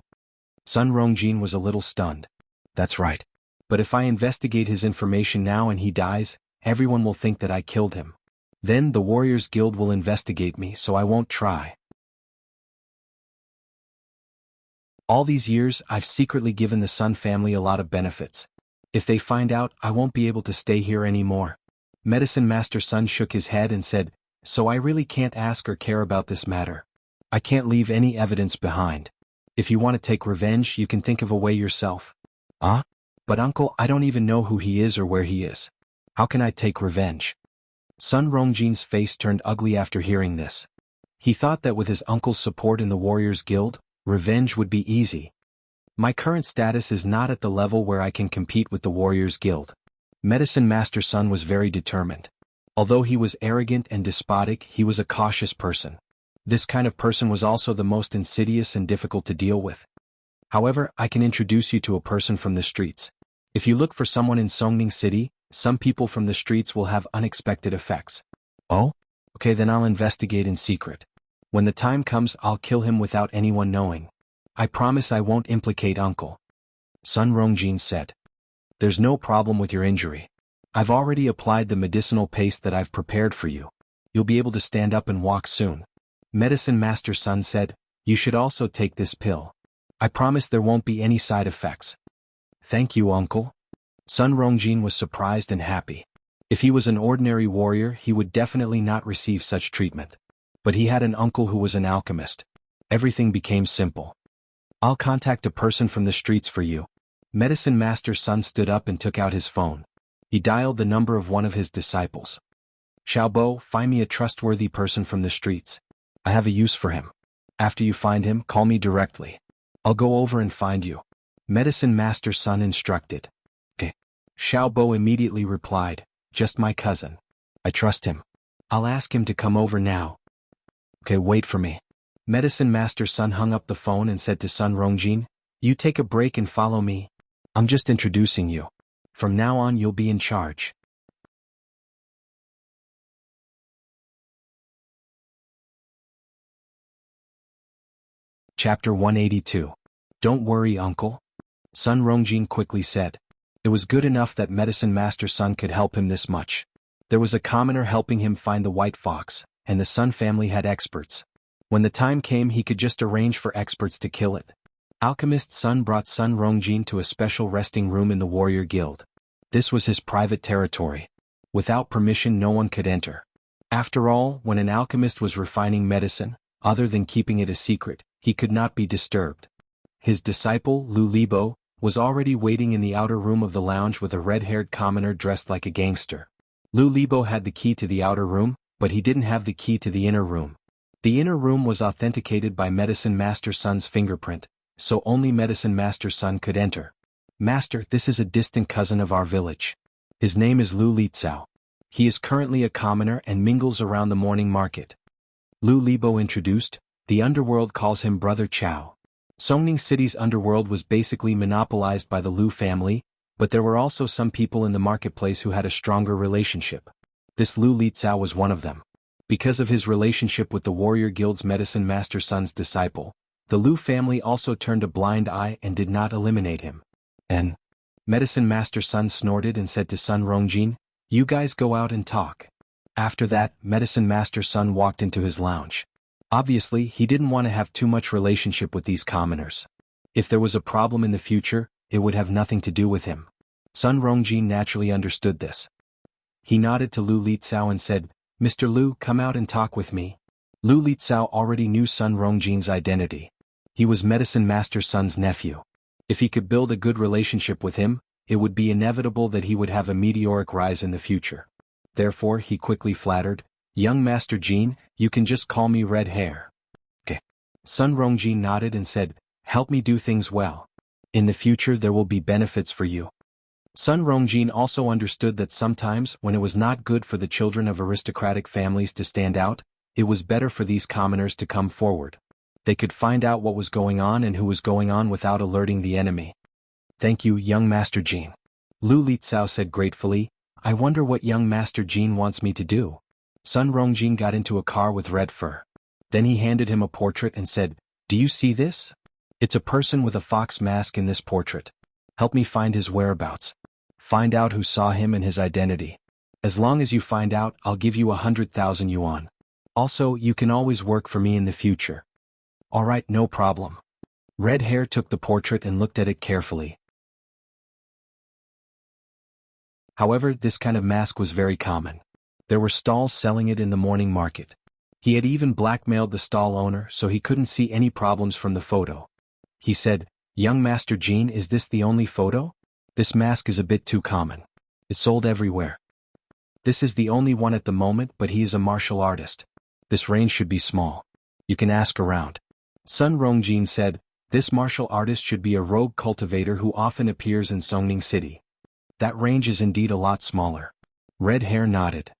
Sun Rongjing was a little stunned. That's right. But if I investigate his information now and he dies, everyone will think that I killed him. Then the Warriors Guild will investigate me, so I won't try. All these years, I've secretly given the Sun family a lot of benefits. If they find out, I won't be able to stay here anymore. Medicine Master Sun shook his head and said, so I really can't ask or care about this matter. I can't leave any evidence behind. If you want to take revenge, you can think of a way yourself. But uncle, I don't even know who he is or where he is. How can I take revenge? Sun Rongjin's face turned ugly after hearing this. He thought that with his uncle's support in the Warriors Guild, revenge would be easy. My current status is not at the level where I can compete with the Warriors Guild. Medicine Master Sun was very determined. Although he was arrogant and despotic, he was a cautious person. This kind of person was also the most insidious and difficult to deal with. However, I can introduce you to a person from the streets. If you look for someone in Songning City, some people from the streets will have unexpected effects. Oh? Okay, then I'll investigate in secret. When the time comes, I'll kill him without anyone knowing. I promise I won't implicate Uncle. Sun Rongjin said. There's no problem with your injury. I've already applied the medicinal paste that I've prepared for you. You'll be able to stand up and walk soon. Medicine Master Sun said, you should also take this pill. I promise there won't be any side effects. Thank you, Uncle. Sun Rongjin was surprised and happy. If he was an ordinary warrior, he would definitely not receive such treatment. But he had an uncle who was an alchemist. Everything became simple. I'll contact a person from the streets for you. Medicine Master Sun stood up and took out his phone. He dialed the number of one of his disciples. Xiaobo, find me a trustworthy person from the streets. I have a use for him. After you find him, call me directly. I'll go over and find you. Medicine Master Sun instructed. Xiaobo immediately replied, just my cousin. I trust him. I'll ask him to come over now. Okay, wait for me. Medicine Master Sun hung up the phone and said to Sun Rongjin, you take a break and follow me. I'm just introducing you. From now on you'll be in charge. Chapter 182. Don't worry, Uncle. Sun Rongjin quickly said. It was good enough that Medicine Master Sun could help him this much. There was a commoner helping him find the white fox, and the Sun family had experts. When the time came, he could just arrange for experts to kill it. Alchemist Sun brought Sun Rongjin to a special resting room in the Warrior Guild. This was his private territory. Without permission, no one could enter. After all, when an alchemist was refining medicine, other than keeping it a secret, he could not be disturbed. His disciple, Lu Libo, was already waiting in the outer room of the lounge with a red-haired commoner dressed like a gangster. Lu Libo had the key to the outer room, but he didn't have the key to the inner room. The inner room was authenticated by Medicine Master Sun's fingerprint, so only Medicine Master Sun could enter. Master, this is a distant cousin of our village. His name is Lu Litzao. He is currently a commoner and mingles around the morning market. Lu Libo introduced. The underworld calls him Brother Chow. Songning City's underworld was basically monopolized by the Lu family, but there were also some people in the marketplace who had a stronger relationship. This Lu Litzao was one of them. Because of his relationship with the Warrior Guild's Medicine Master Sun's disciple, the Lu family also turned a blind eye and did not eliminate him. And Medicine Master Sun snorted and said to Sun Rongjin, you guys go out and talk. After that, Medicine Master Sun walked into his lounge. Obviously, he didn't want to have too much relationship with these commoners. If there was a problem in the future, it would have nothing to do with him. Sun Rongjin naturally understood this. He nodded to Lu Litzao and said, Mr. Lu, come out and talk with me. Lu Litzao already knew Sun Rongjin's identity. He was Medicine Master Sun's nephew. If he could build a good relationship with him, it would be inevitable that he would have a meteoric rise in the future. Therefore, he quickly flattered, young Master Jin, you can just call me Red Hair. Okay. Sun Rongjin nodded and said, help me do things well. In the future there will be benefits for you. Sun Rongjin also understood that sometimes, when it was not good for the children of aristocratic families to stand out, it was better for these commoners to come forward. They could find out what was going on and who was going on without alerting the enemy. Thank you, young Master Jin. Lu Litzao said gratefully, I wonder what young Master Jin wants me to do. Sun Rongjin got into a car with red fur. Then he handed him a portrait and said, do you see this? It's a person with a fox mask in this portrait. Help me find his whereabouts. Find out who saw him and his identity. As long as you find out, I'll give you 100,000 yuan. Also, you can always work for me in the future. Alright, no problem. Red Hair took the portrait and looked at it carefully. However, this kind of mask was very common. There were stalls selling it in the morning market. He had even blackmailed the stall owner so he couldn't see any problems from the photo. He said, young Master Jin, is this the only photo? This mask is a bit too common. It's sold everywhere. This is the only one at the moment, but he is a martial artist. This range should be small. You can ask around. Sun Rongjin said, this martial artist should be a rogue cultivator who often appears in Songning City. That range is indeed a lot smaller. Red Hair nodded.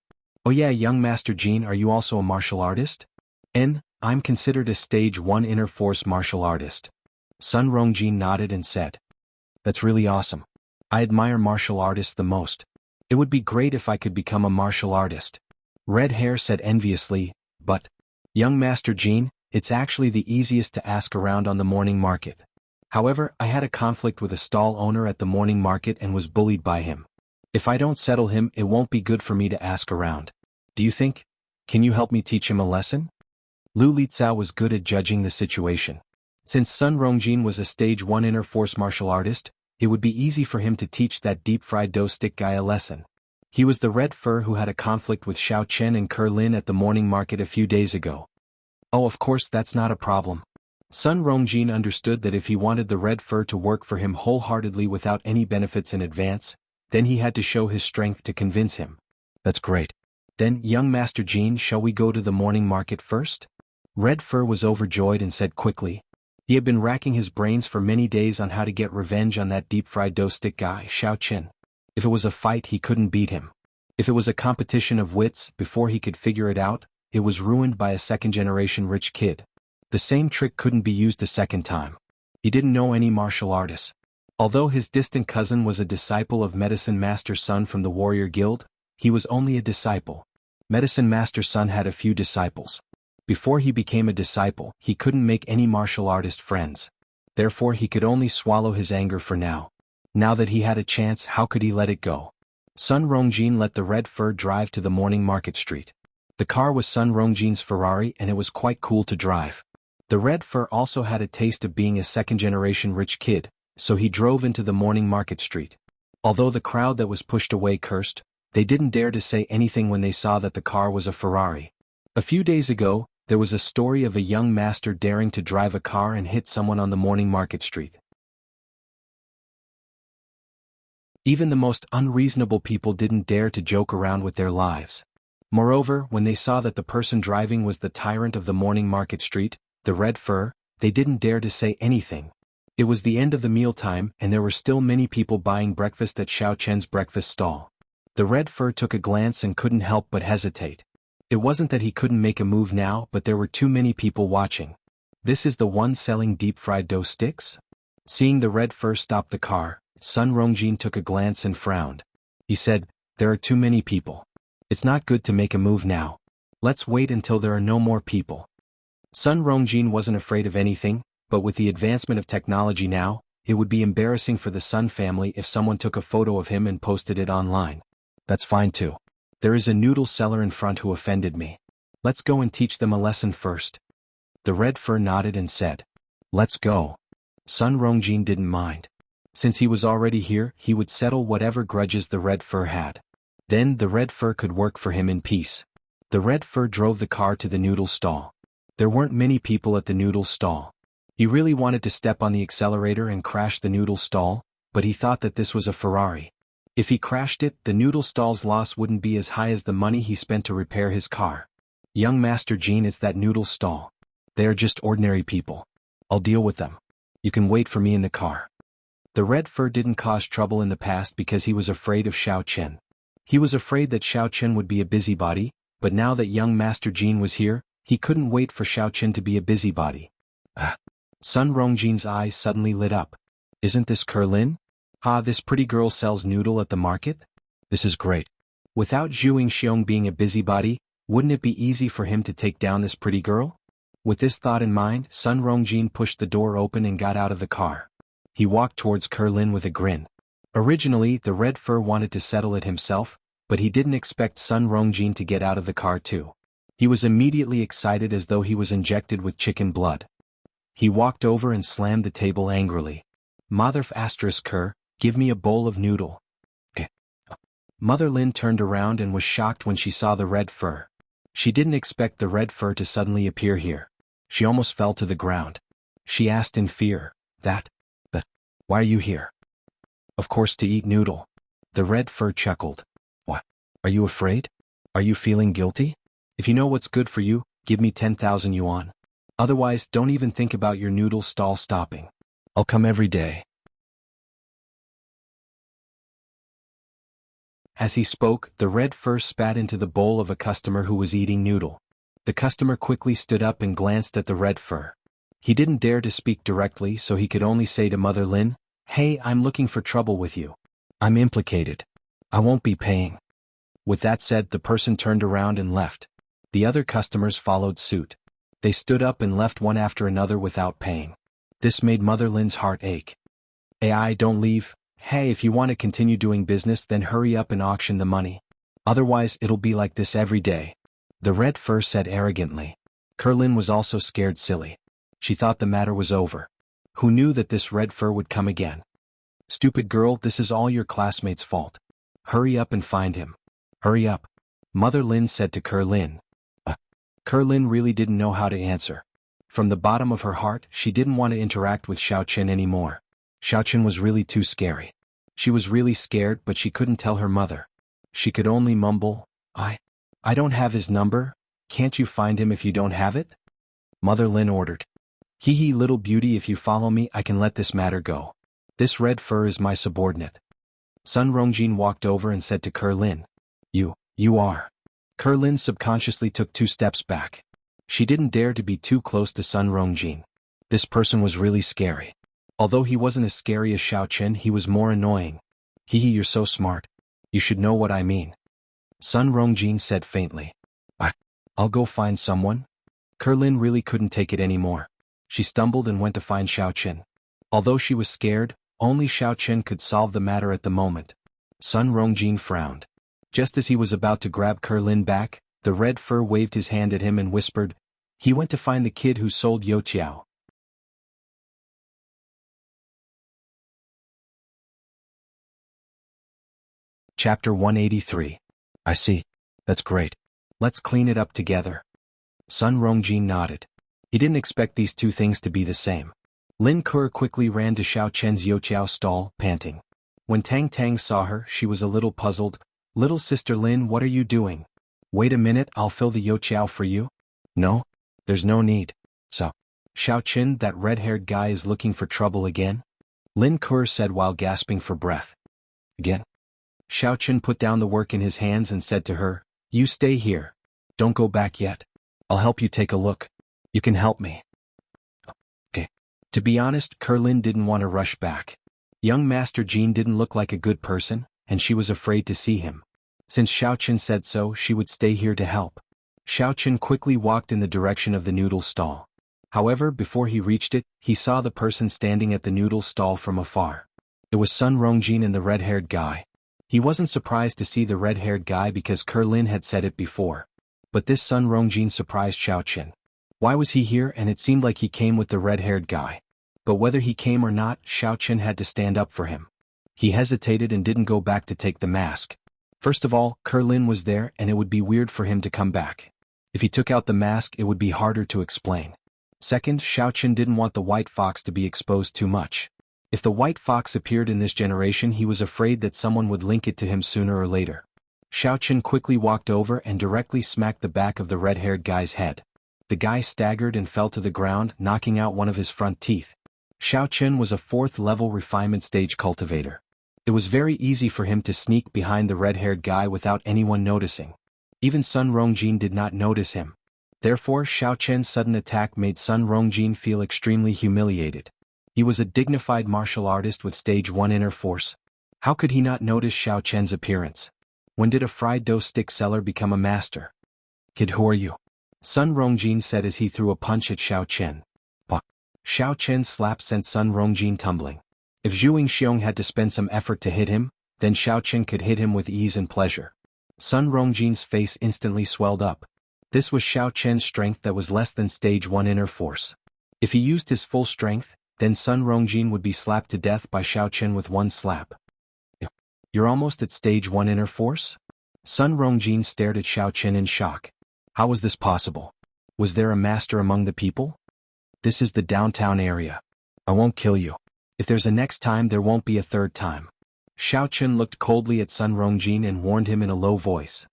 Oh yeah, young Master Jin, are you also a martial artist? I'm considered a stage 1 inner force martial artist. Sun Rongjin nodded and said. That's really awesome. I admire martial artists the most. It would be great if I could become a martial artist. Red Hair said enviously, but, young Master Jin, it's actually the easiest to ask around on the morning market. However, I had a conflict with a stall owner at the morning market and was bullied by him. If I don't settle him, it won't be good for me to ask around. Do you think? Can you help me teach him a lesson? Lu Lizao was good at judging the situation. Since Sun Rongjin was a stage 1 inner force martial artist, it would be easy for him to teach that deep-fried dough stick guy a lesson. He was the red fur who had a conflict with Xiao Chen and Ke Lin at the morning market a few days ago. Oh, of course that's not a problem. Sun Rongjin understood that if he wanted the red fur to work for him wholeheartedly without any benefits in advance, then he had to show his strength to convince him. That's great. Then, young Master Jin, shall we go to the morning market first? Red Fur was overjoyed and said quickly. He had been racking his brains for many days on how to get revenge on that deep-fried dough stick guy, Xiao Chen. If it was a fight, he couldn't beat him. If it was a competition of wits, before he could figure it out, it was ruined by a second-generation rich kid. The same trick couldn't be used a second time. He didn't know any martial artists. Although his distant cousin was a disciple of Medicine Master Sun from the Warrior Guild, he was only a disciple. Medicine Master Sun had a few disciples. Before he became a disciple, he couldn't make any martial artist friends. Therefore he could only swallow his anger for now. Now that he had a chance, how could he let it go? Sun Rongjin let the red fur drive to the morning market street. The car was Sun Rongjin's Ferrari and it was quite cool to drive. The red fur also had a taste of being a second-generation rich kid, so he drove into the morning market street. Although the crowd that was pushed away cursed, they didn't dare to say anything when they saw that the car was a Ferrari. A few days ago, there was a story of a young master daring to drive a car and hit someone on the morning market street. Even the most unreasonable people didn't dare to joke around with their lives. Moreover, when they saw that the person driving was the tyrant of the morning market street, the red fur, they didn't dare to say anything. It was the end of the mealtime and there were still many people buying breakfast at Xiao Chen's breakfast stall. The red fur took a glance and couldn't help but hesitate. It wasn't that he couldn't make a move now, but there were too many people watching. This is the one selling deep-fried dough sticks? Seeing the red fur stop the car, Sun Rongjin took a glance and frowned. He said, there are too many people. It's not good to make a move now. Let's wait until there are no more people. Sun Rongjin wasn't afraid of anything, but with the advancement of technology now, it would be embarrassing for the Sun family if someone took a photo of him and posted it online. That's fine too. There is a noodle seller in front who offended me. Let's go and teach them a lesson first. The red fur nodded and said, let's go. Sun Rongjin didn't mind. Since he was already here, he would settle whatever grudges the red fur had. Then the red fur could work for him in peace. The red fur drove the car to the noodle stall. There weren't many people at the noodle stall. He really wanted to step on the accelerator and crash the noodle stall, but he thought that this was a Ferrari. If he crashed it, the noodle stall's loss wouldn't be as high as the money he spent to repair his car. Young Master Jin, it's that noodle stall. They are just ordinary people. I'll deal with them. You can wait for me in the car. The red fur didn't cause trouble in the past because he was afraid of Xiao Chen. He was afraid that Xiao Chen would be a busybody, but now that young Master Jin was here, he couldn't wait for Xiao Chen to be a busybody. Sun Rongjin's eyes suddenly lit up. Isn't this Ke Lin? This pretty girl sells noodle at the market? This is great. Without Zhu Yingxiong being a busybody, wouldn't it be easy for him to take down this pretty girl? With this thought in mind, Sun Rongjin pushed the door open and got out of the car. He walked towards Ke Lin with a grin. Originally, the red fur wanted to settle it himself, but he didn't expect Sun Rongjin to get out of the car too. He was immediately excited as though he was injected with chicken blood. He walked over and slammed the table angrily. Mother Ker, give me a bowl of noodle. Mother Lin turned around and was shocked when she saw the red fur. She didn't expect the red fur to suddenly appear here. She almost fell to the ground. She asked in fear, but why are you here? Of course to eat noodle. The red fur chuckled. Are you afraid? Are you feeling guilty? If you know what's good for you, give me 10,000 yuan. Otherwise, don't even think about your noodle stall stopping. I'll come every day. As he spoke, the red fur spat into the bowl of a customer who was eating noodle. The customer quickly stood up and glanced at the red fur. He didn't dare to speak directly, so he could only say to Mother Lin, "Hey, I'm looking for trouble with you. I'm implicated. I won't be paying." With that said, the person turned around and left. The other customers followed suit. They stood up and left one after another without paying. This made Mother Lin's heart ache. "AI, don't leave. Hey, if you want to continue doing business, then hurry up and auction the money. Otherwise, it'll be like this every day," the red fur said arrogantly. Kerlin was also scared silly. She thought the matter was over. Who knew that this red fur would come again? "Stupid girl, this is all your classmate's fault. Hurry up and find him. Hurry up," Mother Lin said to Kerlin. Kerlin really didn't know how to answer. From the bottom of her heart, she didn't want to interact with Xiaoqin anymore. Xiaoqin was really too scary. She was really scared, but she couldn't tell her mother. She could only mumble, I don't have his number. Can't you find him if you don't have it?" Mother Lin ordered. "Hee little beauty, if you follow me, I can let this matter go. This red fur is my subordinate." Sun Rongjin walked over and said to Kerlin, You are. Kerlin subconsciously took 2 steps back. She didn't dare to be too close to Sun Rongjin. This person was really scary. Although he wasn't as scary as Xiaoqin, he was more annoying. You're so smart. You should know what I mean." Sun Rongjin said faintly. I'll go find someone." Kerlin really couldn't take it anymore. She stumbled and went to find Xiaoqin. Although she was scared, only Xiaoqin could solve the matter at the moment. Sun Rongjin frowned. Just as he was about to grab Kerlin back, the red fur waved his hand at him and whispered, "He went to find the kid who sold Youqiao." Chapter 183. I see. That's great. Let's clean it up together. Sun Rongjin nodded. He didn't expect these 2 things to be the same. Lin Ke quickly ran to Xiaoqian's Youqiao stall, panting. When Tang Tang saw her, she was a little puzzled. "Little sister Lin, what are you doing?" "Wait a minute, I'll fill the Youqiao for you." "No, there's no need." "So, Xiaoqin, that red-haired guy is looking for trouble again?" Lin Ke said while gasping for breath. "Again?" Xiaoqin put down the work in his hands and said to her, "You stay here. Don't go back yet. I'll help you take a look. You can help me." Okay. To be honest, Kerlin didn't want to rush back. Young Master Jean didn't look like a good person, and she was afraid to see him. Since Xiaoqin said so, she would stay here to help. Xiaoqin quickly walked in the direction of the noodle stall. However, before he reached it, he saw the person standing at the noodle stall from afar. It was Sun Rongjin and the red-haired guy. He wasn't surprised to see the red-haired guy because Kerlin had said it before. But this Sun Rongjin surprised Xiaoqin. Why was he here? And it seemed like he came with the red-haired guy. But whether he came or not, Xiaoqin had to stand up for him. He hesitated and didn't go back to take the mask. First of all, Kerlin was there and it would be weird for him to come back. If he took out the mask, it would be harder to explain. Second, Xiaoqin didn't want the white fox to be exposed too much. If the white fox appeared in this generation, he was afraid that someone would link it to him sooner or later. Xiaoqin quickly walked over and directly smacked the back of the red-haired guy's head. The guy staggered and fell to the ground, knocking out one of his front teeth. Xiaoqin was a 4th-level refinement stage cultivator. It was very easy for him to sneak behind the red-haired guy without anyone noticing. Even Sun Rongjin did not notice him. Therefore, Xiaoqin's sudden attack made Sun Rongjin feel extremely humiliated. He was a dignified martial artist with stage 1 inner force. How could he not notice Xiaoqin's appearance? When did a fried dough stick seller become a master? "Kid, who are you?" Sun Rongjin said as he threw a punch at Xiaoqin. Xiaoqin's slap sent Sun Rongjin tumbling. If Zhu Yingxiong had to spend some effort to hit him, then Xiaoqin could hit him with ease and pleasure. Sun Rongjin's face instantly swelled up. This was Xiaoqin's strength that was less than stage 1 inner force. If he used his full strength, then Sun Rongjin would be slapped to death by Xiaoqin with one slap. "You're almost at stage 1 inner force?" Sun Rongjin stared at Xiaoqin in shock. How was this possible? Was there a master among the people? "This is the downtown area. I won't kill you. If there's a next time, there won't be a third time." Xiao Chen looked coldly at Sun Rongjin and warned him in a low voice.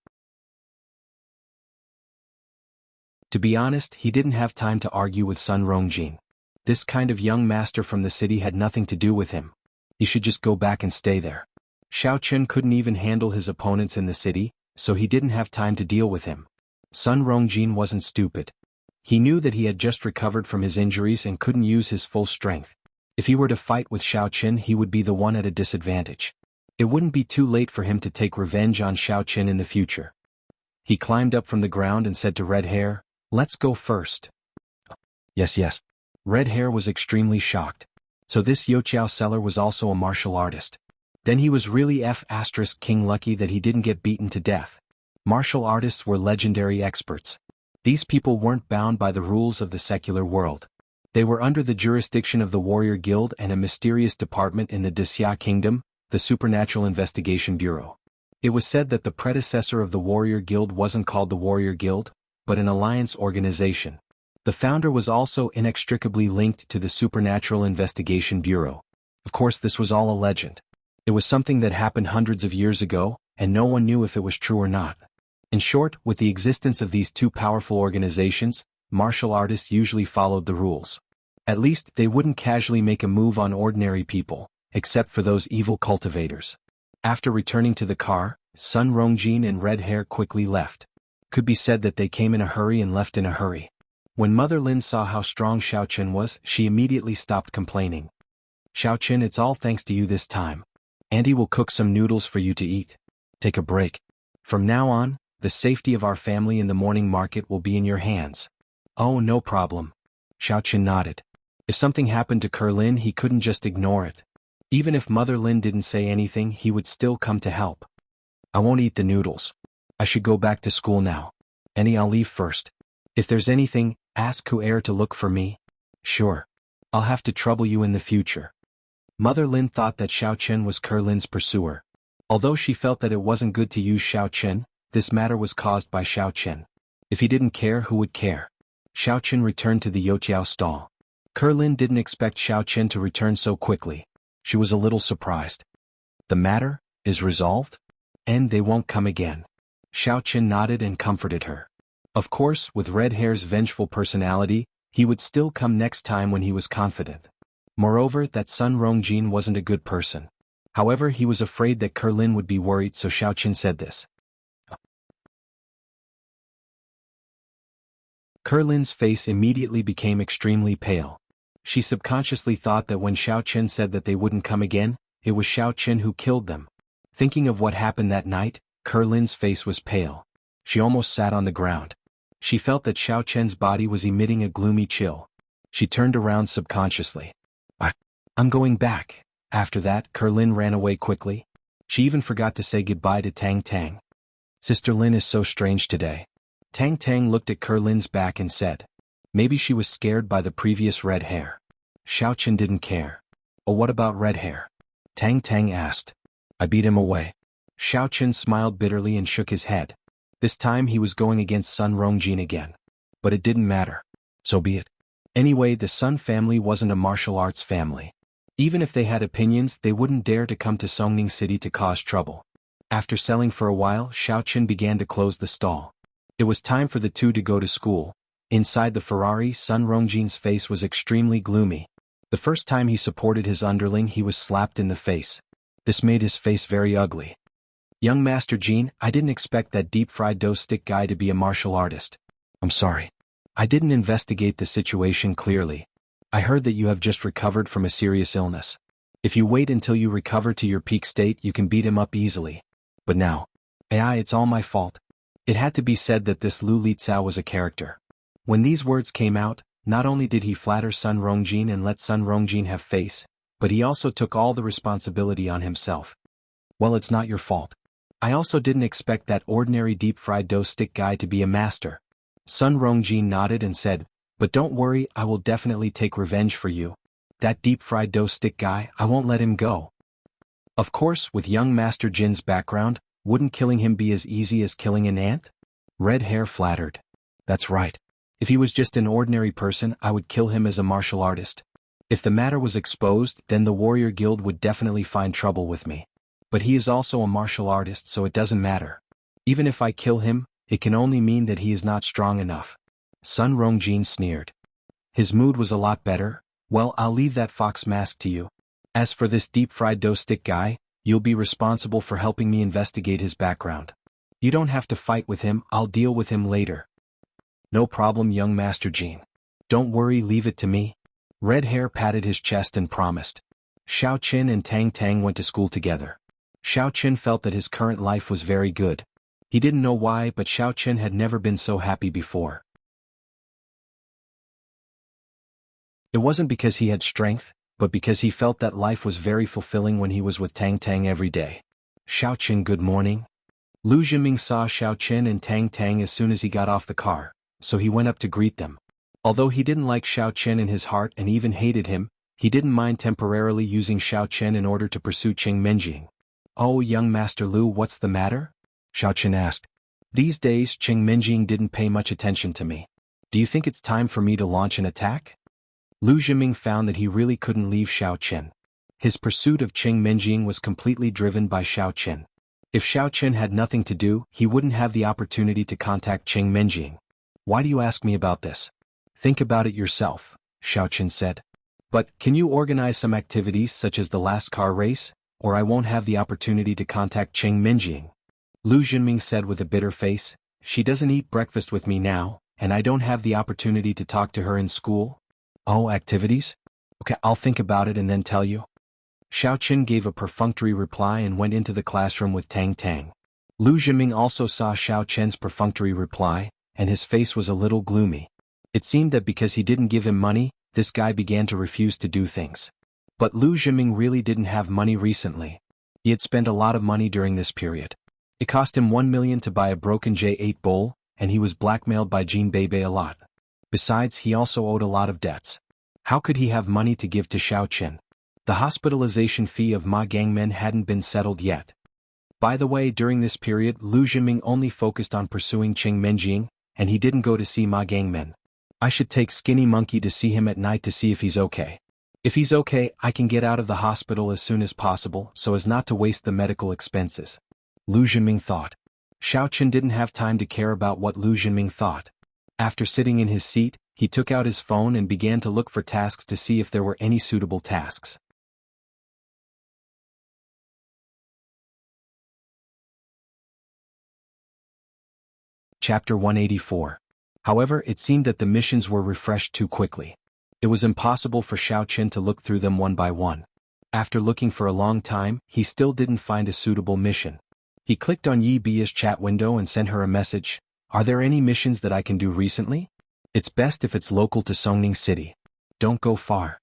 To be honest, he didn't have time to argue with Sun Rongjin. This kind of young master from the city had nothing to do with him. He should just go back and stay there. Xiao Chen couldn't even handle his opponents in the city, so he didn't have time to deal with him. Sun Rongjin wasn't stupid. He knew that he had just recovered from his injuries and couldn't use his full strength. If he were to fight with Xiao Chen, he would be the one at a disadvantage. It wouldn't be too late for him to take revenge on Xiao Chen in the future. He climbed up from the ground and said to Red Hair, "Let's go first." Yes. Red Hair was extremely shocked. So this Youqiao seller was also a martial artist. Then he was really King lucky that he didn't get beaten to death. Martial artists were legendary experts. These people weren't bound by the rules of the secular world. They were under the jurisdiction of the Warrior Guild and a mysterious department in the Wuxia Kingdom, the Supernatural Investigation Bureau. It was said that the predecessor of the Warrior Guild wasn't called the Warrior Guild, but an alliance organization. The founder was also inextricably linked to the Supernatural Investigation Bureau. Of course, this was all a legend. It was something that happened hundreds of years ago, and no one knew if it was true or not. In short, with the existence of these two powerful organizations, martial artists usually followed the rules. At least, they wouldn't casually make a move on ordinary people, except for those evil cultivators. After returning to the car, Sun Rongjin and Red Hair quickly left. Could be said that they came in a hurry and left in a hurry. When Mother Lin saw how strong Xiao Chen was, she immediately stopped complaining. "Xiao Chen, it's all thanks to you this time. Auntie will cook some noodles for you to eat. Take a break. From now on, the safety of our family in the morning market will be in your hands." "Oh, no problem." Xiao Chen nodded. If something happened to Lin, he couldn't just ignore it. Even if Mother Lin didn't say anything, he would still come to help. "I won't eat the noodles. I should go back to school now. Auntie, I'll leave first. If there's anything, ask Ku'er to look for me." "Sure. I'll have to trouble you in the future." Mother Lin thought that Xiao Chen was Lin's pursuer. Although she felt that it wasn't good to use Xiao Chen, this matter was caused by Xiao Chen. If he didn't care, who would care? Xiao Chen returned to the Youqiao stall. Lin didn't expect Xiao Chen to return so quickly. She was a little surprised. "The matter is resolved? And they won't come again." Xiao Chen nodded and comforted her. Of course, with Red Hair's vengeful personality, he would still come next time when he was confident. Moreover, that Sun Rongjin wasn't a good person. However, he was afraid that Lin would be worried, so Xiao Chen said this. Lin's face immediately became extremely pale. She subconsciously thought that when Xiao Chen said that they wouldn't come again, it was Xiao Chen who killed them. Thinking of what happened that night, Lin's face was pale. She almost sat on the ground. She felt that Xiao Chen's body was emitting a gloomy chill. She turned around subconsciously. I'm going back." After that, Lin ran away quickly. She even forgot to say goodbye to Tang Tang. "Sister Lin is so strange today." Tang Tang looked at Lin's back and said. Maybe she was scared by the previous Red Hair. Xiao Chen didn't care. "Oh, what about Red Hair?" Tang Tang asked. "I beat him away." Xiao Chen smiled bitterly and shook his head. This time he was going against Sun Rongjin again. But it didn't matter. So be it. Anyway, the Sun family wasn't a martial arts family. Even if they had opinions, they wouldn't dare to come to Songning City to cause trouble. After selling for a while, Xiao Chen began to close the stall. It was time for the two to go to school. Inside the Ferrari, Sun Rongjin's face was extremely gloomy. The first time he supported his underling, he was slapped in the face. This made his face very ugly. "Young Master Jin, I didn't expect that deep-fried dough stick guy to be a martial artist. I'm sorry. I didn't investigate the situation clearly. I heard that you have just recovered from a serious illness. If you wait until you recover to your peak state, you can beat him up easily. But now, it's all my fault." It had to be said that this Lu Licao was a character. When these words came out, not only did he flatter Sun Rongjin and let Sun Rongjin have face, but he also took all the responsibility on himself. "Well, it's not your fault. I also didn't expect that ordinary deep-fried dough stick guy to be a master." Sun Rongjin nodded and said, "But don't worry, I will definitely take revenge for you. That deep-fried dough stick guy, I won't let him go." Of course, with young Master Jin's background, wouldn't killing him be as easy as killing an ant? Red Hair flattered. "That's right. If he was just an ordinary person, I would kill him as a martial artist. If the matter was exposed, then the Warrior Guild would definitely find trouble with me. But he is also a martial artist, so it doesn't matter. Even if I kill him, it can only mean that he is not strong enough. Sun Rongjin sneered. His mood was a lot better. Well, I'll leave that fox mask to you. As for this deep-fried dough stick guy, you'll be responsible for helping me investigate his background. You don't have to fight with him, I'll deal with him later. No problem, young Master Jean. Don't worry, leave it to me. Red Hair patted his chest and promised. Xiao Qin and Tang Tang went to school together. Xiao Qin felt that his current life was very good. He didn't know why, but Xiao Qin had never been so happy before. It wasn't because he had strength, but because he felt that life was very fulfilling when he was with Tang Tang every day. Xiao Qin, good morning. Lu Zhiming saw Xiao Qin and Tang Tang as soon as he got off the car, so he went up to greet them. Although he didn't like Xiao Qin in his heart and even hated him, he didn't mind temporarily using Xiao Qin in order to pursue Qing Menjing. Oh, young Master Lu, what's the matter? Xiao Qin asked. These days, Qing Menjing didn't pay much attention to me. Do you think it's time for me to launch an attack? Lu Zhiming found that he really couldn't leave Xiao Qin. His pursuit of Qing Menjing was completely driven by Xiao Qin. If Xiao Qin had nothing to do, he wouldn't have the opportunity to contact Qing Menjing. Why do you ask me about this? Think about it yourself, Xiao Qin said. But, can you organize some activities such as the last car race, or I won't have the opportunity to contact Qing Menjing? Lu Zhiming said with a bitter face. She doesn't eat breakfast with me now, and I don't have the opportunity to talk to her in school. Oh, activities? Okay, I'll think about it and then tell you. Xiao Qin gave a perfunctory reply and went into the classroom with Tang Tang. Lu Zhiming also saw Xiao Qin's perfunctory reply, and his face was a little gloomy. It seemed that because he didn't give him money, this guy began to refuse to do things. But Lu Zhiming really didn't have money recently. He had spent a lot of money during this period. It cost him 1 million to buy a broken J8 bowl, and he was blackmailed by Jean Bebe a lot. Besides, he also owed a lot of debts. How could he have money to give to Xiao Qin? The hospitalization fee of Ma Gangmen hadn't been settled yet. By the way, during this period, Lu Zhiming only focused on pursuing Qing Menjing, and he didn't go to see Ma Gangmen. I should take Skinny Monkey to see him at night to see if he's okay. If he's okay, I can get out of the hospital as soon as possible so as not to waste the medical expenses. Lu Zhiming thought. Xiao Qin didn't have time to care about what Lu Zhiming thought. After sitting in his seat, he took out his phone and began to look for tasks to see if there were any suitable tasks. Chapter 184. However, it seemed that the missions were refreshed too quickly. It was impossible for Xiao Qin to look through them one by one. After looking for a long time, he still didn't find a suitable mission. He clicked on Yi Bia's chat window and sent her a message. Are there any missions that I can do recently? It's best if it's local to Songning City. Don't go far.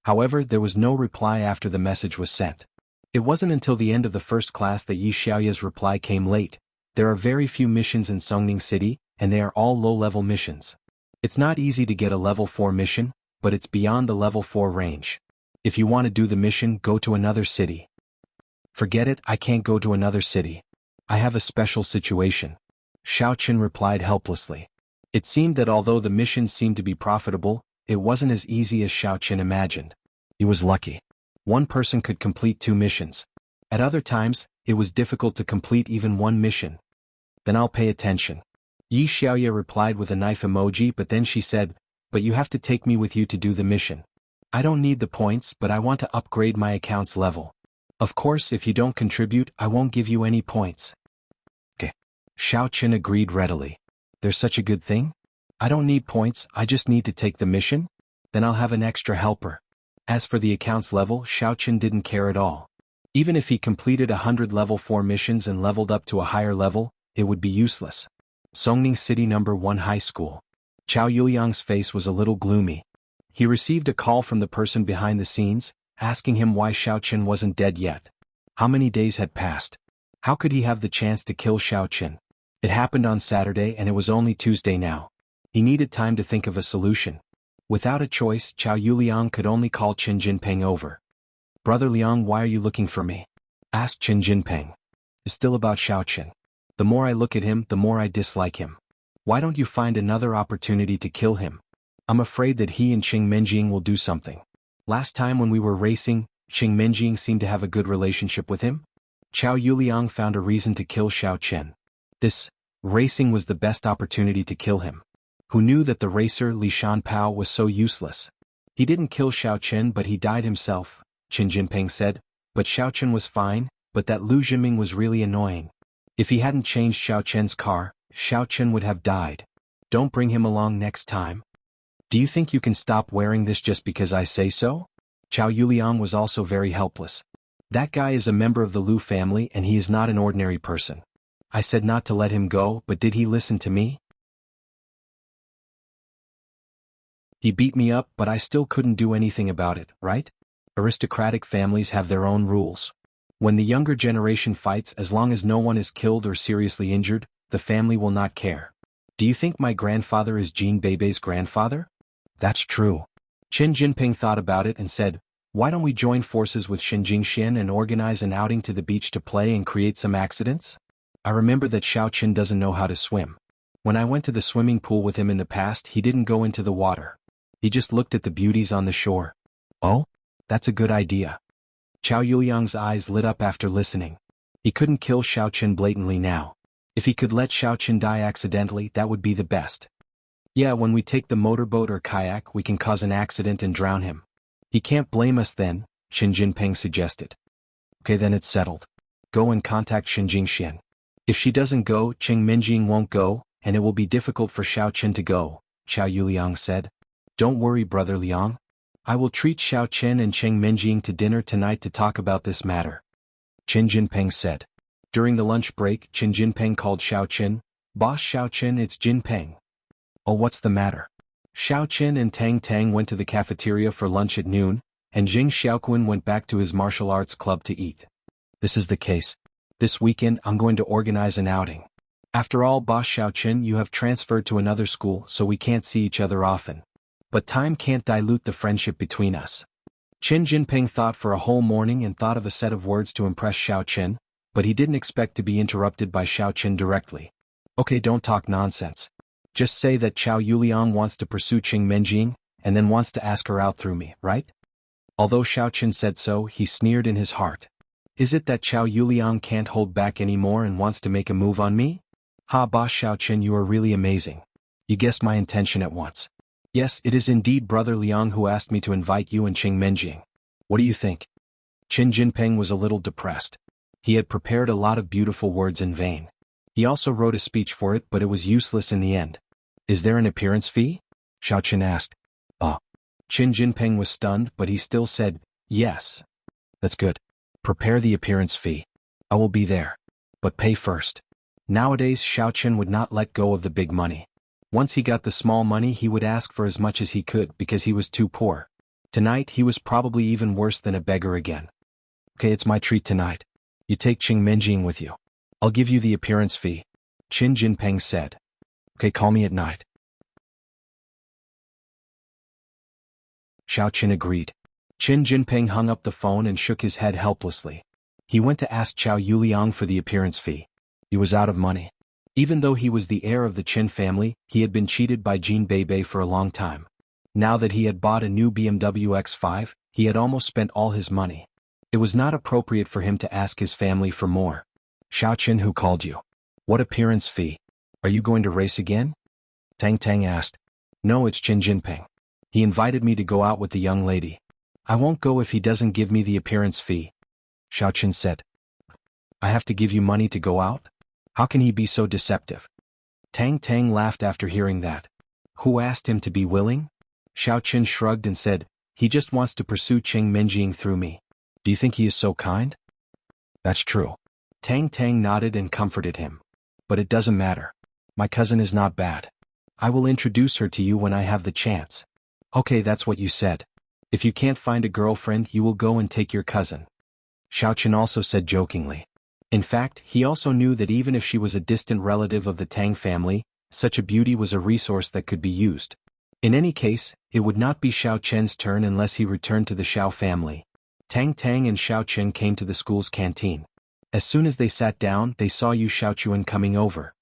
However, there was no reply after the message was sent. It wasn't until the end of the first class that Yi Xiaoya's reply came late. There are very few missions in Songning City, and they are all low-level missions. It's not easy to get a level 4 mission, but it's beyond the level 4 range. If you want to do the mission, go to another city. Forget it, I can't go to another city. I have a special situation. Xiao Qin replied helplessly. It seemed that although the missions seemed to be profitable, it wasn't as easy as Xiao Qin imagined. He was lucky. One person could complete 2 missions. At other times, it was difficult to complete even 1 mission. Then I'll pay attention. Yi Xiaoya replied with a knife emoji, but then she said, but you have to take me with you to do the mission. I don't need the points, but I want to upgrade my account's level. Of course, if you don't contribute, I won't give you any points. Okay. Xiao Qin agreed readily. There's such a good thing? I don't need points, I just need to take the mission? Then I'll have an extra helper. As for the account's level, Xiao Qin didn't care at all. Even if he completed 100 level 4 missions and leveled up to a higher level, it would be useless. Songning City No. 1 High School. Chao Yuliang's face was a little gloomy. He received a call from the person behind the scenes, asking him why Xiao Qin wasn't dead yet. How many days had passed? How could he have the chance to kill Xiao Qin? It happened on Saturday and it was only Tuesday now. He needed time to think of a solution. Without a choice, Chao Yuliang could only call Qin Jinping over. Brother Liang, why are you looking for me? Asked Qin Jinping. It's still about Xiao Qin. The more I look at him, the more I dislike him. Why don't you find another opportunity to kill him? I'm afraid that he and Qing Menjing will do something. Last time when we were racing, Qing Menjing seemed to have a good relationship with him. Qiao Yuliang found a reason to kill Xiao Chen. This racing was the best opportunity to kill him. Who knew that the racer Li Shanpao was so useless? He didn't kill Xiao Chen but he died himself, Qin Jinping said, but Xiao Chen was fine, but that Lu Zhiming was really annoying. If he hadn't changed Xiao Chen's car, Xiao Chen would have died. Don't bring him along next time. Do you think you can stop wearing this just because I say so? Qiao Yuliang was also very helpless. That guy is a member of the Lu family and he is not an ordinary person. I said not to let him go, but did he listen to me? He beat me up but I still couldn't do anything about it, right? Aristocratic families have their own rules. When the younger generation fights, as long as no one is killed or seriously injured, the family will not care. Do you think my grandfather is Jin Beibei's grandfather? That's true. Qin Jinping thought about it and said, why don't we join forces with Xin Jingxian and organize an outing to the beach to play and create some accidents? I remember that Xiao Chen doesn't know how to swim. When I went to the swimming pool with him in the past, he didn't go into the water. He just looked at the beauties on the shore. Oh? That's a good idea. Qiao Yuliang's eyes lit up after listening. He couldn't kill Xiao Chen blatantly now. If he could let Xiao Chen die accidentally, that would be the best. Yeah, when we take the motorboat or kayak we can cause an accident and drown him. He can't blame us then, Qin Jinping suggested. Okay, then it's settled. Go and contact Xin Jingxian. If she doesn't go, Cheng Minjing won't go, and it will be difficult for Xiao Chen to go, Qiao Yuliang said. Don't worry, brother Liang. I will treat Xiao Chen and Cheng Minjing to dinner tonight to talk about this matter. Qin Jinping said. During the lunch break, Qin Jinping called Xiao Chen. Boss Xiao Chen, it's Jinping. Oh, what's the matter? Xiao Chen and Tang Tang went to the cafeteria for lunch at noon, and Jing Xiaoquan went back to his martial arts club to eat. This is the case. This weekend I'm going to organize an outing. After all, Boss Xiao Chen, you have transferred to another school so we can't see each other often. But time can't dilute the friendship between us. Qin Jinping thought for a whole morning and thought of a set of words to impress Xiao Chen, but he didn't expect to be interrupted by Xiao Chen directly. Okay, don't talk nonsense. Just say that Qiao Yuliang wants to pursue Cheng Minjing, and then wants to ask her out through me, right? Although Xiao Chen said so, he sneered in his heart. Is it that Qiao Yuliang can't hold back anymore and wants to make a move on me? Ha, Boss Xiao Chen, you are really amazing. You guessed my intention at once. Yes, it is indeed Brother Liang who asked me to invite you and Cheng Minjing. What do you think? Qin Jinping was a little depressed. He had prepared a lot of beautiful words in vain. He also wrote a speech for it, but it was useless in the end. Is there an appearance fee? Xiao Chen asked. Qin Jinping was stunned, but he still said, yes. That's good. Prepare the appearance fee. I will be there. But pay first. Nowadays Xiao Chen would not let go of the big money. Once he got the small money he would ask for as much as he could because he was too poor. Tonight he was probably even worse than a beggar again. Okay, it's my treat tonight. You take Cheng Minjing with you. I'll give you the appearance fee, Qin Jinping said. Okay, call me at night. Xiao Chen agreed. Qin Jinping hung up the phone and shook his head helplessly. He went to ask Qiao Yuliang for the appearance fee. He was out of money. Even though he was the heir of the Qin family, he had been cheated by Jin Beibei for a long time. Now that he had bought a new BMW X5, he had almost spent all his money. It was not appropriate for him to ask his family for more. Xiao Chen, who called you? What appearance fee? Are you going to race again? Tang Tang asked. No, it's Qin Jinping. He invited me to go out with the young lady. I won't go if he doesn't give me the appearance fee. Xiao Chen said. I have to give you money to go out? How can he be so deceptive? Tang Tang laughed after hearing that. Who asked him to be willing? Xiao Chen shrugged and said, he just wants to pursue Cheng Minjing through me. Do you think he is so kind? That's true. Tang Tang nodded and comforted him. But it doesn't matter. My cousin is not bad. I will introduce her to you when I have the chance. Okay, that's what you said. If you can't find a girlfriend, you will go and take your cousin. Xiao Chen also said jokingly. In fact, he also knew that even if she was a distant relative of the Tang family, such a beauty was a resource that could be used. In any case, it would not be Xiao Chen's turn unless he returned to the Xiao family. Tang Tang and Xiao Chen came to the school's canteen. As soon as they sat down, they saw Yu Xiaochuan coming over.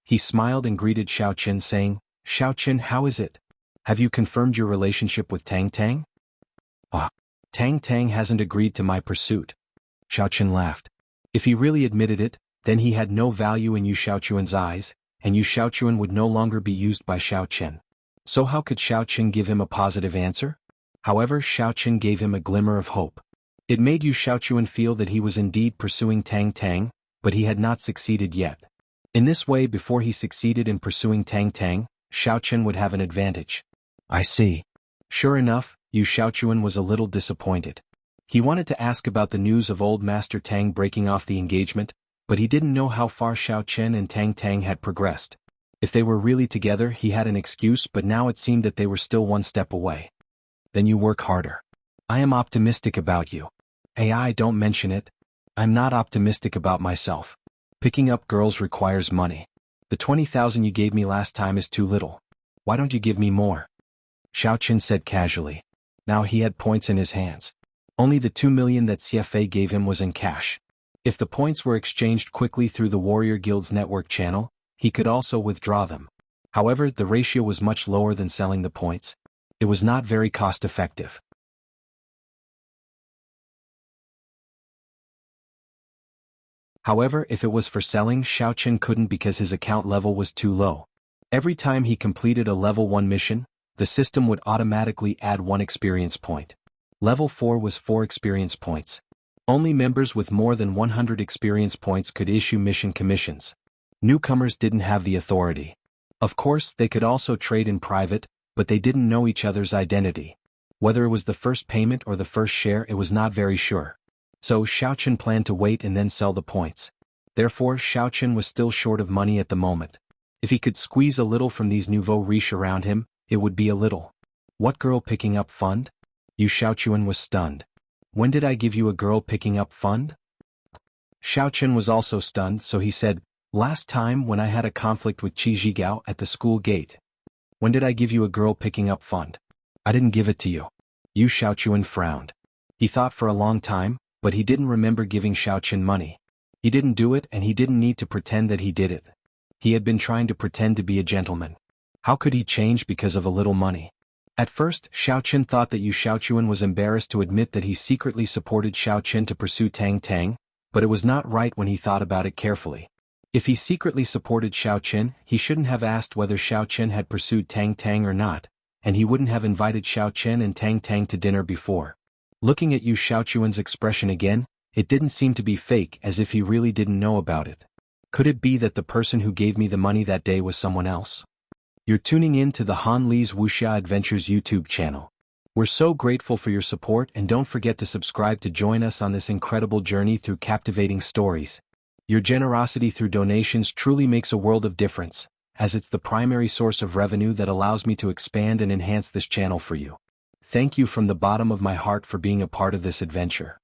He smiled and greeted Xiao Chen saying, Xiao Chen, how is it? Have you confirmed your relationship with Tang Tang? Tang Tang hasn't agreed to my pursuit. Xiao Chen laughed. If he really admitted it, then he had no value in Yu Xiaochuan's eyes, and Yu Xiaochuan would no longer be used by Xiaoqin. So how could Xiaoqin give him a positive answer? However, Xiaoqin gave him a glimmer of hope. It made Yu Xiaochuan feel that he was indeed pursuing Tang Tang, but he had not succeeded yet. In this way, before he succeeded in pursuing Tang Tang, Xiaoqin would have an advantage. I see. Sure enough, Yu Xiaochuan was a little disappointed. He wanted to ask about the news of old Master Tang breaking off the engagement, but he didn't know how far Xiaoqin and Tang Tang had progressed. If they were really together, he had an excuse, but now it seemed that they were still one step away. Then you work harder. I am optimistic about you. AI, don't mention it. I'm not optimistic about myself. Picking up girls requires money. The 20,000 you gave me last time is too little. Why don't you give me more? Xiaoqin said casually. Now he had points in his hands. Only the 2 million that CFA gave him was in cash. If the points were exchanged quickly through the Warrior Guild's network channel, he could also withdraw them. However, the ratio was much lower than selling the points. It was not very cost-effective. However, if it was for selling, Xiaoqin couldn't because his account level was too low. Every time he completed a level 1 mission, the system would automatically add 1 experience point. Level 4 was 4 experience points. Only members with more than 100 experience points could issue mission commissions. Newcomers didn't have the authority. Of course, they could also trade in private, but they didn't know each other's identity. Whether it was the first payment or the first share, it was not very sure. So Xiaoqin planned to wait and then sell the points. Therefore, Xiaoqin was still short of money at the moment. If he could squeeze a little from these nouveau riches around him, it would be a little. What girl picking up fund? Yu Xiaochuan was stunned. When did I give you a girl picking up fund? Xiaoqin was also stunned, so he said, last time when I had a conflict with Qi Zhigao at the school gate. When did I give you a girl picking up fund? I didn't give it to you. Yu Xiaochuan frowned. He thought for a long time, but he didn't remember giving Xiaoqin money. He didn't do it and he didn't need to pretend that he did it. He had been trying to pretend to be a gentleman. How could he change because of a little money? At first, Xiaoqin thought that Yu Xiaochuan was embarrassed to admit that he secretly supported Xiaoqin to pursue Tang Tang, but it was not right when he thought about it carefully. If he secretly supported Xiaoqin, he shouldn't have asked whether Xiaoqin had pursued Tang Tang or not, and he wouldn't have invited Xiaoqin and Tang Tang to dinner before. Looking at Yu Xiaochuan's expression again, it didn't seem to be fake, as if he really didn't know about it. Could it be that the person who gave me the money that day was someone else? You're tuning in to the Han Li's Wuxia Adventures YouTube channel. We're so grateful for your support, and don't forget to subscribe to join us on this incredible journey through captivating stories. Your generosity through donations truly makes a world of difference, as it's the primary source of revenue that allows me to expand and enhance this channel for you. Thank you from the bottom of my heart for being a part of this adventure.